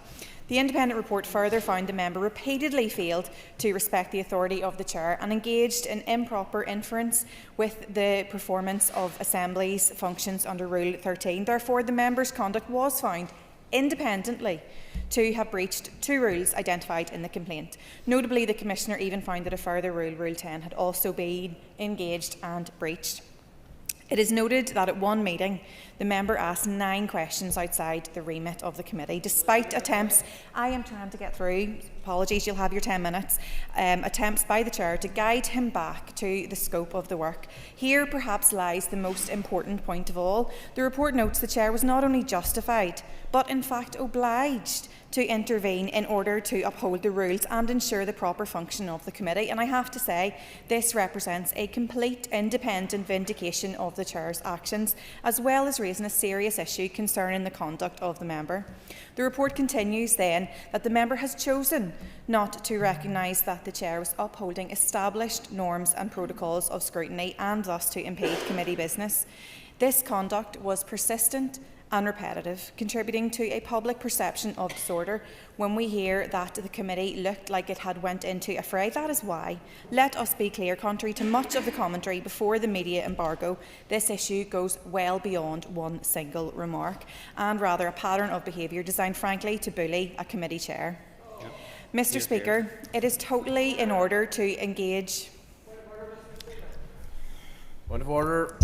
The independent report further found the member repeatedly failed to respect the authority of the Chair and engaged in improper inference with the performance of Assembly's functions under Rule 13. Therefore, the member's conduct was found independently to have breached two rules identified in the complaint. Notably, the Commissioner even found that a further rule, Rule 10, had also been engaged and breached. It is noted that at one meeting, the member asked 9 questions outside the remit of the committee, despite attempts, I am trying to get through, apologies, you'll have your 10 minutes, attempts by the Chair to guide him back to the scope of the work. Here perhaps lies the most important point of all. The report notes the Chair was not only justified, but in fact obliged to intervene in order to uphold the rules and ensure the proper function of the committee. And I have to say, this represents a complete independent vindication of the Chair's actions, as well as raising a serious issue concerning the conduct of the member. The report continues then that the member has chosen not to recognise that the Chair was upholding established norms and protocols of scrutiny and thus to impede committee business. This conduct was persistent and repetitive, contributing to a public perception of disorder. When we hear that the committee looked like it had went into a fray, that is why. Let us be clear, contrary to much of the commentary before the media embargo, this issue goes well beyond one single remark, and rather a pattern of behaviour designed, frankly, to bully a committee chair. Mr. Speaker, it is totally in order to engage. Point of order.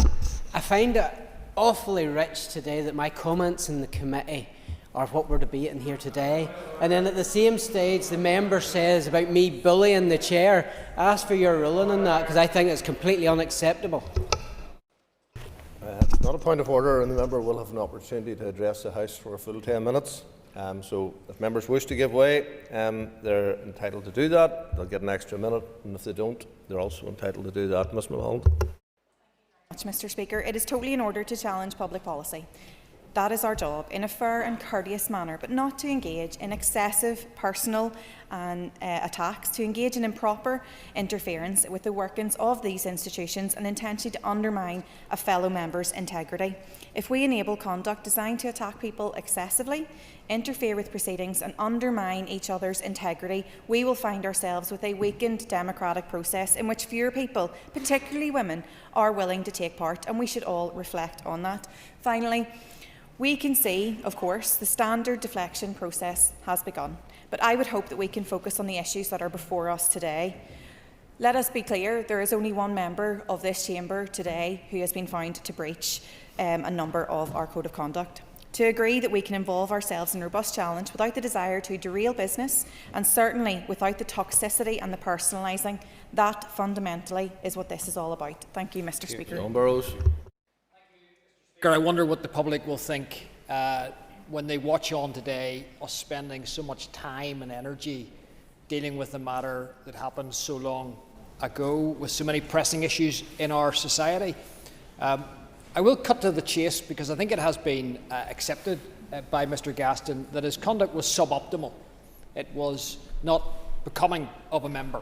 I find it awfully rich today that my comments in the committee are what we're debating here today, and then at the same stage the member says about me bullying the Chair. I ask for your ruling on that, because I think it's completely unacceptable. Not a point of order, and the member will have an opportunity to address the House for a full 10 minutes. So if members wish to give way, they're entitled to do that. They'll get an extra minute, and if they don't, they're also entitled to do that. Ms Mulholland. Mr. Speaker, it is totally in order to challenge public policy. That is our job, in a fair and courteous manner, but not to engage in excessive personal and attacks, to engage in improper interference with the workings of these institutions and intentionally to undermine a fellow member's integrity. If we enable conduct designed to attack people excessively, interfere with proceedings and undermine each other's integrity, we will find ourselves with a weakened democratic process in which fewer people, particularly women, are willing to take part, and we should all reflect on that. Finally, we can see, of course, the standard deflection process has begun, but I would hope that we can focus on the issues that are before us today. Let us be clear, there is only one member of this chamber today who has been found to breach a number of our code of conduct. To agree that we can involve ourselves in robust challenge without the desire to derail business, and certainly without the toxicity and the personalising, that fundamentally is what this is all about. Thank you, Mr. Speaker. John Burrows. I wonder what the public will think when they watch on today, us spending so much time and energy dealing with a matter that happened so long ago, with so many pressing issues in our society. I will cut to the chase, because I think it has been accepted by Mr. Gaston that his conduct was suboptimal. It was not becoming of a member.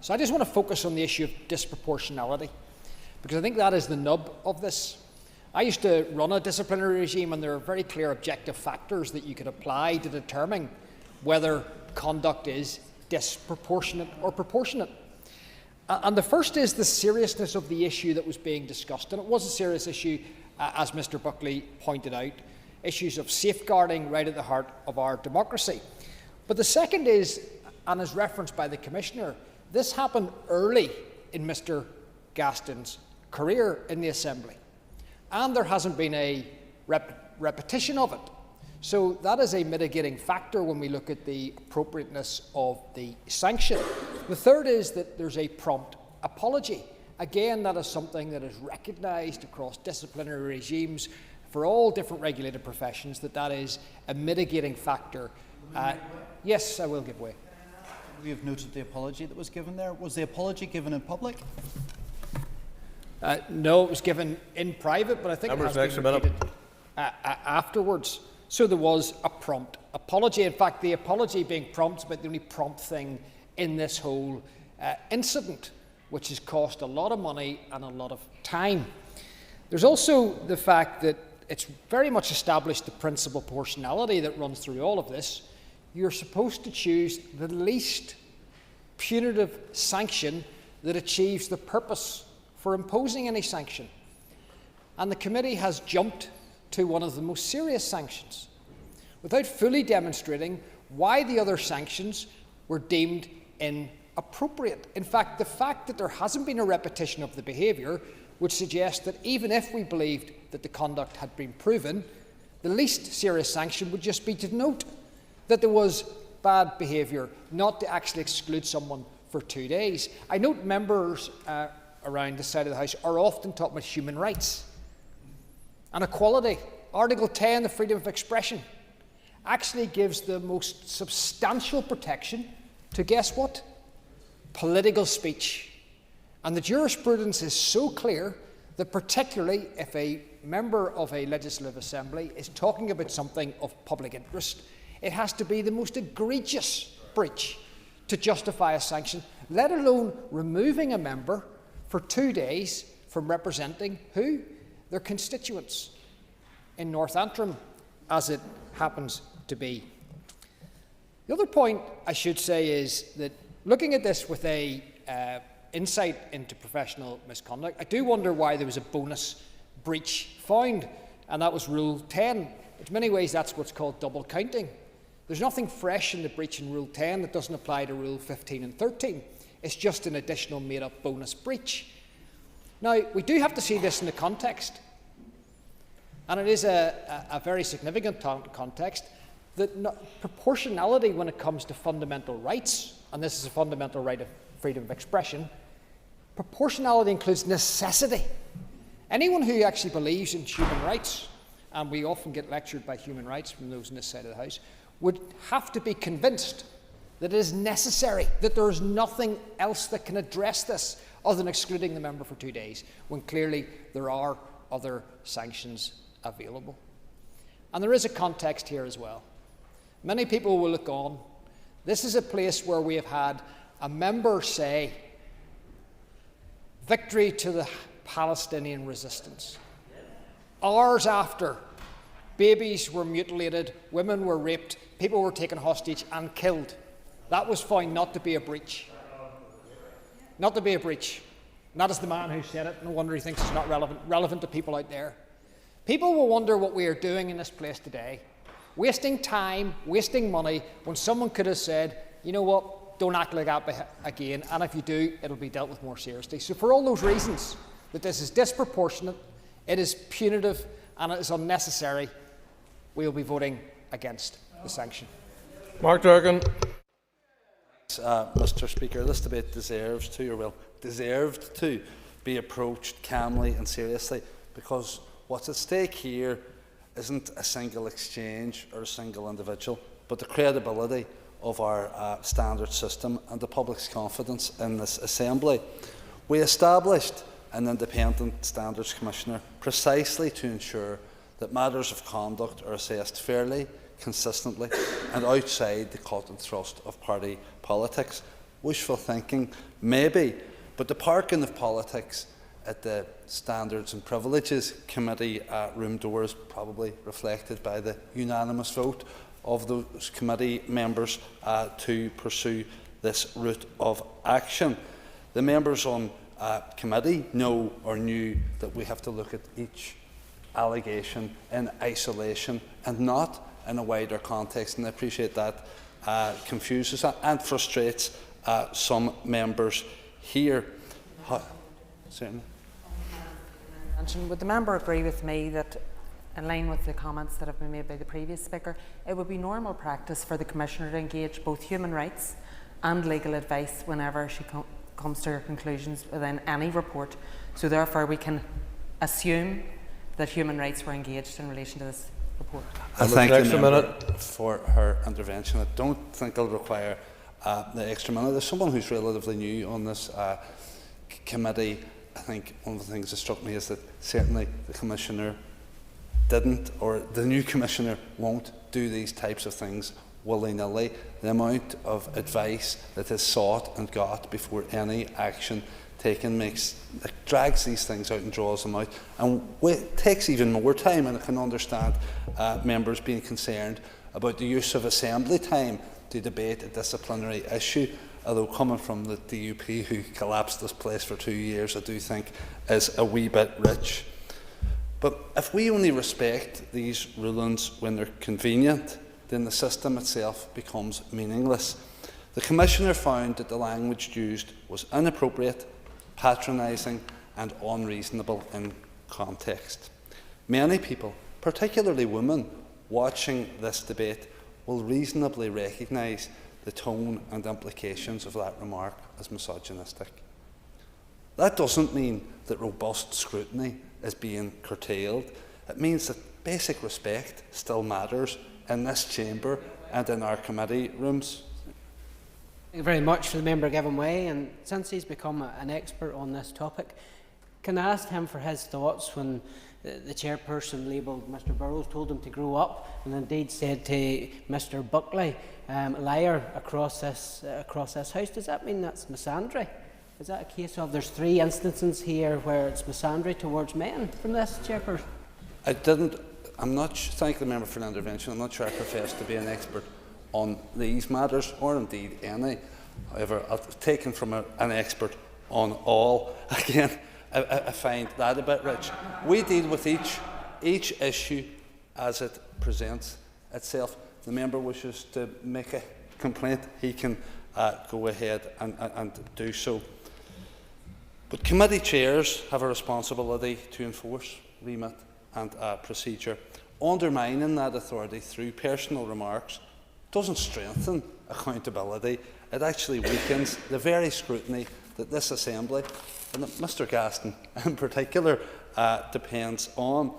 So I just want to focus on the issue of disproportionality, because I think that is the nub of this. I used to run a disciplinary regime, and there are very clear objective factors that you could apply to determine whether conduct is disproportionate or proportionate. And the first is the seriousness of the issue that was being discussed. And it was a serious issue, as Mr. Buckley pointed out, issues of safeguarding right at the heart of our democracy. But the second is, and as referenced by the Commissioner, this happened early in Mr. Gaston's career in the Assembly, and there hasn't been a repetition of it. So that is a mitigating factor when we look at the appropriateness of the sanction. The third is that there's a prompt apology. Again, that is something that is recognised across disciplinary regimes for all different regulated professions, that is a mitigating factor. Yes, I will give way. We have noted the apology that was given there. Was the apology given in public? No, it was given in private, but I think it has been repeated afterwards. So there was a prompt apology. In fact, the apology being prompt is about the only prompt thing in this whole incident, which has cost a lot of money and a lot of time. There's also the fact that it's very much established the principle of proportionality that runs through all of this. You're supposed to choose the least punitive sanction that achieves the purpose for imposing any sanction. And the committee has jumped to one of the most serious sanctions without fully demonstrating why the other sanctions were deemed inappropriate. In fact, the fact that there hasn't been a repetition of the behaviour would suggest that even if we believed that the conduct had been proven, the least serious sanction would just be to note that there was bad behaviour, not to actually exclude someone for 2 days. I note members around this side of the House are often talking about human rights and equality. Article 10, the freedom of expression, actually gives the most substantial protection to, guess what? Political speech. And the jurisprudence is so clear that particularly if a member of a legislative assembly is talking about something of public interest, it has to be the most egregious breach to justify a sanction, let alone removing a member for 2 days from representing who? Their constituents in North Antrim, as it happens to be. The other point I should say is that looking at this with a insight into professional misconduct, I do wonder why there was a bonus breach found, and that was Rule 10. In many ways, that's what's called double counting. There's nothing fresh in the breach in Rule 10 that doesn't apply to Rule 15 and 13. It's just an additional made-up bonus breach. Now, we do have to see this in the context, and it is a very significant context, that proportionality when it comes to fundamental rights, and this is a fundamental right of freedom of expression, proportionality includes necessity. Anyone who actually believes in human rights, and we often get lectured by human rights from those on this side of the House, would have to be convinced that it is necessary, that there is nothing else that can address this other than excluding the member for 2 days, when clearly there are other sanctions available. And there is a context here as well. Many people will look on. This is a place where we have had a member say, "Victory to the Palestinian resistance." Hours after, babies were mutilated, women were raped, people were taken hostage and killed. That was found not to be a breach. Not to be a breach. Not as the man who said it. No wonder he thinks it's not relevant to people out there. People will wonder what we are doing in this place today. Wasting time, wasting money, when someone could have said, you know what, don't act like that again, and if you do, it'll be dealt with more seriously. So for all those reasons, that this is disproportionate, it is punitive, and it is unnecessary, we will be voting against the sanction. Mark Durgan. Mr. Speaker, this debate deserved to be approached calmly and seriously, because what's at stake here isn't a single exchange or a single individual, but the credibility of our standard system and the public's confidence in this Assembly. We established an independent Standards Commissioner precisely to ensure that matters of conduct are assessed fairly, consistently and outside the cut and thrust of party politics. Wishful thinking, maybe, but the parking of politics at the Standards and Privileges Committee room doors probably reflected by the unanimous vote of those committee members to pursue this route of action. The members on committee know or knew that we have to look at each allegation in isolation and not in a wider context, and I appreciate that confuses and frustrates some members here. Certainly. Would the member agree with me that, in line with the comments that have been made by the previous speaker, it would be normal practice for the Commissioner to engage both human rights and legal advice whenever she comes to her conclusions within any report? So therefore we can assume that human rights were engaged in relation to this report. I thank the member for her intervention. I don't think I'll require the extra minute. There's someone who's relatively new on this committee. I think one of the things that struck me is that certainly the Commissioner didn't, or the new Commissioner won't do these types of things willy-nilly. The amount of advice that is sought and got before any action taken drags these things out and draws them out, and it takes even more time. And I can understand members being concerned about the use of Assembly time to debate a disciplinary issue, although coming from the DUP who collapsed this place for 2 years, I do think is a wee bit rich. But if we only respect these rulings when they're convenient, then the system itself becomes meaningless. The Commissioner found that the language used was inappropriate, patronising and unreasonable in context. Many people, particularly women, watching this debate will reasonably recognise the tone and implications of that remark as misogynistic. That doesn't mean that robust scrutiny is being curtailed. It means that basic respect still matters in this chamber and in our committee rooms. Thank you very much for the member giving way, and since he's become an expert on this topic, can I ask him for his thoughts when the chairperson labelled Mr Burrows, told him to grow up, and indeed said to Mr Buckley, liar across this house? Does that mean that's misandry? Is that a case of there's 3 instances here where it's misandry towards men from this chairperson? Thank the member for the intervention. I'm not sure I profess to be an expert on these matters, or indeed any. However, I've taken from an expert on all. Again, I find that a bit rich. We deal with each issue as it presents itself. The member wishes to make a complaint, he can go ahead and do so. But committee chairs have a responsibility to enforce remit and procedure. Undermining that authority through personal remarks doesn't strengthen accountability. It actually weakens the very scrutiny that this Assembly, and that Mr Gaston in particular, depends on.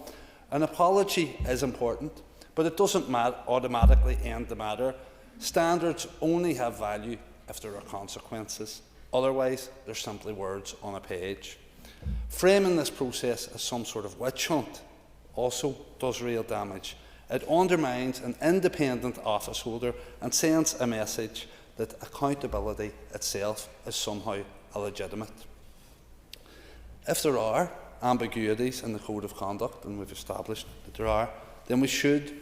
An apology is important, but it doesn't automatically end the matter. Standards only have value if there are consequences. Otherwise, they're simply words on a page. Framing this process as some sort of witch hunt also does real damage. It undermines an independent office holder and sends a message that accountability itself is somehow illegitimate. If there are ambiguities in the Code of Conduct, and we've established that there are, then we should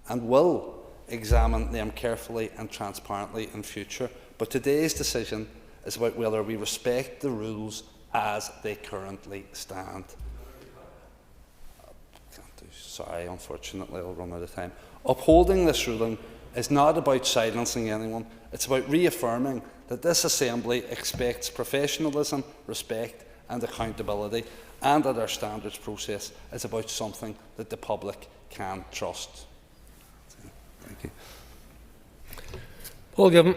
and will examine them carefully and transparently in future. But today's decision is about whether we respect the rules as they currently stand. Sorry, unfortunately, I'll run out of time. Upholding this ruling is not about silencing anyone. It's about reaffirming that this Assembly expects professionalism, respect and accountability, and that our standards process is about something that the public can trust. Thank you. Paul Given.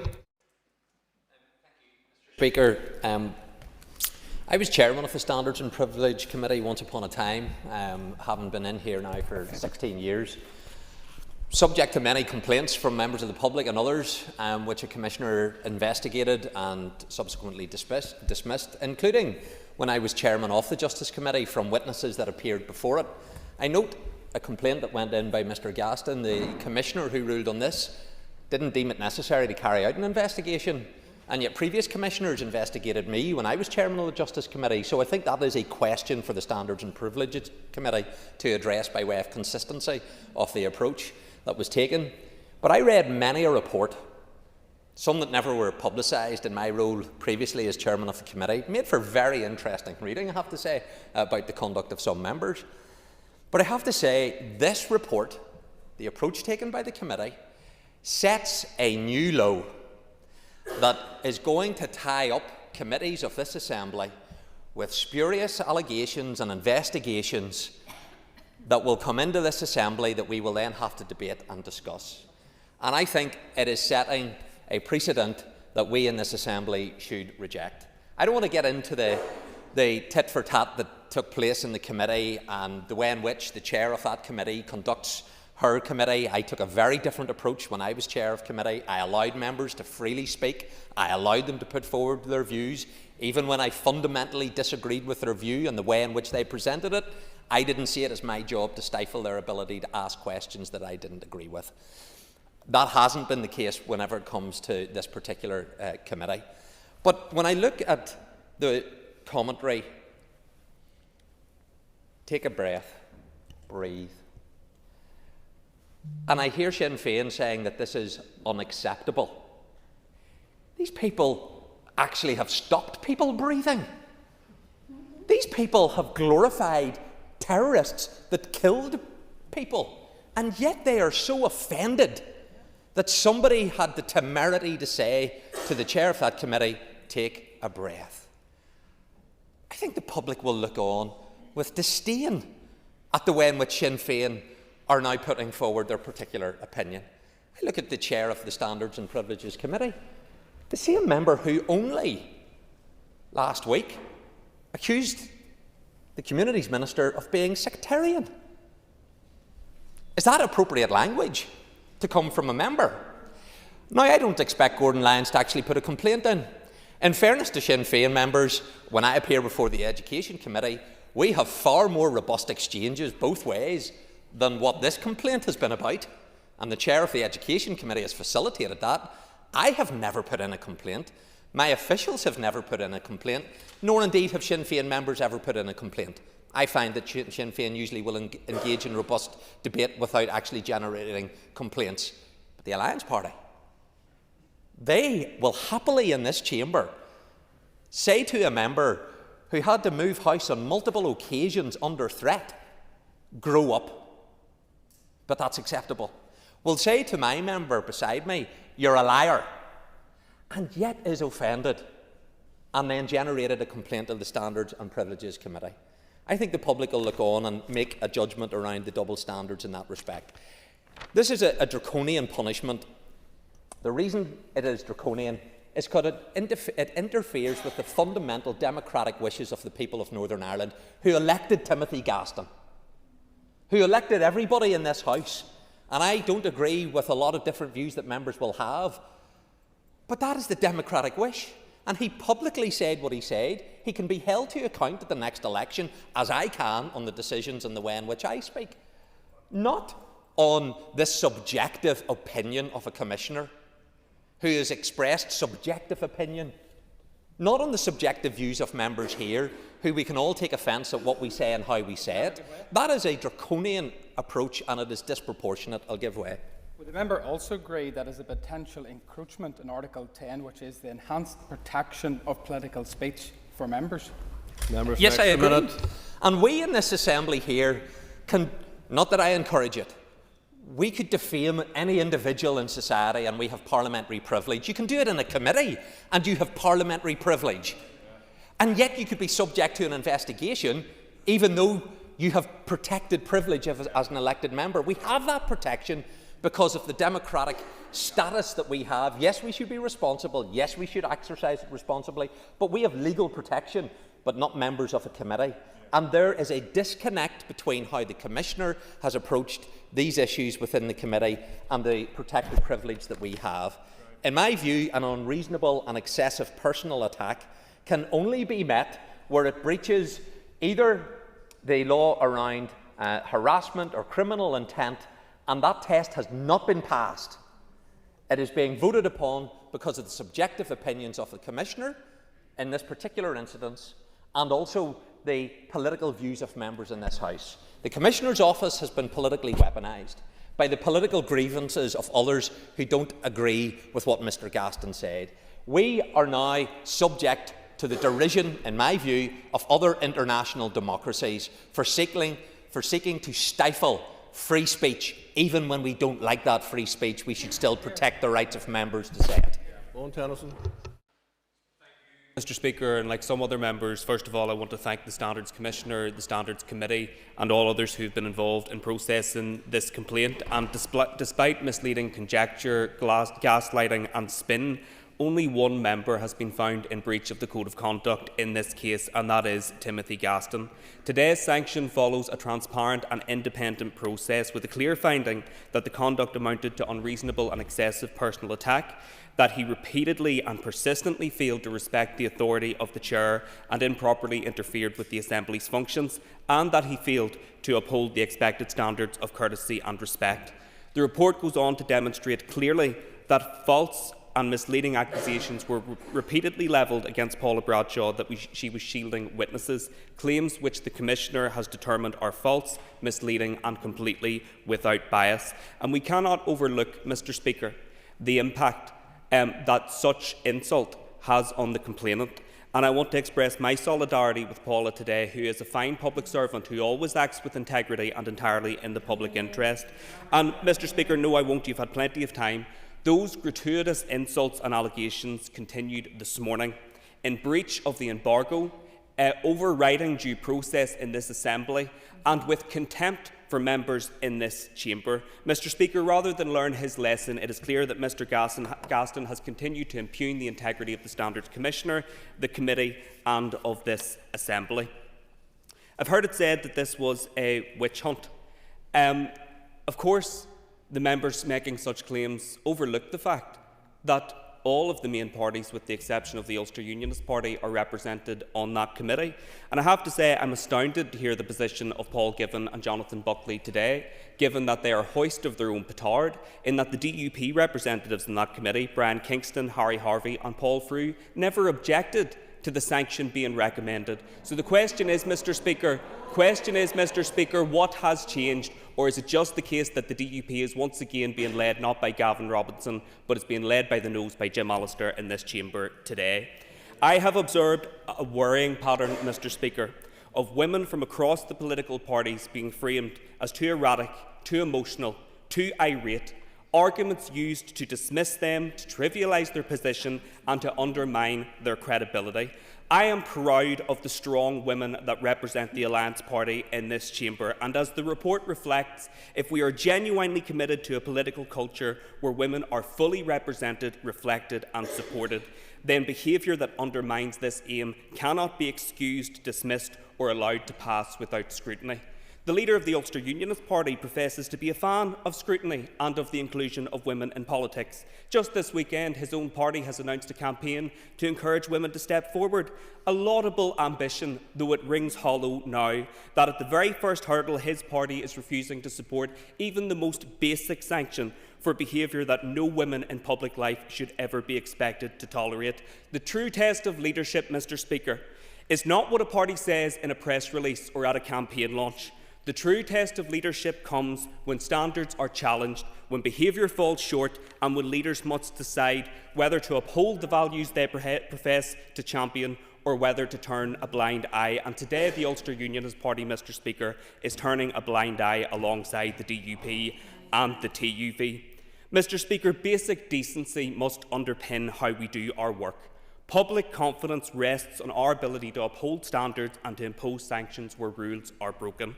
Speaker, I was chairman of the Standards and Privilege Committee once upon a time, having been in here now for 16 years. Subject to many complaints from members of the public and others, which a commissioner investigated and subsequently dismissed, including when I was chairman of the Justice Committee, from witnesses that appeared before it. I note a complaint that went in by Mr Gaston. The commissioner who ruled on this didn't deem it necessary to carry out an investigation, and yet previous commissioners investigated me when I was chairman of the Justice Committee. So I think that is a question for the Standards and Privileges Committee to address by way of consistency of the approach that was taken. But I read many a report, some that never were publicised in my role previously as chairman of the committee, made for very interesting reading, I have to say, about the conduct of some members. But I have to say, this report, the approach taken by the committee, sets a new low that is going to tie up committees of this Assembly with spurious allegations and investigations that will come into this Assembly that we will then have to debate and discuss. And I think it is setting a precedent that we in this Assembly should reject. I don't want to get into the tit-for-tat that took place in the committee and the way in which the chair of that committee conducts her committee. I took a very different approach when I was chair of committee. I allowed members to freely speak. I allowed them to put forward their views. Even when I fundamentally disagreed with their view and the way in which they presented it, I didn't see it as my job to stifle their ability to ask questions that I didn't agree with. That hasn't been the case whenever it comes to this particular committee. But when I look at the commentary, take a breath, breathe. And I hear Sinn Féin saying that this is unacceptable. These people actually have stopped people breathing. These people have glorified terrorists that killed people, and yet they are so offended that somebody had the temerity to say to the chair of that committee, take a breath. I think the public will look on with disdain at the way in which Sinn Féin are now putting forward their particular opinion. I look at the chair of the Standards and Privileges Committee, the same member who only last week accused the Communities Minister of being sectarian. Is that appropriate language to come from a member? Now, I don't expect Gordon Lyons to actually put a complaint in. In fairness to Sinn Féin members, when I appear before the Education Committee, we have far more robust exchanges both ways than what this complaint has been about, and the chair of the Education Committee has facilitated that. I have never put in a complaint. My officials have never put in a complaint, nor indeed have Sinn Féin members ever put in a complaint. I find that Sinn Féin usually will engage in robust debate without actually generating complaints. But the Alliance Party, they will happily in this chamber say to a member who had to move house on multiple occasions under threat, grow up. But that's acceptable. Will say to my member beside me, you're a liar, and yet is offended, and then generated a complaint of the Standards and Privileges Committee. I think the public will look on and make a judgment around the double standards in that respect. This is a draconian punishment. The reason it is draconian is because it interferes with the fundamental democratic wishes of the people of Northern Ireland, who elected Timothy Gaston, who elected everybody in this House. And I don't agree with a lot of different views that members will have, but that is the democratic wish. And he publicly said what he said. He can be held to account at the next election, as I can, on the decisions and the way in which I speak. Not on this subjective opinion of a commissioner who has expressed subjective opinion. Not on the subjective views of members here, who we can all take offence at what we say and how we say it. That is a draconian approach, and it is disproportionate. I'll give way. Would the member also agree that is a potential encroachment in Article 10, which is the enhanced protection of political speech for members? Yes, I agree. And we in this assembly here can, not that I encourage it, we could defame any individual in society and we have parliamentary privilege. You can do it in a committee and you have parliamentary privilege. And yet you could be subject to an investigation even though you have protected privilege as an elected member. We have that protection because of the democratic status that we have. Yes, we should be responsible. Yes, we should exercise it responsibly. But we have legal protection, but not members of a committee. And there is a disconnect between how the Commissioner has approached these issues within the committee and the protected privilege that we have. In my view, an unreasonable and excessive personal attack can only be met where it breaches either the law around harassment or criminal intent, and that test has not been passed. It is being voted upon because of the subjective opinions of the Commissioner in this particular incident, and also the political views of members in this House. The Commissioner's office has been politically weaponised by the political grievances of others who don't agree with what Mr Gaston said. We are now subject to the derision, in my view, of other international democracies for seeking to stifle free speech. Even when we don't like that free speech, we should still protect the rights of members to say it. Owen Tennyson. Mr Speaker, and like some other members, first of all I want to thank the Standards Commissioner, the Standards Committee and all others who have been involved in processing this complaint. And despite misleading conjecture, gaslighting and spin, only one member has been found in breach of the Code of Conduct in this case, and that is Timothy Gaston. Today's sanction follows a transparent and independent process with a clear finding that the conduct amounted to unreasonable and excessive personal attack, that he repeatedly and persistently failed to respect the authority of the Chair and improperly interfered with the Assembly's functions, and that he failed to uphold the expected standards of courtesy and respect. The report goes on to demonstrate clearly that false and misleading accusations were repeatedly levelled against Paula Bradshaw that she was shielding witnesses, claims which the Commissioner has determined are false, misleading and completely without bias. And we cannot overlook, Mr Speaker, the impact that such insult has on the complainant. And I want to express my solidarity with Paula today, who is a fine public servant who always acts with integrity and entirely in the public interest. And, Mr Speaker, no, I won't. You've had plenty of time. Those gratuitous insults and allegations continued this morning. In breach of the embargo, overriding due process in this Assembly, and with contempt for members in this chamber. Mr. Speaker, rather than learn his lesson, it is clear that Mr. Gaston has continued to impugn the integrity of the Standards Commissioner, the committee and of this Assembly. I've heard it said that this was a witch hunt. Of course, the members making such claims overlook the fact that all of the main parties, with the exception of the Ulster Unionist Party, are represented on that committee. And I have to say I'm astounded to hear the position of Paul Givan and Jonathan Buckley today, given that they are hoist of their own petard, in that the DUP representatives in that committee, Brian Kingston, Harry Harvey and Paul Frew, never objected to the sanction being recommended. So the question is, Mr. Speaker, what has changed? Or is it just the case that the DUP is once again being led not by Gavin Robinson, but is being led by the nose by Jim Allister in this chamber today? I have observed a worrying pattern, Mr. Speaker, of women from across the political parties being framed as too erratic, too emotional, too irate, arguments used to dismiss them, to trivialise their position and to undermine their credibility. I am proud of the strong women that represent the Alliance Party in this chamber, and as the report reflects, if we are genuinely committed to a political culture where women are fully represented, reflected and supported, then behaviour that undermines this aim cannot be excused, dismissed or allowed to pass without scrutiny. The leader of the Ulster Unionist Party professes to be a fan of scrutiny and of the inclusion of women in politics. Just this weekend, his own party has announced a campaign to encourage women to step forward. A laudable ambition, though it rings hollow now that at the very first hurdle his party is refusing to support even the most basic sanction for behaviour that no women in public life should ever be expected to tolerate. The true test of leadership, Mr. Speaker, is not what a party says in a press release or at a campaign launch. The true test of leadership comes when standards are challenged, when behaviour falls short and when leaders must decide whether to uphold the values they profess to champion or whether to turn a blind eye. And today the Ulster Unionist Party, Mr. Speaker, is turning a blind eye alongside the DUP and the TUV. Mr. Speaker, basic decency must underpin how we do our work. Public confidence rests on our ability to uphold standards and to impose sanctions where rules are broken.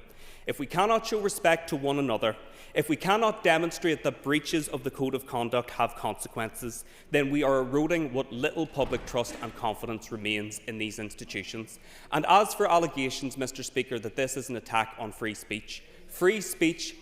If we cannot show respect to one another, if we cannot demonstrate that breaches of the Code of Conduct have consequences, then we are eroding what little public trust and confidence remains in these institutions. And as for allegations, Mr. Speaker, that this is an attack on free speech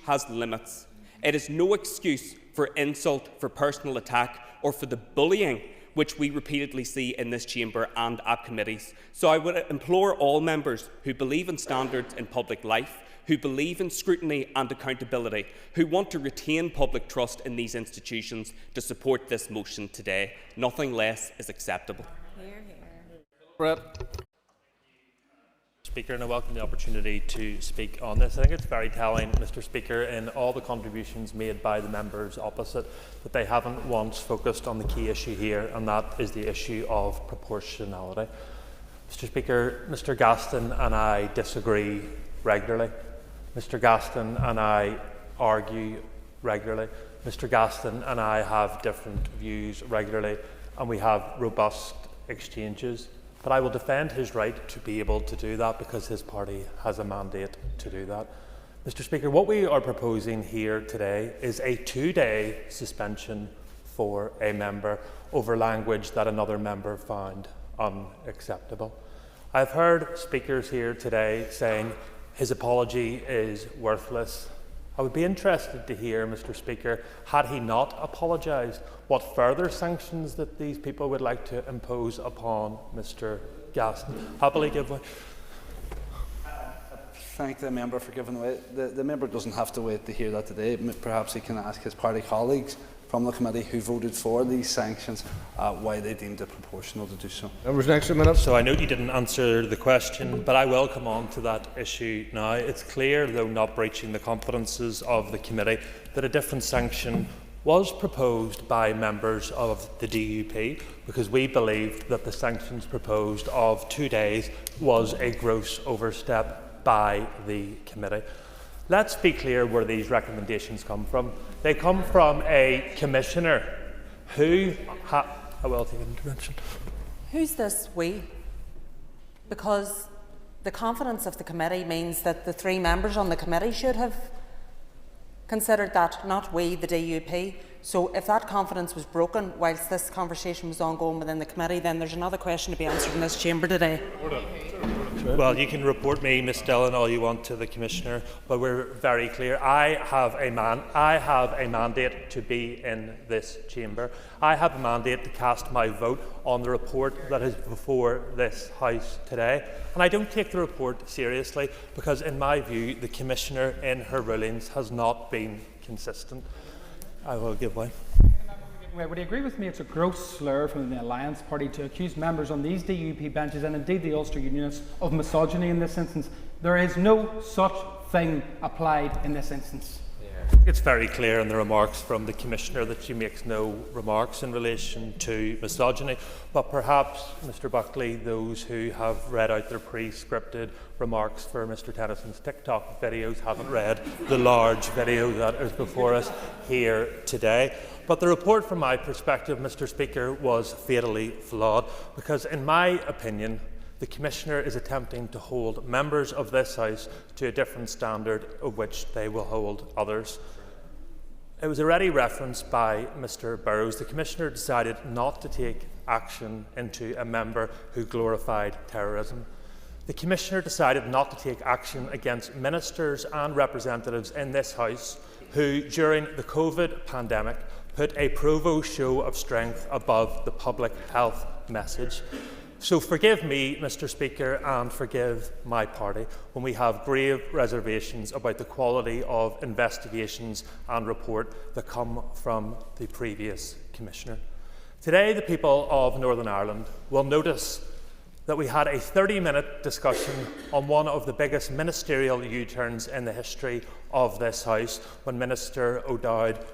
has limits. It is no excuse for insult, for personal attack, or for the bullying which we repeatedly see in this chamber and at committees. So I would implore all members who believe in standards in public life, who believe in scrutiny and accountability, who want to retain public trust in these institutions, to support this motion today. Nothing less is acceptable. Speaker, and I welcome the opportunity to speak on this. I think it's very telling, Mr. Speaker, in all the contributions made by the members opposite, that they haven't once focused on the key issue here, and that is the issue of proportionality. Mr. Speaker, Mr. Gaston and I disagree regularly. Mr. Gaston and I argue regularly. Mr. Gaston and I have different views regularly, and we have robust exchanges. But I will defend his right to be able to do that because his party has a mandate to do that. Mr. Speaker, what we are proposing here today is a 2-day suspension for a member over language that another member found unacceptable. I've heard speakers here today saying his apology is worthless. I would be interested to hear, Mr. Speaker, had he not apologised, what further sanctions that these people would like to impose upon Mr. Gaston. Happily give way. Thank the member for giving way. The member doesn't have to wait to hear that today. Perhaps he can ask his party colleagues from the committee who voted for these sanctions why they deemed it proportional to do so. Members, an extra minute. So I know you didn't answer the question, but I will come on to that issue now. It's clear, though not breaching the confidences of the committee, that a different sanction was proposed by members of the DUP because we believed that the sanctions proposed of 2 days was a gross overstep by the committee. Let's be clear where these recommendations come from. They come from a commissioner who I will take an intervention. Who's this we? because the confidence of the committee means that the 3 members on the committee should have considered that, not we, the DUP. So if that confidence was broken whilst this conversation was ongoing within the committee, then there's another question to be answered in this chamber today. Well, you can report me, Ms Dillon, all you want to the Commissioner, but we're very clear. I have a mandate to be in this chamber. I have a mandate to cast my vote on the report that is before this House today. And I don't take the report seriously because, in my view, the Commissioner in her rulings has not been consistent. I will give way. Would you agree with me it's a gross slur from the Alliance Party to accuse members on these DUP benches and indeed the Ulster Unionists of misogyny in this instance? There is no such thing applied in this instance. It's very clear in the remarks from the Commissioner that she makes no remarks in relation to misogyny, but perhaps, Mr Buckley, those who have read out their pre-scripted remarks for Mr Tennyson's TikTok videos haven't read the large video that is before us here today. But the report, from my perspective, Mr Speaker, was fatally flawed because, in my opinion, the Commissioner is attempting to hold members of this House to a different standard of which they will hold others. It was already referenced by Mr Burrows. The Commissioner decided not to take action into a member who glorified terrorism. The Commissioner decided not to take action against ministers and representatives in this House who, during the COVID pandemic, put a provost show of strength above the public health message. So forgive me, Mr Speaker, and forgive my party when we have grave reservations about the quality of investigations and report that come from the previous Commissioner. Today, the people of Northern Ireland will notice that we had a 30-minute discussion on one of the biggest ministerial U-turns in the history of this House when Minister O'Dowd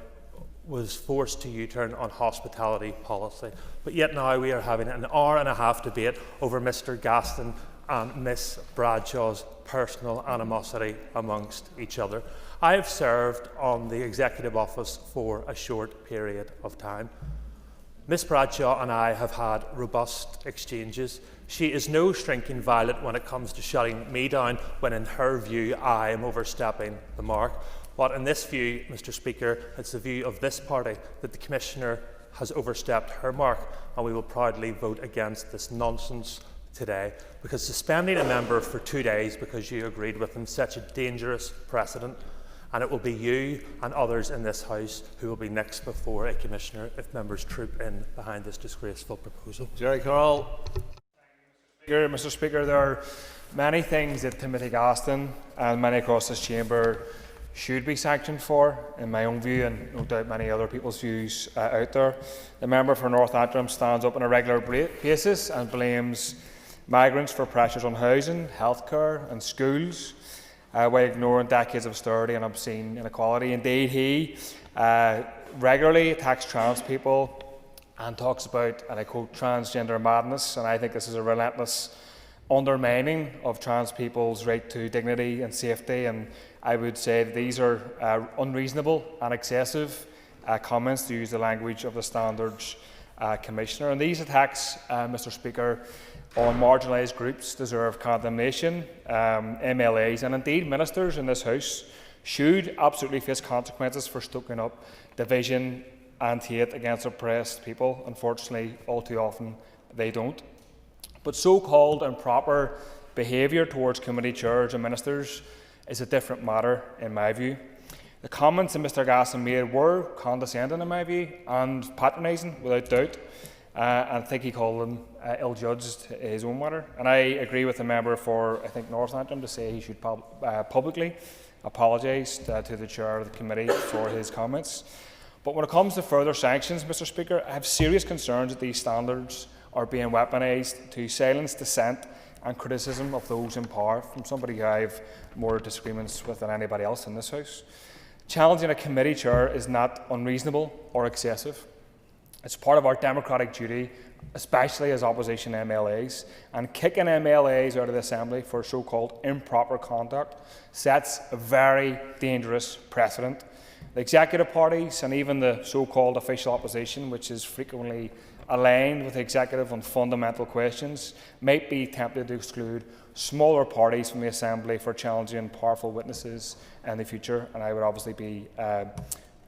was forced to U-turn on hospitality policy. But yet now we are having an hour-and-a-half debate over Mr Gaston and Miss Bradshaw's personal animosity amongst each other. I have served on the Executive Office for a short period of time. Miss Bradshaw and I have had robust exchanges. She is no shrinking violet when it comes to shutting me down when, in her view, I am overstepping the mark. But in this view, Mr Speaker, it's the view of this party that the Commissioner has overstepped her mark, and we will proudly vote against this nonsense today, because suspending a member for 2 days because you agreed with them sets a dangerous precedent, and it will be you and others in this House who will be next before a Commissioner if members troop in behind this disgraceful proposal. Jerry Carroll. Mr Speaker, there are many things that Timothy Gaston and many across this chamber should be sanctioned for, in my own view, and no doubt many other people's views out there. The member for North Antrim stands up on a regular basis and blames migrants for pressures on housing, healthcare and schools, while ignoring decades of austerity and obscene inequality. Indeed, he regularly attacks trans people and talks about, and I quote, transgender madness, and I think this is a relentless undermining of trans people's right to dignity and safety, and I would say that these are unreasonable and excessive comments, to use the language of the Standards Commissioner. And these attacks, Mr Speaker, on marginalised groups deserve condemnation. MLAs and indeed ministers in this House should absolutely face consequences for stoking up division and hate against oppressed people. Unfortunately, all too often they don't. But so-called improper behaviour towards committee chairs and ministers is a different matter, in my view. The comments that Mr Gaston made were condescending, in my view, and patronising, without doubt. I think he called them ill-judged in his own matter. And I agree with the member for, I think, North Antrim to say he should publicly apologise to the chair of the committee for his comments. But when it comes to further sanctions, Mr Speaker, I have serious concerns that these standards are being weaponised to silence dissent and criticism of those in power, from somebody who I have more disagreements with than anybody else in this House. Challenging a committee chair is not unreasonable or excessive. It's part of our democratic duty, especially as opposition MLAs, and kicking MLAs out of the Assembly for so-called improper conduct sets a very dangerous precedent. The executive parties and even the so-called official opposition, which is frequently aligned with the Executive on fundamental questions, might be tempted to exclude smaller parties from the Assembly for challenging powerful witnesses in the future, and I would obviously be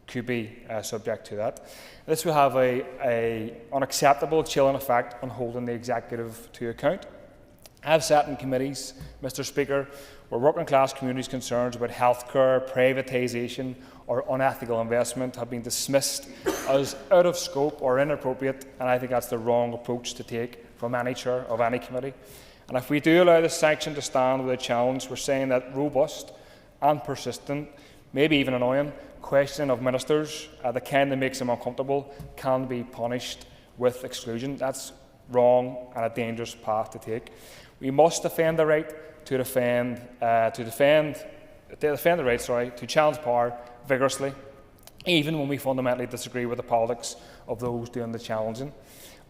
could be subject to that. This will have an unacceptable chilling effect on holding the Executive to account. I have sat in committees, Mr Speaker, where working class communities' concerns about healthcare, privatisation or unethical investment have been dismissed as out of scope or inappropriate, and I think that's the wrong approach to take from any chair of any committee. And if we do allow this sanction to stand with a challenge, we're saying that robust and persistent, maybe even annoying, questioning of ministers, the kind that makes them uncomfortable, can be punished with exclusion. That's wrong and a dangerous path to take. We must defend the right to challenge power vigorously, even when we fundamentally disagree with the politics of those doing the challenging.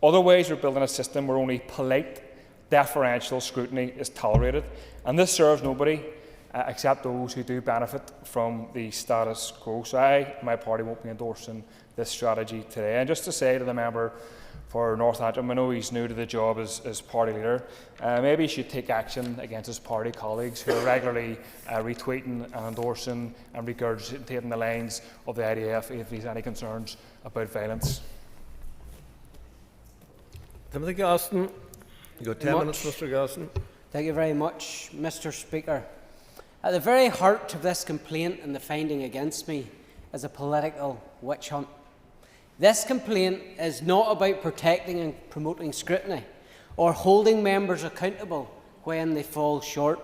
Otherwise, we're building a system where only polite, deferential scrutiny is tolerated, and this serves nobody except those who do benefit from the status quo. So I and my party won't be endorsing this strategy today. And just to say to the member for North Antrim, I know he's new to the job as party leader, maybe he should take action against his party colleagues who are regularly retweeting and endorsing and regurgitating the lines of the IDF if he has any concerns about violence. Timothy Gaston, you've got 10 minutes, Mr Gaston. Thank you very much, Mr Speaker. At the very heart of this complaint and the finding against me is a political witch hunt. This complaint is not about protecting and promoting scrutiny or holding members accountable when they fall short.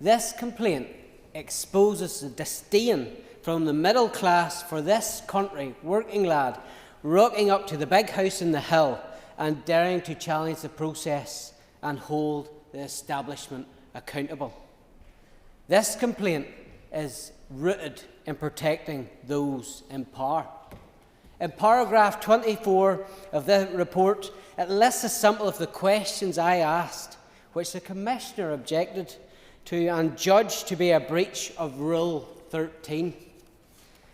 This complaint exposes the disdain from the middle class for this country, working lad, rocking up to the big house in the hill and daring to challenge the process and hold the establishment accountable. This complaint is rooted in protecting those in power. In paragraph 24 of the report, it lists a sample of the questions I asked, which the Commissioner objected to and judged to be a breach of Rule 13.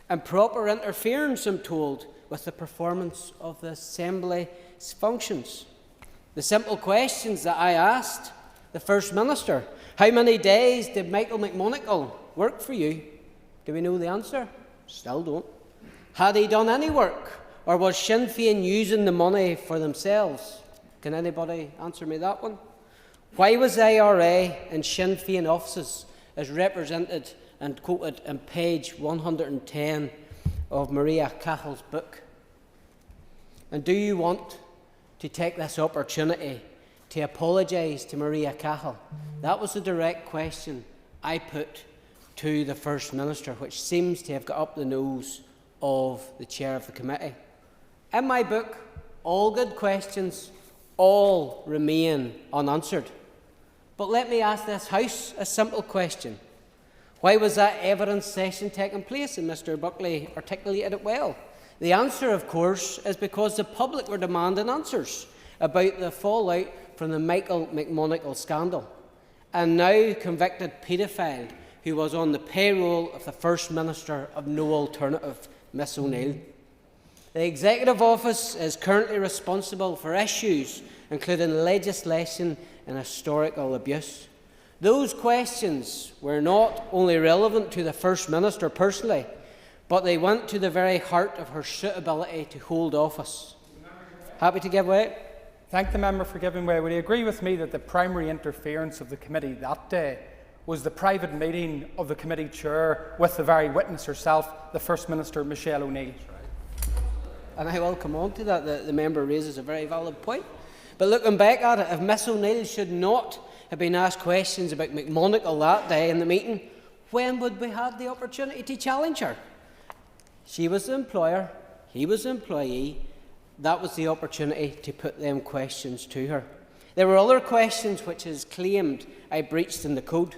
Improper interference, I'm told, with the performance of the Assembly's functions. The simple questions that I asked the First Minister: how many days did Michael McMonagle work for you? Do we know the answer? Still don't. Had he done any work, or was Sinn Féin using the money for themselves? Can anybody answer me that one? Why was IRA in Sinn Féin offices as represented and quoted in page 110 of Maria Cahill's book? And do you want to take this opportunity to apologise to Maria Cahill? That was the direct question I put to the First Minister, which seems to have got up the nose of the chair of the committee. In my book, all good questions, all remain unanswered. But let me ask this House a simple question. Why was that evidence session taking place? And Mr Buckley articulated it well. The answer, of course, is because the public were demanding answers about the fallout from the Michael McMonagle scandal. A now convicted paedophile who was on the payroll of the First Minister of no alternative, Miss O'Neill. The Executive Office is currently responsible for issues including legislation and historical abuse. Those questions were not only relevant to the First Minister personally, but they went to the very heart of her suitability to hold office. Happy to give way? Thank the member for giving way. Would he agree with me that the primary interference of the committee that day was the private meeting of the committee chair with the very witness herself, the First Minister Michelle O'Neill? And I will come on to that. The member raises a very valid point. But looking back at it, if Miss O'Neill should not have been asked questions about McMonagle that day in the meeting, when would we have the opportunity to challenge her? She was the employer, he was the employee. That was the opportunity to put them questions to her. There were other questions which is claimed I breached in the code.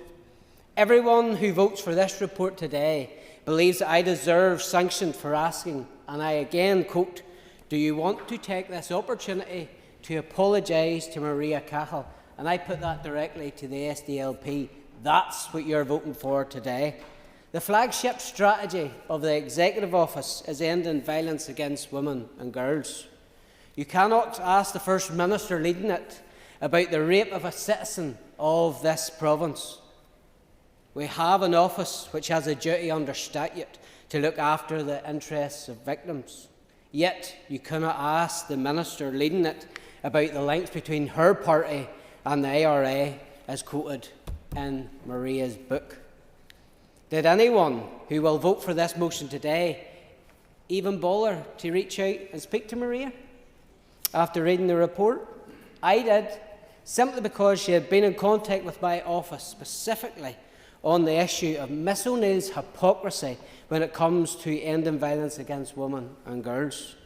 Everyone who votes for this report today believes that I deserve sanction for asking, and I again quote, do you want to take this opportunity to apologise to Maria Cahill? And I put that directly to the SDLP. That's what you're voting for today. The flagship strategy of the Executive Office is ending violence against women and girls. You cannot ask the First Minister leading it about the rape of a citizen of this province. We have an office which has a duty under statute to look after the interests of victims. Yet you cannot ask the Minister leading it about the links between her party and the IRA as quoted in Maria's book. Did anyone who will vote for this motion today even bother to reach out and speak to Maria after reading the report? I did, simply because she had been in contact with my office specifically on the issue of Miss O'Neill's hypocrisy when it comes to ending violence against women and girls.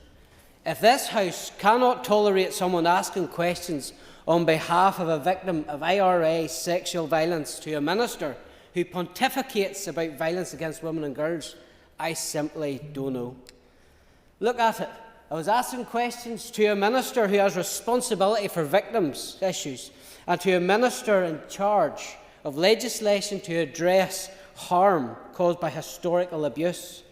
If this House cannot tolerate someone asking questions on behalf of a victim of IRA sexual violence to a minister who pontificates about violence against women and girls, I simply don't know. Look at it. I was asking questions to a minister who has responsibility for victims' issues and to a minister in charge of legislation to address harm caused by historical abuse.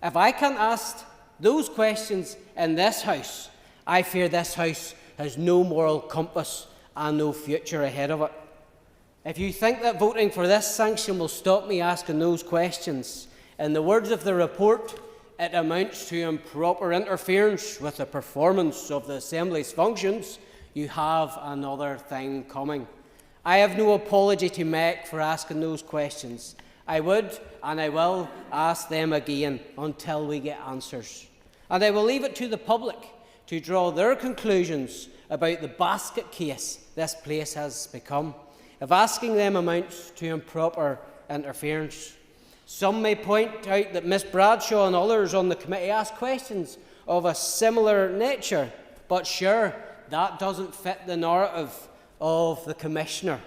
If I can't ask those questions in this House, I fear this House has no moral compass and no future ahead of it. If you think that voting for this sanction will stop me asking those questions, in the words of the report, it amounts to improper interference with the performance of the Assembly's functions, you have another thing coming. I have no apology to make for asking those questions. I would and I will ask them again until we get answers. And I will leave it to the public to draw their conclusions about the basket case this place has become, if asking them amounts to improper interference. Some may point out that Miss Bradshaw and others on the committee asked questions of a similar nature, but sure, that doesn't fit the narrative of the Commissioner.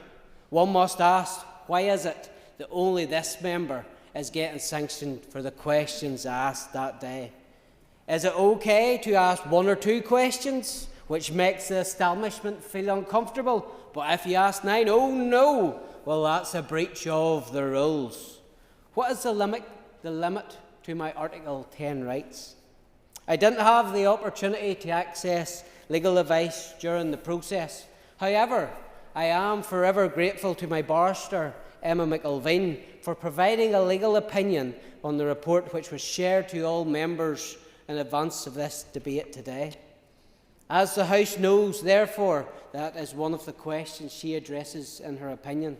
One must ask, why is it that only this member is getting sanctioned for the questions asked that day? Is it okay to ask one or two questions, which makes the establishment feel uncomfortable, but if you ask 9, oh no, well that's a breach of the rules. What is the limit to my Article 10 rights? I didn't have the opportunity to access legal advice during the process. However, I am forever grateful to my barrister, Emma McIlveen, for providing a legal opinion on the report which was shared to all members in advance of this debate today. As the House knows, therefore, that is one of the questions she addresses in her opinion.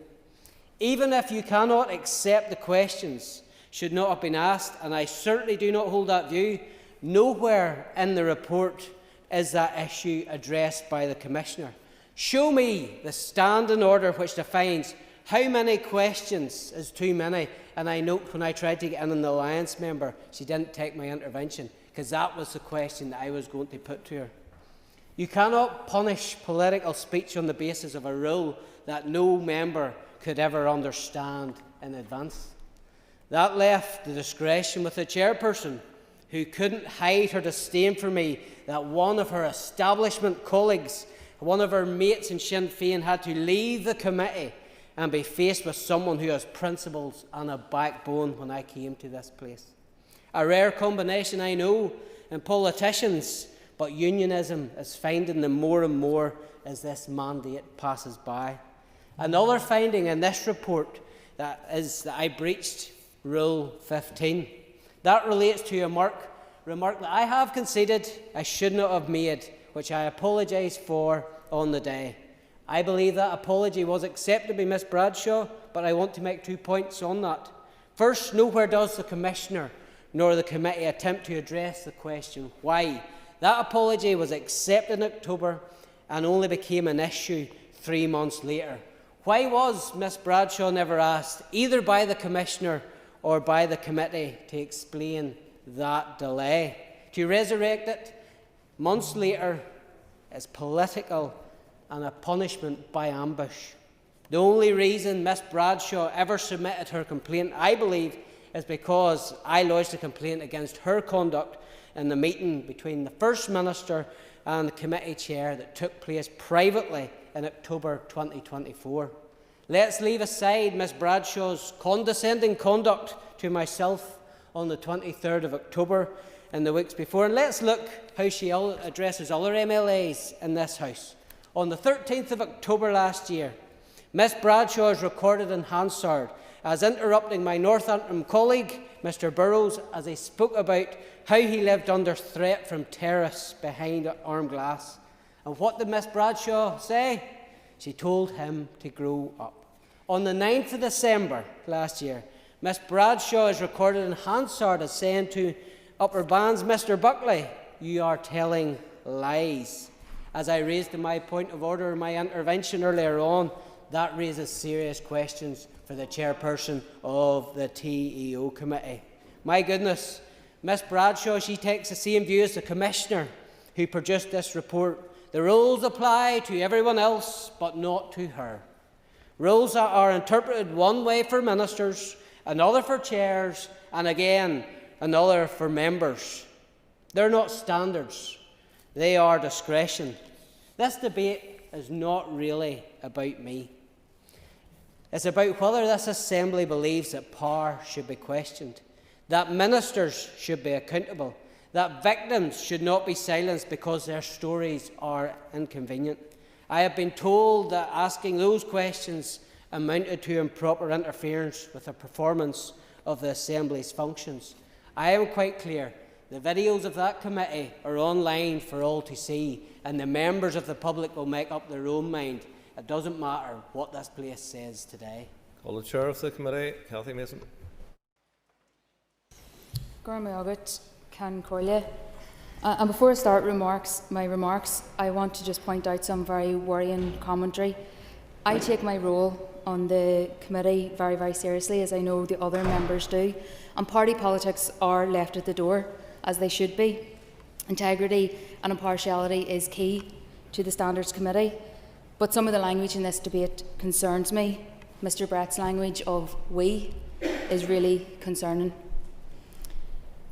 Even if you cannot accept the questions should not have been asked, and I certainly do not hold that view, nowhere in the report is that issue addressed by the Commissioner. Show me the standing order which defines how many questions is too many. And I note when I tried to get in the Alliance member, she didn't take my intervention, because that was the question that I was going to put to her. You cannot punish political speech on the basis of a rule that no member could ever understand in advance. That left the discretion with the chairperson, who couldn't hide her disdain for me that one of her establishment colleagues, one of her mates in Sinn Féin, had to leave the committee and be faced with someone who has principles and a backbone when I came to this place. A rare combination, I know, in politicians, but unionism is finding them more and more as this mandate passes by. Another finding in this report is that I breached Rule 15. That relates to a remark that I have conceded I should not have made, which I apologise for on the day. I believe that apology was accepted by Miss Bradshaw, but I want to make 2 points on that. First, nowhere does the Commissioner nor the committee attempt to address the question why. That apology was accepted in October and only became an issue 3 months later. Why was Miss Bradshaw never asked, either by the Commissioner or by the committee, to explain that delay? To resurrect it months later is political and a punishment by ambush. The only reason Miss Bradshaw ever submitted her complaint, I believe, is because I lodged a complaint against her conduct in the meeting between the First Minister and the committee chair that took place privately in October 2024. Let's leave aside Miss Bradshaw's condescending conduct to myself on the 23rd of October in the weeks before. And let's look how she addresses other MLAs in this House. On the 13th of October last year, Miss Bradshaw is recorded in Hansard as interrupting my North Antrim colleague, Mr Burrows, as he spoke about how he lived under threat from terrorists behind armed glass. And what did Miss Bradshaw say? She told him to grow up. On the 9th of December last year, Miss Bradshaw is recorded in Hansard as saying to Upper Bands, Mr Buckley, you are telling lies. As I raised in my point of order in my intervention earlier on, that raises serious questions for the chairperson of the TEO committee. My goodness, Miss Bradshaw, she takes the same view as the Commissioner who produced this report. The rules apply to everyone else, but not to her. Rules are interpreted one way for ministers, another for chairs, and again, another for members. They're not standards, they are discretion. This debate is not really about me. It's about whether this Assembly believes that power should be questioned, that ministers should be accountable, that victims should not be silenced because their stories are inconvenient. I have been told that asking those questions amounted to improper interference with the performance of the Assembly's functions. I am quite clear. The videos of that committee are online for all to see, and the members of the public will make up their own mind. It doesn't matter what this place says today. Call the Chair of the Committee, Cathy Mason. And before I start my remarks, I want to just point out some very worrying commentary. I take my role on the committee very, very seriously, as I know the other members do, and party politics are left at the door, as they should be. Integrity and impartiality is key to the Standards Committee, but some of the language in this debate concerns me. Mr Brett's language of "we" is really concerning.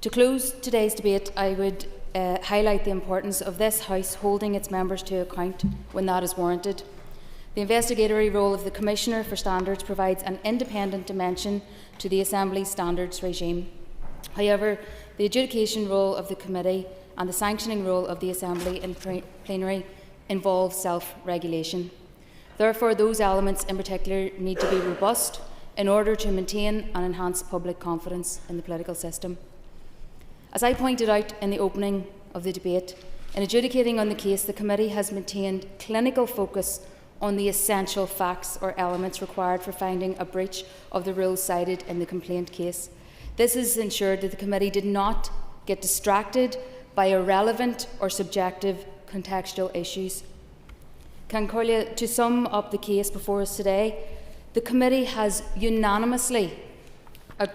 To close today's debate, I would highlight the importance of this House holding its members to account when that is warranted. The investigatory role of the Commissioner for Standards provides an independent dimension to the Assembly's standards regime. However, the adjudication role of the Committee and the sanctioning role of the Assembly in plenary involve self-regulation. Therefore, those elements in particular need to be robust in order to maintain and enhance public confidence in the political system. As I pointed out in the opening of the debate, in adjudicating on the case, the Committee has maintained clinical focus on the essential facts or elements required for finding a breach of the rules cited in the complaint case. This has ensured that the Committee did not get distracted by irrelevant or subjective contextual issues. To sum up the case before us today, the Committee has unanimously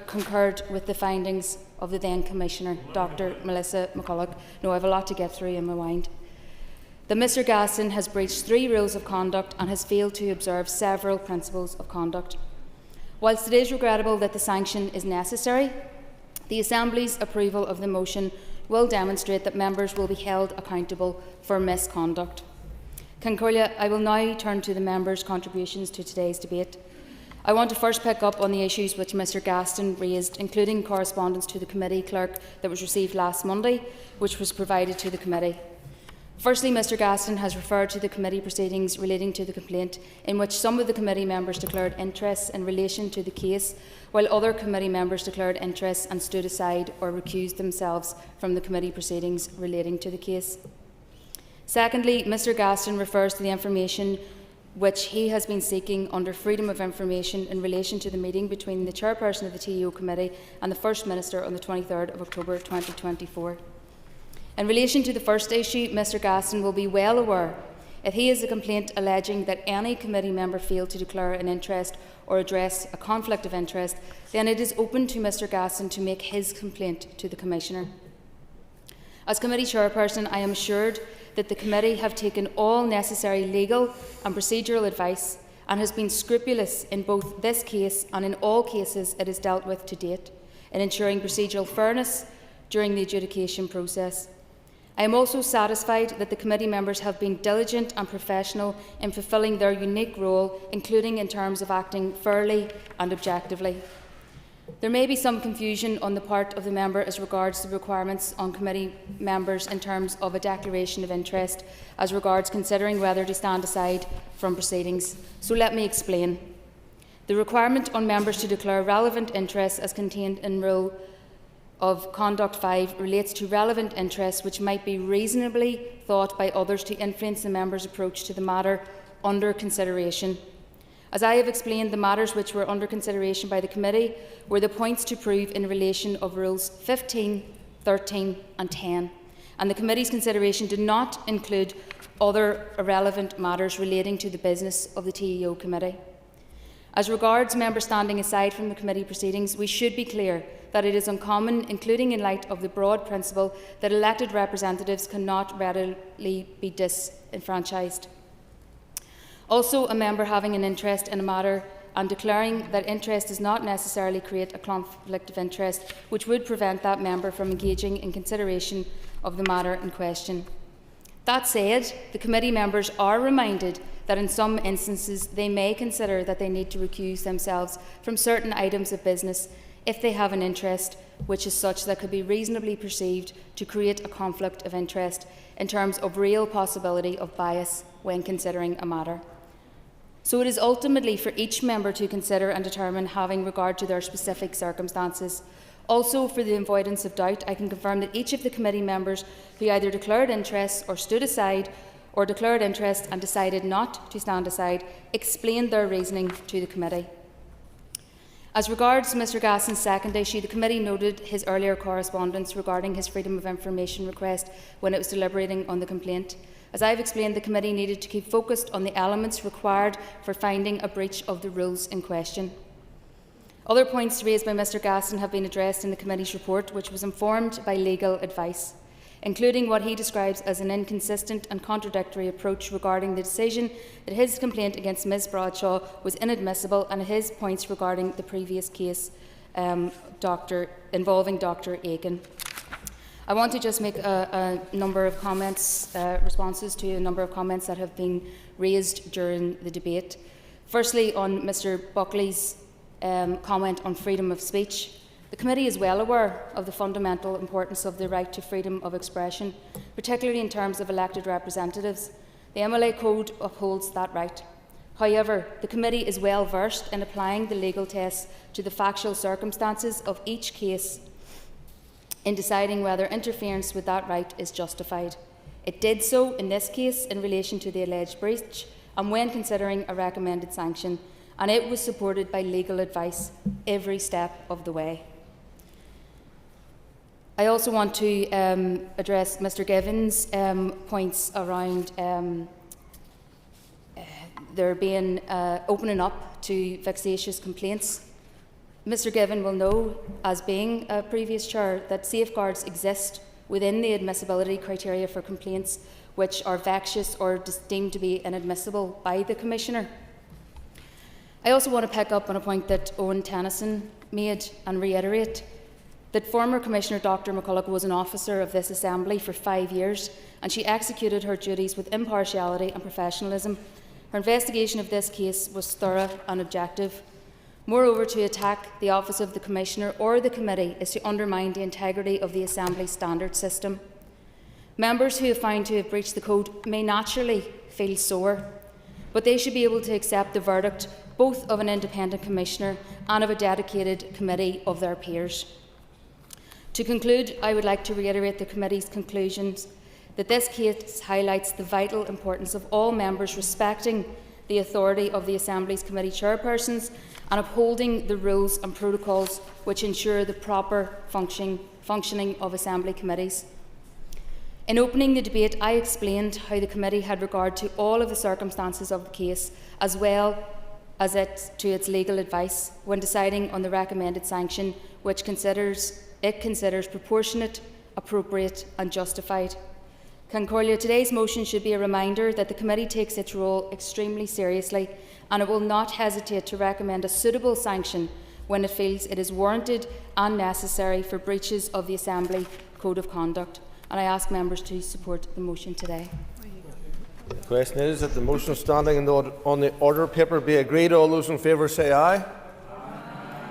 concurred with the findings of the then Commissioner, Dr Melissa McCulloch. No, I have a lot to get through in my mind. That Mr Gaston has breached 3 rules of conduct and has failed to observe several principles of conduct. Whilst it is regrettable that the sanction is necessary, the Assembly's approval of the motion will demonstrate that members will be held accountable for misconduct. I will now turn to the members' contributions to today's debate. I want to first pick up on the issues which Mr Gaston raised, including correspondence to the committee clerk that was received last Monday, which was provided to the committee. Firstly, Mr Gaston has referred to the committee proceedings relating to the complaint, in which some of the committee members declared interests in relation to the case, while other committee members declared interests and stood aside or recused themselves from the committee proceedings relating to the case. Secondly, Mr Gaston refers to the information which he has been seeking under freedom of information in relation to the meeting between the chairperson of the TEO committee and the First Minister on the 23rd of October 2024. In relation to the first issue, Mr Gaston will be well aware if he has a complaint alleging that any committee member failed to declare an interest or address a conflict of interest, then it is open to Mr Gaston to make his complaint to the Commissioner. As committee chairperson, I am assured that the committee have taken all necessary legal and procedural advice and has been scrupulous in both this case and in all cases it has dealt with to date in ensuring procedural fairness during the adjudication process. I am also satisfied that the committee members have been diligent and professional in fulfilling their unique role, including in terms of acting fairly and objectively. There may be some confusion on the part of the member as regards the requirements on committee members in terms of a declaration of interest as regards considering whether to stand aside from proceedings. So let me explain. The requirement on members to declare relevant interests as contained in Rule of Conduct 5 relates to relevant interests which might be reasonably thought by others to influence the member's approach to the matter under consideration. As I have explained, the matters which were under consideration by the committee were the points to prove in relation of Rules 15, 13 and 10, and the committee's consideration did not include other irrelevant matters relating to the business of the TEO committee. As regards members standing aside from the committee proceedings, we should be clear that it is uncommon, including in light of the broad principle that elected representatives cannot readily be disenfranchised. Also, a member having an interest in a matter and declaring that interest does not necessarily create a conflict of interest, which would prevent that member from engaging in consideration of the matter in question. That said, the committee members are reminded that in some instances they may consider that they need to recuse themselves from certain items of business if they have an interest which is such that could be reasonably perceived to create a conflict of interest in terms of real possibility of bias when considering a matter. So it is ultimately for each member to consider and determine, having regard to their specific circumstances. Also, for the avoidance of doubt, I can confirm that each of the committee members who either declared interest or stood aside, or declared interest and decided not to stand aside, explained their reasoning to the committee. As regards Mr Gaston's second issue, the committee noted his earlier correspondence regarding his freedom of information request when it was deliberating on the complaint. As I have explained, the committee needed to keep focused on the elements required for finding a breach of the rules in question. Other points raised by Mr Gaston have been addressed in the committee's report, which was informed by legal advice, including what he describes as an inconsistent and contradictory approach regarding the decision that his complaint against Ms Bradshaw was inadmissible, and his points regarding the previous case involving Dr Aiken. I want to just make a number of comments, responses to a number of comments that have been raised during the debate. Firstly, on Mr Buckley's comment on freedom of speech. The committee is well aware of the fundamental importance of the right to freedom of expression, particularly in terms of elected representatives. The MLA Code upholds that right. However, the committee is well versed in applying the legal tests to the factual circumstances of each case in deciding whether interference with that right is justified. It did so in this case in relation to the alleged breach and when considering a recommended sanction, and it was supported by legal advice every step of the way. I also want to address Mr Given's points around there being opening up to vexatious complaints. Mr Given will know, as being a previous chair, that safeguards exist within the admissibility criteria for complaints which are vexatious or deemed to be inadmissible by the Commissioner. I also want to pick up on a point that Owen Tennyson made and reiterate that former Commissioner Dr McCulloch was an officer of this Assembly for 5 years, and she executed her duties with impartiality and professionalism. Her investigation of this case was thorough and objective. Moreover, to attack the office of the Commissioner or the committee is to undermine the integrity of the Assembly standard system. Members who have found to have breached the code may naturally feel sore, but they should be able to accept the verdict both of an independent Commissioner and of a dedicated committee of their peers. To conclude, I would like to reiterate the committee's conclusions that this case highlights the vital importance of all members respecting the authority of the Assembly's committee chairpersons and upholding the rules and protocols which ensure the proper functioning of Assembly committees. In opening the debate, I explained how the committee had regard to all of the circumstances of the case, as well as to its legal advice when deciding on the recommended sanction, which it considers proportionate, appropriate and justified. Concordia, today's motion should be a reminder that the committee takes its role extremely seriously, and it will not hesitate to recommend a suitable sanction when it feels it is warranted and necessary for breaches of the Assembly Code of Conduct. And I ask members to support the motion today. The question is that the motion standing on the order paper be agreed. All those in favour say aye.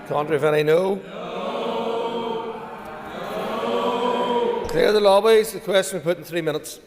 Contrary, if any, no. Clear the lobbies. The question will be put in 3 minutes.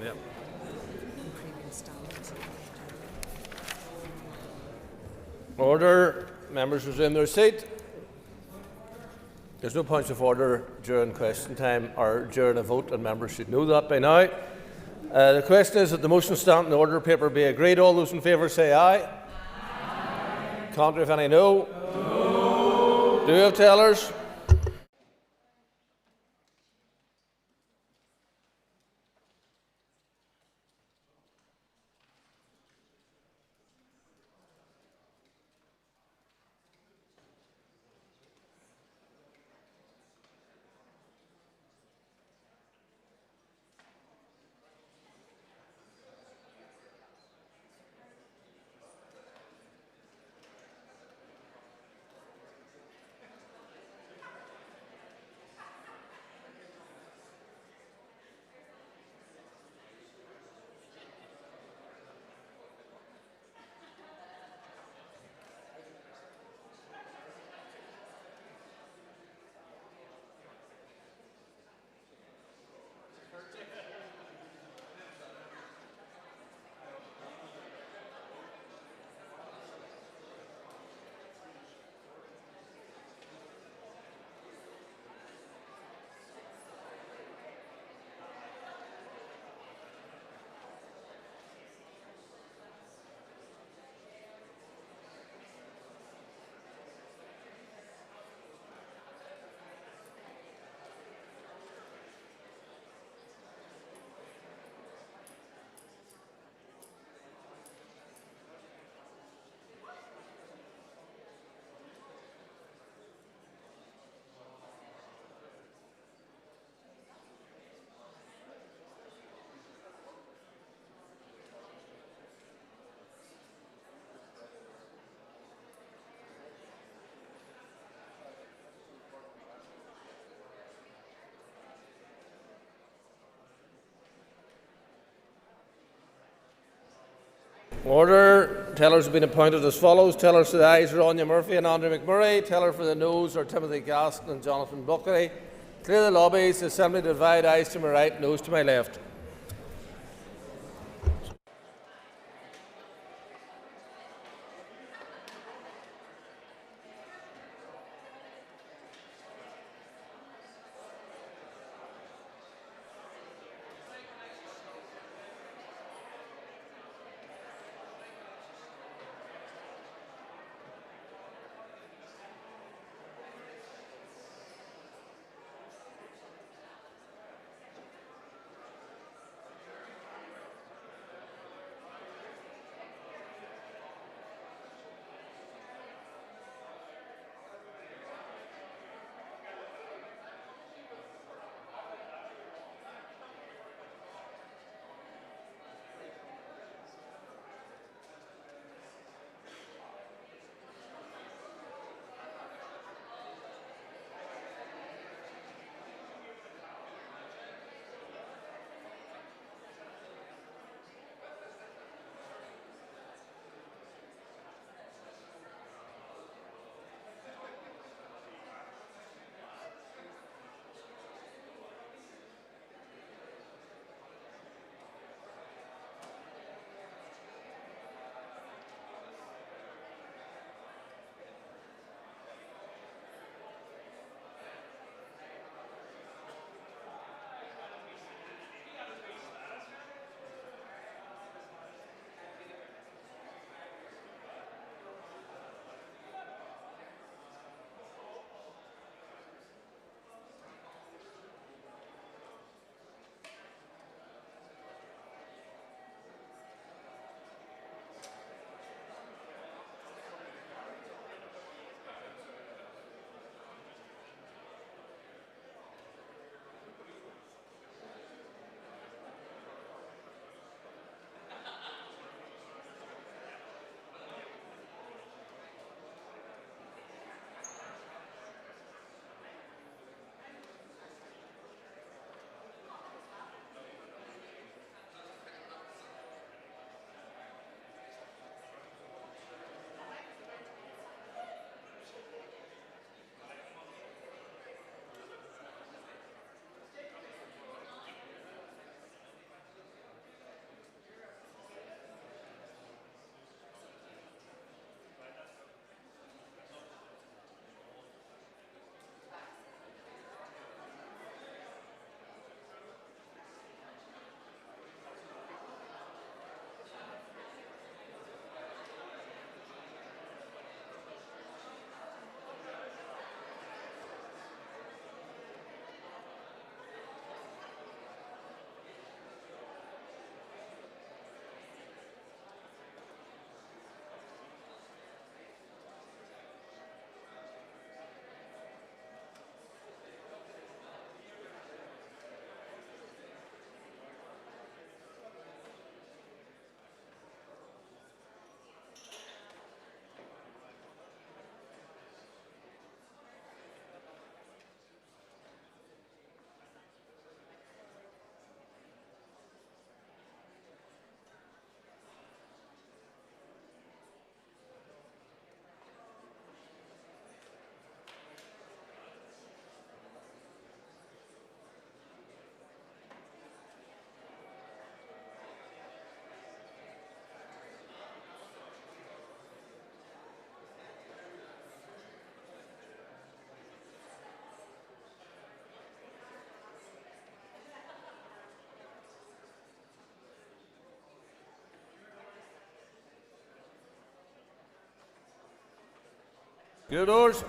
Yep. Order. Members resume their seat. There's no points of order during question time or during a vote, and members should know that by now. The question is that the motion stand in the order paper be agreed. All those in favour say aye. Aye. Contrary, if any, no. No. Do you have tellers? Order. Tellers have been appointed as follows. Tellers for the ayes are Anya Murphy and Andrew McMurray. Teller for the noes are Timothy Gaston and Jonathan Buckley. Clear the lobbies. The Assembly to divide. Ayes to my right, noes to my left. Good orders.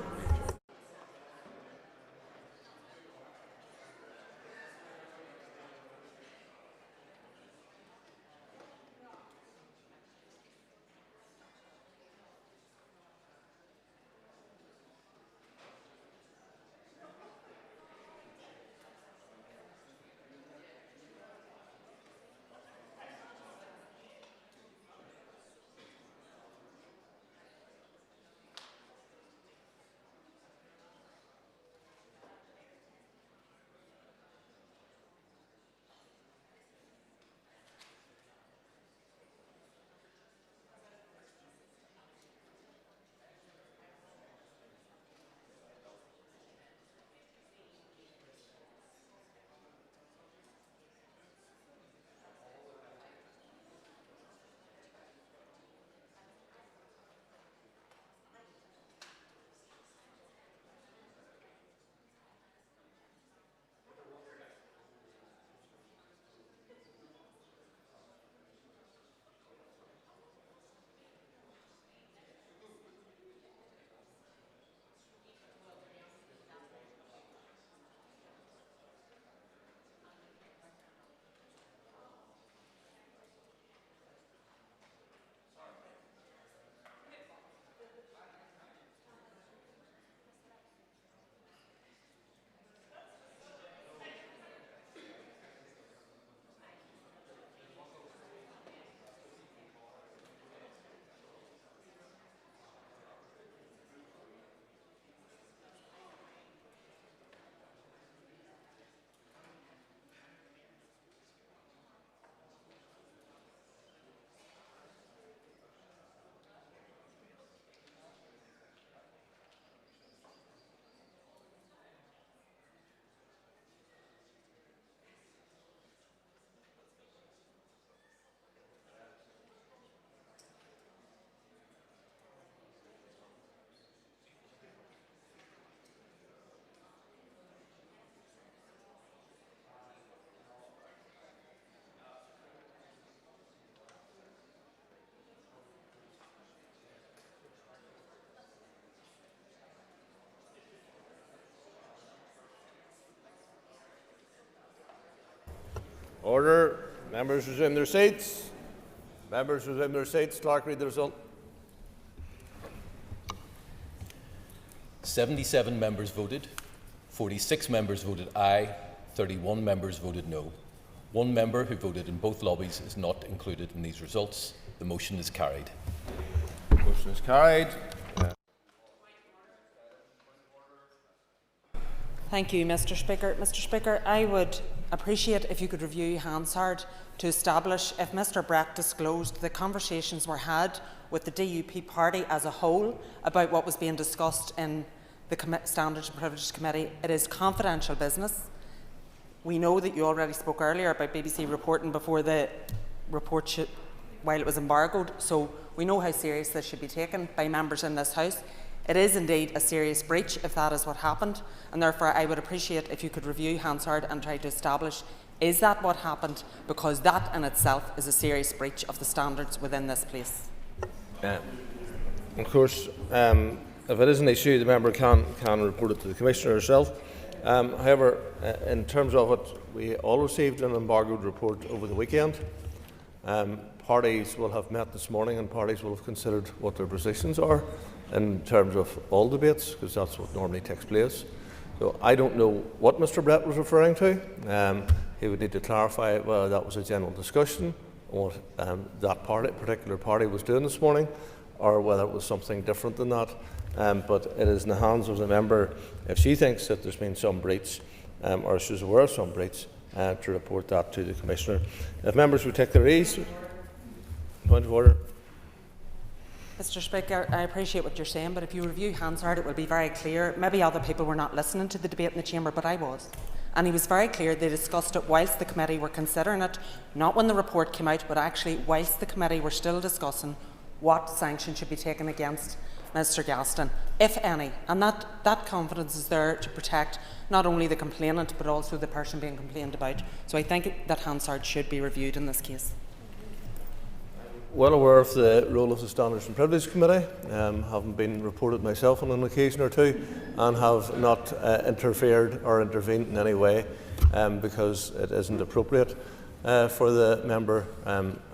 Order. Members resume their seats. Members resume their seats. Clerk, read the result. 77 members voted. 46 members voted aye. 31 members voted no. One member who voted in both lobbies is not included in these results. The motion is carried. Motion is carried. Thank you, Mr. Speaker. Mr. Speaker, I would appreciate if you could review Hansard to establish if Mr. Brett disclosed the conversations were had with the DUP party as a whole about what was being discussed in the Standards and Privileges Committee. It is confidential business. We know that you already spoke earlier about BBC reporting before the report while it was embargoed, so we know how serious this should be taken by members in this House. It is indeed a serious breach if that is what happened, and therefore I would appreciate if you could review Hansard and try to establish, is that what happened, because that in itself is a serious breach of the standards within this place. Of course, if it is an issue, the member can report it to the Commissioner herself. However, in terms of it, we all received an embargoed report over the weekend. Parties will have met this morning and parties will have considered what their positions are in terms of all debates, because that's what normally takes place. So I don't know what Mr. Brett was referring to. He would need to clarify whether that was a general discussion on what that particular party was doing this morning, or whether it was something different than that. But it is in the hands of the member, if she thinks that there's been some breach, or she's aware of some breach, to report that to the Commissioner. If members would take their ease. Point of order. Mr. Speaker, I appreciate what you're saying, but if you review Hansard, it will be very clear. Maybe other people were not listening to the debate in the chamber, but I was. And he was very clear they discussed it whilst the committee were considering it, not when the report came out, but actually whilst the committee were still discussing what sanction should be taken against Mr. Gaston, if any. And that confidence is there to protect not only the complainant, but also the person being complained about. So I think that Hansard should be reviewed in this case. Well aware of the role of the Standards and Privileges Committee, having been reported myself on an occasion or two, and have not interfered or intervened in any way, because it isn't appropriate for the member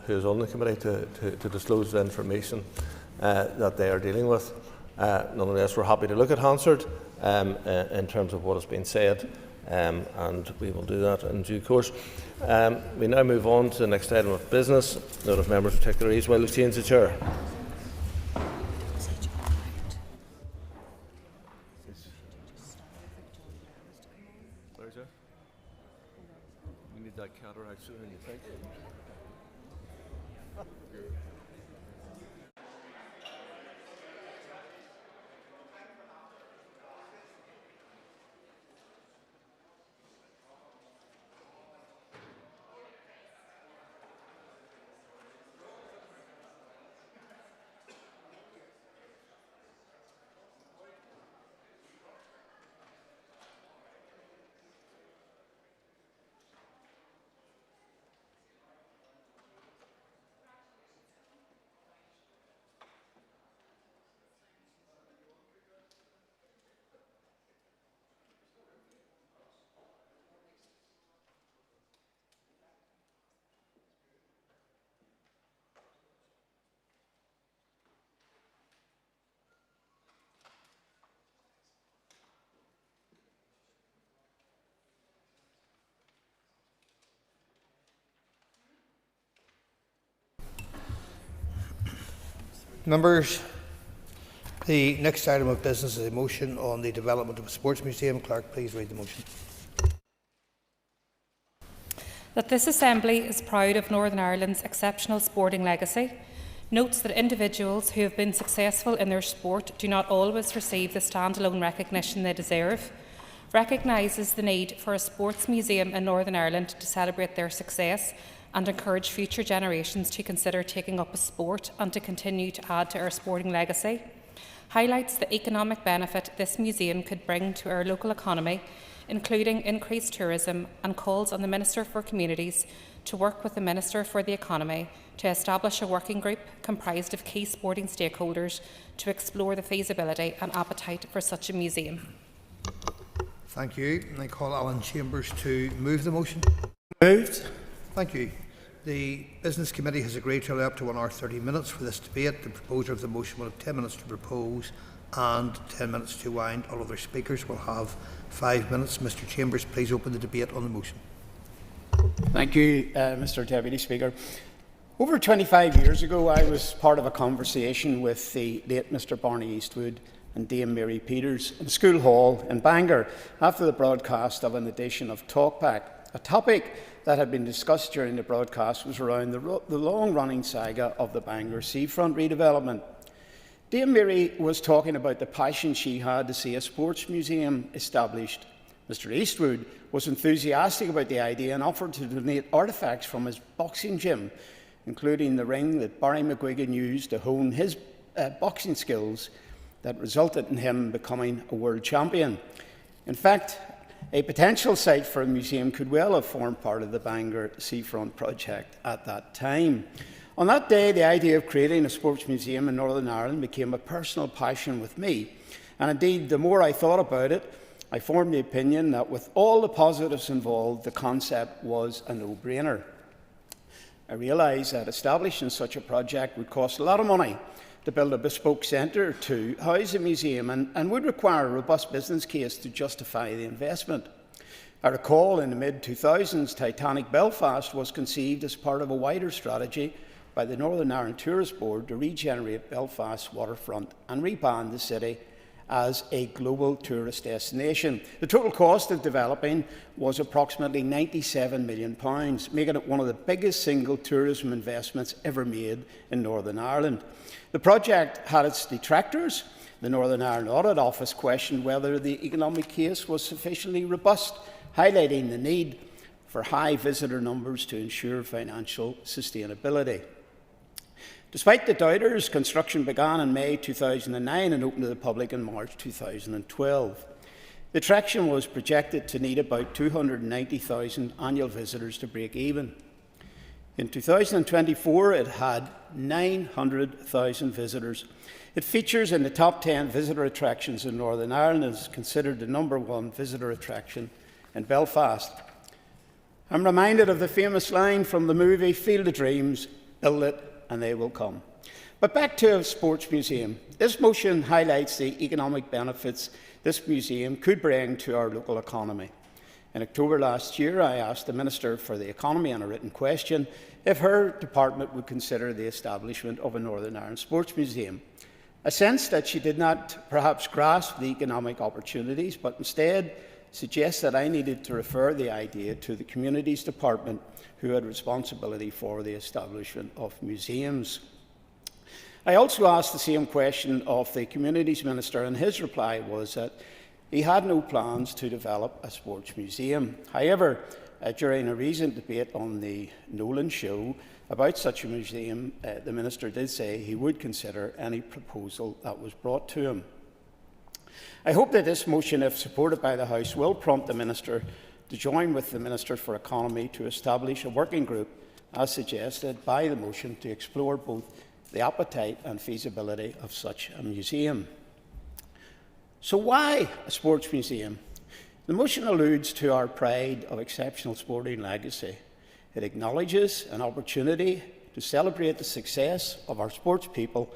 who is on the committee to disclose the information that they are dealing with. Nonetheless, we're happy to look at Hansard in terms of what has been said, and we will do that in due course. We now move on to the next item of business. Note of members will take their ease while we change the chair. We need that cataract sooner than you think. Members, the next item of business is a motion on the development of a sports museum. Clerk, please read the motion. That this Assembly is proud of Northern Ireland's exceptional sporting legacy, notes that individuals who have been successful in their sport do not always receive the standalone recognition they deserve, recognises the need for a sports museum in Northern Ireland to celebrate their success and encourage future generations to consider taking up a sport and to continue to add to our sporting legacy, highlights the economic benefit this museum could bring to our local economy, including increased tourism, and calls on the Minister for Communities to work with the Minister for the Economy to establish a working group comprised of key sporting stakeholders to explore the feasibility and appetite for such a museum. Thank you. I call Alan Chambers to move the motion. Moved. Thank you. The Business Committee has agreed to allow up to 1 hour 30 minutes for this debate. The proposer of the motion will have 10 minutes to propose and 10 minutes to wind. All other speakers will have 5 minutes. Mr Chambers, please open the debate on the motion. Thank you, Mr Deputy Speaker. Over 25 years ago, I was part of a conversation with the late Mr Barney Eastwood and Dame Mary Peters in School Hall in Bangor after the broadcast of an edition of Talkback. A topic that had been discussed during the broadcast was around the long-running saga of the Bangor seafront redevelopment. Dame Mary was talking about the passion she had to see a sports museum established. Mr Eastwood was enthusiastic about the idea and offered to donate artefacts from his boxing gym, including the ring that Barry McGuigan used to hone his boxing skills that resulted in him becoming a world champion. In fact, a potential site for a museum could well have formed part of the Bangor seafront project at that time. On that day, the idea of creating a sports museum in Northern Ireland became a personal passion with me. And indeed, the more I thought about it, I formed the opinion that with all the positives involved, the concept was a no-brainer. I realised that establishing such a project would cost a lot of money to build a bespoke centre to house a museum and would require a robust business case to justify the investment. I recall in the mid-2000s, Titanic Belfast was conceived as part of a wider strategy by the Northern Ireland Tourist Board to regenerate Belfast's waterfront and rebrand the city as a global tourist destination. The total cost of developing was approximately £97 million, making it one of the biggest single tourism investments ever made in Northern Ireland. The project had its detractors. The Northern Ireland Audit Office questioned whether the economic case was sufficiently robust, highlighting the need for high visitor numbers to ensure financial sustainability. Despite the doubters, construction began in May 2009 and opened to the public in March 2012. The attraction was projected to need about 290,000 annual visitors to break even. In 2024, it had 900,000 visitors. It features in the top 10 visitor attractions in Northern Ireland and is considered the #1 visitor attraction in Belfast. I'm reminded of the famous line from the movie Field of Dreams, "Build it and they will come." But back to a sports museum. This motion highlights the economic benefits this museum could bring to our local economy. In October last year, I asked the Minister for the Economy in a written question if her department would consider the establishment of a Northern Ireland Sports Museum. I sensed that she did not perhaps grasp the economic opportunities, but instead suggests that I needed to refer the idea to the Communities Department, who had responsibility for the establishment of museums. I also asked the same question of the Communities Minister, and his reply was that he had no plans to develop a sports museum. However, during a recent debate on the Nolan Show about such a museum, the Minister did say he would consider any proposal that was brought to him. I hope that this motion, if supported by the House, will prompt the Minister to join with the Minister for Economy to establish a working group, as suggested by the motion, to explore both the appetite and feasibility of such a museum. So why a sports museum? The motion alludes to our pride of exceptional sporting legacy. It acknowledges an opportunity to celebrate the success of our sports people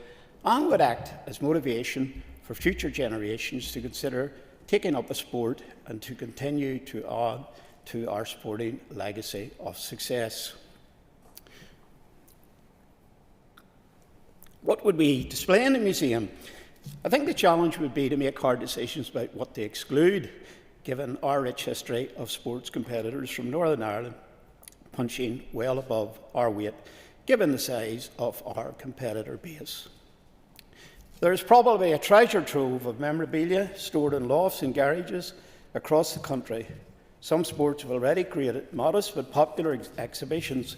and would act as motivation for future generations to consider taking up a sport and to continue to add to our sporting legacy of success. What would we display in the museum? I think the challenge would be to make hard decisions about what to exclude, given our rich history of sports competitors from Northern Ireland punching well above our weight, given the size of our competitor base. There is probably a treasure trove of memorabilia stored in lofts and garages across the country. Some sports have already created modest but popular exhibitions,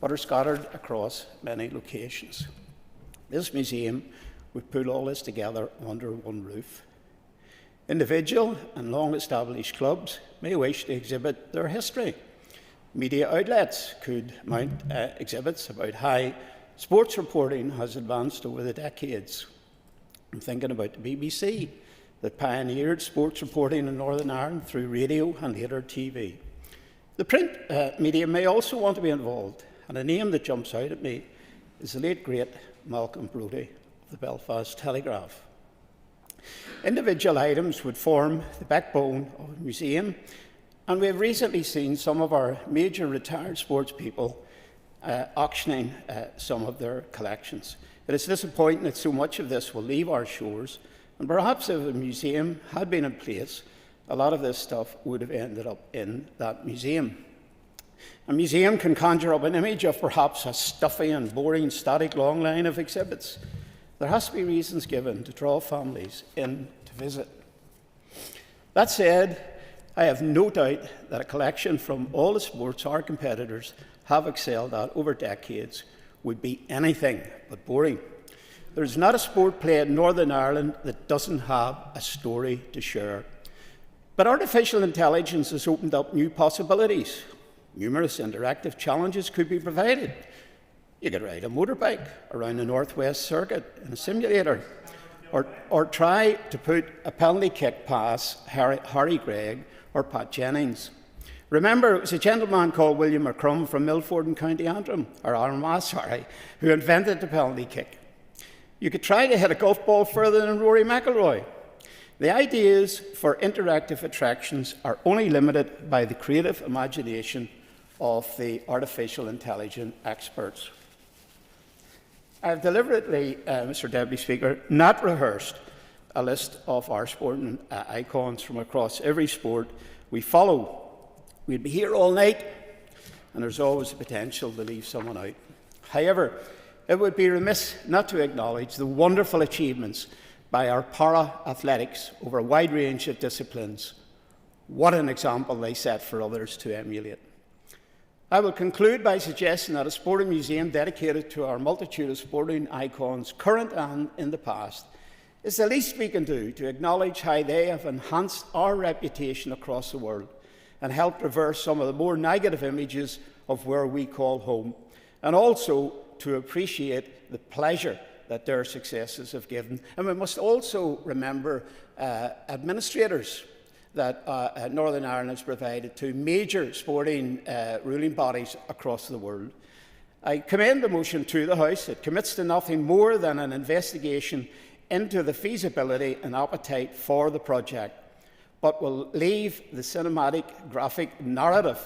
but are scattered across many locations. This museum would pull all this together under one roof. Individual and long-established clubs may wish to exhibit their history. Media outlets could mount exhibits about how sports reporting has advanced over the decades. I'm thinking about the BBC, that pioneered sports reporting in Northern Ireland through radio and later TV. The print media may also want to be involved, and a name that jumps out at me is the late great Malcolm Brodie of the Belfast Telegraph. Individual items would form the backbone of a museum, and we have recently seen some of our major retired sports people auctioning some of their collections. It is disappointing that so much of this will leave our shores, and perhaps if a museum had been in place, a lot of this stuff would have ended up in that museum. A museum can conjure up an image of perhaps a stuffy and boring static long line of exhibits. There has to be reasons given to draw families in to visit. That said, I have no doubt that a collection from all the sports our competitors have excelled at over decades would be anything but boring. There is not a sport played in Northern Ireland that doesn't have a story to share. But artificial intelligence has opened up new possibilities. Numerous interactive challenges could be provided. You could ride a motorbike around the Northwest Circuit in a simulator, or try to put a penalty kick past Harry Gregg or Pat Jennings. Remember, it was a gentleman called William McCrum from Milford in County Antrim, or Armagh, who invented the penalty kick. You could try to hit a golf ball further than Rory McIlroy. The ideas for interactive attractions are only limited by the creative imagination of the artificial intelligence experts. I have deliberately, Mr. Deputy Speaker, not rehearsed a list of our sporting icons from across every sport we follow. We'd be here all night, and there's always the potential to leave someone out. However, it would be remiss not to acknowledge the wonderful achievements by our para-athletics over a wide range of disciplines. What an example they set for others to emulate. I will conclude by suggesting that a sporting museum dedicated to our multitude of sporting icons, current and in the past, is the least we can do to acknowledge how they have enhanced our reputation across the world and helped reverse some of the more negative images of where we call home, and also to appreciate the pleasure that their successes have given. And we must also remember administrators that Northern Ireland has provided to major sporting ruling bodies across the world. I commend the motion to the House. It commits to nothing more than an investigation into the feasibility and appetite for the project, but will leave the cinematic graphic narrative,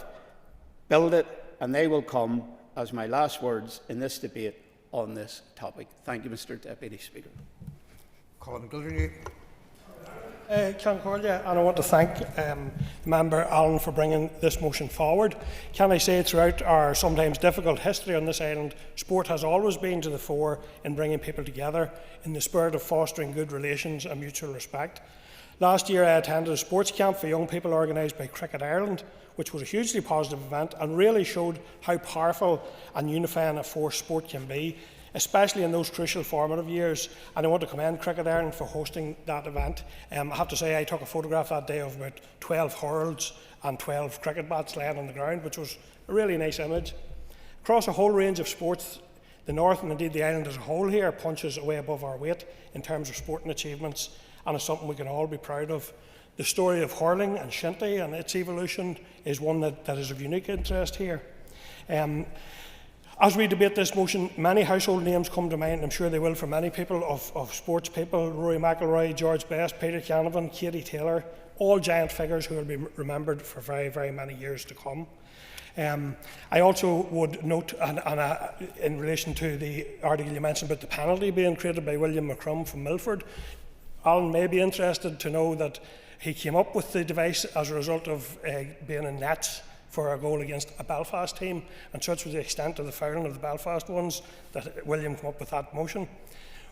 build it, and they will come as my last words in this debate on this topic. Thank you, Mr. Deputy Speaker. Colin Gildernew. And I want to thank Member Allen for bringing this motion forward. Can I say throughout our sometimes difficult history on this island, sport has always been to the fore in bringing people together in the spirit of fostering good relations and mutual respect. Last year I attended a sports camp for young people organised by Cricket Ireland, which was a hugely positive event and really showed how powerful and unifying a force sport can be, especially in those crucial formative years. And I want to commend Cricket Ireland for hosting that event. I have to say I took a photograph that day of about 12 hurls and 12 cricket bats laying on the ground, which was a really nice image. Across a whole range of sports, the North and indeed the island as a whole here punches way above our weight in terms of sporting achievements, and it's something we can all be proud of. The story of hurling and shinty and its evolution is one that is of unique interest here. As we debate this motion, many household names come to mind, and I'm sure they will for many people, of sports people: Rory McIlroy, George Best, Peter Canavan, Katie Taylor, all giant figures who will be remembered for very, very many years to come. I also would note, in relation to the article you mentioned about the penalty being created by William McCrum from Milford, Alan may be interested to know that he came up with the device as a result of being in nets for a goal against a Belfast team, and such was the extent of the fouling of the Belfast ones that William came up with that motion.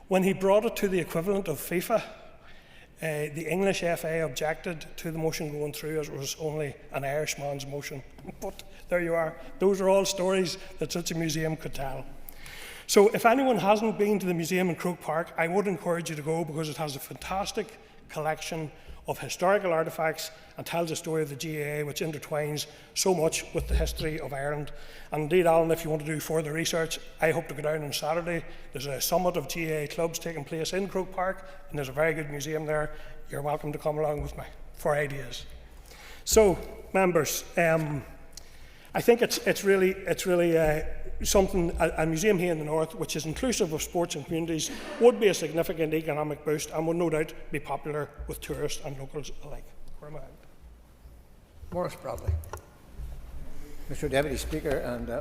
When he brought it to the equivalent of FIFA, the English FA objected to the motion going through as it was only an Irishman's motion. But there you are. Those are all stories that such a museum could tell. So if anyone hasn't been to the museum in Croke Park, I would encourage you to go, because it has a fantastic collection of historical artefacts and tells the story of the GAA, which intertwines so much with the history of Ireland. And indeed, Alan, if you want to do further research, I hope to go down on Saturday. There's a summit of GAA clubs taking place in Croke Park, and there's a very good museum there. You're welcome to come along with me for ideas. So, members, I think it's really something, a museum here in the north which is inclusive of sports and communities would be a significant economic boost and would no doubt be popular with tourists and locals alike. Maurice Bradley. Mr Deputy Speaker, and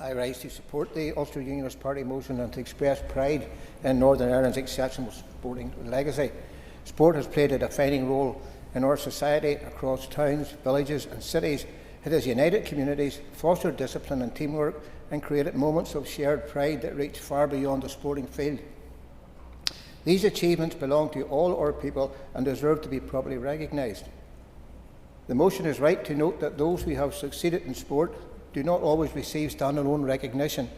I rise to support the Ulster Unionist Party motion and to express pride in Northern Ireland's exceptional sporting legacy. Sport has played a defining role in our society across towns, villages and cities. It has united communities, fostered discipline and teamwork, and created moments of shared pride that reach far beyond the sporting field. These achievements belong to all our people and deserve to be properly recognised. The motion is right to note that those who have succeeded in sport do not always receive standalone recognition.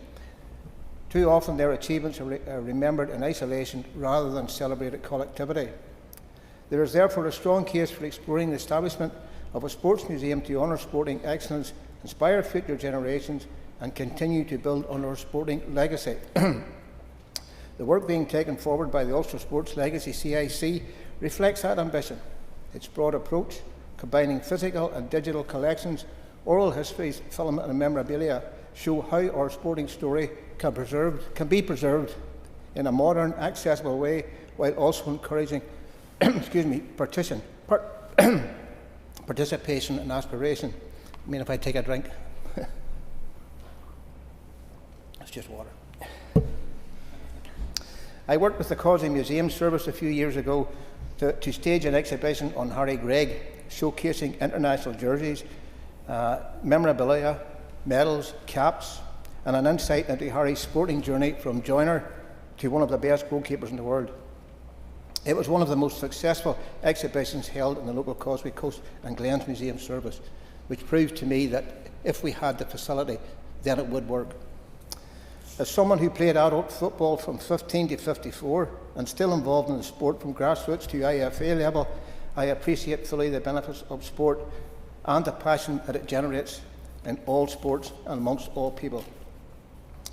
Too often their achievements are remembered in isolation rather than celebrated collectively. There is therefore a strong case for exploring the establishment of a sports museum to honour sporting excellence, inspire future generations and continue to build on our sporting legacy. The work being taken forward by the Ulster Sports Legacy CIC reflects that ambition. Its broad approach, combining physical and digital collections, oral histories, film and memorabilia, show how our sporting story can be preserved in a modern, accessible way, while also encouraging participation and aspiration. I mean, if I take a drink, it's just water. I worked with the Causey Museum Service a few years ago to stage an exhibition on Harry Gregg, showcasing international jerseys, memorabilia, medals, caps, and an insight into Harry's sporting journey from joiner to one of the best goalkeepers in the world. It was one of the most successful exhibitions held in the local Causeway Coast and Glens Museum Service, which proved to me that if we had the facility, then it would work. As someone who played adult football from 15 to 54 and still involved in the sport from grassroots to IFA level, I appreciate fully the benefits of sport and the passion that it generates in all sports and amongst all people.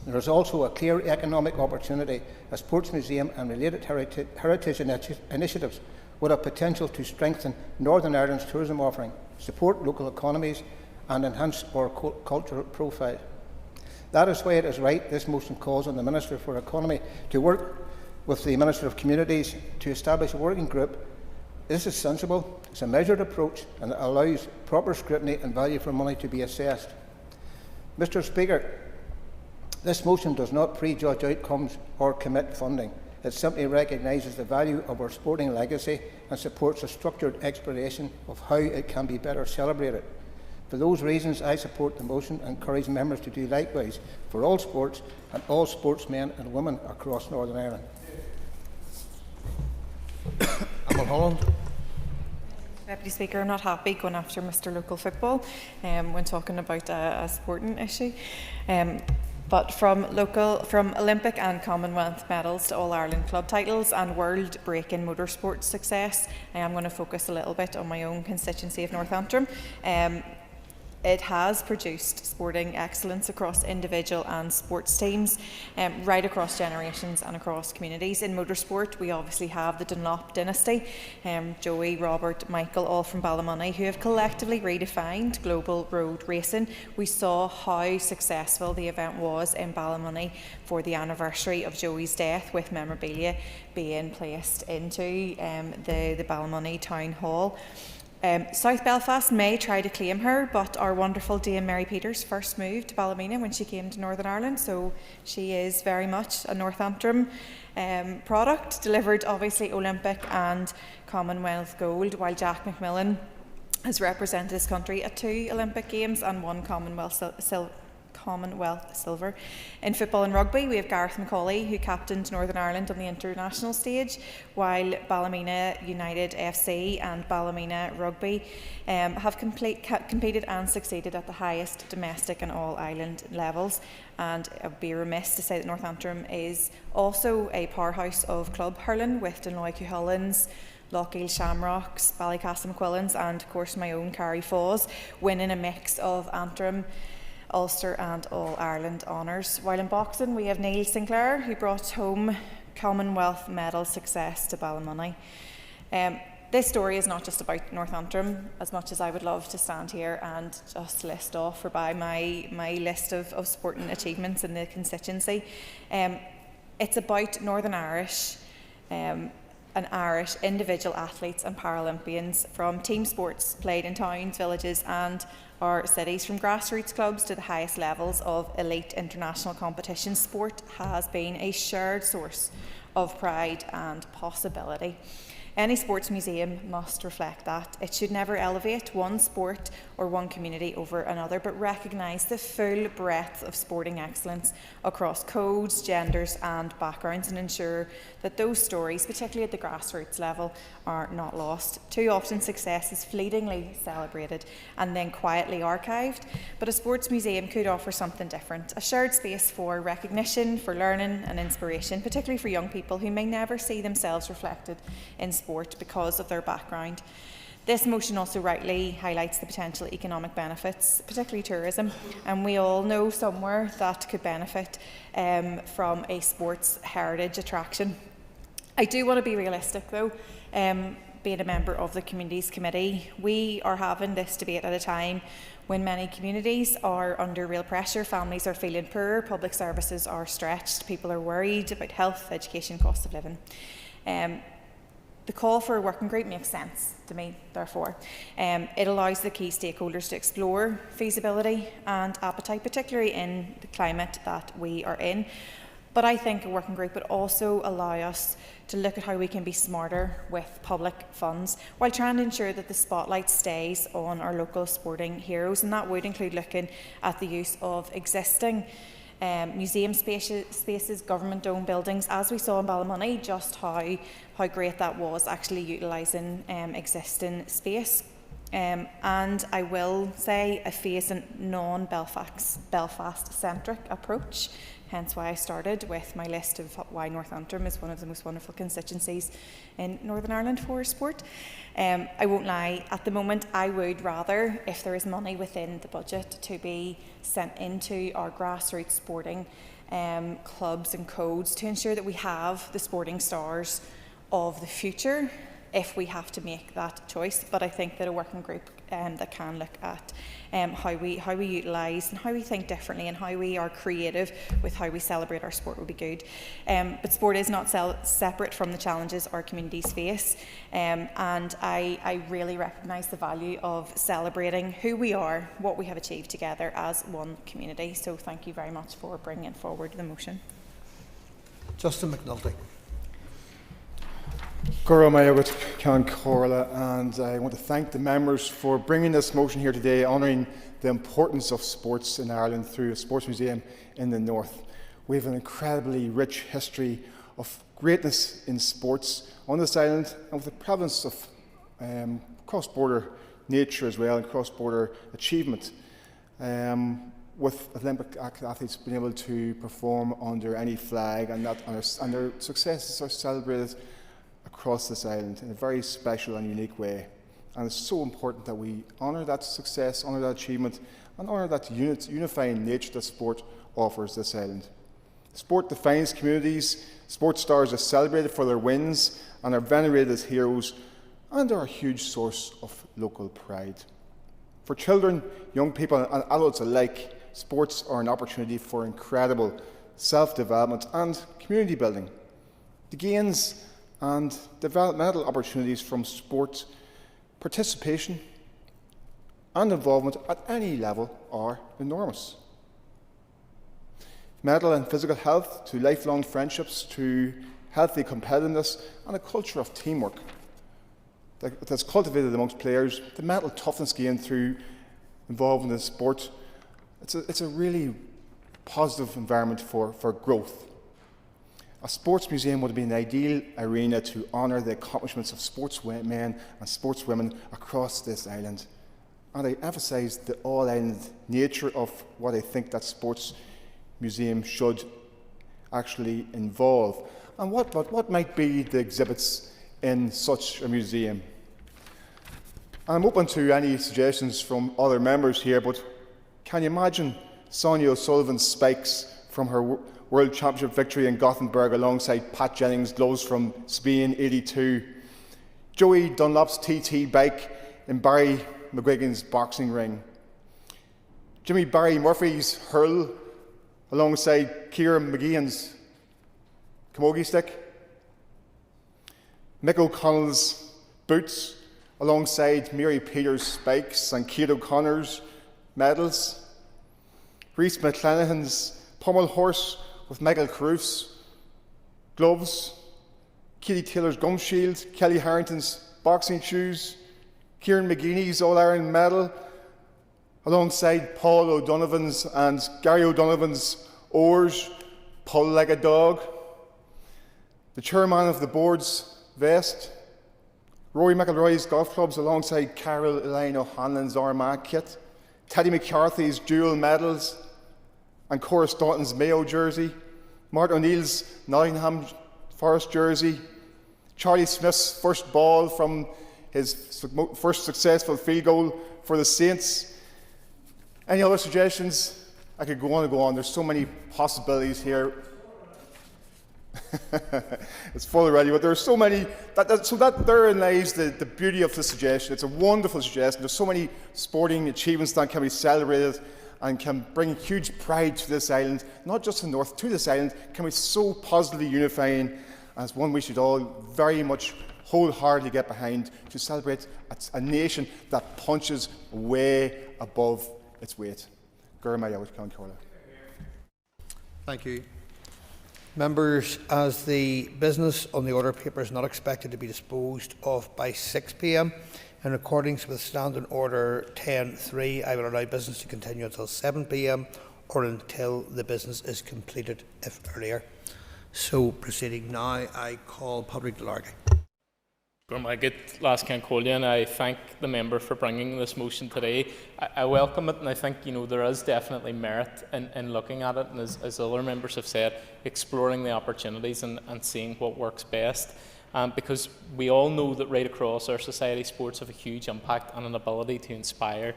There is also a clear economic opportunity. A sports museum and related heritage initiatives would have potential to strengthen Northern Ireland's tourism offering, support local economies and enhance our cultural profile. That is why it is right this motion calls on the Minister for Economy to work with the Minister of Communities to establish a working group. This is sensible, it's a measured approach and it allows proper scrutiny and value for money to be assessed. Mr Speaker, this motion does not prejudge outcomes or commit funding. It simply recognises the value of our sporting legacy and supports a structured exploration of how it can be better celebrated. For those reasons, I support the motion and encourage members to do likewise for all sports and all sportsmen and women across Northern Ireland. Holland. Deputy Speaker, I'm not happy going after Mr Local Football when talking about a sporting issue. But from Olympic and Commonwealth medals to All-Ireland club titles and world break-in motorsport success, I am going to focus a little bit on my own constituency of North Antrim. It has produced sporting excellence across individual and sports teams, right across generations and across communities. In motorsport, we obviously have the Dunlop dynasty, Joey, Robert, Michael, all from Ballymoney, who have collectively redefined global road racing. We saw how successful the event was in Ballymoney for the anniversary of Joey's death, with memorabilia being placed into the Ballymoney Town Hall. South Belfast may try to claim her, but our wonderful Dame Mary Peters first moved to Ballymena when she came to Northern Ireland, so she is very much a North Antrim product, delivered obviously Olympic and Commonwealth gold, while Jack McMillan has represented his country at 2 Olympic Games and 1 Commonwealth silver. In football and rugby, we have Gareth Macaulay, who captained Northern Ireland on the international stage, while Ballymena United FC and Ballymena Rugby have competed and succeeded at the highest domestic and all-island levels. And I would be remiss to say that North Antrim is also a powerhouse of club hurling, with Dunloy Cuchullins, Lochiel Shamrocks, Ballycastle McQuillans and of course my own Carrie Falls winning a mix of Antrim, Ulster and All-Ireland honours. While in boxing, we have Neil Sinclair, who brought home Commonwealth medal success to Ballymoney. This story is not just about North Antrim, as much as I would love to stand here and just list off or by my list of sporting achievements in the constituency. It's about Northern Irish and Irish individual athletes and Paralympians from team sports played in towns, villages and our cities, from grassroots clubs to the highest levels of elite international competition. Sport has been a shared source of pride and possibility. Any sports museum must reflect that. It should never elevate one sport or one community over another, but recognise the full breadth of sporting excellence across codes, genders and backgrounds, and ensure that those stories, particularly at the grassroots level, are not lost. Too often success is fleetingly celebrated and then quietly archived, but a sports museum could offer something different, a shared space for recognition, for learning and inspiration, particularly for young people who may never see themselves reflected in sport because of their background. This motion also rightly highlights the potential economic benefits, particularly tourism, and we all know somewhere that could benefit from a sports heritage attraction. I do want to be realistic though. Being a member of the Communities Committee, we are having this debate at a time when many communities are under real pressure, families are feeling poor, public services are stretched, people are worried about health, education, cost of living. The call for a working group makes sense to me, therefore. It allows the key stakeholders to explore feasibility and appetite, particularly in the climate that we are in. But I think a working group would also allow us to look at how we can be smarter with public funds while trying to ensure that the spotlight stays on our local sporting heroes, and that would include looking at the use of existing museum spaces, government-owned buildings, as we saw in Ballymoney, just how great that was actually utilising existing space. And I will say a phased and non-Belfast-centric approach, hence why I started with my list of why North Antrim is one of the most wonderful constituencies in Northern Ireland for sport. I won't lie, at the moment I would rather, if there is money within the budget, to be sent into our grassroots sporting clubs and codes to ensure that we have the sporting stars of the future if we have to make that choice. But I think that a working group that can look at how we utilise and how we think differently and how we are creative with how we celebrate our sport would be good. But sport is not separate from the challenges our communities face, and I really recognise the value of celebrating who we are, what we have achieved together as one community. So thank you very much for bringing forward the motion. Justin McNulty. Guru Mayogut Can Corla, and I want to thank the members for bringing this motion here today, honouring the importance of sports in Ireland through a sports museum in the north. We have an incredibly rich history of greatness in sports on this island, and with the prevalence of cross-border nature as well and cross-border achievement, with Olympic athletes being able to perform under any flag, and their successes are celebrated across this island in a very special and unique way. And it's so important that we honour that success, honour that achievement, and honour that unifying nature that sport offers this island. Sport defines communities. Sport stars are celebrated for their wins and are venerated as heroes, and are a huge source of local pride. For children, young people and adults alike, sports are an opportunity for incredible self-development and community building. The gains and developmental opportunities from sport participation and involvement at any level are enormous. Mental and physical health, to lifelong friendships, to healthy competitiveness and a culture of teamwork that's cultivated amongst players, the mental toughness gained through involvement in sport, it's a really positive environment for growth. A sports museum would be an ideal arena to honour the accomplishments of sportsmen and sportswomen across this island. And I emphasise the all-island nature of what I think that sports museum should actually involve. And what might be the exhibits in such a museum? I'm open to any suggestions from other members here, but can you imagine Sonia O'Sullivan's spikes from her World Championship victory in Gothenburg alongside Pat Jennings' gloves from Spain '82? Joey Dunlop's TT bike in Barry McGuigan's boxing ring, Jimmy Barry Murphy's hurl alongside Kieran McGeehan's camogie stick, Mick O'Connell's boots alongside Mary Peters' spikes and Kate O'Connor's medals, Rhys McClanahan's pommel horse with Michael Caruth's gloves, Katie Taylor's gum shield, Kelly Harrington's boxing shoes, Kieran McGeeney's All-Ireland medal, alongside Paul O'Donovan's and Gary O'Donovan's oars, pull like a dog, the chairman of the board's vest, Rory McIlroy's golf clubs alongside Carol Elaine O'Hanlon's Armagh kit, Teddy McCarthy's dual medals and Cora Staunton's Mayo jersey, Martin O'Neill's Nottingham Forest jersey, Charlie Smith's first ball from his first successful field goal for the Saints. Any other suggestions? I could go on and go on. There's so many possibilities here. It's full already, but there are so many. So therein lies the beauty of the suggestion. It's a wonderful suggestion. There's so many sporting achievements that can be celebrated and can bring huge pride to this island, not just the north, to this island, can be so positively unifying, as one we should all very much wholeheartedly get behind, to celebrate a nation that punches way above its weight. Thank you. Members, as the business on the order paper is not expected to be disposed of by 6 p.m, in accordance with Standing Order 10.3, I will allow business to continue until 7 p.m. or until the business is completed, if earlier. So, proceeding now, I call Padraig Delargy. I thank the member for bringing this motion today. I welcome it, and I think there is definitely merit in looking at it, and as other members have said, exploring the opportunities and seeing what works best. Because we all know that right across our society, sports have a huge impact and an ability to inspire.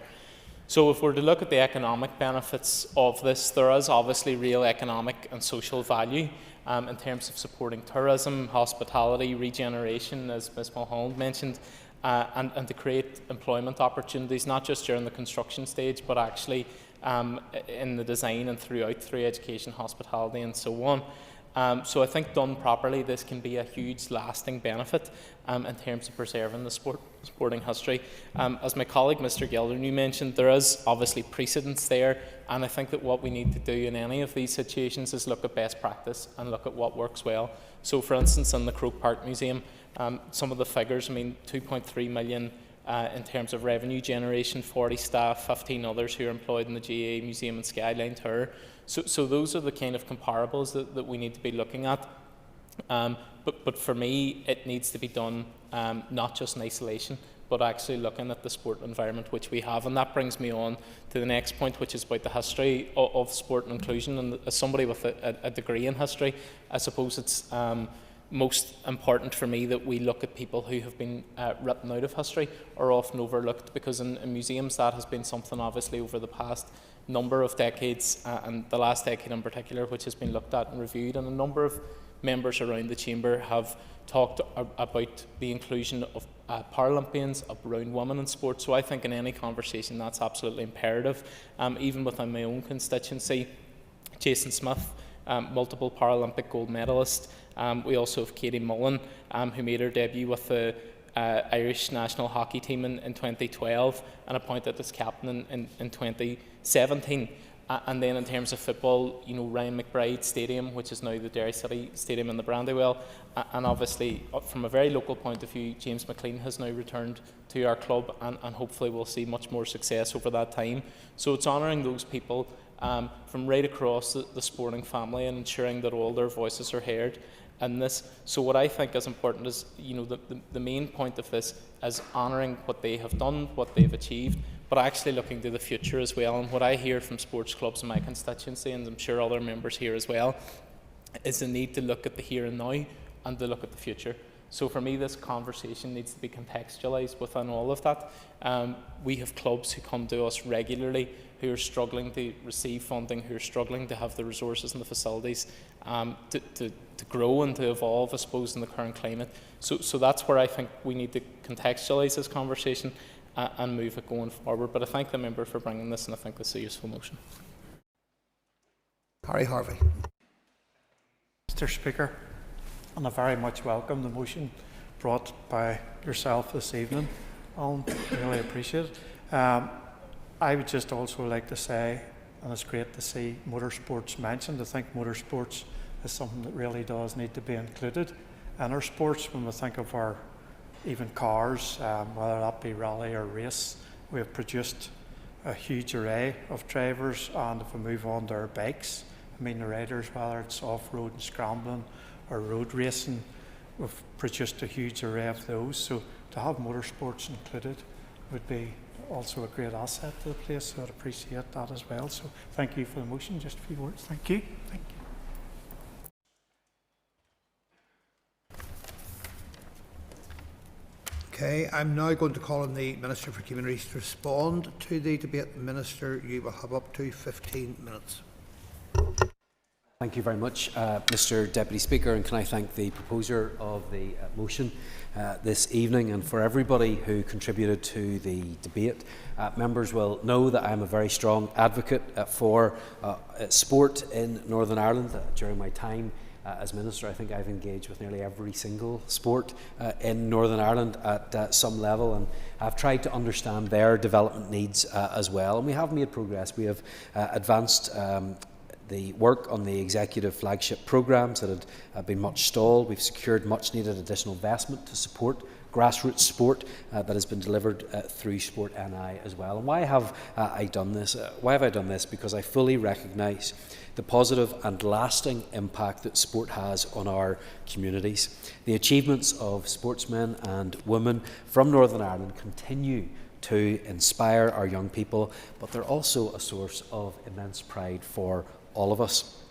So if we're to look at the economic benefits of this, there is obviously real economic and social value in terms of supporting tourism, hospitality, regeneration, as Ms Mulholland mentioned, and to create employment opportunities, not just during the construction stage, but actually in the design and through education, hospitality and so on. So I think done properly, this can be a huge lasting benefit in terms of preserving the sporting history. As my colleague Mr Gildernew mentioned, there is obviously precedence there, and I think that what we need to do in any of these situations is look at best practice and look at what works well. So for instance, in the Croke Park Museum, some of the figures, 2.3 million in terms of revenue generation, 40 staff, 15 others who are employed in the GA Museum and Skyline Tour. So those are the kind of comparables that we need to be looking at. But for me, it needs to be done not just in isolation, but actually looking at the sport environment which we have. And that brings me on to the next point, which is about the history of sport and inclusion. And as somebody with a degree in history, I suppose it's most important for me that we look at people who have been written out of history or often overlooked, because in museums that has been something obviously over the past number of decades, and the last decade in particular, which has been looked at and reviewed, and a number of members around the chamber have talked about the inclusion of Paralympians, around women in sport. So I think in any conversation that's absolutely imperative. Even within my own constituency, Jason Smith, multiple Paralympic gold medalist. We also have Katie Mullen, who made her debut with the Irish national hockey team in 2012 and appointed as captain in 2017. And then in terms of football, Ryan McBride Stadium, which is now the Derry City Stadium in the Brandywell, and obviously from a very local point of view, James McLean has now returned to our club, and hopefully we'll see much more success over that time. So it's honouring those people from right across the sporting family and ensuring that all their voices are heard in this. So what I think is important is, the main point of this is honouring what they have done, what they've achieved, but actually looking to the future as well. And what I hear from sports clubs in my constituency, and I'm sure other members here as well, is the need to look at the here and now and to look at the future. So for me, this conversation needs to be contextualised within all of that. We have clubs who come to us regularly who are struggling to receive funding, who are struggling to have the resources and the facilities to grow and to evolve, I suppose, in the current climate. So that's where I think we need to contextualise this conversation and move it going forward. But I thank the member for bringing this, and I think this is a useful motion. Harry Harvey. Mr. Speaker, and I very much welcome the motion brought by yourself this evening. I really appreciate it. I would just also like to say, and it's great to see motorsports mentioned. I think motorsports is something that really does need to be included in our sports. When we think of our even cars, whether that be rally or race, we have produced a huge array of drivers, and if we move on to our bikes, I mean the riders, whether it's off-road and scrambling or road racing, we've produced a huge array of those. So to have motorsports included would be also a great asset to the place, so I'd appreciate that as well. So thank you for the motion. Just a few words. Thank you. Thank you. Okay, I'm now going to call on the Minister for Communities to respond to the debate. Minister, you will have up to 15 minutes. Thank you very much, Mr. Deputy Speaker, and can I thank the proposer of the motion this evening, and for everybody who contributed to the debate. Members will know that I am a very strong advocate for sport in Northern Ireland. During my time as Minister, I think I've engaged with nearly every single sport in Northern Ireland at some level, and I've tried to understand their development needs as well, and we have made progress. We have advanced the work on the executive flagship programmes that had been much stalled. We've secured much needed additional investment to support grassroots sport that has been delivered through Sport NI as well. And why have I done this? Why have I done this? Because I fully recognise the positive and lasting impact that sport has on our communities. The achievements of sportsmen and women from Northern Ireland continue to inspire our young people, but they're also a source of immense pride for all of us.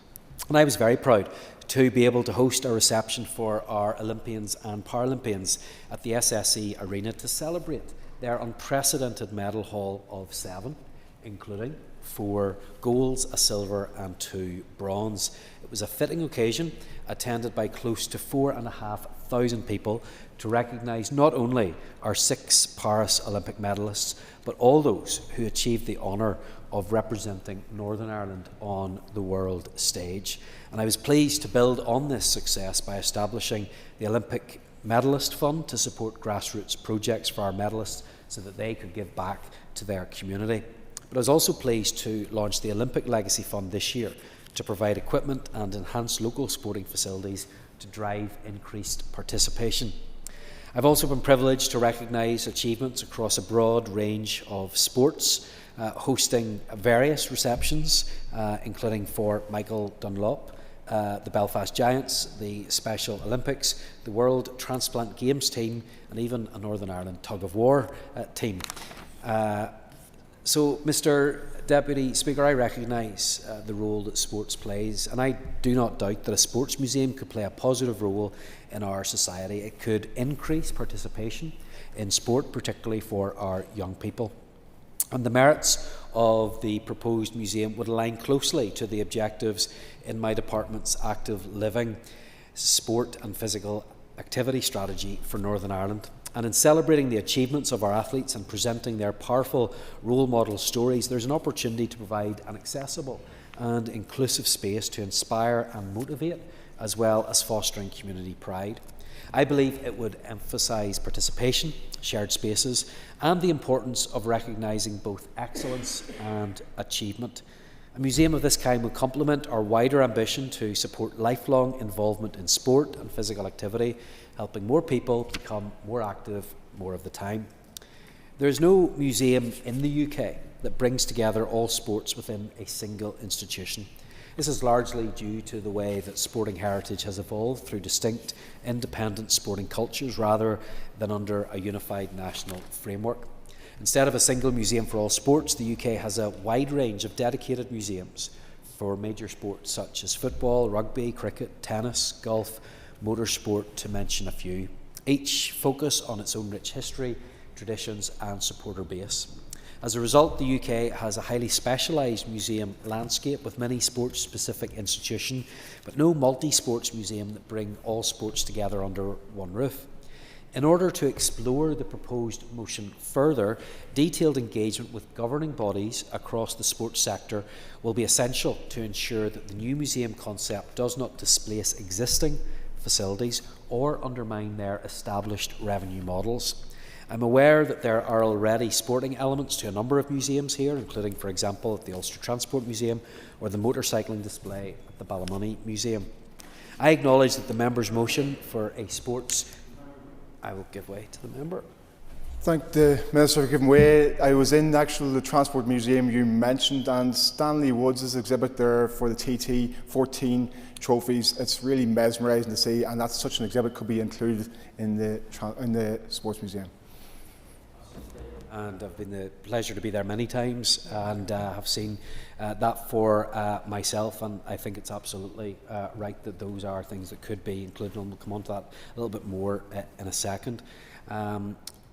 And I was very proud to be able to host a reception for our Olympians and Paralympians at the SSE Arena to celebrate their unprecedented medal haul of 7, including 4 golds, a silver and 2 bronze. It was a fitting occasion, attended by close to 4,500 people, to recognise not only our 6 Paris Olympic medalists, but all those who achieved the honour of representing Northern Ireland on the world stage. And I was pleased to build on this success by establishing the Olympic Medalist Fund to support grassroots projects for our medalists so that they could give back to their community. But I was also pleased to launch the Olympic Legacy Fund this year to provide equipment and enhance local sporting facilities to drive increased participation. I've also been privileged to recognise achievements across a broad range of sports, hosting various receptions, including for Michael Dunlop, the Belfast Giants, the Special Olympics, the World Transplant Games team, and even a Northern Ireland tug of war team. So, Mr. Deputy Speaker, I recognise the role that sports plays, and I do not doubt that a sports museum could play a positive role in our society. It could increase participation in sport, particularly for our young people. And the merits of the proposed museum would align closely to the objectives in my department's active living, sport and physical activity strategy for Northern Ireland. And in celebrating the achievements of our athletes and presenting their powerful role model stories, there's an opportunity to provide an accessible and inclusive space to inspire and motivate, as well as fostering community pride. I believe it would emphasise participation, shared spaces, and the importance of recognising both excellence and achievement. A museum of this kind will complement our wider ambition to support lifelong involvement in sport and physical activity, helping more people become more active more of the time. There is no museum in the UK that brings together all sports within a single institution. This is largely due to the way that sporting heritage has evolved through distinct independent sporting cultures rather than under a unified national framework. Instead of a single museum for all sports, the UK has a wide range of dedicated museums for major sports such as football, rugby, cricket, tennis, golf, motorsport, to mention a few. each focus on its own rich history, traditions and supporter base. As a result, the UK has a highly specialised museum landscape with many sports-specific institutions, but no multi-sports museum that bring all sports together under one roof. In order to explore the proposed motion further, detailed engagement with governing bodies across the sports sector will be essential to ensure that the new museum concept does not displace existing facilities or undermine their established revenue models. I'm aware that there are already sporting elements to a number of museums here, including, for example, the Ulster Transport Museum or the motorcycling display at the Ballymoney Museum. I acknowledge that the member's motion for a sports... I will give way to the member. Thank the Minister for giving way. I was in the Transport Museum you mentioned, and Stanley Woods' exhibit there for the TT14 trophies. It's really mesmerising to see, and that's such an exhibit could be included in the Sports Museum. And I've been the pleasure to be there many times, and have seen that for myself, and I think it's absolutely right that those are things that could be included, and we'll come on to that a little bit more in a second.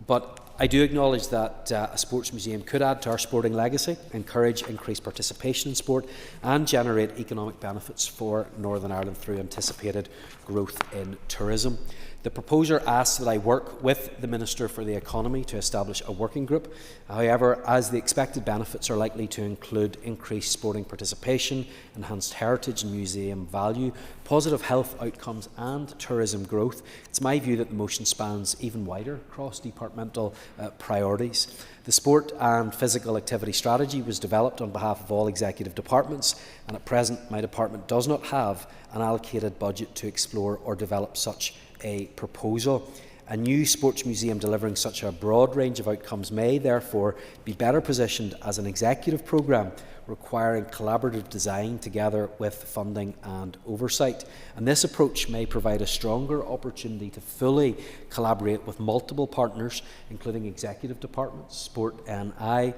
But I do acknowledge that a sports museum could add to our sporting legacy, encourage increased participation in sport and generate economic benefits for Northern Ireland through anticipated growth in tourism. The proposer asks that I work with the Minister for the Economy to establish a working group. However, as the expected benefits are likely to include increased sporting participation, enhanced heritage and museum value, positive health outcomes and tourism growth, it's my view that the motion spans even wider cross-departmental priorities. The Sport and Physical Activity Strategy was developed on behalf of all executive departments, and at present my department does not have an allocated budget to explore or develop such a proposal. A new sports museum delivering such a broad range of outcomes may therefore be better positioned as an executive programme requiring collaborative design together with funding and oversight. And this approach may provide a stronger opportunity to fully collaborate with multiple partners, including executive departments, Sport NI,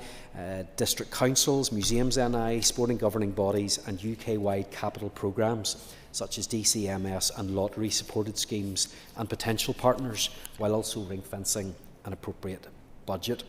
district councils, museums NI, sporting governing bodies and UK-wide capital programmes such as DCMS and lottery-supported schemes, and potential partners, while also ring-fencing an appropriate budget.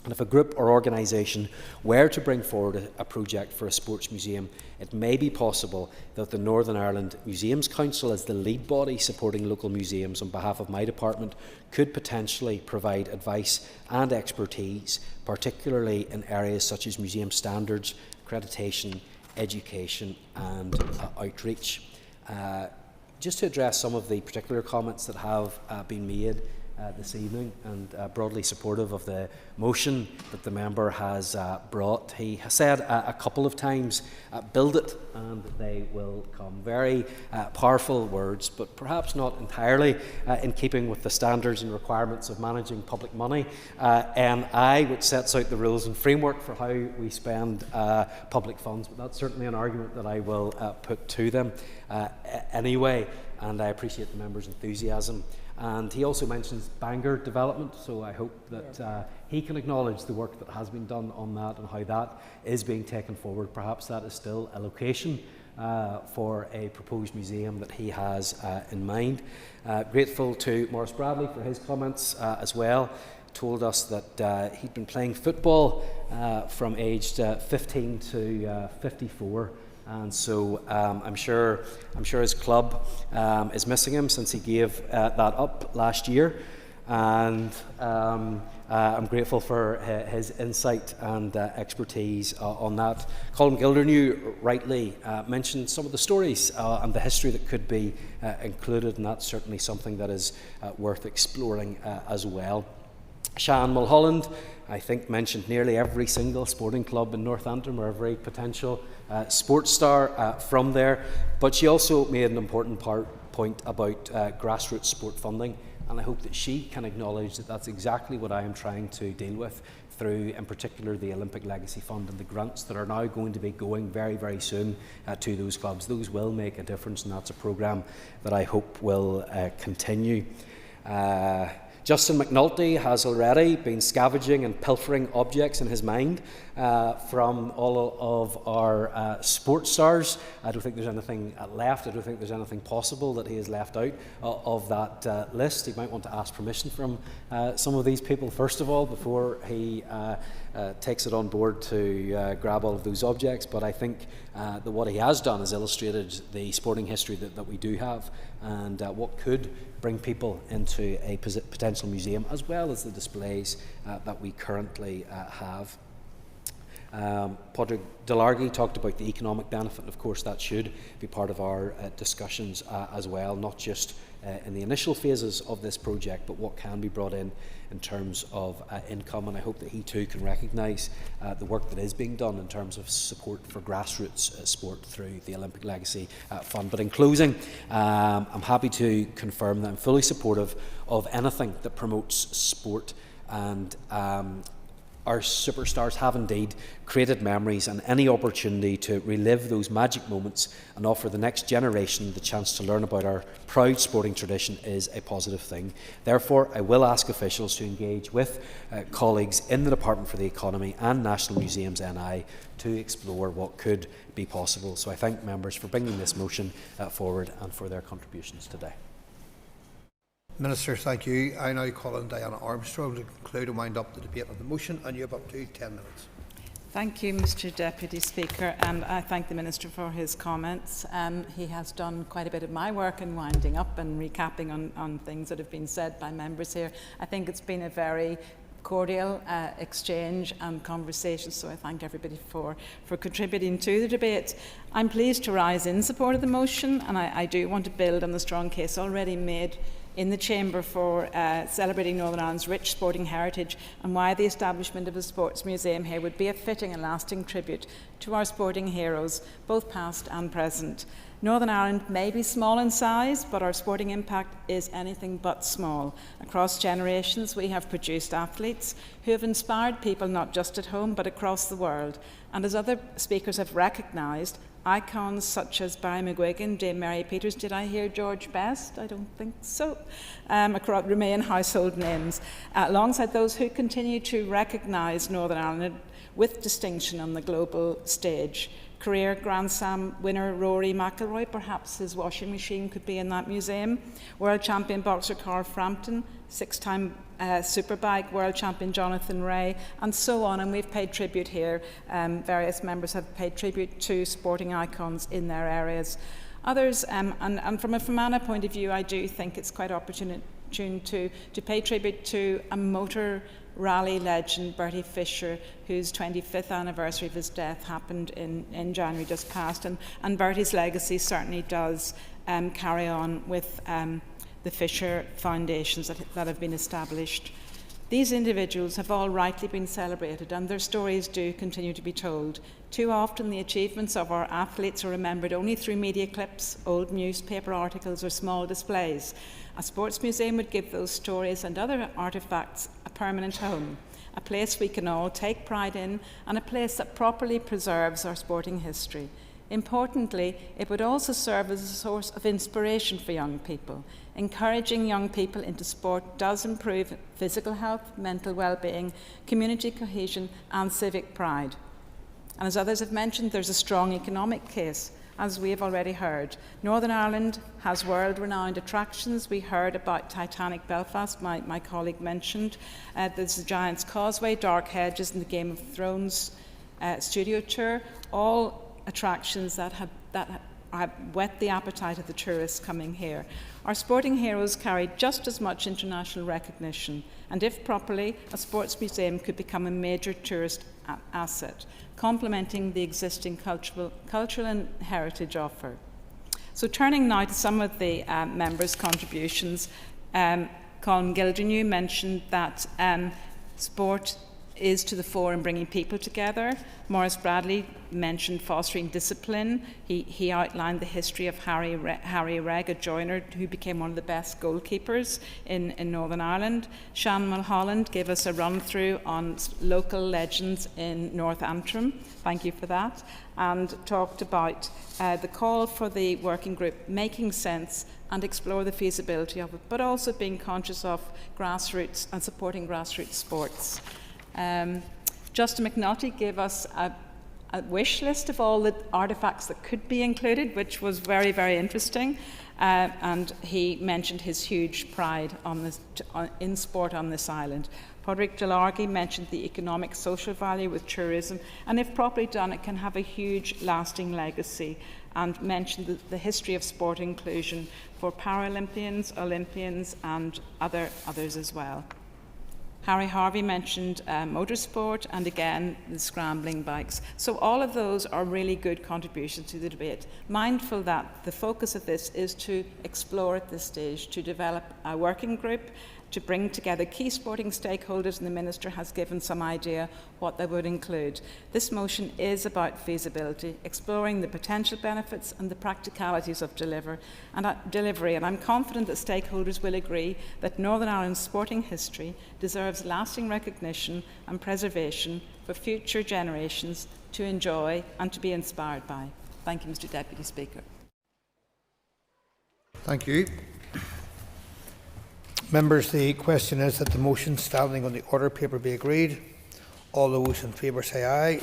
And if a group or organisation were to bring forward a project for a sports museum, it may be possible that the Northern Ireland Museums Council, as the lead body supporting local museums on behalf of my department, could potentially provide advice and expertise, particularly in areas such as museum standards, accreditation, education and outreach. Just to address some of the particular comments that have been made this evening, and broadly supportive of the motion that the member has brought. He has said a couple of times, build it and they will come. Very powerful words, but perhaps not entirely in keeping with the standards and requirements of managing public money. NI, which sets out the rules and framework for how we spend public funds, but that's certainly an argument that I will put to them anyway, and I appreciate the member's enthusiasm. And he also mentions Bangor development, so I hope that he can acknowledge the work that has been done on that and how that is being taken forward. Perhaps that is still a location for a proposed museum that he has in mind. Grateful to Maurice Bradley for his comments as well. Told us that he'd been playing football from aged 15 to 54. And so I'm sure his club is missing him since he gave that up last year, and I'm grateful for his insight and expertise on that. Colin Gildernew rightly mentioned some of the stories and the history that could be included, and that's certainly something that is worth exploring as well. Sian Mulholland, I think, mentioned nearly every single sporting club in Northampton or every potential sports star from there, but she also made an important point about grassroots sport funding, and I hope that she can acknowledge that that's exactly what I am trying to deal with through, in particular, the Olympic Legacy Fund and the grants that are now going to be going very, very soon to those clubs. Those will make a difference, and that's a programme that I hope will continue. Justin McNulty has already been scavenging and pilfering objects in his mind from all of our sports stars. I don't think there's anything left. I don't think there's anything possible that he has left out of that list. He might want to ask permission from some of these people first of all before he takes it on board to grab all of those objects. But I think that what he has done is illustrated the sporting history that we do have, and what could bring people into a potential museum, as well as the displays that we currently have. Padraig Delargy talked about the economic benefit, and of course that should be part of our discussions as well, not just in the initial phases of this project, but what can be brought in terms of income. And I hope that he too can recognise the work that is being done in terms of support for grassroots sport through the Olympic Legacy Fund. But in closing, I'm happy to confirm that I'm fully supportive of anything that promotes sport, and our superstars have indeed created memories, and any opportunity to relive those magic moments and offer the next generation the chance to learn about our proud sporting tradition is a positive thing. Therefore, I will ask officials to engage with colleagues in the Department for the Economy and National Museums NI to explore what could be possible. So I thank members for bringing this motion forward and for their contributions today. Minister, thank you. I now call on Diana Armstrong to conclude and wind up the debate on the motion, and you have up to 10 minutes. Thank you, Mr Deputy Speaker, and I thank the Minister for his comments. He has done quite a bit of my work in winding up and recapping on things that have been said by members here. I think it's been a very cordial exchange and conversation, so I thank everybody for contributing to the debate. I'm pleased to rise in support of the motion, and I do want to build on the strong case already made in the Chamber for celebrating Northern Ireland's rich sporting heritage, and why the establishment of a sports museum here would be a fitting and lasting tribute to our sporting heroes, both past and present. Northern Ireland may be small in size, but our sporting impact is anything but small. Across generations, we have produced athletes who have inspired people not just at home, but across the world. And as other speakers have recognised, icons such as Barry McGuigan, Dame Mary Peters, did I hear George Best? I don't think so. Remain household names, alongside those who continue to recognise Northern Ireland with distinction on the global stage. Career Grand Slam winner Rory McIlroy, perhaps his washing machine could be in that museum. World champion boxer Carl Frampton, six-time Superbike world champion Jonathan Ray, and so on. And we've paid tribute here. Various members have paid tribute to sporting icons in their areas. Others, and from a Fermanagh point of view, I do think it's quite opportune to pay tribute to a motor rally legend, Bertie Fisher, whose 25th anniversary of his death happened in January just past. And Bertie's legacy certainly does carry on with the Fisher Foundations that have been established. These individuals have all rightly been celebrated, and their stories do continue to be told. Too often the achievements of our athletes are remembered only through media clips, old newspaper articles or small displays. A sports museum would give those stories and other artefacts a permanent home, a place we can all take pride in, and a place that properly preserves our sporting history. Importantly, it would also serve as a source of inspiration for young people. Encouraging young people into sport does improve physical health, mental well-being, community cohesion and civic pride. And as others have mentioned, there's a strong economic case, as we have already heard. Northern Ireland has world-renowned attractions. We heard about Titanic Belfast, my colleague mentioned. There's the Giant's Causeway, Dark Hedges and the Game of Thrones studio tour, all attractions that have whet the appetite of the tourists coming here. Our sporting heroes carry just as much international recognition, and if properly, a sports museum could become a major tourist asset, complementing the existing cultural and heritage offer. So turning now to some of the members' contributions, Colin Gildernew mentioned that sport is to the fore in bringing people together. Maurice Bradley mentioned fostering discipline. He outlined the history of Harry Reg, a joiner who became one of the best goalkeepers in Northern Ireland. Shan Mulholland gave us a run-through on local legends in North Antrim. Thank you for that. And talked about the call for the working group making sense and explore the feasibility of it, but also being conscious of grassroots and supporting grassroots sports. Justin McNulty gave us a wish list of all the artefacts that could be included, which was very, very interesting. And he mentioned his huge pride in sport on this island. Padraig Delargy mentioned the economic social value with tourism, and if properly done, it can have a huge lasting legacy, and mentioned the history of sport inclusion for Paralympians, Olympians, and others as well. Harry Harvey mentioned motorsport and again the scrambling bikes. So all of those are really good contributions to the debate. Mindful that the focus of this is to explore at this stage, to develop a working group, to bring together key sporting stakeholders, and the Minister has given some idea what they would include. This motion is about feasibility, exploring the potential benefits and the practicalities of delivery, and I'm confident that stakeholders will agree that Northern Ireland's sporting history deserves lasting recognition and preservation for future generations to enjoy and to be inspired by. Thank you, Mr. Deputy Speaker. Thank you. Members, the question is that the motion standing on the order paper be agreed. All those in favour say aye.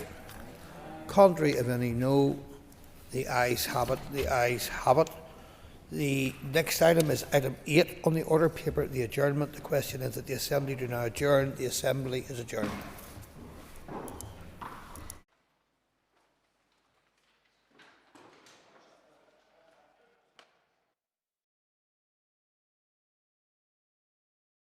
Contrary, if any, no. The ayes have it. The ayes have it. The next item is item 8 on the order paper, the adjournment. The question is that the Assembly do now adjourn. The Assembly is adjourned.